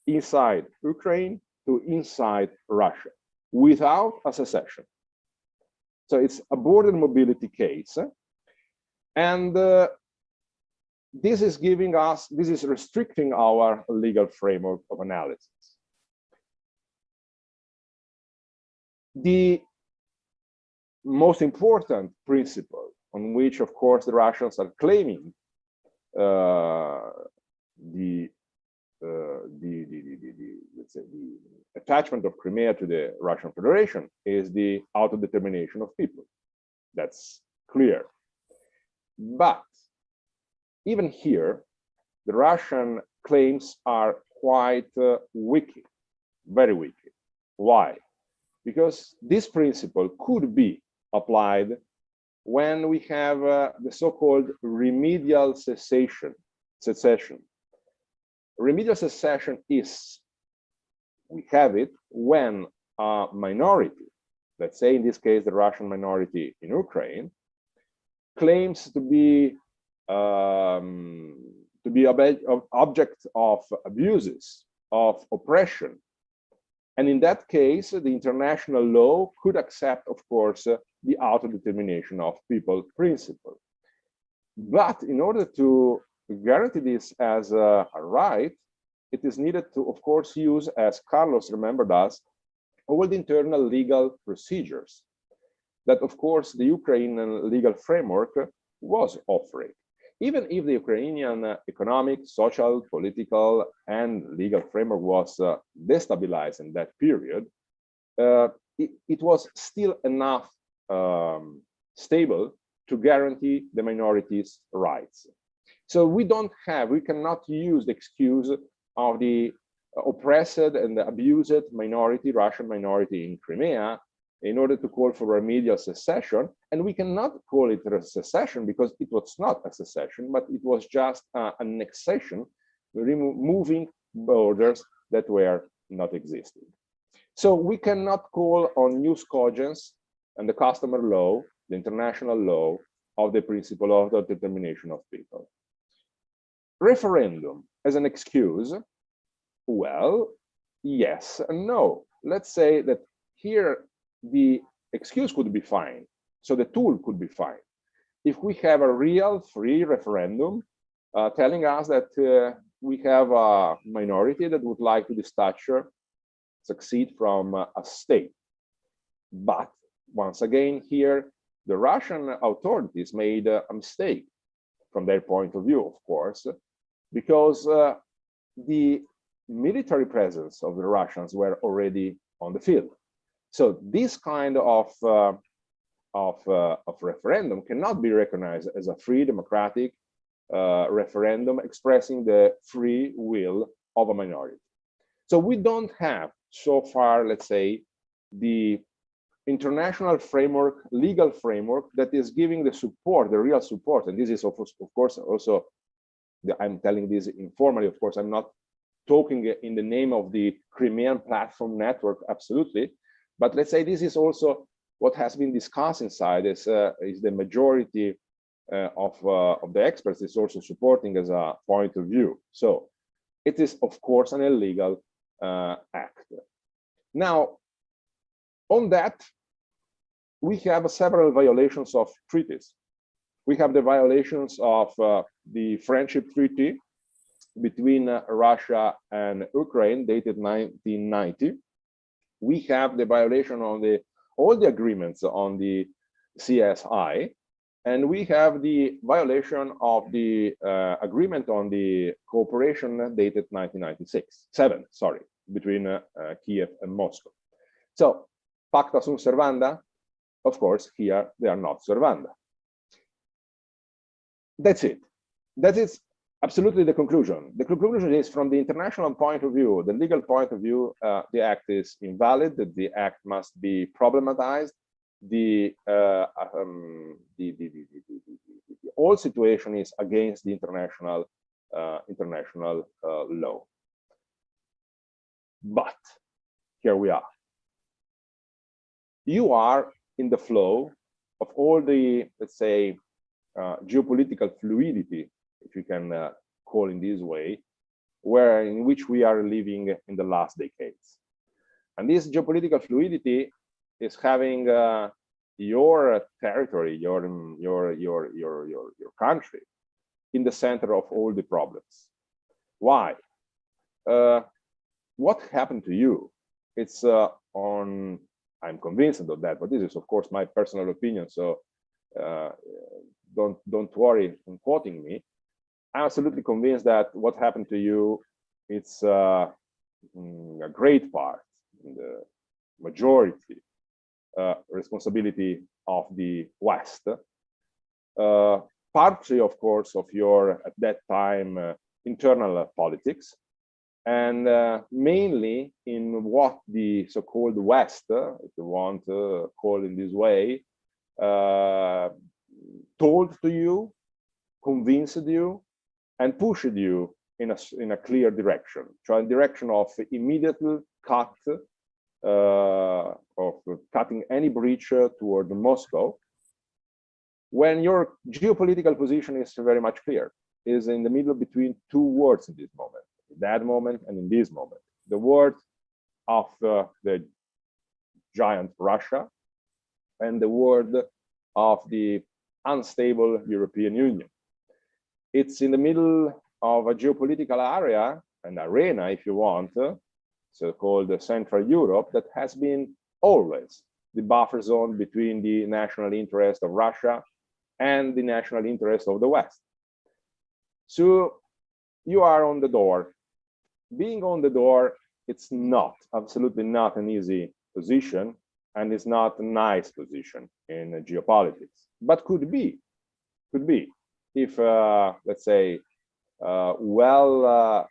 inside Ukraine to inside Russia without a secession. So it's a border mobility case. And this is restricting our legal framework of analysis. The most important principle on which, of course, the Russians are claiming let's say the attachment of Crimea to the Russian Federation is the autodetermination of people. That's clear. But even here, the Russian claims are quite wicked, very wicked. Why? Because this principle could be applied when we have the so-called remedial secession. Remedial secession is, we have it when a minority, let's say in this case the Russian minority in Ukraine, claims to be object of abuses, of oppression. And in that case, the international law could accept, of course, the autodetermination of people principle. But in order to guarantee this as a right, it is needed to, of course, use, as Carlos remembered us, all the internal legal procedures that, of course, the Ukrainian legal framework was offering. Even if the Ukrainian economic, social, political, and legal framework was destabilized in that period, it was still enough stable to guarantee the minorities' rights. So we cannot use the excuse of the oppressed and abused minority, Russian minority in Crimea, in order to call for remedial secession. And we cannot call it a secession because it was not a secession, but it was just an annexation, removing borders that were not existing. So we cannot call on jus cogens and the customer law, the international law, of the principle of the determination of people. Referendum as an excuse, well, yes and no. Let's say that here the excuse could be fine, so the tool could be fine. If we have a real free referendum telling us that we have a minority that would like to detach, succeed from a state. But once again, here, the Russian authorities made a mistake from their point of view, of course, because the military presence of the Russians were already on the field. So this kind of referendum cannot be recognized as a free democratic referendum expressing the free will of a minority. So we don't have so far, let's say, the international framework, legal framework that is giving the support, the real support. And this is, of course, also, I'm telling this informally, of course, I'm not talking in the name of the Crimean Platform Network, absolutely. But let's say this is also what has been discussed inside is the majority of the experts is also supporting as a point of view. So it is, of course, an illegal act. Now, on that, we have several violations of treaties. We have the violations of the Friendship Treaty between Russia and Ukraine, dated 1990. We have the violation on all the agreements on the CSI, and we have the violation of the agreement on the cooperation dated 1997, sorry, between Kiev and Moscow. So, pacta sunt servanda, of course, here they are not servanda. That's it. That is absolutely the conclusion. The conclusion is, from the international point of view, the legal point of view, the act is invalid, that the act must be problematized. The whole situation is against the international law. But here we are. You are in the flow of all the, let's say, geopolitical fluidity, if you can call in this way, in which we are living in the last decades. And this geopolitical fluidity is having your territory, your country, in the center of all the problems. Why? What happened to you? It's I'm convinced of that, but this is of course my personal opinion, so don't worry in quoting me. I'm absolutely convinced that what happened to you, it's a great part, the majority responsibility of the West. Partly, of course, of your, at that time, internal politics, and mainly in what the so-called West, if you want to call it this way, told to you, convinced you, and pushed you in a clear direction, so a direction of immediate cut, of cutting any breach toward Moscow, when your geopolitical position is very much clear, is in the middle between two words in this moment, that moment and in this moment. The word of the giant Russia and the word of the unstable European Union. It's in the middle of a geopolitical area, an arena, if you want, so-called Central Europe, that has been always the buffer zone between the national interest of Russia and the national interest of the West. So you are on the door. Being on the door, it's not, absolutely not an easy position, and it's not a nice position in geopolitics, but could be, if, let's say, well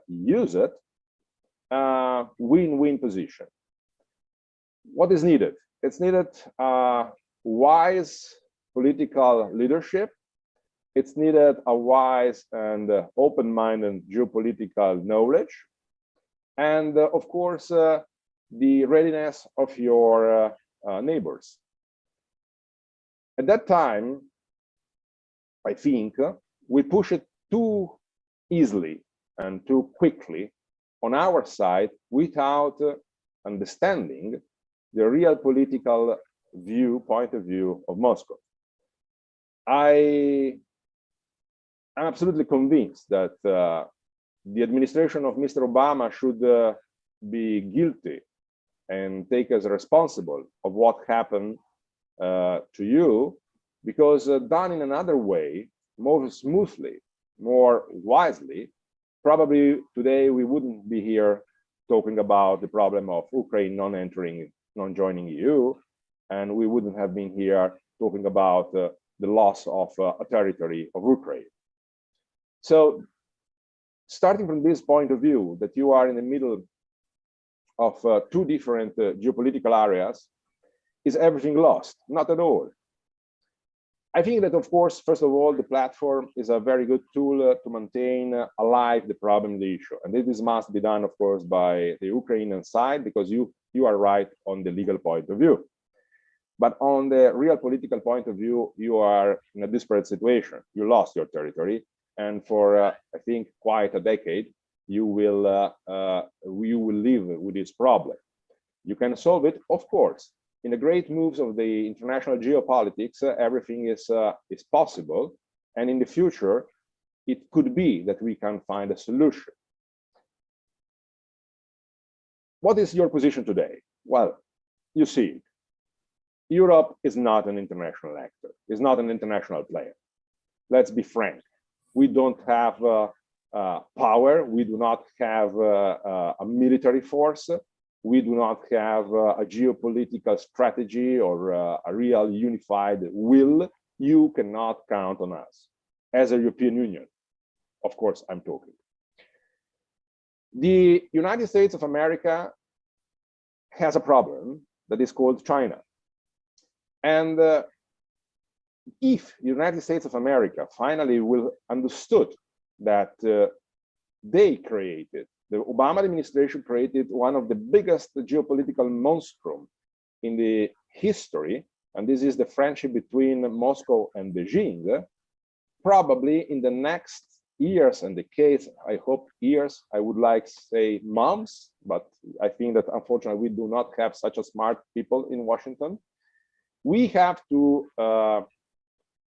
use it, win-win position. What is needed? It's needed wise political leadership. It's needed a wise and open-minded geopolitical knowledge, and of course the readiness of your neighbors. At that time, I think we push it too easily and too quickly on our side without understanding the real political point of view of Moscow. I'm absolutely convinced that the administration of Mr. Obama should be guilty and take as responsible of what happened to you, because done in another way, more smoothly, more wisely, probably today we wouldn't be here talking about the problem of Ukraine non-joining EU, and we wouldn't have been here talking about the loss of a territory of Ukraine. So, starting from this point of view, that you are in the middle of two different geopolitical areas, is everything lost? Not at all. I think that, of course, first of all, the platform is a very good tool to maintain alive the problem, the issue. And this must be done, of course, by the Ukrainian side, because you are right on the legal point of view. But on the real political point of view, you are in a desperate situation. You lost your territory. And for, I think, quite a decade, you will live with this problem. You can solve it, of course. In the great moves of the international geopolitics, everything is possible, and in the future, it could be that we can find a solution. What is your position today? Well, you see, Europe is not an international actor, is not an international player. Let's be frank. We don't have power. We do not have a military force. We do not have a geopolitical strategy or a real unified will. You cannot count on us as a European Union. Of course, I'm talking. The United States of America has a problem that is called China. And if the United States of America finally will understood that they created, the Obama administration created one of the biggest geopolitical monstrum in the history, and this is the friendship between Moscow and Beijing, probably in the next years and decades, I hope years, I would like to say months, but I think that unfortunately we do not have such a smart people in Washington. We have to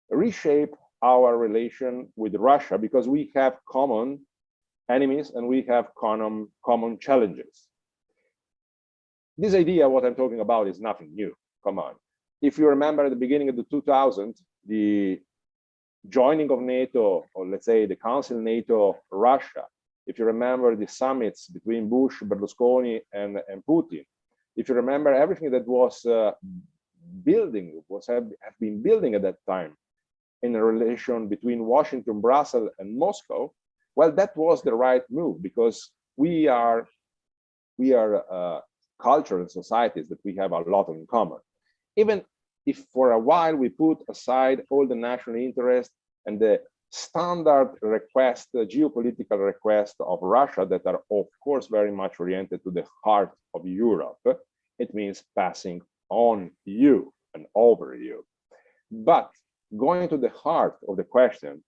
reshape our relation with Russia because we have common enemies and we have common challenges. This idea, what I'm talking about, is nothing new. Come on. If you remember at the beginning of the 2000s, the joining of NATO, or let's say the Council NATO-Russia, if you remember the summits between Bush, Berlusconi, and Putin, if you remember everything that was have been building at that time in a relation between Washington, Brussels, and Moscow, well, that was the right move because we are culture and societies that we have a lot in common. Even if for a while we put aside all the national interest and the standard request, the geopolitical request of Russia that are of course very much oriented to the heart of Europe, it means passing on you and over you. But going to the heart of the question,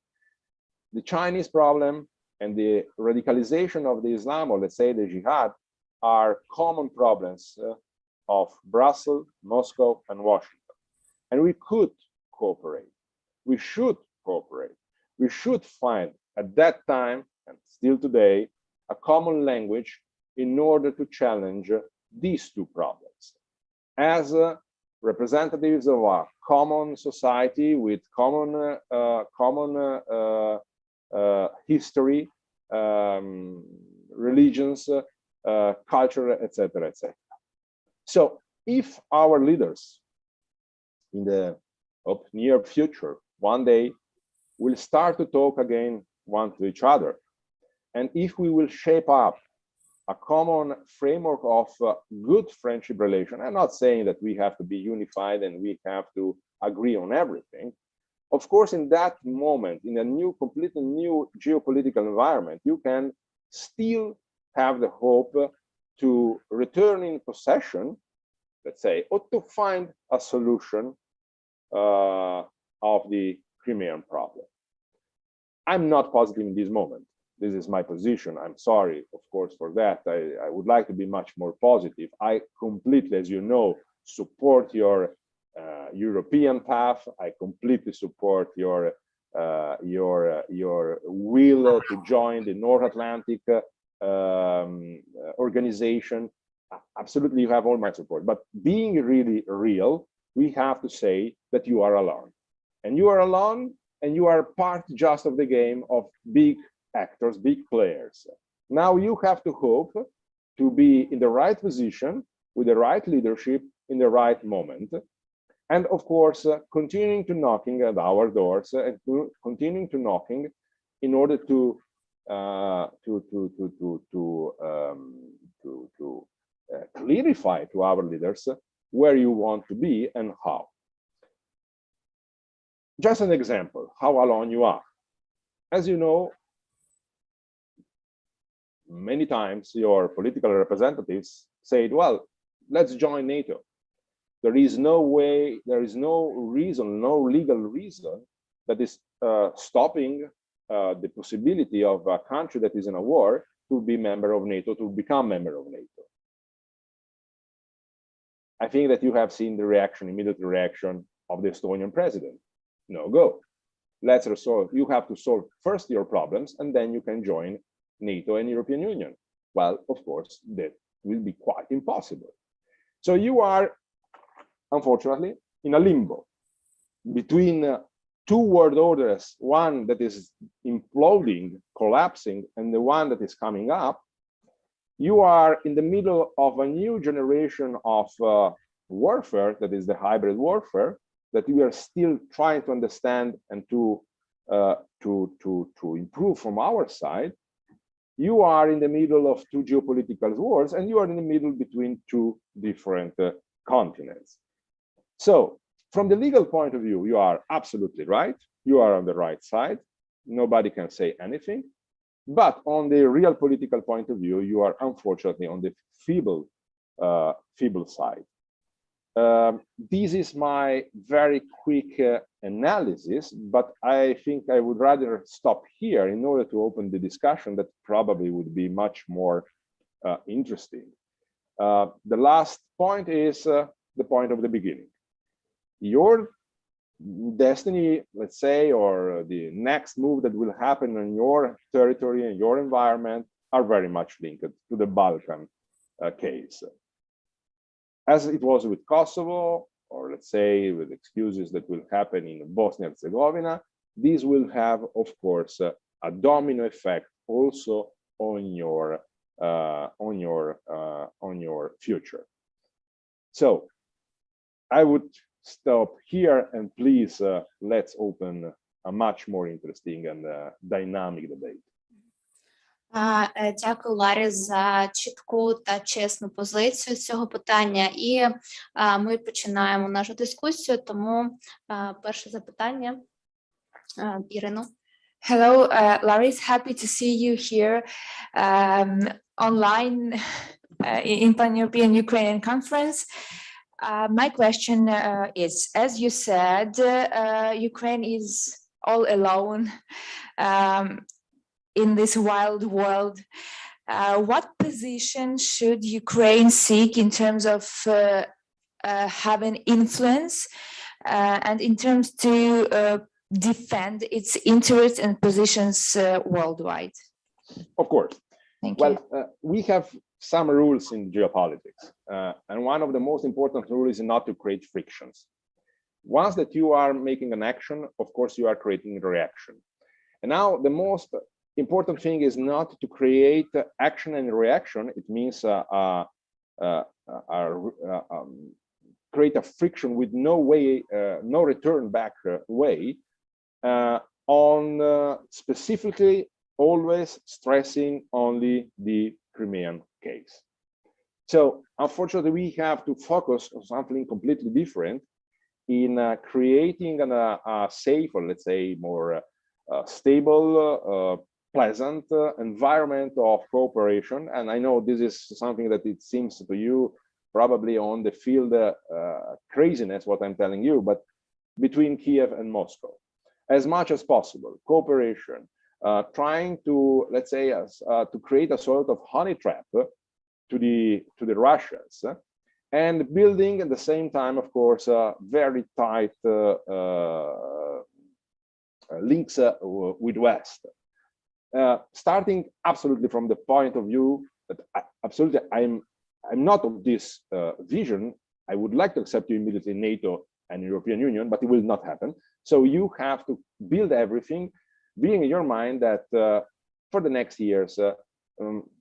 the Chinese problem and the radicalization of the Islam, or let's say the jihad, are common problems of Brussels, Moscow, and Washington. And we could cooperate. We should cooperate. We should find at that time, and still today, a common language in order to challenge these two problems. As representatives of a common society with common history, religions, culture, etc., etc. So if our leaders in the near future one day will start to talk again one to each other, and if we will shape up a common framework of good friendship relation, I'm not saying that we have to be unified and we have to agree on everything. Of course, in that moment, in a completely new geopolitical environment, you can still have the hope to return in possession, let's say, or to find a solution of the Crimean problem. I'm not positive in this moment. This is my position. I'm sorry, of course, for that. I would like to be much more positive. I completely, as you know, support your European path. I completely support your will to join the North Atlantic organization. Absolutely, you have all my support. But being really real, we have to say that you are alone. And you are alone, and you are part just of the game of big actors, big players. Now you have to hope to be in the right position, with the right leadership, in the right moment. And of course, continuing to knocking at our doors and continuing to knocking in order to clarify to our leaders where you want to be and how. Just an example, how alone you are. As you know, many times your political representatives said, well, let's join NATO. There is no way, there is no reason, no legal reason that is stopping the possibility of a country that is in a war to be member of NATO, to become member of NATO. I think that you have seen the reaction, immediate reaction of the Estonian president. No go. Let's resolve. You have to solve first your problems, and then you can join NATO and European Union. Well, of course, that will be quite impossible. So you are, unfortunately, in a limbo between two world orders, one that is imploding, collapsing, and the one that is coming up. You are in the middle of a new generation of warfare, that is the hybrid warfare, that we are still trying to understand and to improve from our side. You are in the middle of two geopolitical wars, and you are in the middle between two different continents. So from the legal point of view, you are absolutely right. You are on the right side. Nobody can say anything. But on the real political point of view, you are unfortunately on the feeble side. This is my very quick analysis, but I think I would rather stop here in order to open the discussion that probably would be much more interesting. The last point is the point of the beginning. Your destiny, let's say, or the next move that will happen in your territory and your environment are very much linked to the Balkan case. As it was with Kosovo, or let's say with excuses that will happen in Bosnia and Herzegovina, this will have, of course, a domino effect also on your future. So I would stop here, and please let's open a much more interesting and dynamic debate. Дякую, Ларіс, за чітку та чесну позицію з цього питання. І ми починаємо нашу дискусію, тому перше запитання, Ірино. Hello, Laris, happy to see you here online in Pan-European Ukrainian Conference. My question is, as you said, Ukraine is all alone in this wild world. What position should Ukraine seek in terms of having influence and in terms to defend its interests and positions worldwide? Of course. Thank you. Well, we have some rules in geopolitics, and one of the most important rules is not to create frictions. Once that you are making an action, of course, you are creating a reaction. And now the most important thing is not to create action and reaction. It means create a friction with no way, no return back way, on specifically always stressing only the Crimean case. So unfortunately, we have to focus on something completely different in creating a safe, or let's say more stable, pleasant environment of cooperation. And I know this is something that it seems to you probably on the field craziness, what I'm telling you, but between Kiev and Moscow, as much as possible, cooperation, trying to, let's say, to create a sort of honey trap to the Russians, and building at the same time, of course, very tight links with West. Starting absolutely from the point of view that I'm not of this vision. I would like to accept you immediately NATO and European Union, but it will not happen. So you have to build everything, being in your mind that for the next years,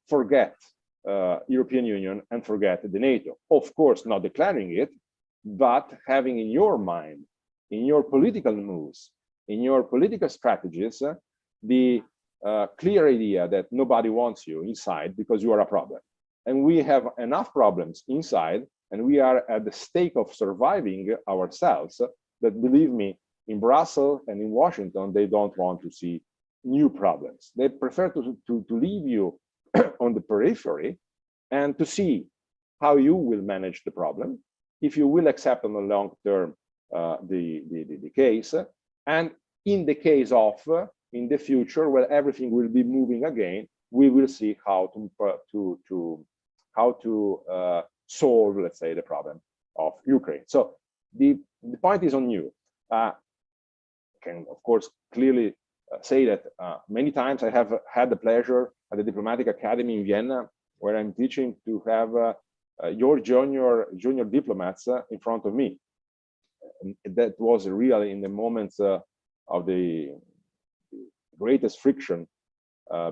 forget European Union and forget the NATO. Of course, not declaring it, but having in your mind, in your political moves, in your political strategies, the clear idea that nobody wants you inside because you are a problem. And we have enough problems inside, and we are at the stake of surviving ourselves, that, believe me, in Brussels and in Washington, they don't want to see new problems. They prefer to leave you on the periphery and to see how you will manage the problem, if you will accept on the long term the case, and in the case of in the future, where everything will be moving again, we will see how to solve, let's say, the problem of Ukraine. So the point is on you. Can of course clearly say that many times I have had the pleasure at the Diplomatic Academy in Vienna, where I'm teaching, to have your junior diplomats in front of me. And that was really in the moments of the greatest friction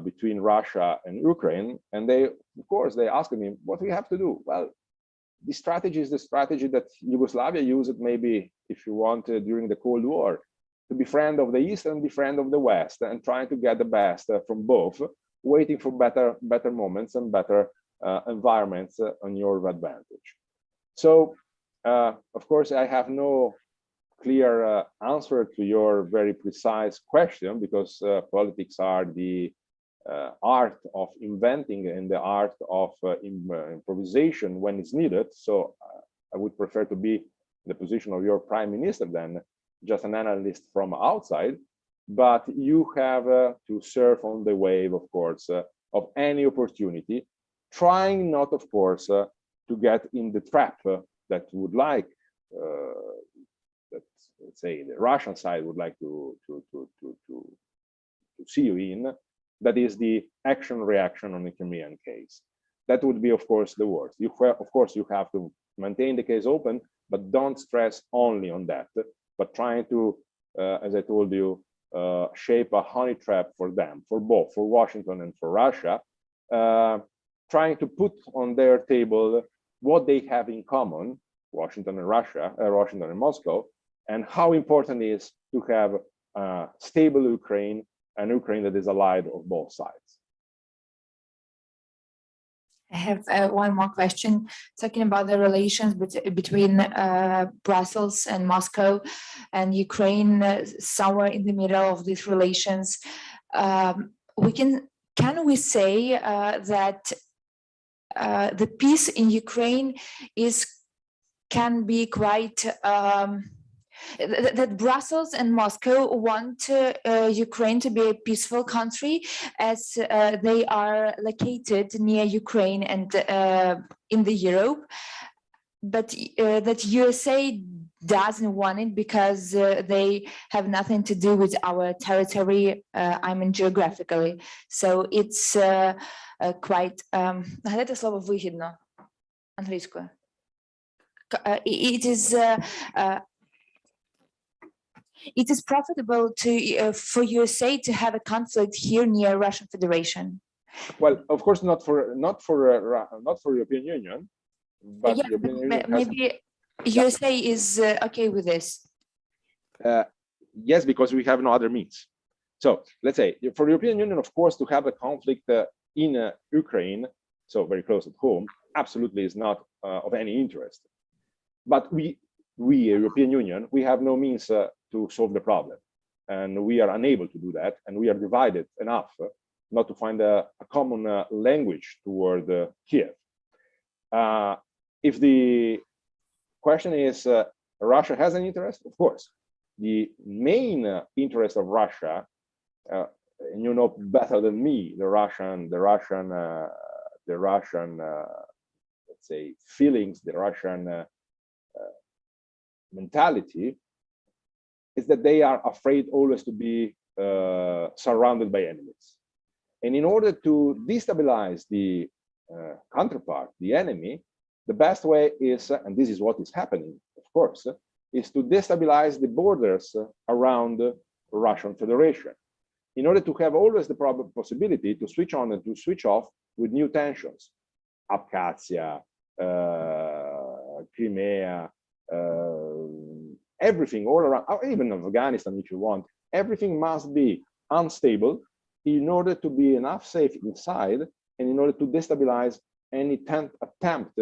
between Russia and Ukraine, and they, of course, they asked me, what do we have to do? Well, the strategy is the strategy that Yugoslavia used, maybe, if you want, during the Cold War, to be friend of the East and be friend of the West, and trying to get the best from both, waiting for better moments and better environments on your advantage. So, of course, I have no clear answer to your very precise question, because politics are the art of inventing and the art of improvisation when it's needed. So I would prefer to be in the position of your prime minister than just an analyst from outside. But you have to surf on the wave, of course, of any opportunity, trying not, of course, to get in the trap that would like that let's say, the Russian side would like to see you in, that is the action-reaction on the Crimean case. That would be, of course, the worst. Of course, you have to maintain the case open, but don't stress only on that, but trying to, as I told you, shape a honey trap for them, for both, for Washington and for Russia, trying to put on their table what they have in common, Washington and Russia, Washington and Moscow, and how important it is to have a stable Ukraine, an Ukraine that is allied of both sides. I have one more question, talking about the relations between Brussels and Moscow and Ukraine, somewhere in the middle of these relations. Can we say that the peace in Ukraine can be quite that Brussels and Moscow want Ukraine to be a peaceful country, as they are located near Ukraine and in the Europe, but that USA doesn't want it because they have nothing to do with our territory, I mean geographically. So it's quite, нагадайте слово вигідно англійською. It is profitable for USA to have a conflict here near Russian Federation. Well, of course, not for European Union, but yeah, European Union maybe USA is okay with this. Yes, because we have no other means. So let's say for the European Union, of course, to have a conflict in Ukraine, so very close at home, absolutely is not of any interest. But we, European Union, we have no means to solve the problem, and we are unable to do that, and we are divided enough not to find a common language toward Kiev. If the question is Russia has an interest, of course. The main interest of Russia, and you know better than me, the Russian let's say feelings, the Russian mentality, is that they are afraid always to be surrounded by enemies. And in order to destabilize the counterpart, the enemy, the best way is, and this is what is happening, of course, is to destabilize the borders around the Russian Federation, in order to have always the possibility to switch on and to switch off with new tensions. Abkhazia, Crimea, everything all around, or even Afghanistan if you want, everything must be unstable in order to be enough safe inside and in order to destabilize any attempt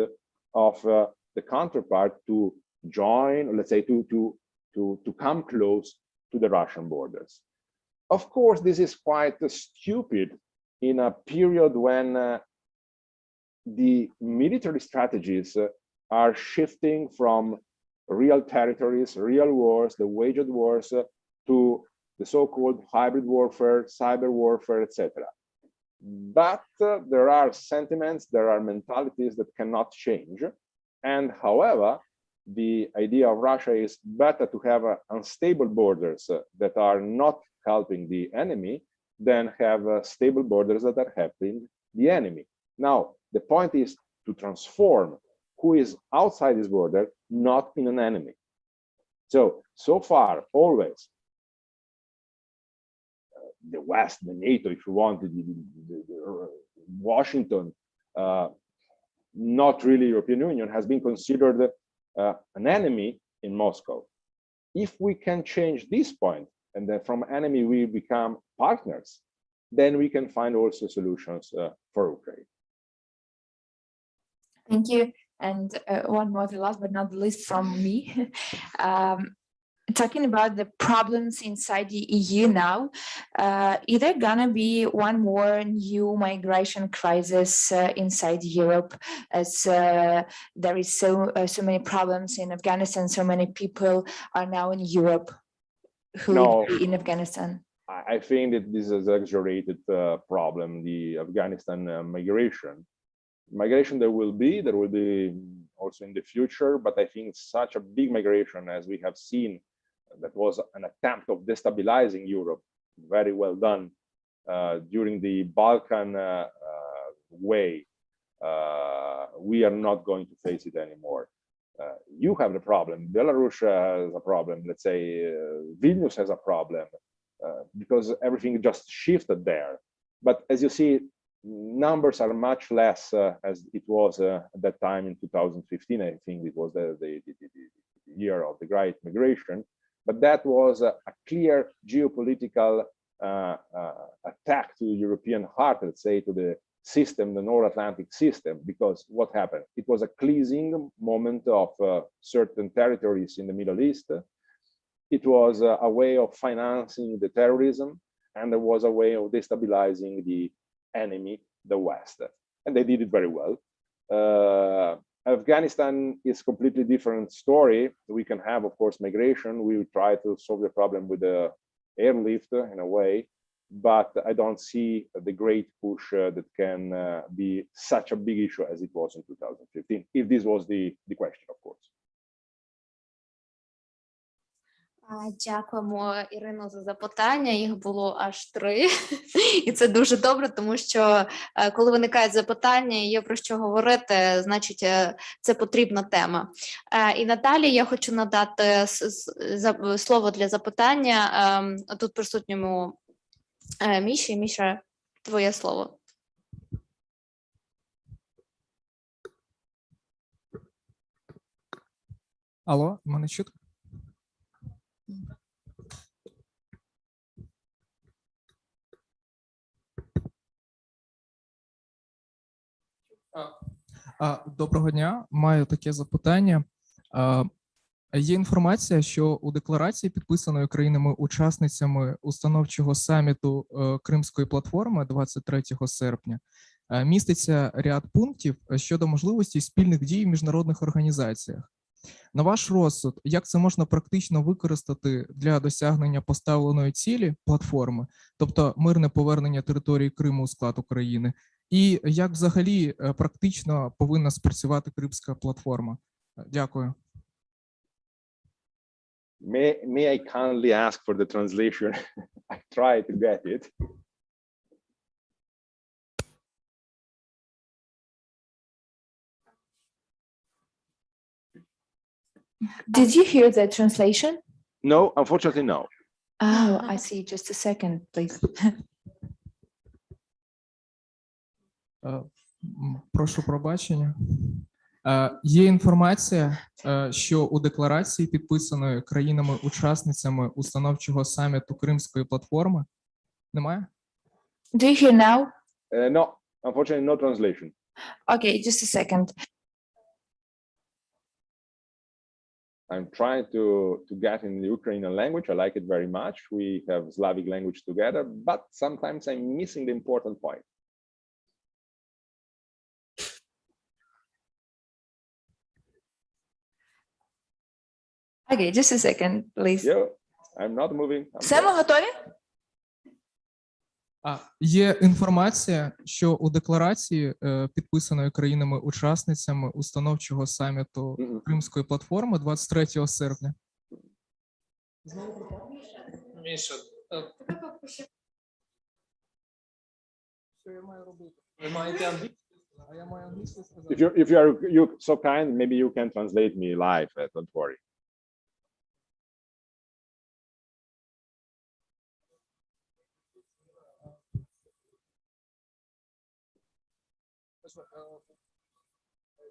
of the counterpart to join, let's say to come close to the Russian borders. Of course, this is quite stupid in a period when the military strategies are shifting from real territories, real wars, the waged wars, to the so-called hybrid warfare, cyber warfare, etc. But there are sentiments, there are mentalities that cannot change. And however, the idea of Russia is better to have unstable borders that are not helping the enemy than have stable borders that are helping the enemy. Now, the point is to transform who is outside this border, not in an enemy. So far, always, the West, the NATO, if you want, the Washington, not really European Union, has been considered an enemy in Moscow. If we can change this point, and then from enemy we become partners, then we can find also solutions for Ukraine. Thank you. And one more, the last but not the least from me. Talking about the problems inside the EU now, is there gonna be one more new migration crisis inside Europe, as there is so many problems in Afghanistan, so many people are now in Europe who No, in Afghanistan? I think that this is an exaggerated problem, the Afghanistan migration. Migration there will be also in the future, but I think such a big migration as we have seen that was an attempt of destabilizing Europe, very well done during the Balkan way. We are not going to face it anymore. You have the problem. Belarus has a problem. Let's say Vilnius has a problem because everything just shifted there. But as you see, numbers are much less as it was at that time in 2015. I think it was the year of the Great Migration. But that was a clear geopolitical attack to the European heart, let's say, to the system, the North Atlantic system, because what happened? It was a cleansing moment of certain territories in the Middle East. It was a way of financing the terrorism, and there was a way of destabilizing the enemy, the West. And they did it very well. Afghanistan is a completely different story. We can have, of course, migration. We will try to solve the problem with the airlift in a way, but I don't see the great push that can be such a big issue as it was in 2015, if this was the question, of course. Дякуємо, Ірино, за запитання. Їх було аж 3. І це дуже добре, тому що коли виникають запитання, є про що говорити, значить, це потрібна тема. І надалі я хочу надати слово для запитання тут присутньому Міші. Міша, твоє слово. Алло, мене чутно? Доброго дня. Маю таке запитання. Є інформація, що у декларації, підписаної країнами-учасницями установчого саміту Кримської платформи 23 серпня, міститься ряд пунктів щодо можливості спільних дій в міжнародних організаціях. На ваш розсуд, як це можна практично використати для досягнення поставленої цілі платформи, тобто мирне повернення території Криму у склад України, і як взагалі практично повинна спрацювати Кримська платформа? Дякую. May I kindly ask for the translation? I try to get it. Did you hear the translation? No, unfortunately, no. Oh, I see. Just a second, please. Прошу пробачення. Є інформація, що у декларації, підписаної країнами-учасницями установчого саміту Кримської платформи, немає? Do you hear now? No, unfortunately, no translation. Okay, just a second. I'm trying to get in the Ukrainian language. I like it very much. We have Slavic language together, but sometimes I'm missing the important point. Okay, just a second, please. Yeah, I'm not moving. Все, ми готові? Є інформація, що у декларації, підписаної країнами-учасницями установчого саміту Кримської платформи 23 серпня. Міша, що я маю робити? ви маєте англійську? А я маю англійську сказати. If you so kind, maybe you can translate me live. Don't worry.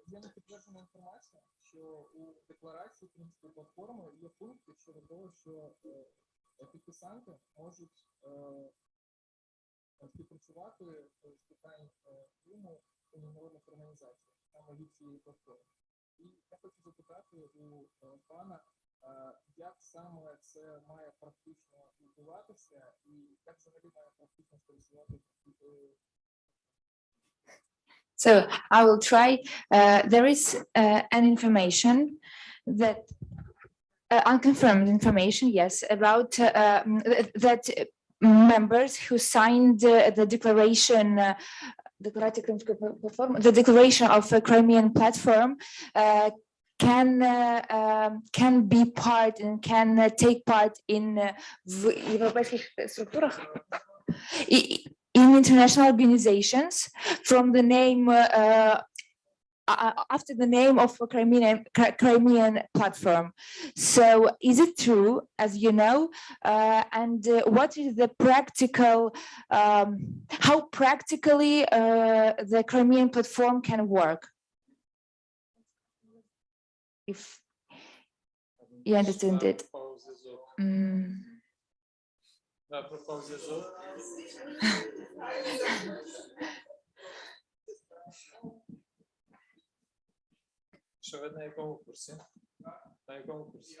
Є непідтверджена інформація, що у декларації Кримської платформи є пункти щодо того, що підписанти можуть співпрацювати з питань Криму у міжнародних організаціях, саме від цієї платформи. І я хочу запитати у пана, як саме це має практично відбуватися і як взагалі має практично спрацювати. So I will try. There is an information that unconfirmed information, yes, about that members who signed the declaration, the declaration of a Crimean platform can be part and can take part in в європейських структурах, in international organizations from the name after the name of a Crimean platform. So is it true, as you know, and what is the practical, how practically the Crimean platform can work? If you understand it. Що ви на якому курсі? На якому курсі?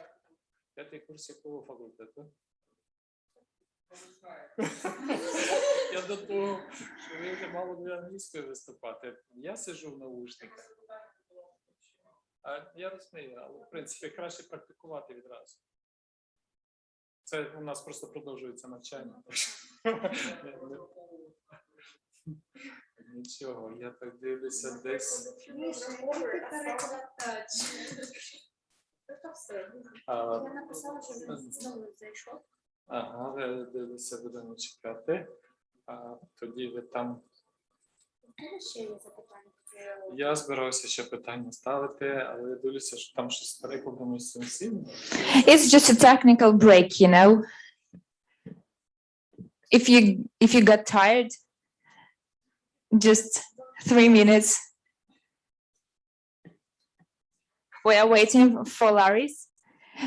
5-й курс якого факультету? Я до того, що ви вже мало для англійської виступати. Я сиджу в наушниках. Я розумію, але в принципі краще практикувати відразу. Це у нас просто продовжується навчання. Нічого, я так дивлюся десь. Я написала, що він знову зайшов. Ага, ви дивлюся, будемо чекати. Тоді ви там. Ще є запитання? Я збирався ще питання ставити, але я дивлюся, що там щось з перекладом із цим всім. It's just a technical break, you know. If you got tired, just 3 minutes. We are waiting for Lari's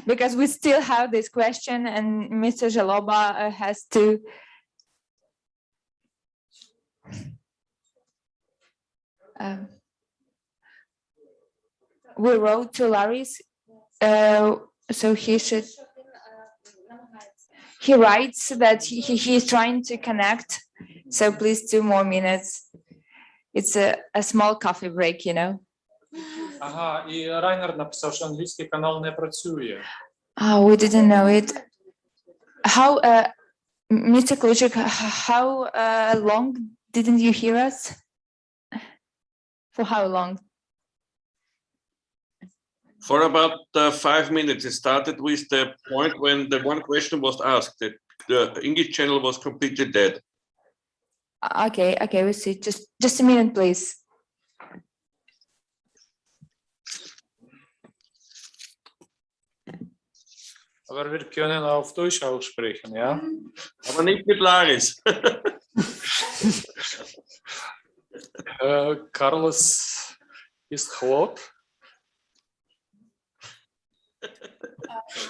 because we still have this question and Mr. Žaloba has to. We wrote to Lari's, so he should. He writes that he is trying to connect, so please 2 more minutes. It's a small coffee break, you know. Ага, і Райнер написав, що англійський канал не працює. Oh, we didn't know it. How, Mr. Kluchik, how long didn't you hear us? For how long? For about 5 minutes. It started with the point when the one question was asked. The English channel was completely dead. Okay, we see. Just a minute, please. Aber wir können auf Deutsch auch sprechen, ja? Aber nicht mit Laris. Carlos ist hot.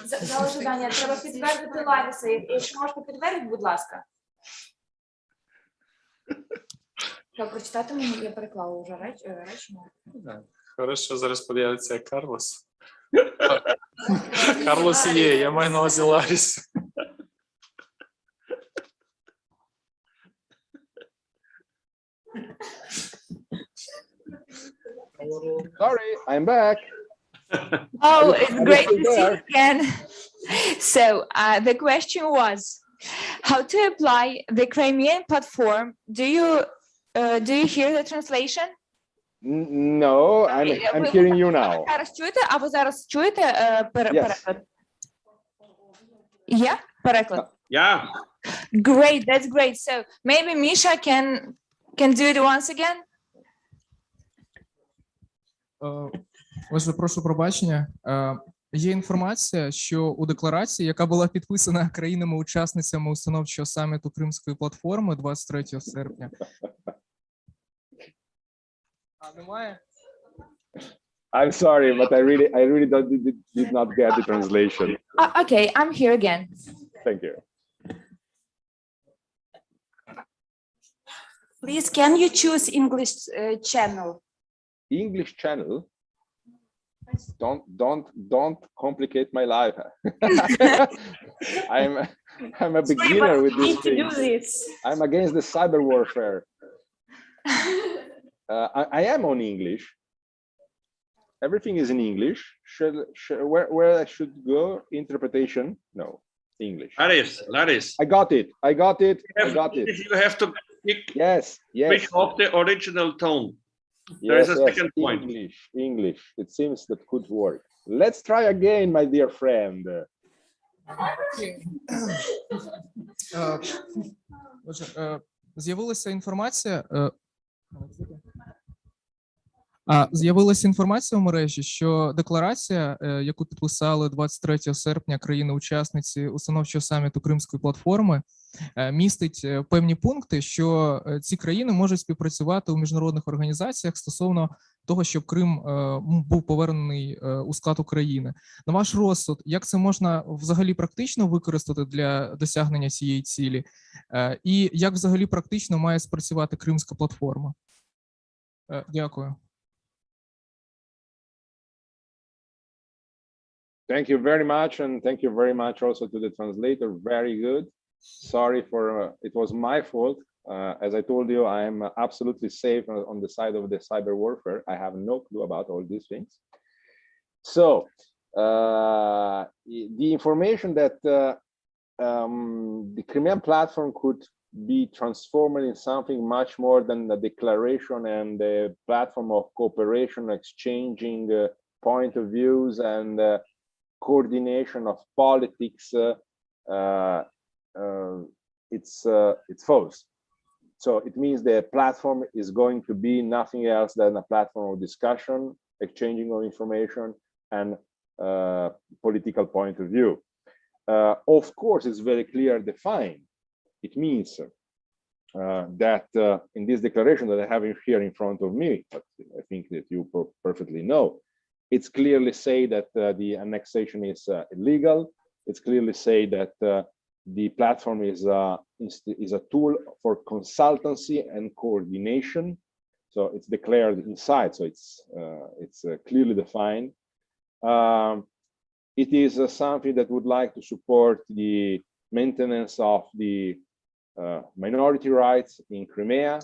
За ожидання треба підтвердити Ларіса. Якщо можете підтвердити, будь ласка. Що, прочитати мені? Я переклала вже речення. Хорошо, зараз появиться Карлос. Карлос є, я маю на увазі Ларіс. Sorry, I'm back. Oh, it's great to see you again. So the question was, how to apply the Crimean platform? Do you hear the translation? No, I'm hearing you now. Зараз чуєте, а ви зараз чуєте переклад? Є переклад? Yeah. Great, that's great. So maybe Misha can do it once again. Отже, прошу пробачення. Є інформація, що у декларації, яка була підписана країнами-учасницями установчого саміту Кримської платформи 23 серпня. Немає? I'm sorry, but I really did not get the translation. Okay, I'm here again. Thank you. Please, can you choose English channel? English channel? Don't complicate my life. I'm a beginner with these things. I'm against the cyber warfare. I am on English. Everything is in English. Where I should go? Interpretation? No, English. Laris. I got it. I got it. You have to pick yes. Switch off the original tone. There is Yes, a yes, second point. English. It seems that could work. Let's try again, my dear friend. Отже, з'явилася інформація. З'явилася інформація в мережі, що декларація, яку підписали 23 серпня країни-учасниці установчого саміту Кримської платформи, містить певні пункти, що ці країни можуть співпрацювати у міжнародних організаціях стосовно того, щоб Крим був повернений у склад України. На ваш розсуд, як це можна взагалі практично використати для досягнення цієї цілі? І як взагалі практично має спрацювати Кримська платформа? Дякую. Thank you very much, and thank you very much also to the translator. Very good. Sorry for it was my fault. As I told you, I am absolutely safe on the side of the cyber warfare. I have no clue about all these things. So the information that the Crimean platform could be transformed in something much more than the declaration and the platform of cooperation, exchanging point of views and coordination of politics, it's false. So it means the platform is going to be nothing else than a platform of discussion, exchanging of information, and political point of view. Of course, it's very clear defined. It means that in this declaration that I have here in front of me, but I think that you perfectly know, it's clearly say that the annexation is illegal. It's clearly say that the platform is a tool for consultancy and coordination. So it's declared inside. So it's clearly defined. It is something that would like to support the maintenance of the minority rights in Crimea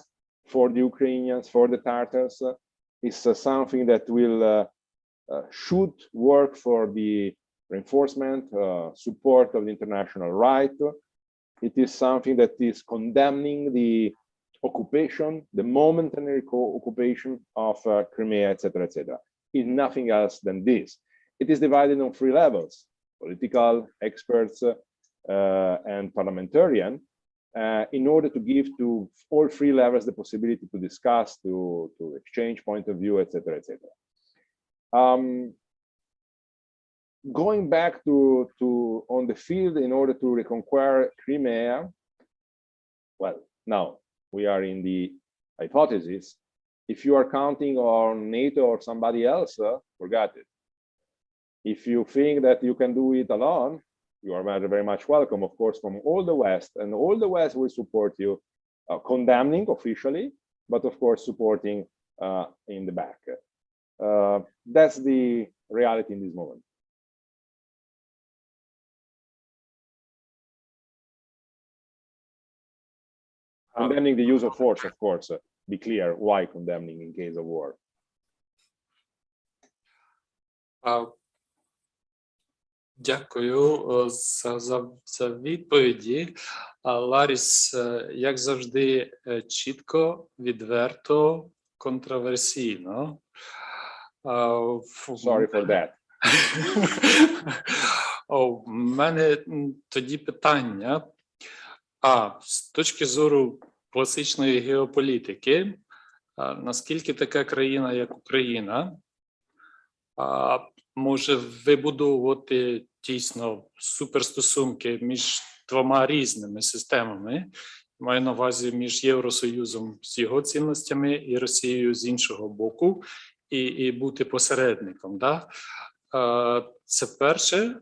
for the Ukrainians, for the Tatars. It's something that will should work for the reinforcement, support of the international right. It is something that is condemning the occupation, the momentary occupation of Crimea, etc., etc. It's nothing else than this. It is divided on 3 levels: political, experts, and parliamentarian, in order to give to all 3 levels the possibility to discuss, to exchange point of view, etc., etc. Going back to on the field in order to reconquer Crimea, well, now we are in the hypothesis. If you are counting on NATO or somebody else, forget it. If you think that you can do it alone, you are very, very much welcome, of course, from all the West, and all the West will support you, condemning officially, but of course supporting in the back. That's the reality in this moment. Condemning the use of force, of course. Be clear why condemning in case of war. Дякую за відповіді. Ларіс, як завжди, чітко, відверто, контроверсійно. Sorry for that. У мене тоді питання. З точки зору класичної геополітики, наскільки така країна, як Україна, може вибудовувати дійсно суперстосунки між 2 різними системами, маю на увазі між Євросоюзом з його цінностями і Росією з іншого боку, і бути посередником. Да? Це перше.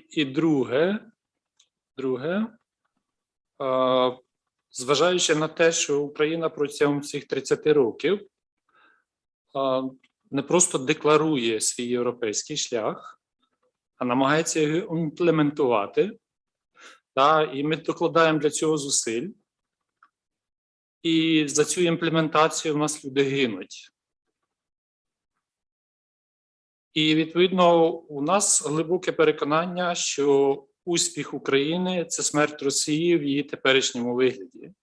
І друге, зважаючи на те, що Україна протягом цих 30 років не просто декларує свій європейський шлях, а намагається його імплементувати. І ми докладаємо для цього зусиль. І за цю імплементацію в нас люди гинуть. І, відповідно, у нас глибоке переконання, що успіх України – це смерть Росії в її теперішньому вигляді.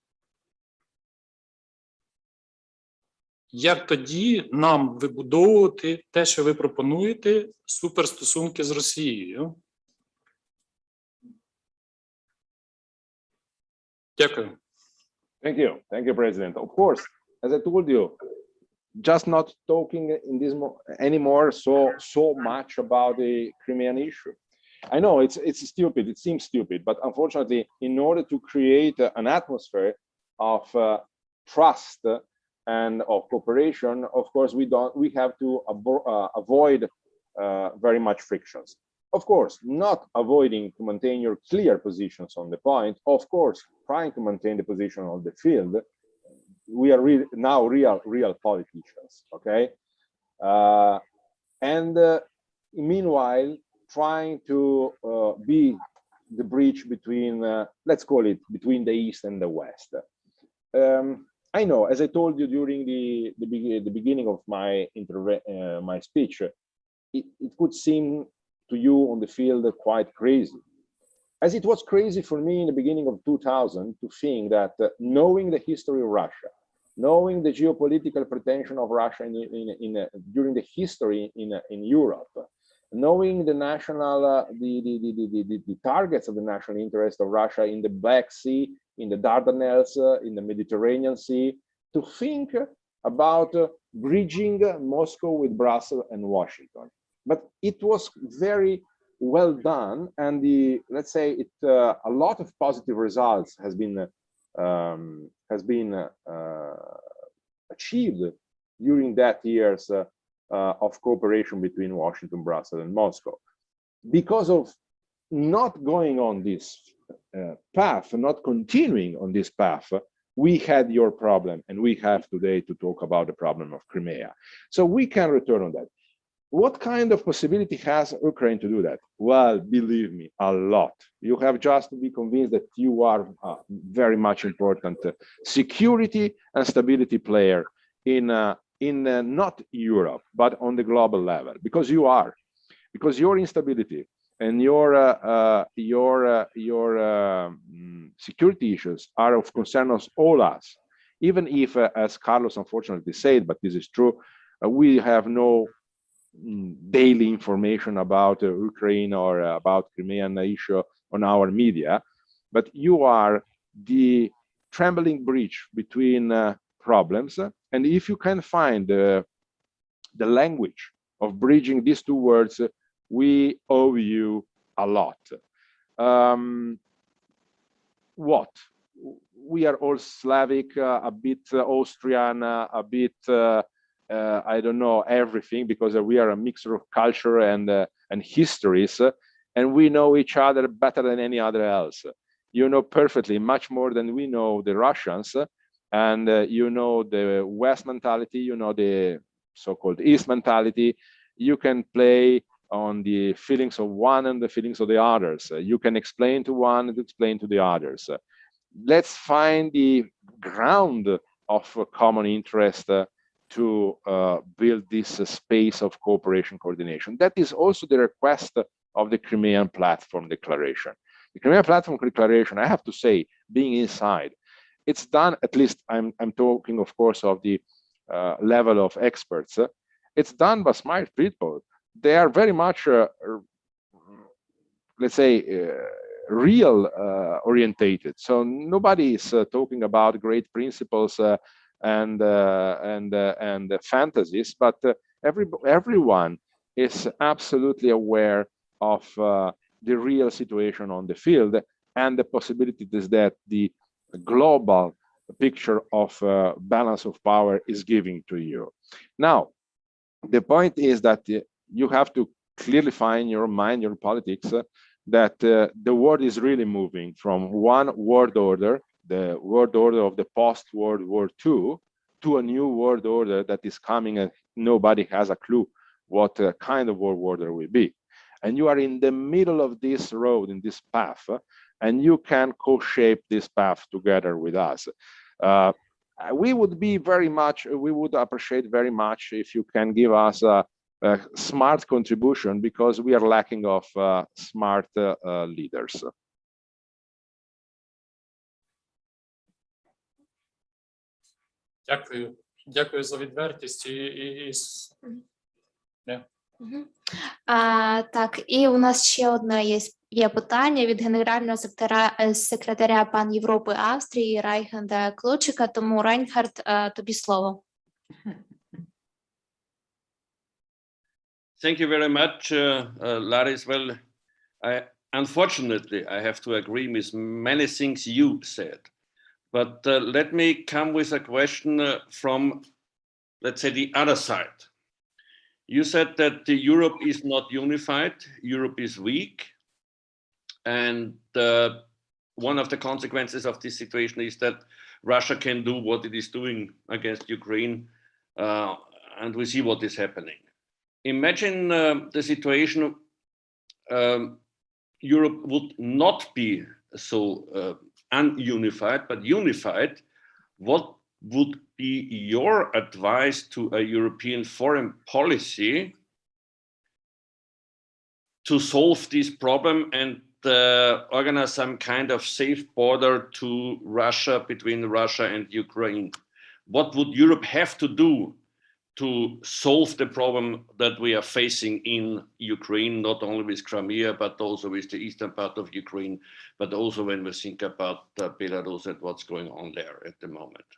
як тоді нам вибудовувати те, що ви пропонуєте, суперстосунки з Росією? Дякую. Thank you, President. Of course, as I told you, just not talking in this anymore so much about the Crimean issue. I know it's stupid. It seems stupid, but unfortunately, in order to create an atmosphere of trust and of cooperation, of course, we have to avoid very much frictions. Of course, not avoiding to maintain your clear positions on the point. Of course, trying to maintain the position on the field. We are now real politicians, okay? Meanwhile, trying to be the bridge between, let's call it, between the East and the West. I know, as I told you during the beginning of my speech, it could seem to you on the field quite crazy. As it was crazy for me in the beginning of 2000 to think that knowing the history of Russia, knowing the geopolitical pretension of Russia during the history in Europe, knowing the national, the targets of the national interest of Russia in the Black Sea, in the Dardanelles, in the Mediterranean Sea, to think about bridging Moscow with Brussels and Washington. But it was very well done, and let's say a lot of positive results has been achieved during that years of cooperation between Washington, Brussels, and Moscow. Because of not going on this path, not continuing on this path, we had your problem, and we have today to talk about the problem of Crimea. So we can return on that. What kind of possibility has Ukraine to do that? Well, believe me, a lot. You have just to be convinced that you are a very much important security and stability player in not Europe, but on the global level, because you are. Because your instability and your security issues are of concern of all us. Even if, as Carlos unfortunately said, but this is true, we have no daily information about Ukraine or about Crimean issue on our media, but you are the trembling bridge between problems. And if you can find the language of bridging these two words, we owe you a lot. What? We are all Slavic, a bit Austrian, a bit I don't know everything, because we are a mixture of culture and histories, and we know each other better than any other else. You know perfectly, much more than we know the Russians, and you know the West mentality, you know the so-called East mentality. You can play on the feelings of one and the feelings of the others. You can explain to one and explain to the others. Let's find the ground of common interest to build this space of cooperation coordination. That is also the request of the Crimean Platform Declaration. The Crimean Platform Declaration, I have to say, being inside, it's done, at least I'm talking, of course, of the level of experts. It's done by smart people. They are very much, let's say, real orientated. So nobody is talking about great principles and fantasies, but everyone is absolutely aware of the real situation on the field and the possibilities that the global picture of balance of power is giving to you. Now, the point is that you have to clearly find in your mind, your politics, that the world is really moving from one world order, the world order of the post-World War II, to a new world order that is coming, and nobody has a clue what kind of world order will be. And you are in the middle of this road, in this path, and you can co-shape this path together with us. We would appreciate very much if you can give us a smart contribution, because we are lacking of smart leaders. Дякую. Дякую за відвертість Так, і у нас ще одне є питання від генерального секретаря Пан Європи Австрії Райнхарда Клучика, тому Райнхард, тобі слово. Thank you very much, Laris. Well, unfortunately, I have to agree with many things you said. But let me come with a question from, let's say, the other side. You said that Europe is not unified, Europe is weak. And one of the consequences of this situation is that Russia can do what it is doing against Ukraine, and we see what is happening. Imagine the situation Europe would not be so ununified, but unified. What would be your advice to a European foreign policy to solve this problem and organize some kind of safe border to Russia, between Russia and Ukraine? What would Europe have to do to solve the problem that we are facing in Ukraine, not only with Crimea, but also with the eastern part of Ukraine, but also when we think about Belarus and what's going on there at the moment?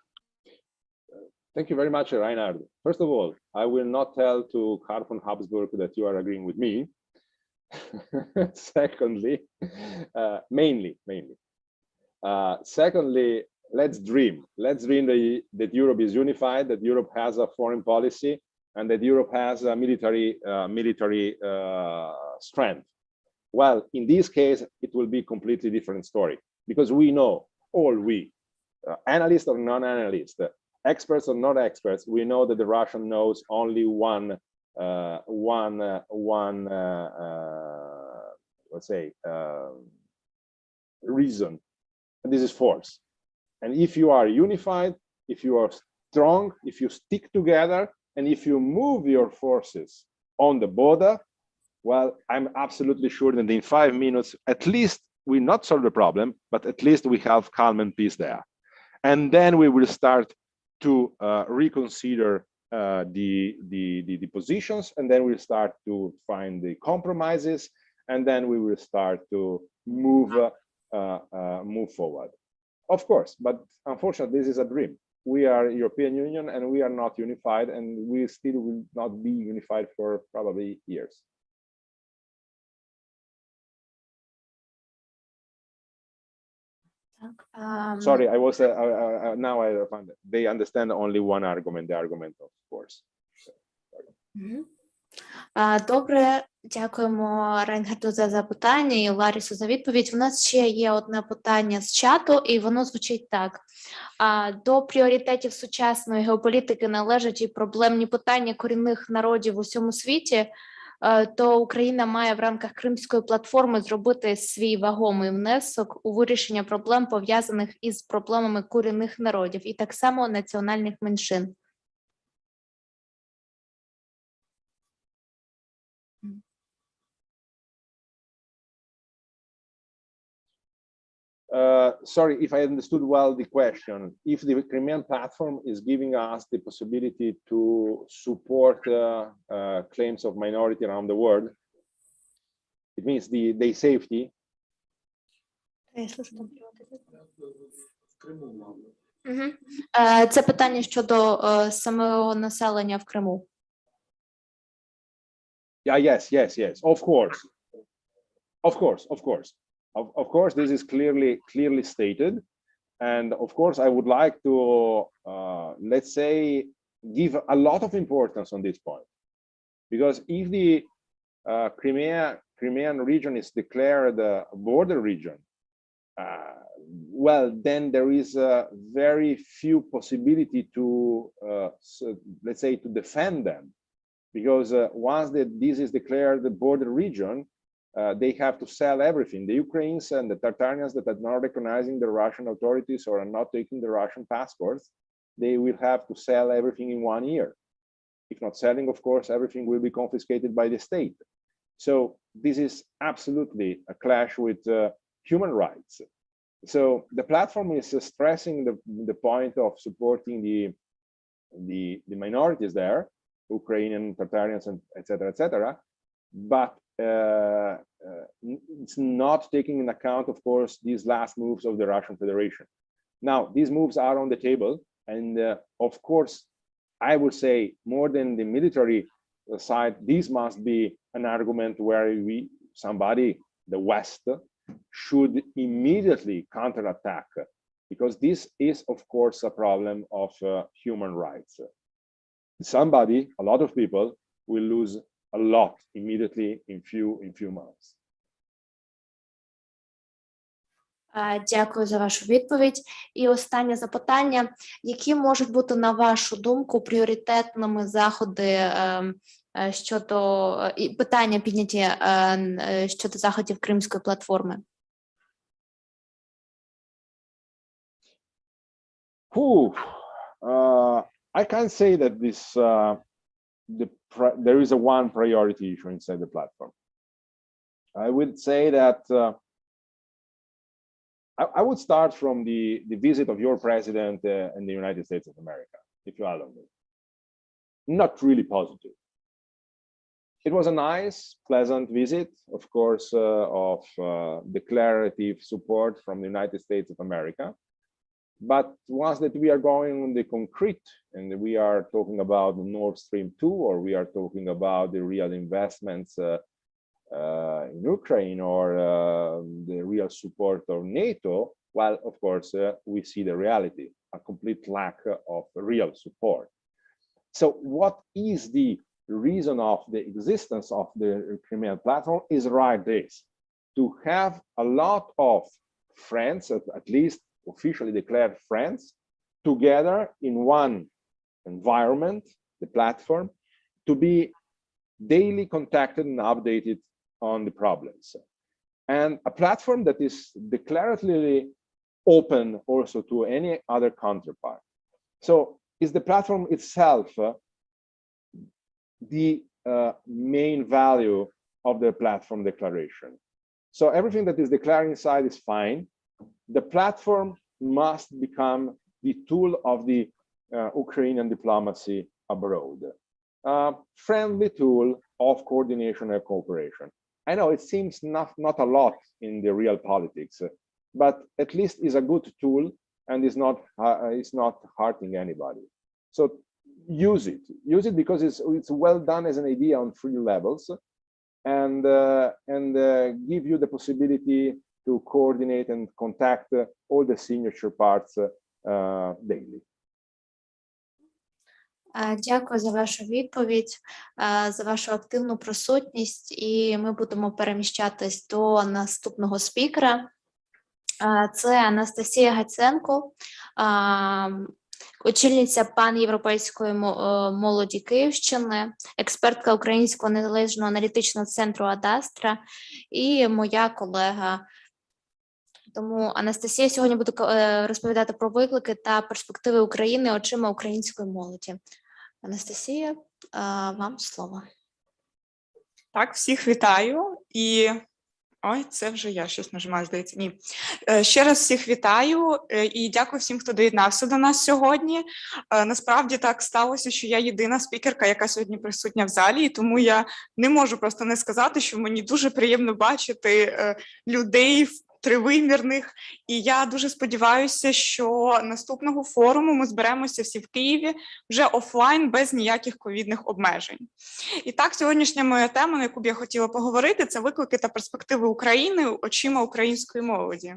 Thank you very much, Reinhard. First of all, I will not tell to Karl von Habsburg that you are agreeing with me. Secondly, mainly. Secondly, let's dream. Let's dream that Europe is unified, that Europe has a foreign policy, and that Europe has a military strength. Well, in this case, it will be a completely different story, because we know, all we, analysts or non-analysts, experts or not experts, we know that the Russian knows only one let's say, reason, and this is force. And if you are unified, if you are strong, if you stick together, and if you move your forces on the border, well, I'm absolutely sure that in 5 minutes, at least we not solve the problem, but at least we have calm and peace there. And then we will start to reconsider the positions, and then we'll start to find the compromises, and then we will start to move forward. Of course, but unfortunately, this is a dream. We are European Union, and we are not unified, and we still will not be unified for probably years. Sorry, I was now I found it. They understand only one argument, the argument of force. Добре, дякуємо Рейнхарду за запитання і Ларісу за відповідь. У нас ще є одне питання з чату, і воно звучить так. До пріоритетів сучасної геополітики належать і проблемні питання корінних народів у всьому світі, то Україна має в рамках Кримської платформи зробити свій вагомий внесок у вирішення проблем, пов'язаних із проблемами корінних народів і так само національних меншин. Sorry if I understood well the question. If the Crimean platform is giving us the possibility to support claims of minority around the world, it means the safety. Це питання щодо самого населення в Криму. Yeah, yes. Of course, this is clearly stated, and of course, I would like to let's say give a lot of importance on this point, because if the Crimean region is declared a border region, well, then there is very few possibility to let's say to defend them, because once this is declared the border region, they have to sell everything. The Ukrainians and the Tartarians that are not recognizing the Russian authorities or are not taking the Russian passports, they will have to sell everything in 1 year. If not selling, of course, everything will be confiscated by the state. So this is absolutely a clash with human rights. So the platform is stressing the point of supporting the minorities there, Ukrainian, Tatarians, and etc., but it's not taking into account, of course, these last moves of the Russian Federation. Now, these moves are on the table, and of course, I would say more than the military side, this must be an argument where somebody, the West, should immediately counterattack, because this is, of course, a problem of human rights. Somebody, a lot of people, will lose a lot immediately in few months. Дякую за вашу відповідь. І останнє запитання. Які можуть бути, на вашу думку, пріоритетними заходи щодо питання підняті щодо заходів Кримської платформи? I can't say that there is a one priority issue inside the platform. I would say that I would start from the visit of your president in the United States of America, if you allow me. Not really positive. It was a nice, pleasant visit, of course, of declarative support from the United States of America. But once that we are going on the concrete, and we are talking about Nord Stream 2, or we are talking about the real investments in Ukraine, or the real support of NATO, well, of course, we see the reality, a complete lack of real support. So what is the reason of the existence of the Crimean platform is right this, to have a lot of friends, at least officially declared friends, together in one environment, the platform, to be daily contacted and updated on the problems. And a platform that is declaratively open also to any other counterpart. So is the platform itself the main value of the platform declaration. So everything that is declared inside is fine. The platform must become the tool of the Ukrainian diplomacy abroad. Friendly tool of coordination and cooperation. I know it seems not a lot in the real politics, but at least is a good tool and is not hurting anybody. So use it because it's well done as an idea on 3 levels, and give you the possibility to coordinate and contact all the signature parts daily. Дякую за вашу відповідь, за вашу активну присутність, і ми будемо переміщатись до наступного спікера. Це Анастасія ГАЦЕНКО, очільниця пан'європейської молоді Київщини, експертка Українського незалежного аналітичного центру «Адастра» і моя колега. Тому Анастасія сьогодні буде розповідати про виклики та перспективи України очима української молоді. Анастасія, вам слово. Так, всіх вітаю. І ой, це вже я щось нажимаю, здається. Ні. Ще раз всіх вітаю і дякую всім, хто доєднався до нас сьогодні. Насправді так сталося, що я єдина спікерка, яка сьогодні присутня в залі, і тому я не можу просто не сказати, що мені дуже приємно бачити людей тривимірних, і я дуже сподіваюся, що наступного форуму ми зберемося всі в Києві вже офлайн, без ніяких ковідних обмежень. І так, сьогоднішня моя тема, на яку б я хотіла поговорити, це виклики та перспективи України очима української молоді.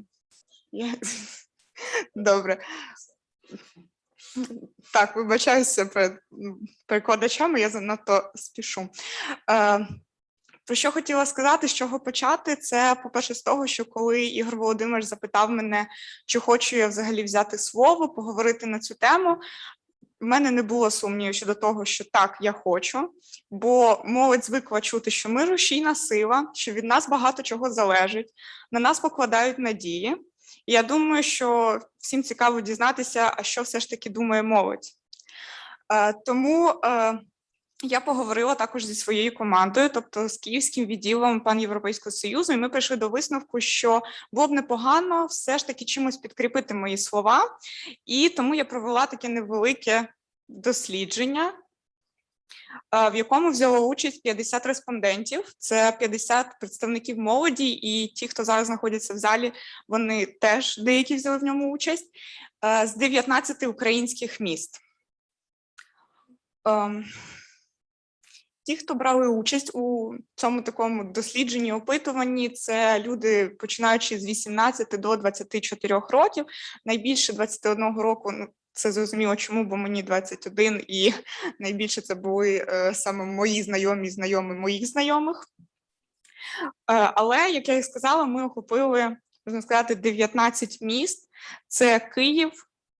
Добре. Так, вибачаюся перед перекладачами, я занадто спішу. Про що хотіла сказати, з чого почати, це, по-перше, з того, що коли Ігор Володимирович запитав мене, чи хочу я взагалі взяти слово, поговорити на цю тему, в мене не було сумнівів щодо того, що так, я хочу, бо молодь звикла чути, що ми рушійна сила, що від нас багато чого залежить, на нас покладають надії. І я думаю, що всім цікаво дізнатися, а що все ж таки думає молодь. Тому я поговорила також зі своєю командою, тобто з київським відділом Пан'європейського Союзу, і ми прийшли до висновку, що було б непогано все ж таки чимось підкріпити мої слова, і тому я провела таке невелике дослідження, в якому взяло участь 50 респондентів. Це 50 представників молоді, і ті, хто зараз знаходяться в залі, вони теж деякі взяли в ньому участь, з 19 українських міст. Ті, хто брали участь у цьому такому дослідженні, опитуванні, це люди, починаючи з 18 до 24 років, найбільше 21 року, ну, це зрозуміло чому, бо мені 21, і найбільше це були саме мої знайомі моїх знайомих. Але, як я і сказала, ми охопили, можна сказати, 19 міст. Це Київ,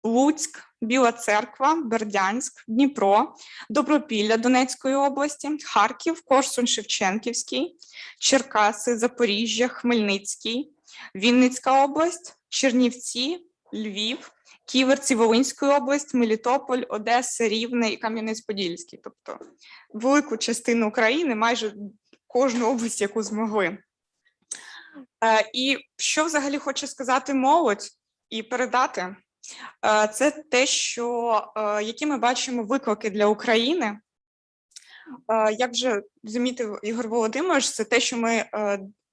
Луцьк, Біла Церква, Бердянськ, Дніпро, Добропілля Донецької області, Харків, Корсунь-Шевченківський, Черкаси, Запоріжжя, Хмельницький, Вінницька область, Чернівці, Львів, Ківерці, Волинської області, Мелітополь, Одеса, Рівне і Кам'янець-Подільський. Тобто велику частину України, майже кожну область, яку змогли. І що взагалі хоче сказати молодь і передати? Це те, які ми бачимо виклики для України. Як вже замітив Ігор Володимирович, це те, що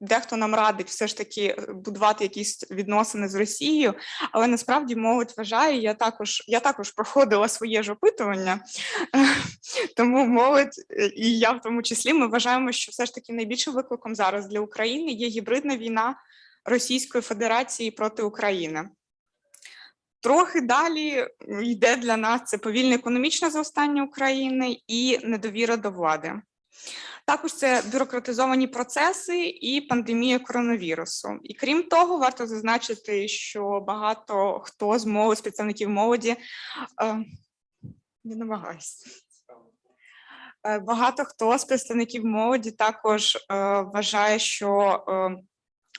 дехто нам радить все ж таки будувати якісь відносини з Росією, але насправді молодь вважає, я також проходила своє ж опитування, тому молодь, і я в тому числі, ми вважаємо, що все ж таки найбільшим викликом зараз для України є гібридна війна Російської Федерації проти України. Трохи далі йде для нас це повільне економічне зростання України і недовіра до влади. Також це бюрократизовані процеси і пандемія коронавірусу. І крім того, варто зазначити, що багато хто з представників молоді, не намагаюся, багато хто з представників молоді також вважає, що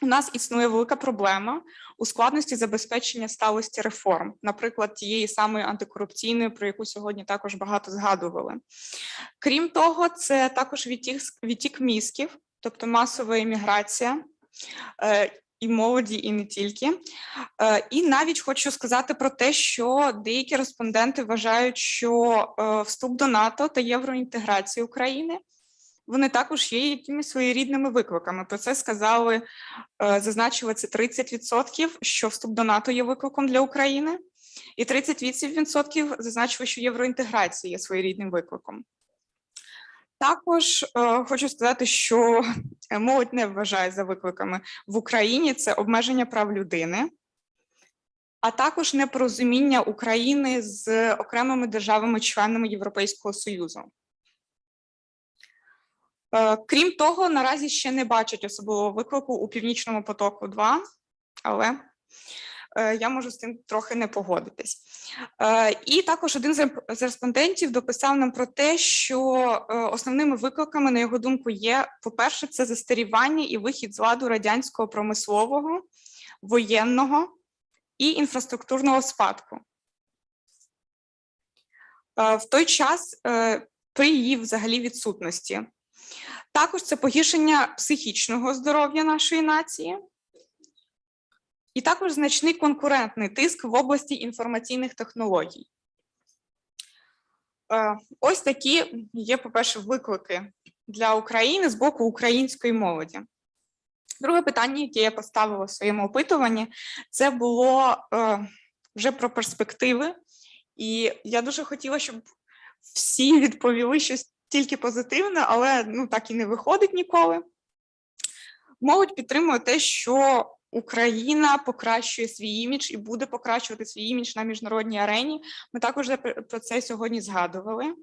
у нас існує велика проблема у складності забезпечення сталості реформ, наприклад, тієї самої антикорупційної, про яку сьогодні також багато згадували. Крім того, це також відтік мізків, тобто масова імміграція і молоді, і не тільки. І навіть хочу сказати про те, що деякі респонденти вважають, що вступ до НАТО та євроінтеграція України вони також є якимись своєрідними викликами. Про це зазначили це 30%, що вступ до НАТО є викликом для України, і 38% зазначили, що євроінтеграція є своєрідним викликом. Також хочу сказати, що молодь не вважає за викликами в Україні це обмеження прав людини, а також непорозуміння України з окремими державами-членами Європейського Союзу. Крім того, наразі ще не бачать особливого виклику у Північному потоку-2, але я можу з цим трохи не погодитись. І також один з респондентів дописав нам про те, що основними викликами, на його думку, є, по-перше, це застарівання і вихід з ладу радянського промислового, воєнного і інфраструктурного спадку. В той час при її взагалі відсутності. Також це погіршення психічного здоров'я нашої нації і також значний конкурентний тиск в області інформаційних технологій. Ось такі є, по-перше, виклики для України з боку української молоді. Друге питання, яке я поставила в своєму опитуванні, це було вже про перспективи. І я дуже хотіла, щоб всі відповіли щось тільки позитивне, але так і не виходить ніколи. Молодь підтримує те, що Україна покращує свій імідж і буде покращувати свій імідж на міжнародній арені. Ми також про це сьогодні згадували.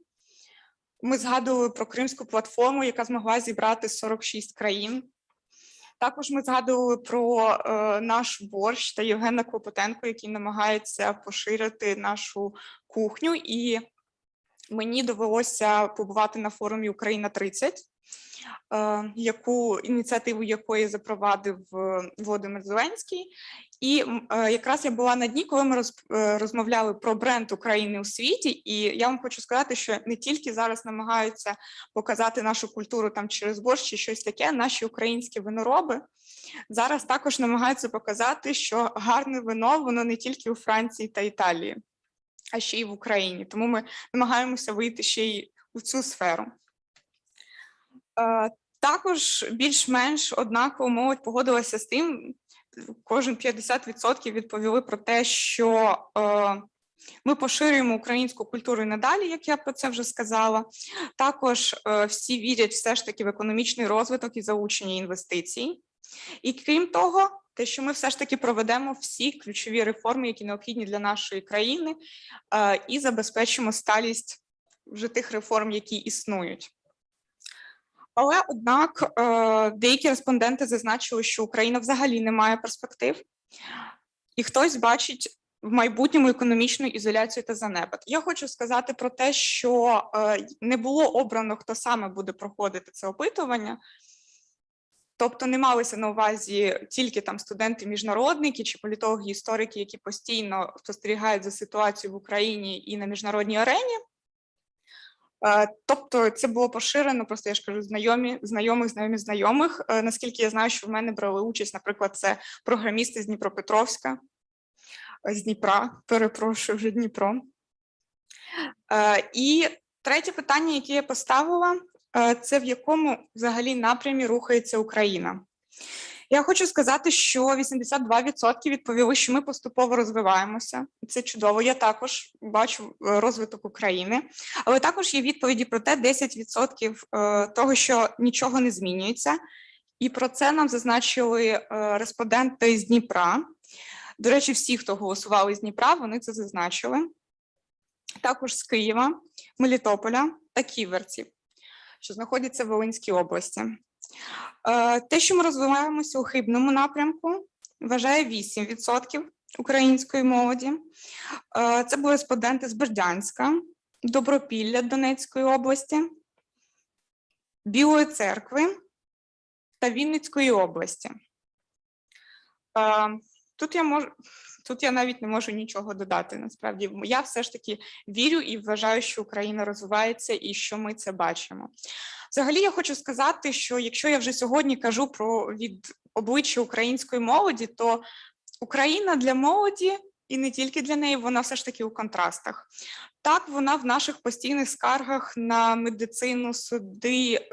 Ми згадували про Кримську платформу, яка змогла зібрати 46 країн. Також ми згадували про наш борщ та Євгена Клопотенко, який намагається поширити нашу кухню. І мені довелося побувати на форумі «Україна-30», ініціативу якої запровадив Володимир Зеленський. І якраз я була на дні, коли ми розмовляли про бренд України у світі, і я вам хочу сказати, що не тільки зараз намагаються показати нашу культуру там через борщ чи щось таке, наші українські винороби зараз також намагаються показати, що гарне вино, воно не тільки у Франції та Італії. а ще й в Україні. Тому ми намагаємося вийти ще й у цю сферу. Також більш-менш однаково молодь погодилася з тим, кожен 50% відповіли про те, що ми поширюємо українську культуру і надалі, як я про це вже сказала. Також всі вірять все ж таки в економічний розвиток і залучення інвестицій. І крім того, те, що ми все ж таки проведемо всі ключові реформи, які необхідні для нашої країни, і забезпечимо сталість вже тих реформ, які існують. Але, однак, деякі респонденти зазначили, що Україна взагалі не має перспектив, і хтось бачить в майбутньому економічну ізоляцію та занепад. Я хочу сказати про те, що не було обрано, хто саме буде проходити це опитування. Тобто не малися на увазі тільки там студенти-міжнародники чи політологи-історики, які постійно спостерігають за ситуацією в Україні і на міжнародній арені. Тобто це було поширено, просто я ж кажу, знайомих. Наскільки я знаю, що в мене брали участь, наприклад, це програмісти з Дніпропетровська, з Дніпра, перепрошую, вже Дніпро. І третє питання, яке я поставила, це в якому взагалі напрямі рухається Україна. Я хочу сказати, що 82% відповіли, що ми поступово розвиваємося. Це чудово, я також бачу розвиток України. Але також є відповіді про те, 10% того, що нічого не змінюється. І про це нам зазначили респонденти з Дніпра. До речі, всі, хто голосували з Дніпра, вони це зазначили. Також з Києва, Мелітополя та Ківерців, що знаходяться в Волинській області. Те, що ми розвиваємося у хибному напрямку, вважає 8% української молоді. Це були респонденти з Бердянська, Добропілля Донецької області, Білої Церкви та Вінницької області. Тут я навіть не можу нічого додати, насправді. Я все ж таки вірю і вважаю, що Україна розвивається і що ми це бачимо. Взагалі, я хочу сказати, що якщо я вже сьогодні кажу про від обличчя української молоді, то Україна для молоді, і не тільки для неї, вона все ж таки у контрастах. Так, вона в наших постійних скаргах на медицину, суди,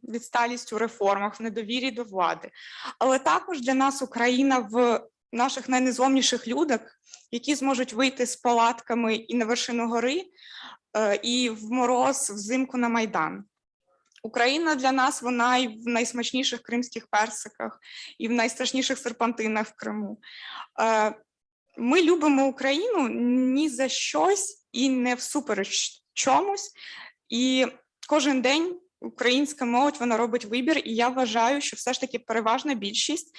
відсталість у реформах, в недовірі до влади. Але також для нас Україна в наших найнезломніших людях, які зможуть вийти з палатками і на вершину гори, і в мороз, взимку на Майдан. Україна для нас, вона і в найсмачніших кримських персиках, і в найстрашніших серпантинах в Криму. Ми любимо Україну ні за щось і не всупереч чомусь. І кожен день українська молодь, вона робить вибір, і я вважаю, що все ж таки переважна більшість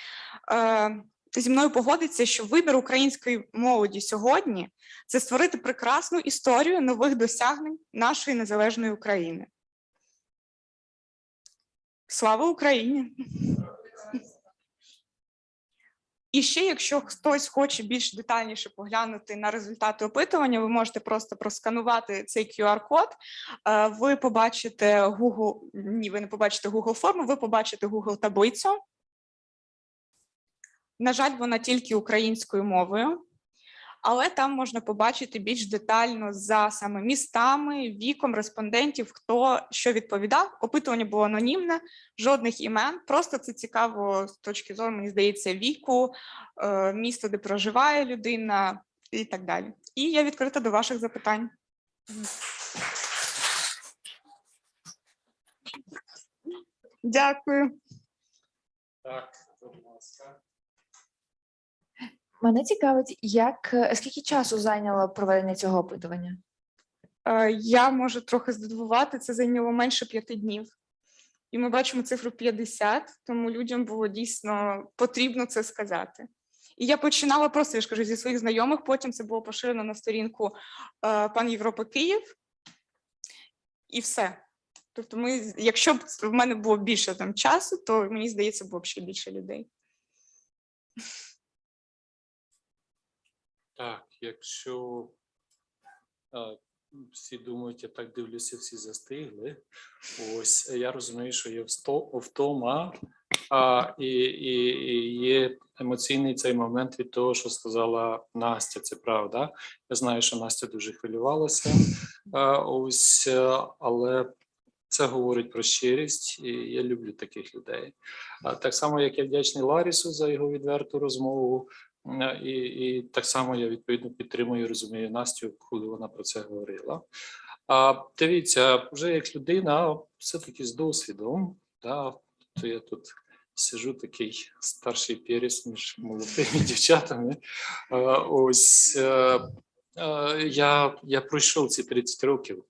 зі мною погодиться, що вибір української молоді сьогодні – це створити прекрасну історію нових досягнень нашої незалежної України. Слава Україні! І ще, якщо хтось хоче більш детальніше поглянути на результати опитування, ви можете просто просканувати цей QR-код, ви побачите Google, ні, ви не побачите Google форму, ви побачите Google таблицю. На жаль, вона тільки українською мовою, але там можна побачити більш детально за саме містами, віком респондентів, хто що відповідав. Опитування було анонімне, жодних імен, просто це цікаво з точки зору, мені здається, віку, місто, де проживає людина і так далі. І я відкрита до ваших запитань. Дякую. Так, будь ласка. Мене цікавить, скільки часу зайняло проведення цього опитування? Я можу трохи здивувати, це зайняло менше 5 днів. І ми бачимо цифру 50, тому людям було дійсно потрібно це сказати. І я починала просто, я ж кажу, зі своїх знайомих, потім це було поширено на сторінку ПАН'ЄВРОПЕЙСЬКИМ, і все. Тобто якщо б в мене було більше там часу, то мені здається, було б ще більше людей. Так, якщо всі думають, я так дивлюся, всі застигли. Ось, я розумію, що є втома, і є емоційний цей момент від того, що сказала Настя, це правда. Я знаю, що Настя дуже хвилювалася, ось, але це говорить про щирість, і я люблю таких людей. Так само, як я вдячний Ларісу за його відверту розмову, і так само я, відповідно, підтримую і розумію Настю, коли вона про це говорила. Дивіться, вже як людина, все-таки з досвідом, то я тут сижу такий старший перець між молодими дівчатами. Ось, я пройшов ці 30 років.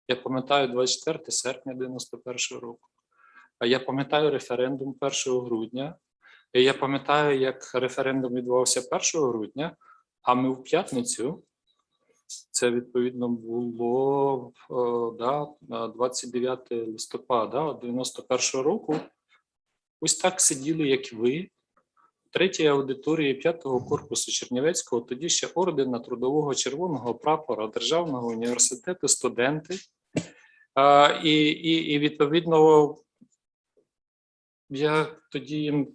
Я пам'ятаю 24 серпня 91-го року. Я пам'ятаю референдум 1 грудня. І я пам'ятаю, як референдум відбувався 1 грудня, а ми в п'ятницю, це відповідно було 29 листопада 91-го року, ось так сиділи, як ви, в 3-й аудиторії 5-го корпусу Чернівецького, тоді ще ордена Трудового Червоного Прапора Державного університету студенти. І відповідно, я тоді їм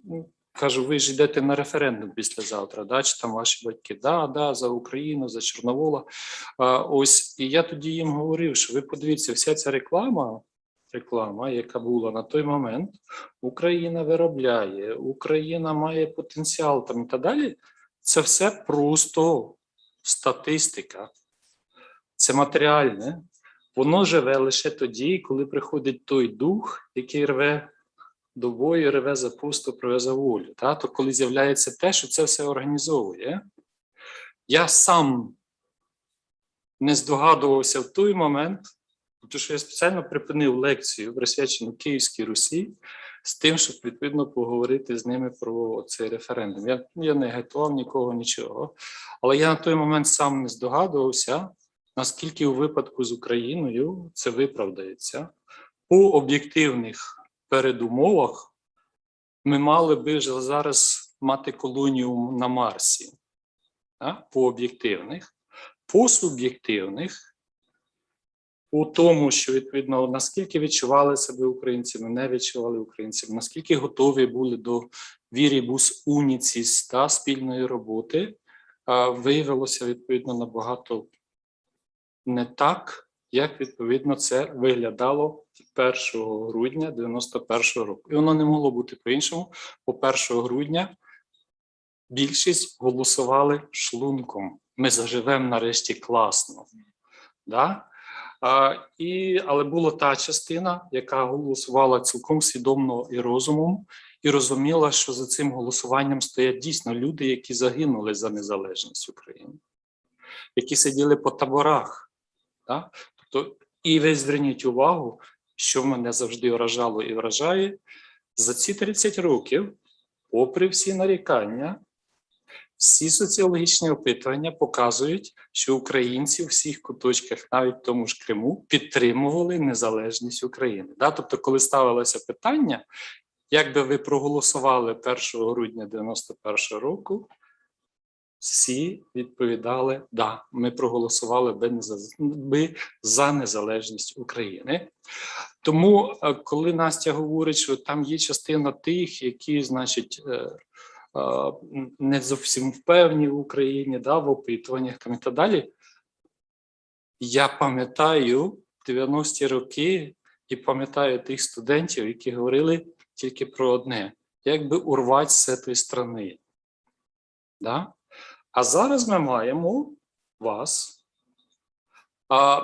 кажу, ви ж йдете на референдум післязавтра, чи там ваші батьки, за Україну, за Чорновола. Ось, і я тоді їм говорив, що ви подивіться, вся ця реклама, яка була на той момент, Україна виробляє, Україна має потенціал там і так далі, це все просто статистика. Це матеріальне. Воно живе лише тоді, коли приходить той дух, який рве до бою, рве за пусту, рве за волю. То коли з'являється те, що це все організовує. Я сам не здогадувався в той момент, тому що я спеціально припинив лекцію, присвячену Київській Русі, з тим, щоб відповідно поговорити з ними про цей референдум. Я не агітував нікого, нічого. Але я на той момент сам не здогадувався, наскільки у випадку з Україною це виправдається. По об'єктивних передумовах ми мали би зараз мати колонію на Марсі. По об'єктивних. По суб'єктивних, у тому, що, відповідно, наскільки відчували себе українцями, не відчували українцями, наскільки готові були до вірібус уніціс та спільної роботи, виявилося, відповідно, набагато не так, як, відповідно, це виглядало 1 грудня 91-го року. І воно не могло бути по-іншому. По 1 грудня більшість голосували шлунком. Ми заживемо нарешті класно. Але була та частина, яка голосувала цілком свідомо і розумом, і розуміла, що за цим голосуванням стоять дійсно люди, які загинули за незалежність України, які сиділи по таборах. Тобто, і ви зверніть увагу, що мене завжди вражало і вражає, за ці 30 років, попри всі нарікання, всі соціологічні опитування показують, що українці в всіх куточках, навіть в тому ж Криму, підтримували незалежність України. Тобто, коли ставилося питання, як би ви проголосували 1 грудня 91 року, всі відповідали, ми проголосували би за незалежність України. Тому, коли Настя говорить, що там є частина тих, які, значить, не зовсім впевнені в Україні, в опитуваннях і так далі, я пам'ятаю 90-ті роки і пам'ятаю тих студентів, які говорили тільки про одне, як би урвати з цієї країни. А зараз ми маємо вас,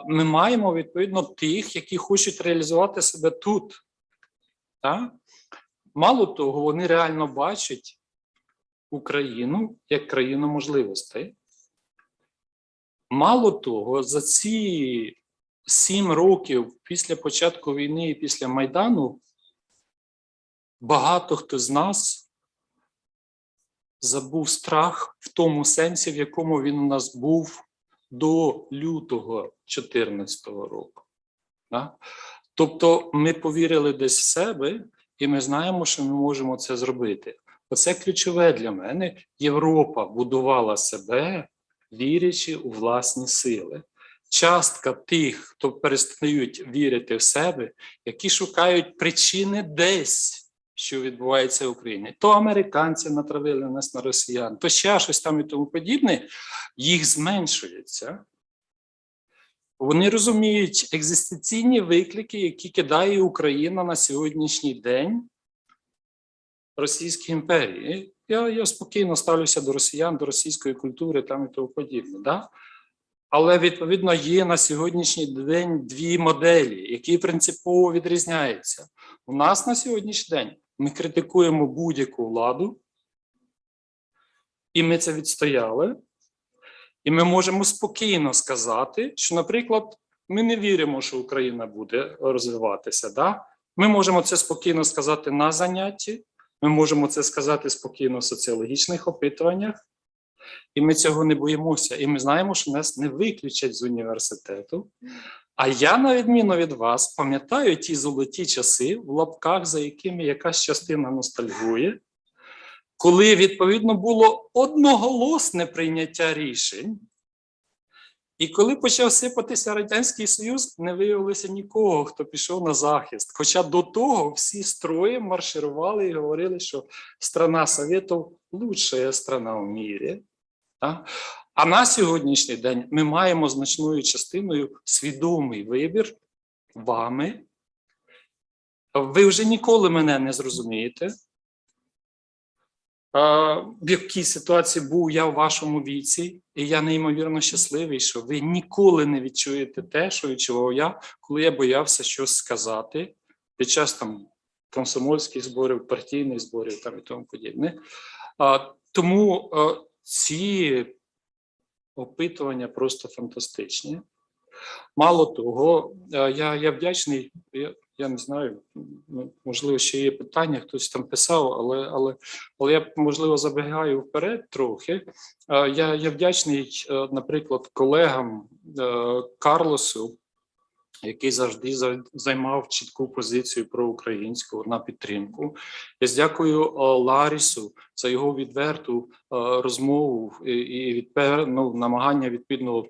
ми маємо, відповідно, тих, які хочуть реалізувати себе тут. Мало того, вони реально бачать Україну як країну можливостей. Мало того, за ці 7 років після початку війни і після Майдану багато хто з нас забув страх в тому сенсі, в якому він у нас був до лютого 2014 року. Тобто ми повірили десь в себе, і ми знаємо, що ми можемо це зробити. Оце ключове для мене. Європа будувала себе, вірячи у власні сили. частка тих, хто перестають вірити в себе, які шукають причини десь, що відбувається в Україні. То американці натравили нас на росіян, то ще щось там і тому подібне, їх зменшується. Вони розуміють екзистенційні виклики, які кидає Україна на сьогоднішній день Російській імперії. Я спокійно ставлюся до росіян, до російської культури там і тому подібне. Да? Але, відповідно, є на сьогоднішній день дві моделі, які принципово відрізняються. У нас на сьогоднішній день ми критикуємо будь-яку владу, і ми це відстояли. І ми можемо спокійно сказати, що, наприклад, ми не віримо, що Україна буде розвиватися. Да? Ми можемо це спокійно сказати на занятті, ми можемо це сказати спокійно в соціологічних опитуваннях, і ми цього не боїмося. І ми знаємо, що нас не виключать з університету. А я, на відміну від вас, пам'ятаю ті золоті часи, в лапках, за якими якась частина ностальгує, коли, відповідно, було одноголосне прийняття рішень, і коли почав сипатися Радянський Союз, не виявилося нікого, хто пішов на захист. Хоча до того всі строєм марширували і говорили, що страна Совєтів – лучшая страна в мірі. А на сьогоднішній день ми маємо значною частиною свідомий вибір вами. Ви вже ніколи мене не зрозумієте, в якій ситуації був я в вашому віці, і я неймовірно щасливий, що ви ніколи не відчуєте те, що відчував я, коли я боявся щось сказати під час там комсомольських зборів, партійних зборів там і тому подібне. Тому ці опитування просто фантастичні. Мало того, я вдячний, я не знаю, можливо, ще є питання, хтось там писав, але я, можливо, забігаю вперед трохи. Я вдячний, наприклад, колегам Карлосу, який завжди займав чітку позицію проукраїнську на підтримку. Я дякую Ларісу за його відверту розмову і намагання відповідно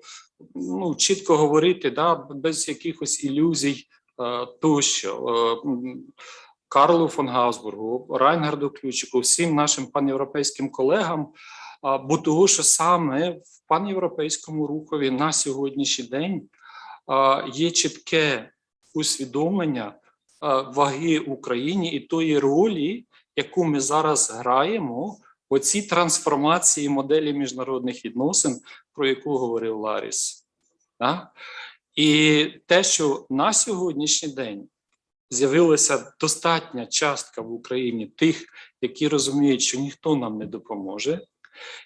чітко говорити, да, без якихось ілюзій тощо. Карлу фон Гаусбургу, Райнгарду Ключику, всім нашим панєвропейським колегам, бо того, що саме в панєвропейському рухові на сьогоднішній день є чітке усвідомлення ваги Україні і тої ролі, яку ми зараз граємо у цій трансформації моделі міжнародних відносин, про яку говорив Ларіс. І те, що на сьогоднішній день з'явилася достатня частка в Україні тих, які розуміють, що ніхто нам не допоможе.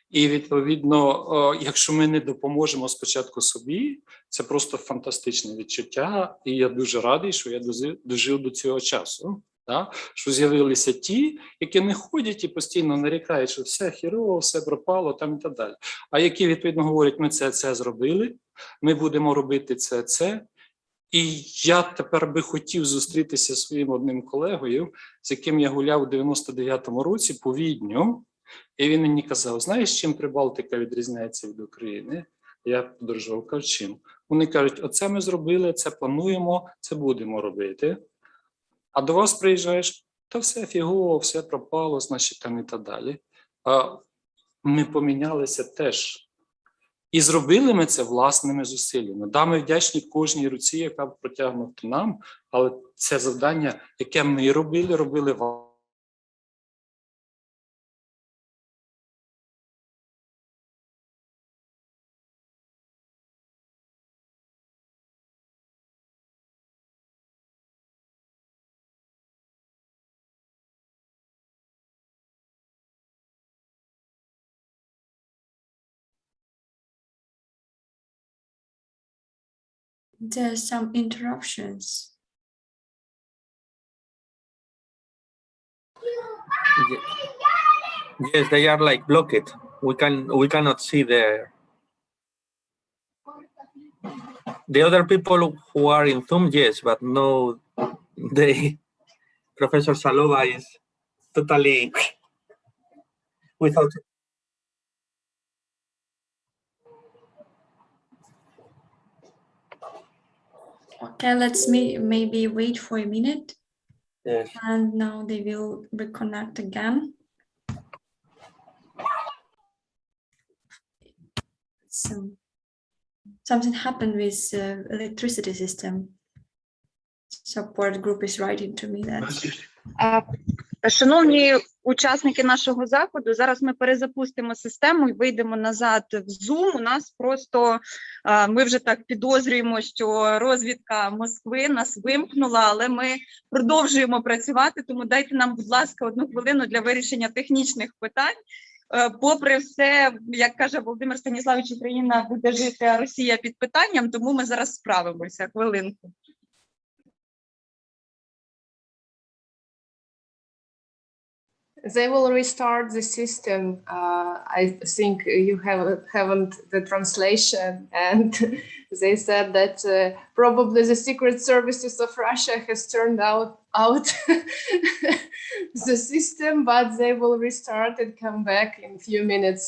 І, відповідно, якщо ми не допоможемо спочатку собі, це просто фантастичне відчуття. І я дуже радий, що я дожив до цього часу. Що з'явилися ті, які не ходять і постійно нарікають, що все хірово, все пропало там і так далі. А які, відповідно, говорять, ми це зробили, ми будемо робити це. І я тепер би хотів зустрітися зі своїм одним колегою, з яким я гуляв у 99-му році по Відню, і він мені казав, знаєш, чим Прибалтика відрізняється від України? Я подорожував, кажу, чим? Вони кажуть, оце ми зробили, це плануємо, це будемо робити. А до вас приїжджаєш, та все фігово, все пропало, значить там і так далі. Ми помінялися теж. І зробили ми це власними зусиллями. Да, ми вдячні кожній руці, яка протягнута нам, але це завдання, яке ми робили вам. There are some interruptions. Yes, they are like blocked. We cannot see the other people who are in Zoom, yes, but no, Professor Žaloba is totally without. Okay, let's maybe wait for a minute. Yes. And now they will reconnect again. So something happened with electricity system. Support group is writing to me that. Шановні учасники нашого заходу, зараз ми перезапустимо систему і вийдемо назад в Zoom. У нас просто, ми вже так підозрюємо, що розвідка Москви нас вимкнула, але ми продовжуємо працювати, тому дайте нам, будь ласка, 1 хвилину для вирішення технічних питань. Попри все, як каже Володимир Станіславович, Україна буде жити, а Росія під питанням, тому ми зараз справимося. Хвилинку. They will restart the system. I think you haven't the translation, and they said that probably the secret services of Russia has turned out the system, but they will restart and come back in a few minutes.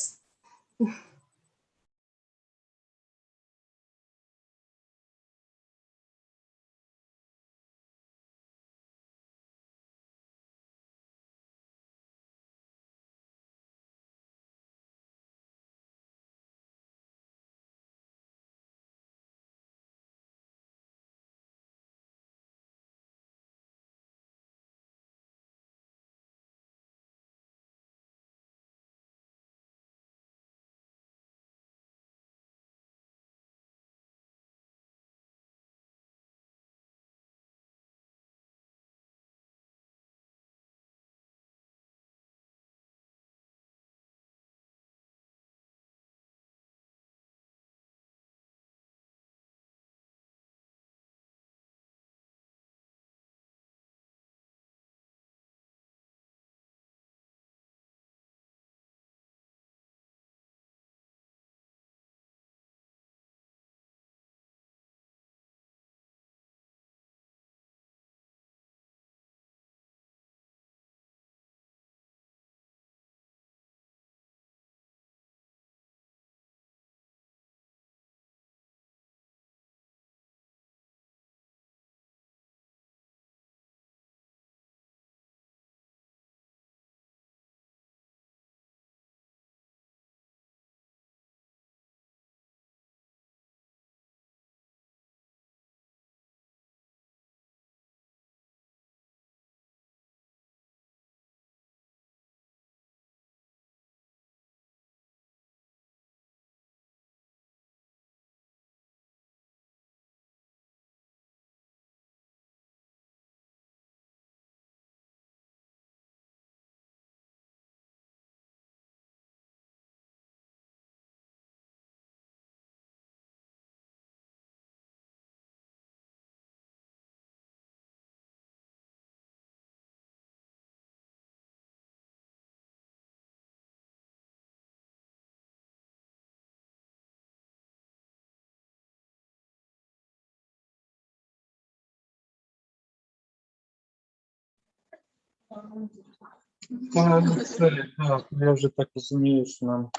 Я вже так розумію, що нам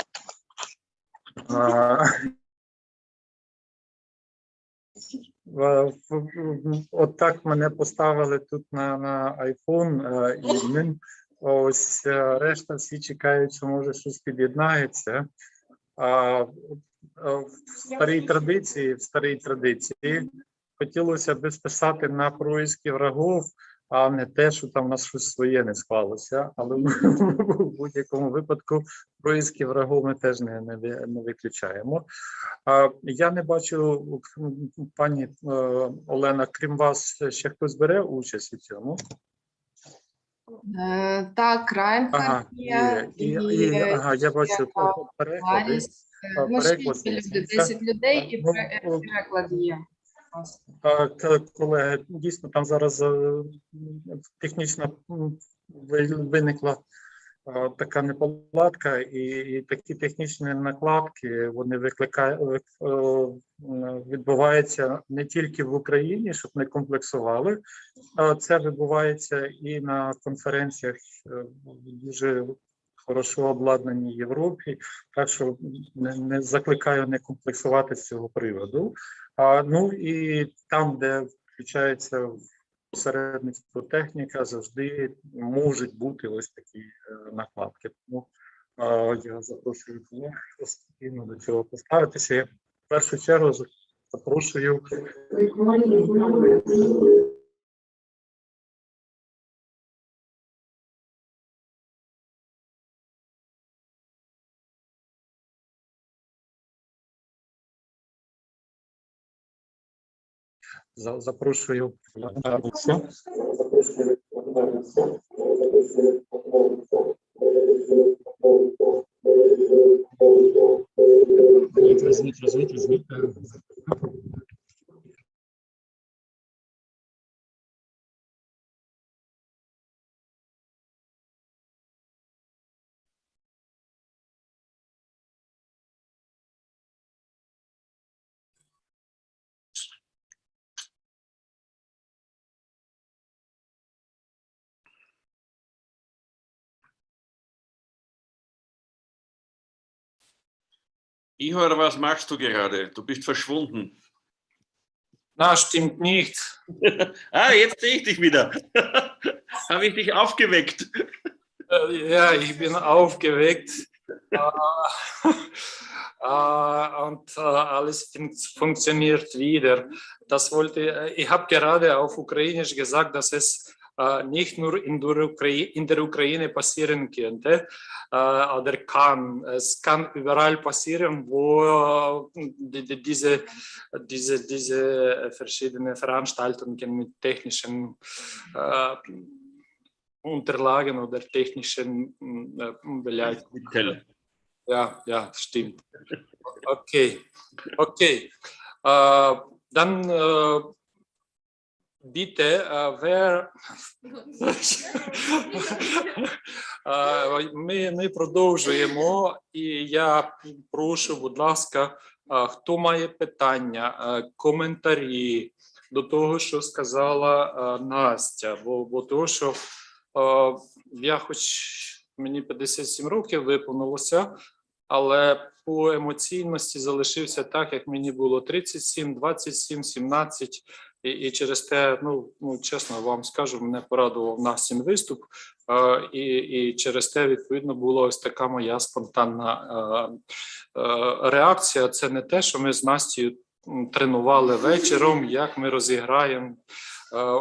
от так мене поставили тут на iPhone і ним. Ось решта всі чекають, що може щось під'єднається. В старій традиції хотілося б списати на происки врагов, а не те, що там у нас щось своє не склалося. Але в будь-якому випадку происки врагов ми теж не виключаємо. Я не бачу, пані Олена, крім вас, ще хтось бере участь у цьому? Так, країн-членів я бачу переклади. Ну, 10 людей і переклад є. Так, колеги, дійсно, там зараз технічно виникла така неполадка, і такі технічні накладки, вони відбуваються не тільки в Україні, щоб не комплексували, це відбувається і на конференціях дуже хорошо обладнаній Європі, так що не закликаю не комплексувати з цього приводу. Ну і там, де включається посередництво техніка, завжди можуть бути ось такі накладки. Тому я запрошую колег постійно до цього поставитися. Я в першу чергу запрошую. Запрошую. Звідти. Igor, was machst du gerade? Du bist verschwunden. Na, stimmt nicht. Jetzt sehe ich dich wieder. Habe ich dich aufgeweckt? Ja, ich bin aufgeweckt. Und alles funktioniert wieder. Ich habe gerade auf Ukrainisch gesagt, dass es nicht nur in der Ukraine passieren könnte oder kann. Es kann überall passieren, wo diese verschiedenen Veranstaltungen mit technischen Unterlagen oder technischen Beleidigungen. Ja, stimmt. Okay. Dann bitte, ми продовжуємо, і я прошу, будь ласка, хто має питання, коментарі до того, що сказала Настя, бо того, що я мені 57 років виповнилося, але по емоційності залишився так, як мені було 37, 27, 17, і через те, ну чесно вам скажу, мене порадував Настін виступ, і через те, відповідно, була ось така моя спонтанна реакція. Це не те, що ми з Настю тренували вечором, як ми розіграємо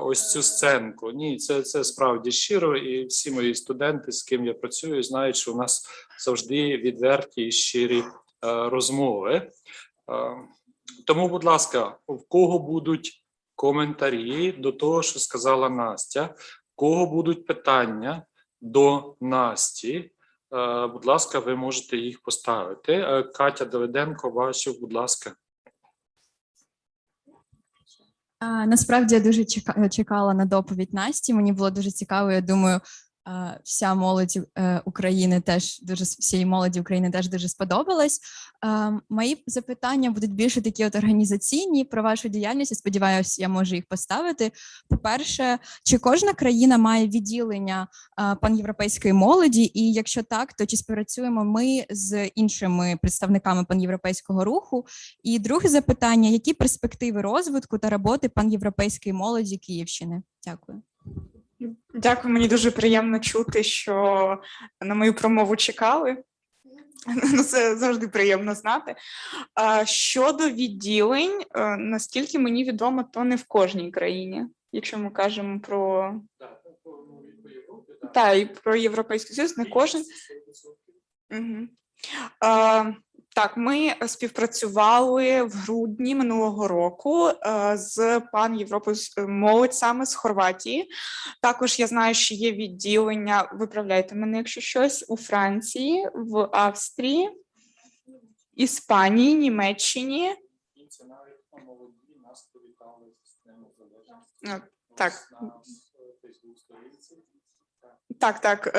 ось цю сценку. Ні, це справді щиро, і всі мої студенти, з ким я працюю, знають, що у нас завжди відверті і щирі розмови. Тому, будь ласка, в кого будуть коментарі до того, що сказала Настя, в кого будуть питання до Насті, будь ласка, ви можете їх поставити. Катя Давиденко, бачу, будь ласка. Насправді я дуже чекала на доповідь Насті. Мені було дуже цікаво. Я думаю, вся молодь України теж всієї молоді України теж дуже сподобалось. Мої запитання будуть більше такі от організаційні про вашу діяльність. Я сподіваюся, я можу їх поставити. По-перше, чи кожна країна має відділення пан'європейської молоді? І якщо так, то чи співпрацюємо ми з іншими представниками пан'європейського руху? І друге запитання, які перспективи розвитку та роботи пан'європейської молоді Київщини? Дякую. Дякую, мені дуже приємно чути, що на мою промову чекали. Це завжди приємно знати. Щодо відділень, наскільки мені відомо, то не в кожній країні, якщо ми кажемо про... Так, і про Європейський Союз, не кожен. Так, ми співпрацювали в грудні минулого року з Пан Європи молодь саме з Хорватії. Також я знаю, що є відділення, виправляйте мене, якщо щось, у Франції, в Австрії, Іспанії, Німеччині. Так. Так,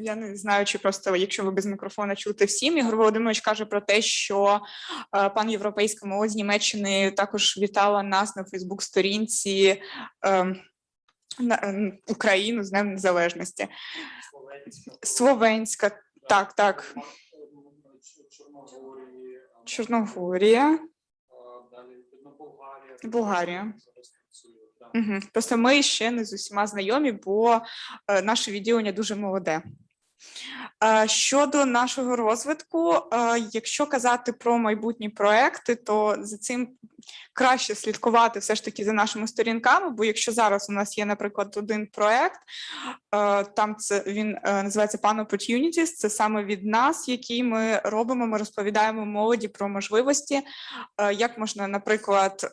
я не знаю, чи просто, якщо ви без мікрофона чути всім, Ігор Володимирович каже про те, що пан Європейська молодь з Німеччини також вітала нас на Фейсбук-сторінці Україну з Днем Незалежності. Словенська. Так. Чорногорія. Болгарія. Угу. Просто ми ще не з усіма знайомі, бо наше відділення дуже молоде. Щодо нашого розвитку, якщо казати про майбутні проекти, то за цим краще слідкувати все ж таки за нашими сторінками, бо якщо зараз у нас є, наприклад, один проект, там він називається Pan Opportunities, це саме від нас, який ми робимо, ми розповідаємо молоді про можливості, як можна, наприклад,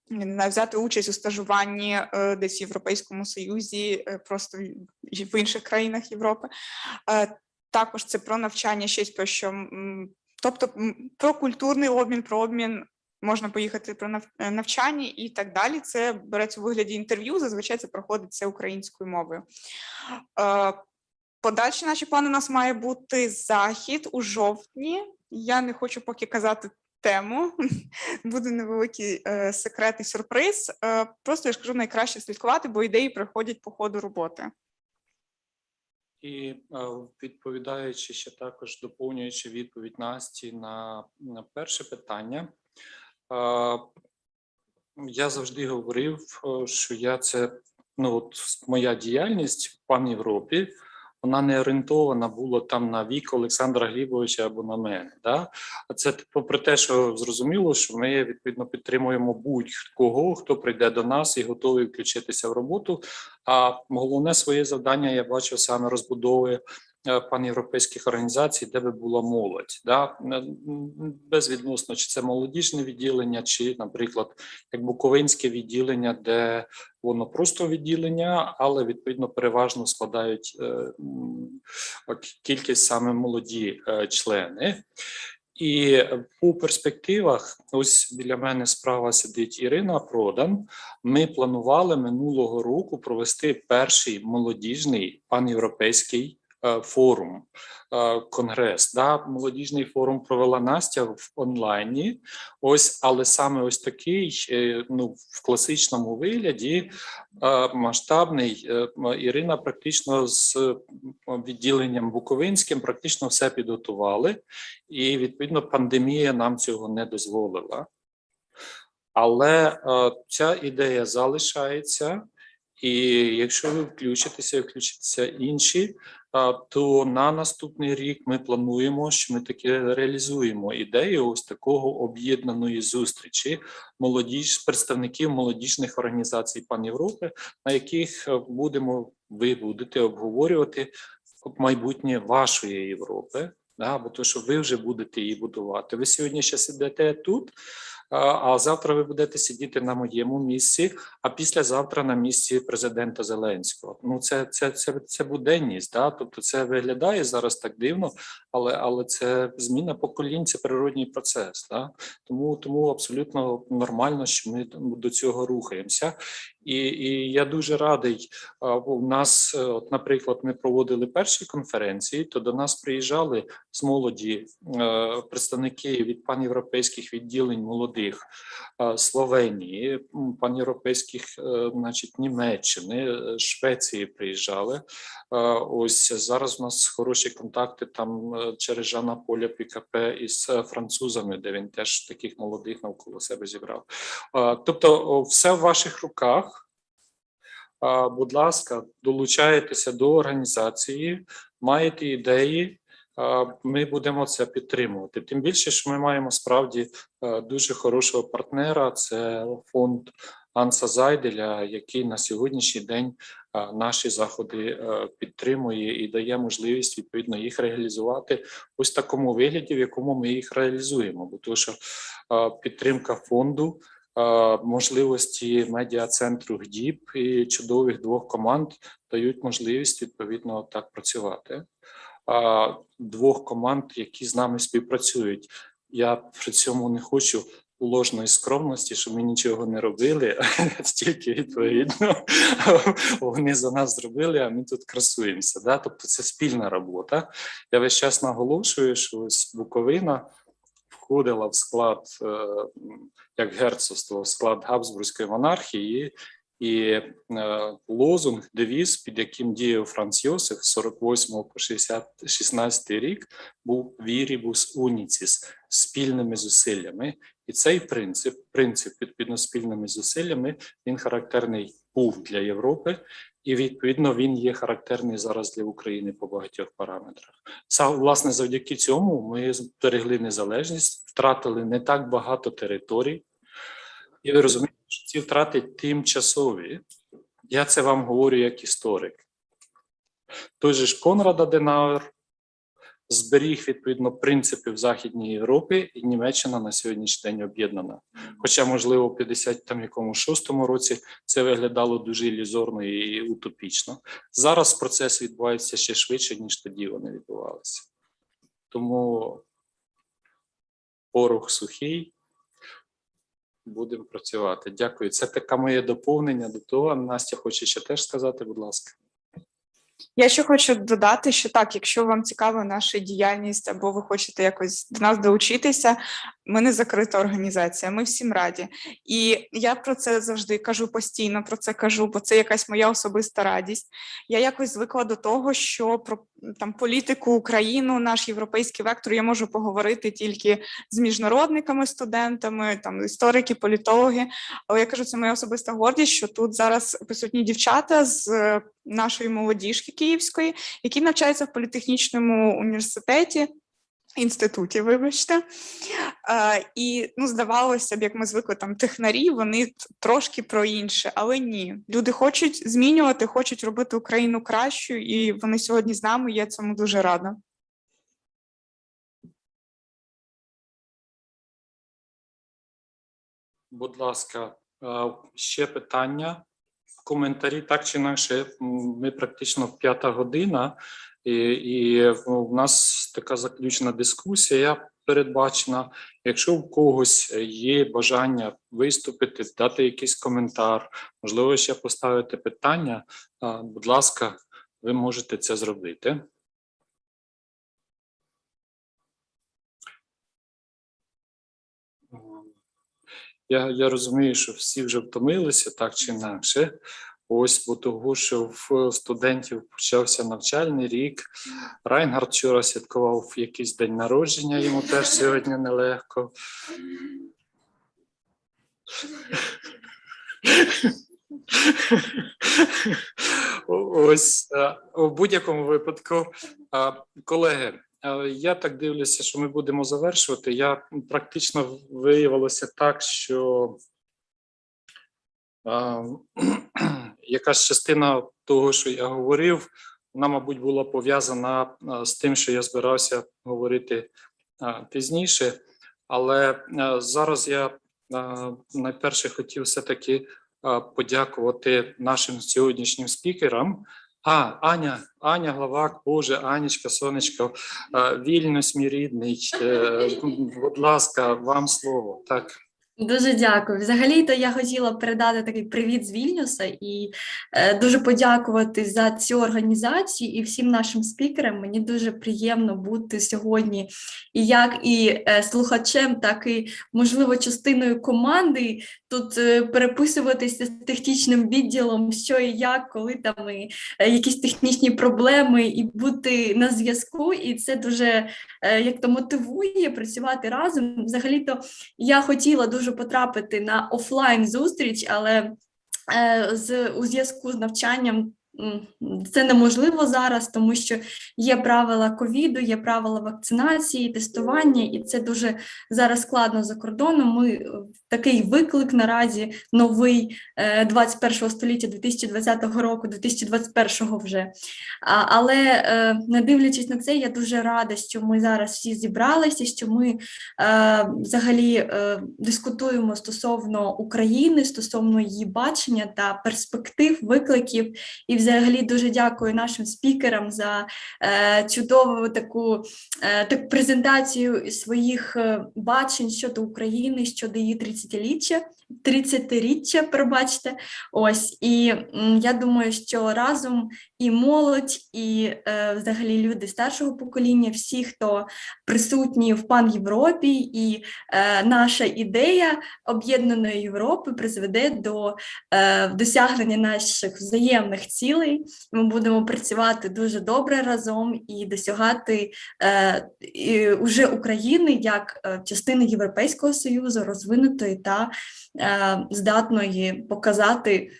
не знаю, взяти участь у стажуванні десь в Європейському Союзі, просто в інших країнах Європи. Також це про навчання, щось про що, тобто про культурний обмін, про обмін, можна поїхати про навчання і так далі. Це береться у вигляді інтерв'ю, зазвичай це проходить все українською мовою. Подальші наші плани у нас має бути захід у жовтні. Я не хочу поки казати тему, буде невеликий секрет і сюрприз. Просто я ж кажу, найкраще слідкувати, бо ідеї приходять по ходу роботи. І відповідаючи ще також, доповнюючи відповідь Насті на перше питання, я завжди говорив, що моя діяльність в Пан-Європі, вона не орієнтована була там на вік Олександра Глібовича або на мене. Да? А це попри те, що зрозуміло, що ми відповідно підтримуємо будь-кого, хто прийде до нас і готовий включитися в роботу. А головне своє завдання я бачу саме розбудови панєвропейських організацій, де би була молодь. Да? Безвідносно, чи це молодіжне відділення, чи, наприклад, як Буковинське відділення, де воно просто відділення, але, відповідно, переважно складають кількість саме молоді члени. І у перспективах, ось біля мене справа сидить Ірина Продан, ми планували минулого року провести перший молодіжний панєвропейський форум, конгрес. Да? Молодіжний форум провела Настя в онлайні, але саме ось такий, в класичному вигляді, масштабний. Ірина практично з відділенням Буковинським практично все підготували, і, відповідно, пандемія нам цього не дозволила. Але ця ідея залишається, і якщо ви включаться інші, то на наступний рік ми плануємо, що ми таки реалізуємо ідею ось такого об'єднаної зустрічі представників молодіжних організацій Пан-Європи, на яких ви будете обговорювати майбутнє вашої Європи, бо то, що ви вже будете її будувати. Ви сьогодні ще сидите тут, а завтра ви будете сидіти на моєму місці, а післязавтра на місці президента Зеленського. Це буденність, да? Тобто це виглядає зараз так дивно, але це зміна поколінь, це природній процес. Да? Тому абсолютно нормально, що ми до цього рухаємося. І я дуже радий, у нас, наприклад, ми проводили перші конференції, то до нас приїжджали з молоді представники від панєвропейських відділень молодих Словенії, панєвропейських, Німеччини, Швеції приїжджали. Ось зараз у нас хороші контакти там через Жана Поля Пікапе із французами, де він теж таких молодих навколо себе зібрав. Тобто все в ваших руках. Будь ласка, долучайтеся до організації, маєте ідеї, ми будемо це підтримувати. Тим більше, що ми маємо справді дуже хорошого партнера, це фонд Ганнса Зайделя, який на сьогоднішній день наші заходи підтримує і дає можливість, відповідно, їх реалізувати ось в такому вигляді, в якому ми їх реалізуємо. Бо тому що підтримка фонду, можливості медіа-центру ГДІП і чудових двох команд дають можливість, відповідно, так працювати. Двох команд, які з нами співпрацюють. Я при цьому не хочу ложної скромності, що ми нічого не робили, стільки, відповідно, вони за нас зробили, а ми тут красуємося. Да? Тобто це спільна робота. Я весь час наголошую, що ось Буковина входила в склад, як герцогство, в склад Габсбурзької монархії, І лозунг, девіз, під яким діяв Франц Йосиф з 48 по 16 рік, був «Viribus unicis» – спільними зусиллями. І цей принцип відповідно спільними зусиллями, він характерний був для Європи, і відповідно він є характерний зараз для України по багатьох параметрах. Власне, завдяки цьому ми зберегли незалежність, втратили не так багато територій. І ви розумієте, що ці втрати тимчасові. Я це вам говорю як історик. Той же ж Конрад Аденауер зберіг, відповідно, принципи в Західній Європі, і Німеччина на сьогоднішній день об'єднана. Хоча, можливо, в 56-му році це виглядало дуже ілюзорно і утопічно. Зараз процес відбувається ще швидше, ніж тоді вони відбувалися. Тому порох сухий. Будемо працювати. Дякую. Це таке моє доповнення до того. Настя хоче ще теж сказати, будь ласка. Я ще хочу додати, що так, якщо вам цікава наша діяльність або ви хочете якось до нас долучитися, ми не закрита організація, ми всім раді. І я про це завжди кажу, постійно про це кажу, бо це якась моя особиста радість. Я якось звикла до того, що про там політику, Україну, наш європейський вектор я можу поговорити тільки з міжнародниками, студентами, там історики, політологи. Але я кажу, це моя особиста гордість, що тут зараз присутні дівчата з нашої молодіжки київської, які навчаються в політехнічному інституті, вибачте. І, здавалося б, як ми звикли, там, технарі, вони трошки про інше, але ні. Люди хочуть змінювати, хочуть робити Україну кращою, і вони сьогодні з нами, я цьому дуже рада. Будь ласка, ще питання, коментарі, так чи інакше, ми практично 5-та година, і в нас така заключна дискусія передбачена. Якщо в когось є бажання виступити, дати якийсь коментар, можливо, ще поставити питання, будь ласка, ви можете це зробити. Я розумію, що всі вже втомилися, так чи інакше. Ось, бо того, що в студентів почався навчальний рік. Райнгард вчора святкував якийсь день народження, йому теж сьогодні нелегко. Ось, у будь-якому випадку, колеги, я так дивлюся, що ми будемо завершувати. Я практично виявилося так, що якась частина того, що я говорив, вона, мабуть, була пов'язана з тим, що я збирався говорити пізніше. Але зараз я найперше хотів все-таки подякувати нашим сьогоднішнім спікерам. Аня Главак, Боже, Анечка, сонечко, Вільнюс, мій рідний, будь ласка, вам слово. Так. Дуже дякую. Взагалі-то я хотіла передати такий привіт з Вільнюса і дуже подякувати за цю організацію і всім нашим спікерам. Мені дуже приємно бути сьогодні і слухачем, так і, можливо, частиною команди, тут переписуватися з технічним відділом, що і як, коли там якісь технічні проблеми, і бути на зв'язку, і це дуже як-то мотивує працювати разом. Взагалі-то я хотіла дуже потрапити на офлайн зустріч, але у зв'язку з навчанням це неможливо зараз, тому що є правила ковіду, є правила вакцинації, тестування, і це дуже зараз складно за кордоном. Ми такий виклик наразі новий 21 століття, 2020 року, 2021 вже. Але не дивлячись на це, я дуже рада, що ми зараз всі зібралися, що ми взагалі дискутуємо стосовно України, стосовно її бачення та перспектив, викликів, і взагалі дуже дякую нашим спікерам за чудову таку презентацію своїх бачень щодо України, щодо її 30-річчя, пробачте. Ось, і я думаю, що разом і молодь, і взагалі люди старшого покоління, всі, хто присутні в ПАН-Європі, і наша ідея об'єднаної Європи призведе до досягнення наших взаємних цілей. Ми будемо працювати дуже добре разом і досягати уже України як частини Європейського Союзу, розвинутої та здатної показати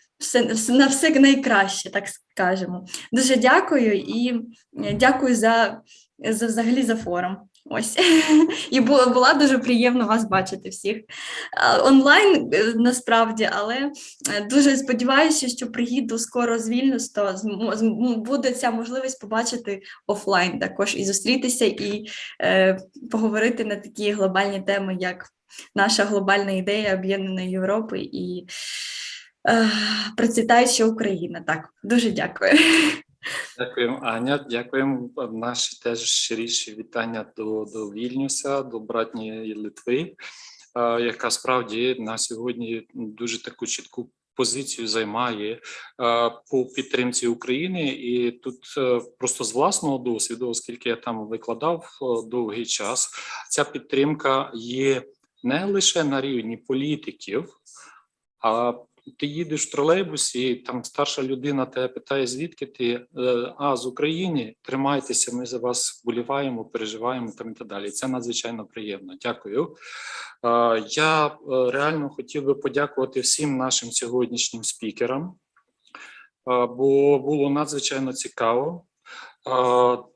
на все найкраще, так скажемо. Дуже дякую і дякую взагалі за форум. Ось. І була дуже приємно вас бачити всіх онлайн, насправді, але дуже сподіваюся, що приїду скоро з Вільнюса, то буде ця можливість побачити офлайн також і зустрітися, і поговорити на такі глобальні теми, як наша глобальна ідея об'єднаної Європи і процвітаюча Україна. Так, дуже дякую. Дякуємо, Аня. Дякуємо. Наші теж щиріші вітання до Вільнюса, до братньої Литви, яка справді на сьогодні дуже таку чітку позицію займає по підтримці України. І тут просто з власного досвіду, оскільки я там викладав довгий час, ця підтримка є не лише на рівні політиків, а ти їдеш в тролейбусі, і там старша людина тебе питає, звідки ти? З України, тримайтеся, ми за вас вболіваємо, переживаємо там і так далі. Це надзвичайно приємно. Дякую. Я реально хотів би подякувати всім нашим сьогоднішнім спікерам, бо було надзвичайно цікаво.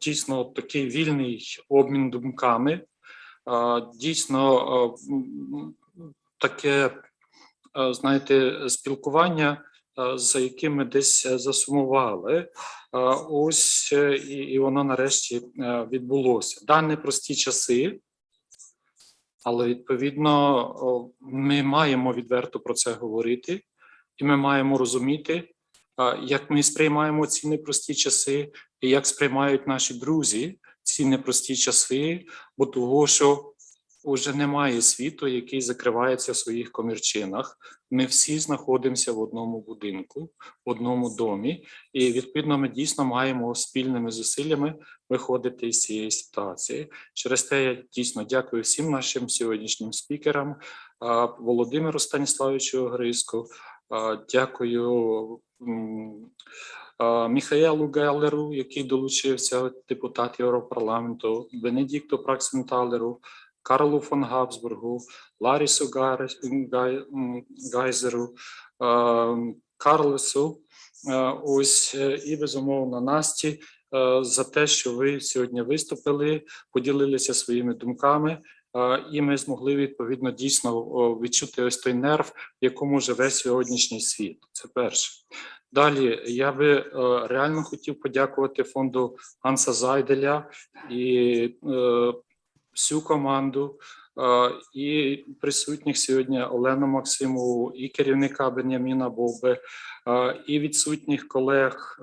Дійсно, такий вільний обмін думками, дійсно таке, знаєте, спілкування, за яким ми десь засумували, ось і воно нарешті відбулося. Да, непрості часи, але відповідно ми маємо відверто про це говорити, і ми маємо розуміти, як ми сприймаємо ці непрості часи, і як сприймають наші друзі ці непрості часи, бо того, що уже немає світу, який закривається в своїх комірчинах. Ми всі знаходимося в одному будинку, в одному домі, і відповідно ми дійсно маємо спільними зусиллями виходити із цієї ситуації. Через те я дійсно дякую всім нашим сьогоднішнім спікерам, Володимиру Станіславовичу ОГРИЗКО, дякую Міхаелу ГАЛЕРу, який долучився, депутат Європарламенту, Бенедикту ПРАКСЕНТАЛЕРу, Карлу фон Габсбургу, Ларісу Гайзеру, Карлесу, ось, і, безумовно, Насті, за те, що ви сьогодні виступили, поділилися своїми думками, і ми змогли, відповідно, дійсно відчути ось той нерв, в якому живе сьогоднішній світ. Це перше. Далі, я би реально хотів подякувати фонду Ганнса Зайделя і всю команду, і присутніх сьогодні Олену МАКСИМОВу, і керівника Беньяміна БОББЕ, і відсутніх колег,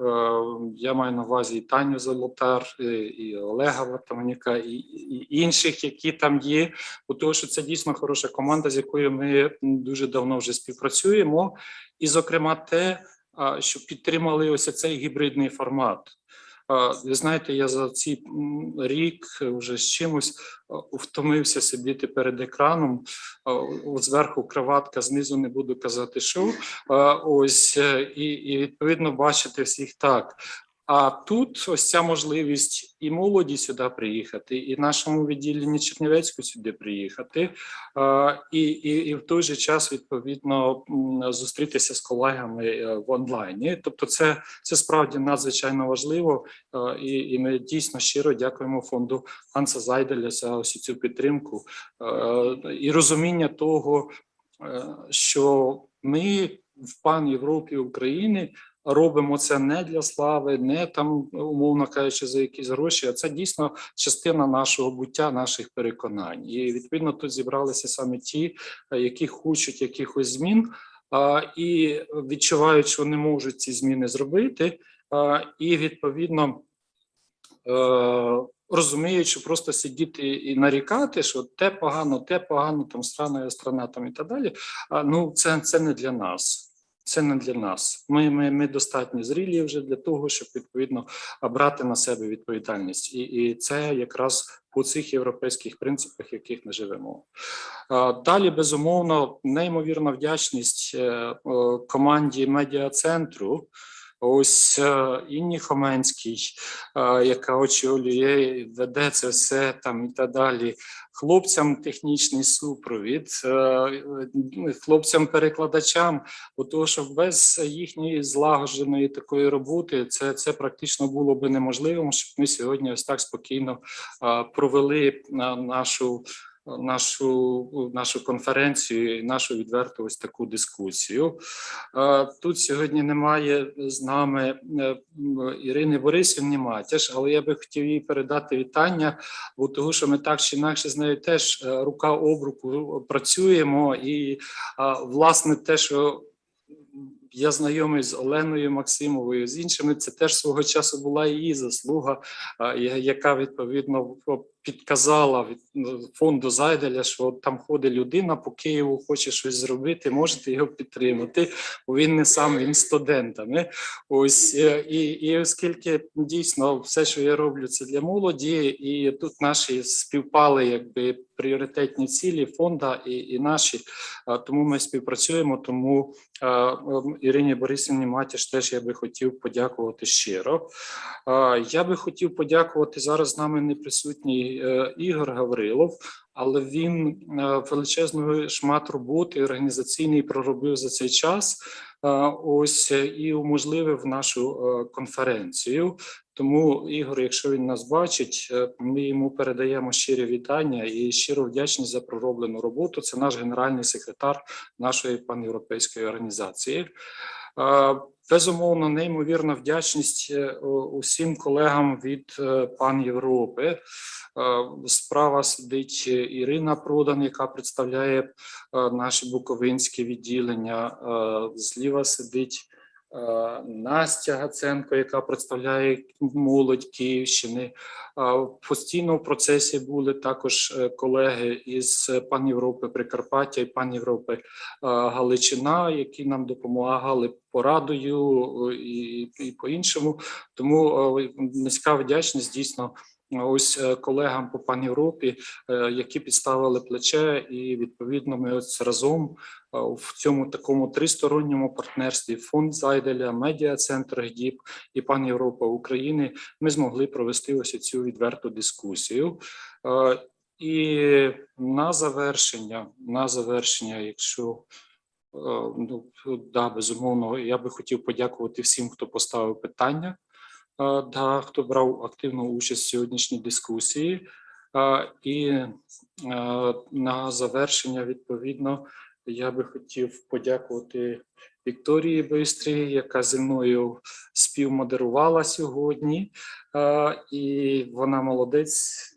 я маю на увазі і Таню Золотар, і Олега Вартаманюка, і інших, які там є, тому що це дійсно хороша команда, з якою ми дуже давно вже співпрацюємо, і, зокрема, те, що підтримали ось цей гібридний формат. Ви знаєте, я за цей рік вже з чимось втомився сидіти перед екраном, зверху краватка, знизу не буду казати що, ось, і відповідно бачити всіх так. А тут ось ця можливість і молоді сюди приїхати, і нашому відділенні Чернівецьку сюди приїхати, і в той же час, відповідно, зустрітися з колегами в онлайні. Тобто це справді надзвичайно важливо, і ми дійсно щиро дякуємо фонду Ганнса Зайделя за ось цю підтримку і розуміння того, що ми в ПАН-Європі України робимо це не для слави, не там, умовно кажучи, за якісь гроші, а це дійсно частина нашого буття, наших переконань. І відповідно тут зібралися саме ті, які хочуть якихось змін і відчувають, що не можуть ці зміни зробити, і відповідно розуміють, що просто сидіти і нарікати, що те погано, там страна там і так далі, ну це не для нас. Це не для нас. Ми достатньо зрілі вже для того, щоб відповідно брати на себе відповідальність. І це якраз по цих європейських принципах, яких ми живемо. Далі, безумовно, неймовірна вдячність команді медіа-центру, ось Інні ХОМЕНСЬКій, яка очолює, веде це все там і так далі, хлопцям технічний супровід, хлопцям-перекладачам, тому що без їхньої злагодженої такої роботи це практично було би неможливим, щоб ми сьогодні ось так спокійно провели нашу конференцію і нашу відверту ось таку дискусію. Тут сьогодні немає з нами Ірини Борисівни Матяш, але я би хотів їй передати вітання, бо того, що ми так чи інакше з нею теж рука об руку працюємо, і власне те, що я знайомий з Оленою МАКСИМОВою, з іншими, це теж свого часу була її заслуга, яка відповідно підказала від фонду Зайделя, що там ходить людина по Києву, хоче щось зробити, можете його підтримати, бо він не сам, він з студентами. Ось, і оскільки дійсно все, що я роблю, це для молоді, і тут наші співпали якби пріоритетні цілі фонду і наші, тому ми співпрацюємо, тому Ірині Борисівні Матяш теж я би хотів подякувати щиро. Я би хотів подякувати, зараз з нами не присутній Ігор Гаврилов, але він величезний шмат роботи організаційний проробив за цей час, ось, і уможливив нашу конференцію. Тому, Ігор, якщо він нас бачить, ми йому передаємо щирі вітання і щиро вдячність за пророблену роботу. Це наш генеральний секретар нашої панєвропейської організації. Безумовно, неймовірна вдячність усім колегам від Пан-Європи. Справа сидить Ірина Продан, яка представляє наші буковинські відділення. Зліва сидить Настя Гаценко, яка представляє молодь Київщини. Постійно в процесі були також колеги із Пан-Європи Прикарпаття і Пан-Європи Галичина, які нам допомагали порадою і по-іншому. Тому низька вдячність дійсно ось колегам по Пан-Європі, які підставили плече, і відповідно ми ось разом в цьому такому тристоронньому партнерстві Фонд Зайделя, медіа-центр ГДІП і Пан-Європа України ми змогли провести ось цю відверту дискусію. І на завершення, якщо безумовно, я би хотів подякувати всім, хто поставив питання, хто брав активну участь в сьогоднішній дискусії. І на завершення, відповідно, я би хотів подякувати Вікторії БИСТРі, яка зі мною співмодерувала сьогодні. І вона молодець,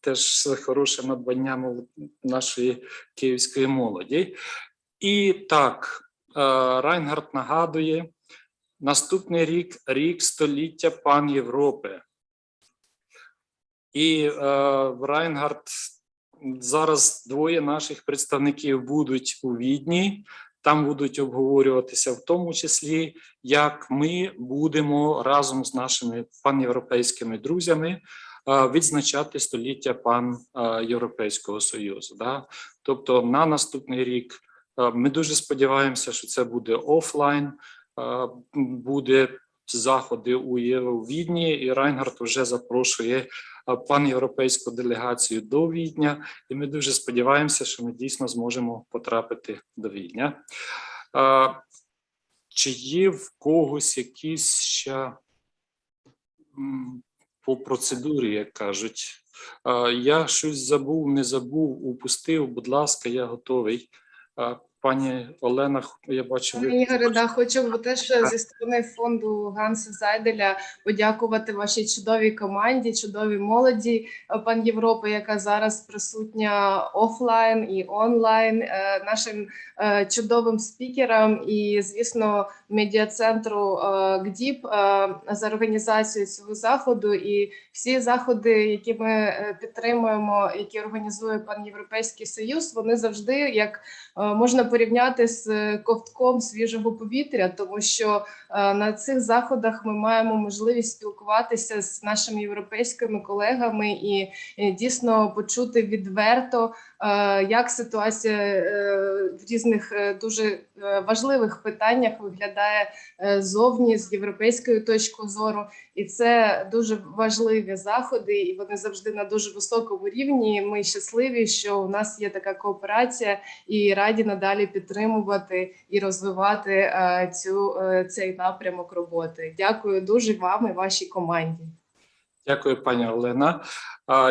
теж хороше надбання нашої київської молоді. І так, Райнгард нагадує, наступний рік – рік століття Пан-Європи. І Райнгард, зараз двоє наших представників будуть у Відні, там будуть обговорюватися в тому числі, як ми будемо разом з нашими панєвропейськими друзями відзначати століття Пан-Європейського Союзу. Тобто на наступний рік ми дуже сподіваємося, що це буде офлайн, буде заходи у Відні, і Райнгард вже запрошує панєвропейську делегацію до Відня, і ми дуже сподіваємося, що ми дійсно зможемо потрапити до Відня. Чи є в когось якісь ще по процедурі, як кажуть? Я щось забув, не забув, упустив, будь ласка, я готовий Пані Олена, я бачу, Пане Ігоре, да, хочу теж зі сторони фонду Ганнса Зайделя подякувати вашій чудовій команді, чудовій молоді Пан Європи, яка зараз присутня офлайн і онлайн, нашим чудовим спікерам і, звісно, медіа-центру ГДІП за організацію цього заходу. І всі заходи, які ми підтримуємо, які організує Пан'європейський Союз, вони завжди, як можна порівняти з ковтком свіжого повітря, тому що на цих заходах ми маємо можливість спілкуватися з нашими європейськими колегами і дійсно почути відверто, як ситуація в різних дуже важливих питаннях виглядає зовні з європейської точки зору. І це дуже важливі заходи, і вони завжди на дуже високому рівні. Ми щасливі, що у нас є така кооперація, і раді надалі підтримувати і розвивати цей напрямок роботи. Дякую дуже вам і вашій команді. Дякую, пані Олена.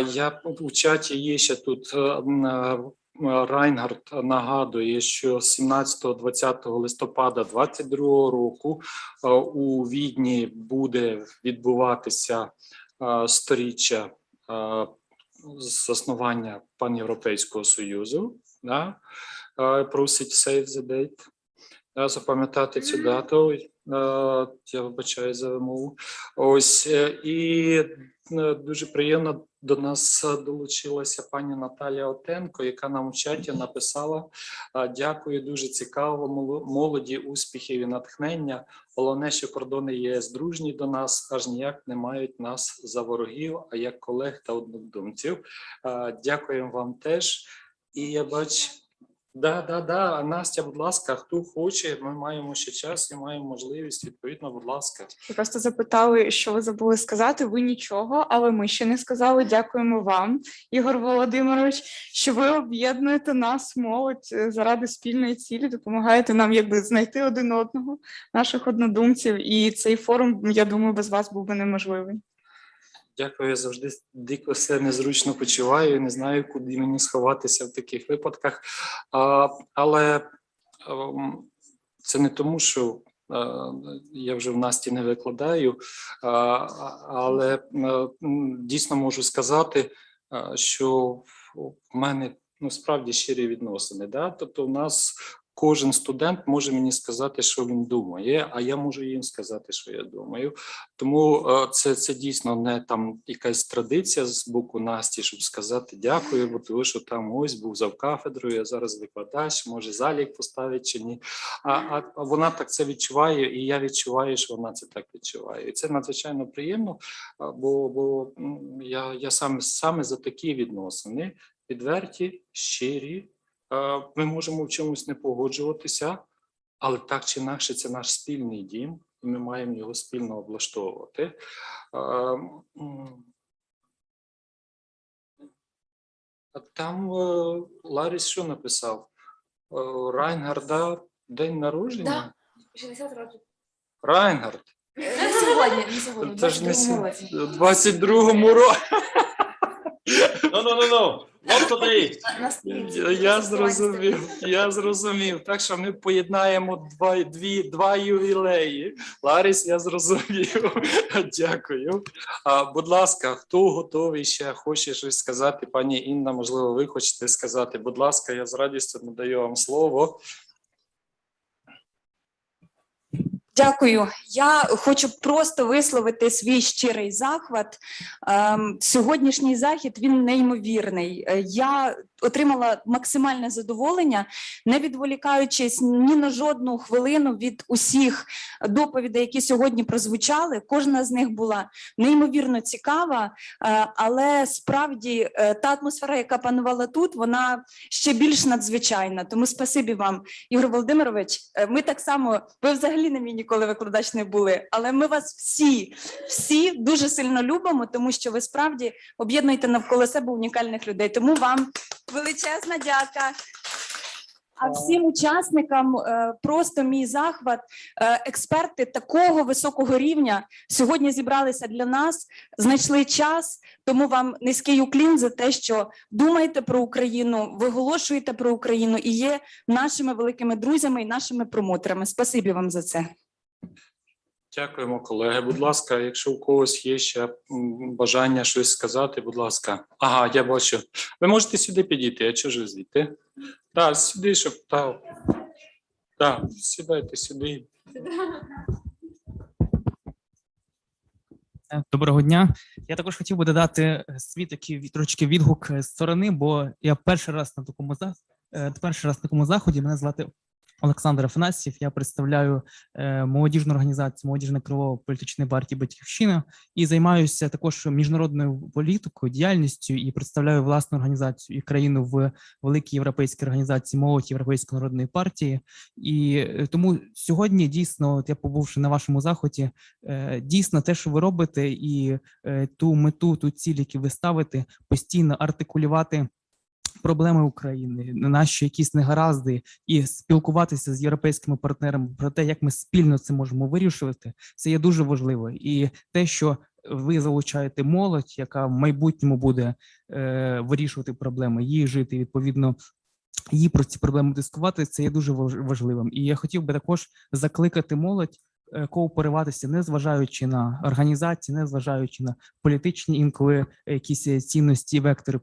Я у чаті є ще тут Райнгард нагадує, що 17-20 листопада 2022 року у Відні буде відбуватися сторіччя заснування Пан'європейського Союзу. Просить save the date. Запам'ятати цю дату. Я вибачаю за вимову. Ось, і дуже приємно до нас долучилася пані Наталія Отенко, яка нам у чаті написала: дякую, дуже цікаво, молоді, успіхів і натхнення. Головне, що кордони ЄС дружні до нас, аж ніяк не мають нас за ворогів, а як колег та однодумців. Дякуємо вам теж. І я бачу, Да, Настя, будь ласка, хто хоче, ми маємо ще час і маємо можливість, відповідно, будь ласка. Ви просто запитали, що ви забули сказати, ви нічого, але ми ще не сказали. Дякуємо вам, Ігор Володимирович, що ви об'єднуєте нас, молодь, заради спільної цілі, допомагаєте нам якби знайти один одного, наших однодумців, і цей форум, я думаю, без вас був би неможливий. Дякую, я завжди дико все незручно почуваю і не знаю, куди мені сховатися в таких випадках. Але це не тому, що я вже в Насті не викладаю, але дійсно можу сказати, що в мене справді щирі відносини. Да? Тобто у нас кожен студент може мені сказати, що він думає, а я можу їм сказати, що я думаю. Тому це дійсно не там якась традиція з боку Насті, щоб сказати дякую, бо тому що там ось був завкафедрою, я зараз викладач, може залік поставить чи ні. А вона так це відчуває, і я відчуваю, що вона це так відчуває. І це надзвичайно приємно, бо я саме за такі відносини, відверті, щирі. Ми можемо в чомусь не погоджуватися, але так чи інакше це наш спільний дім, і ми маємо його спільно облаштовувати. Там Ларіс що написав? Райнгарда день народження? Так, 60 років. Райнгард? Не сьогодні, Це ж не 22-му році. No. Not today. Я зрозумів. Так що ми поєднаємо два ювілеї. Ларіс, я зрозумів. Дякую. Будь ласка, хто готовий ще хоче щось сказати? Пані Інна, можливо, ви хочете сказати. Будь ласка, я з радістю надаю вам слово. Дякую. Я хочу просто висловити свій щирий захват. Сьогоднішній захід, він неймовірний. Я отримала максимальне задоволення, не відволікаючись ні на жодну хвилину від усіх доповідей, які сьогодні прозвучали. Кожна з них була неймовірно цікава, але справді та атмосфера, яка панувала тут, вона ще більш надзвичайна. Тому спасибі вам, Ігор Володимирович. Ми так само, ви взагалі на мій ніколи викладач не були, але ми вас всі дуже сильно любимо, тому що ви справді об'єднуєте навколо себе унікальних людей. Тому вам величезна дяка. А всім учасникам просто мій захват. Експерти такого високого рівня сьогодні зібралися для нас, знайшли час, тому вам низький уклін за те, що думаєте про Україну, виголошуєте про Україну і є нашими великими друзями і нашими промоторами. Спасибі вам за це. Дякуємо, колеги. Будь ласка, якщо у когось є ще бажання щось сказати, будь ласка. Ага, я бачу. Ви можете сюди підійти, а чого ж ви звідти? Так, сюди, щоб... Так, сідайте сюди. Доброго дня. Я також хотів би додати свій такий трошки відгук з сторони, бо я перший раз на такому заході. Мене звати Олександр Афанасьєв, я представляю молодіжну організацію «Молодіжна крило політичної партії «Батьківщина» і займаюся також міжнародною політикою, діяльністю і представляю власну організацію і країну в великій європейській організації «Молодь Європейської народної партії». І тому сьогодні дійсно, от я побувши на вашому заході, дійсно те, що ви робите і ту мету, ту ціль, яку ви ставите, постійно артикулювати проблеми України, наші якісь негаразди і спілкуватися з європейськими партнерами про те, як ми спільно це можемо вирішувати, це є дуже важливо. І те, що ви залучаєте молодь, яка в майбутньому буде вирішувати проблеми, її жити, відповідно, її про ці проблеми дискувати, це є дуже важливим. І я хотів би також закликати молодь кооперуватися, не зважаючи на організації, не зважаючи на політичні інколи якісь цінності, вектори,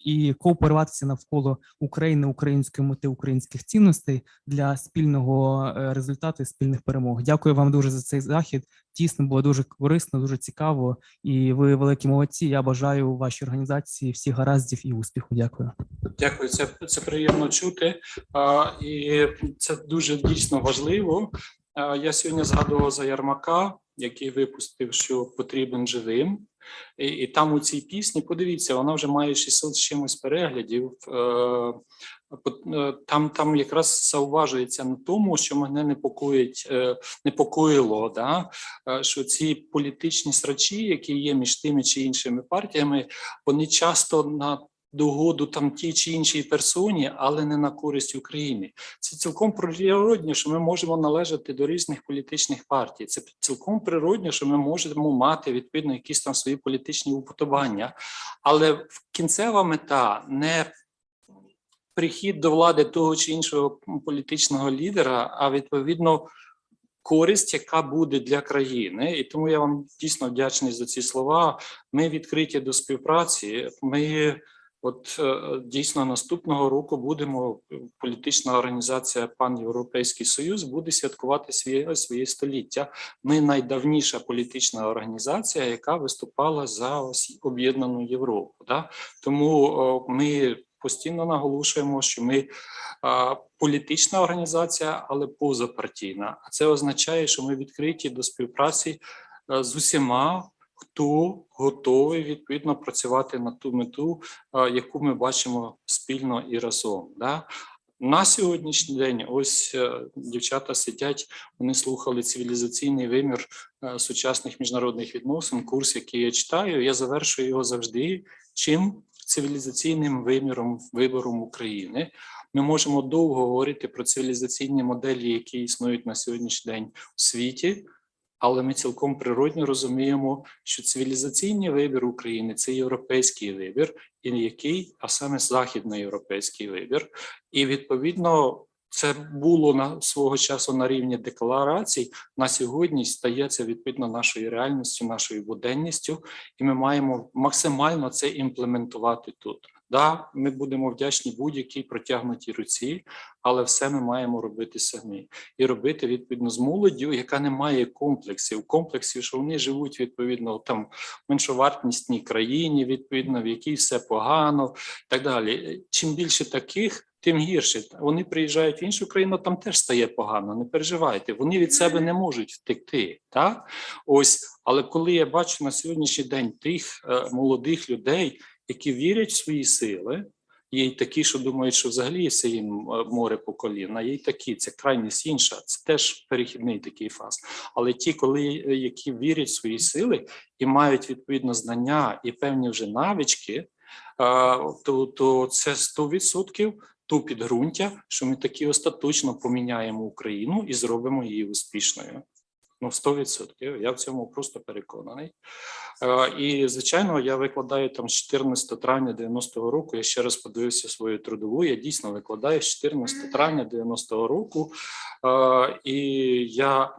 і кооперуватися навколо України, української мети, українських цінностей для спільного результату і спільних перемог. Дякую вам дуже за цей захід. Дійсно, було дуже корисно, дуже цікаво, і ви великі молодці. Я бажаю вашій організації всіх гараздів і успіху. Дякую. Дякую, це приємно чути, і це дуже дійсно важливо. Я сьогодні згадував за Ярмака, який випустив, що потрібен живим. І там у цій пісні, подивіться, вона вже має 600 з чимось переглядів. Там якраз зауважується на тому, що мене непокоїло, да? Що ці політичні срачі, які є між тими чи іншими партіями, вони часто на догоду там тій чи іншій персоні, але не на користь України. Це цілком природно, що ми можемо належати до різних політичних партій. Це цілком природно, що ми можемо мати відповідно якісь там свої політичні уподобання. Але кінцева мета не прихід до влади того чи іншого політичного лідера, а відповідно користь, яка буде для країни. І тому я вам дійсно вдячний за ці слова. Ми відкриті до співпраці. Ми дійсно наступного року будемо, політична організація «ПАН'ЄВРОПЕЙСЬКИЙ СОЮЗ» буде святкувати своє століття. Ми найдавніша політична організація, яка виступала за об'єднану Європу. Да? Тому ми постійно наголошуємо, що ми політична організація, але позапартійна. А це означає, що ми відкриті до співпраці з усіма, хто готовий, відповідно, працювати на ту мету, яку ми бачимо спільно і разом. Да? На сьогоднішній день, ось дівчата сидять, вони слухали цивілізаційний вимір сучасних міжнародних відносин, курс, який я читаю, я завершую його завжди чим? Цивілізаційним вибором України. Ми можемо довго говорити про цивілізаційні моделі, які існують на сьогоднішній день у світі, але ми цілком природно розуміємо, що цивілізаційний вибір України – це європейський вибір, і який, а саме західноєвропейський вибір. І відповідно це було свого часу на рівні декларацій, на сьогодні стається відповідно нашою реальністю, нашою буденністю, і ми маємо максимально це імплементувати тут. Да, ми будемо вдячні будь-якій протягнутій руці, але все ми маємо робити самі. І робити, відповідно, з молоддю, яка не має комплексів, що вони живуть, відповідно, там, в меншовартісній країні, відповідно, в якій все погано, і так далі. Чим більше таких, тим гірше. Вони приїжджають в іншу країну, там теж стає погано, не переживайте. Вони від себе не можуть втекти. Так? Ось, але коли я бачу на сьогоднішній день тих молодих людей, які вірять в свої сили, є й такі, що думають, що взагалі все їм море по коліна, є й такі, це крайність інша, це теж перехідний такий фаз. Але ті, які вірять в свої сили і мають відповідно знання і певні вже навички, то це 100% ту підґрунтя, що ми таки остаточно поміняємо Україну і зробимо її успішною. Ну, 100%. Я в цьому просто переконаний. І, звичайно, я викладаю там з 14 травня 90-го року. Я ще раз подивився свою трудову. Я дійсно викладаю з 14 травня 90-го року. І я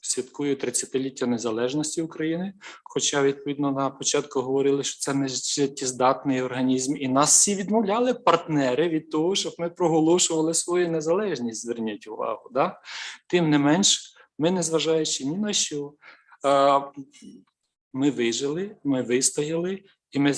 святкую 30-ліття незалежності України, хоча, відповідно, на початку говорили, що це не життєздатний організм, і нас всі відмовляли партнери від того, щоб ми проголошували свою незалежність, зверніть увагу. Да? Тим не менш, ми, незважаючи ні на що, ми вижили, ми вистояли, і ми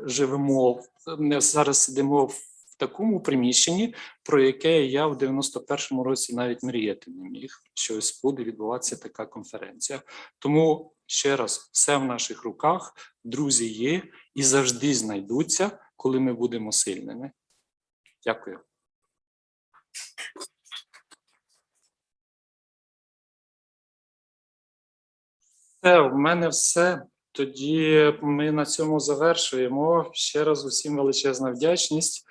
живемо, ми зараз сидимо в такому приміщенні, про яке я в 91-му році навіть мріяти не міг, що ось буде відбуватися така конференція. Тому, ще раз, все в наших руках, друзі є і завжди знайдуться, коли ми будемо сильними. Дякую. Все, в мене все. Тоді ми на цьому завершуємо. Ще раз усім величезна вдячність.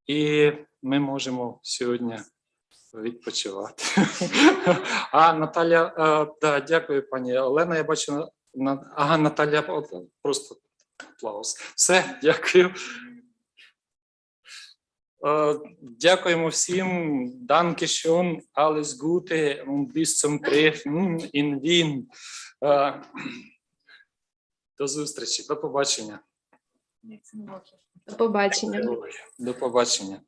І ми можемо сьогодні відпочивати. Наталя, да, дякую, пані Олена. Я бачу, Наталя, просто аплаус. Все, дякую. Дякуємо всім. Danke schön, alles Gute und bis zum Treffen in Wien. До зустрічі, до побачення. До побачення. До побачення.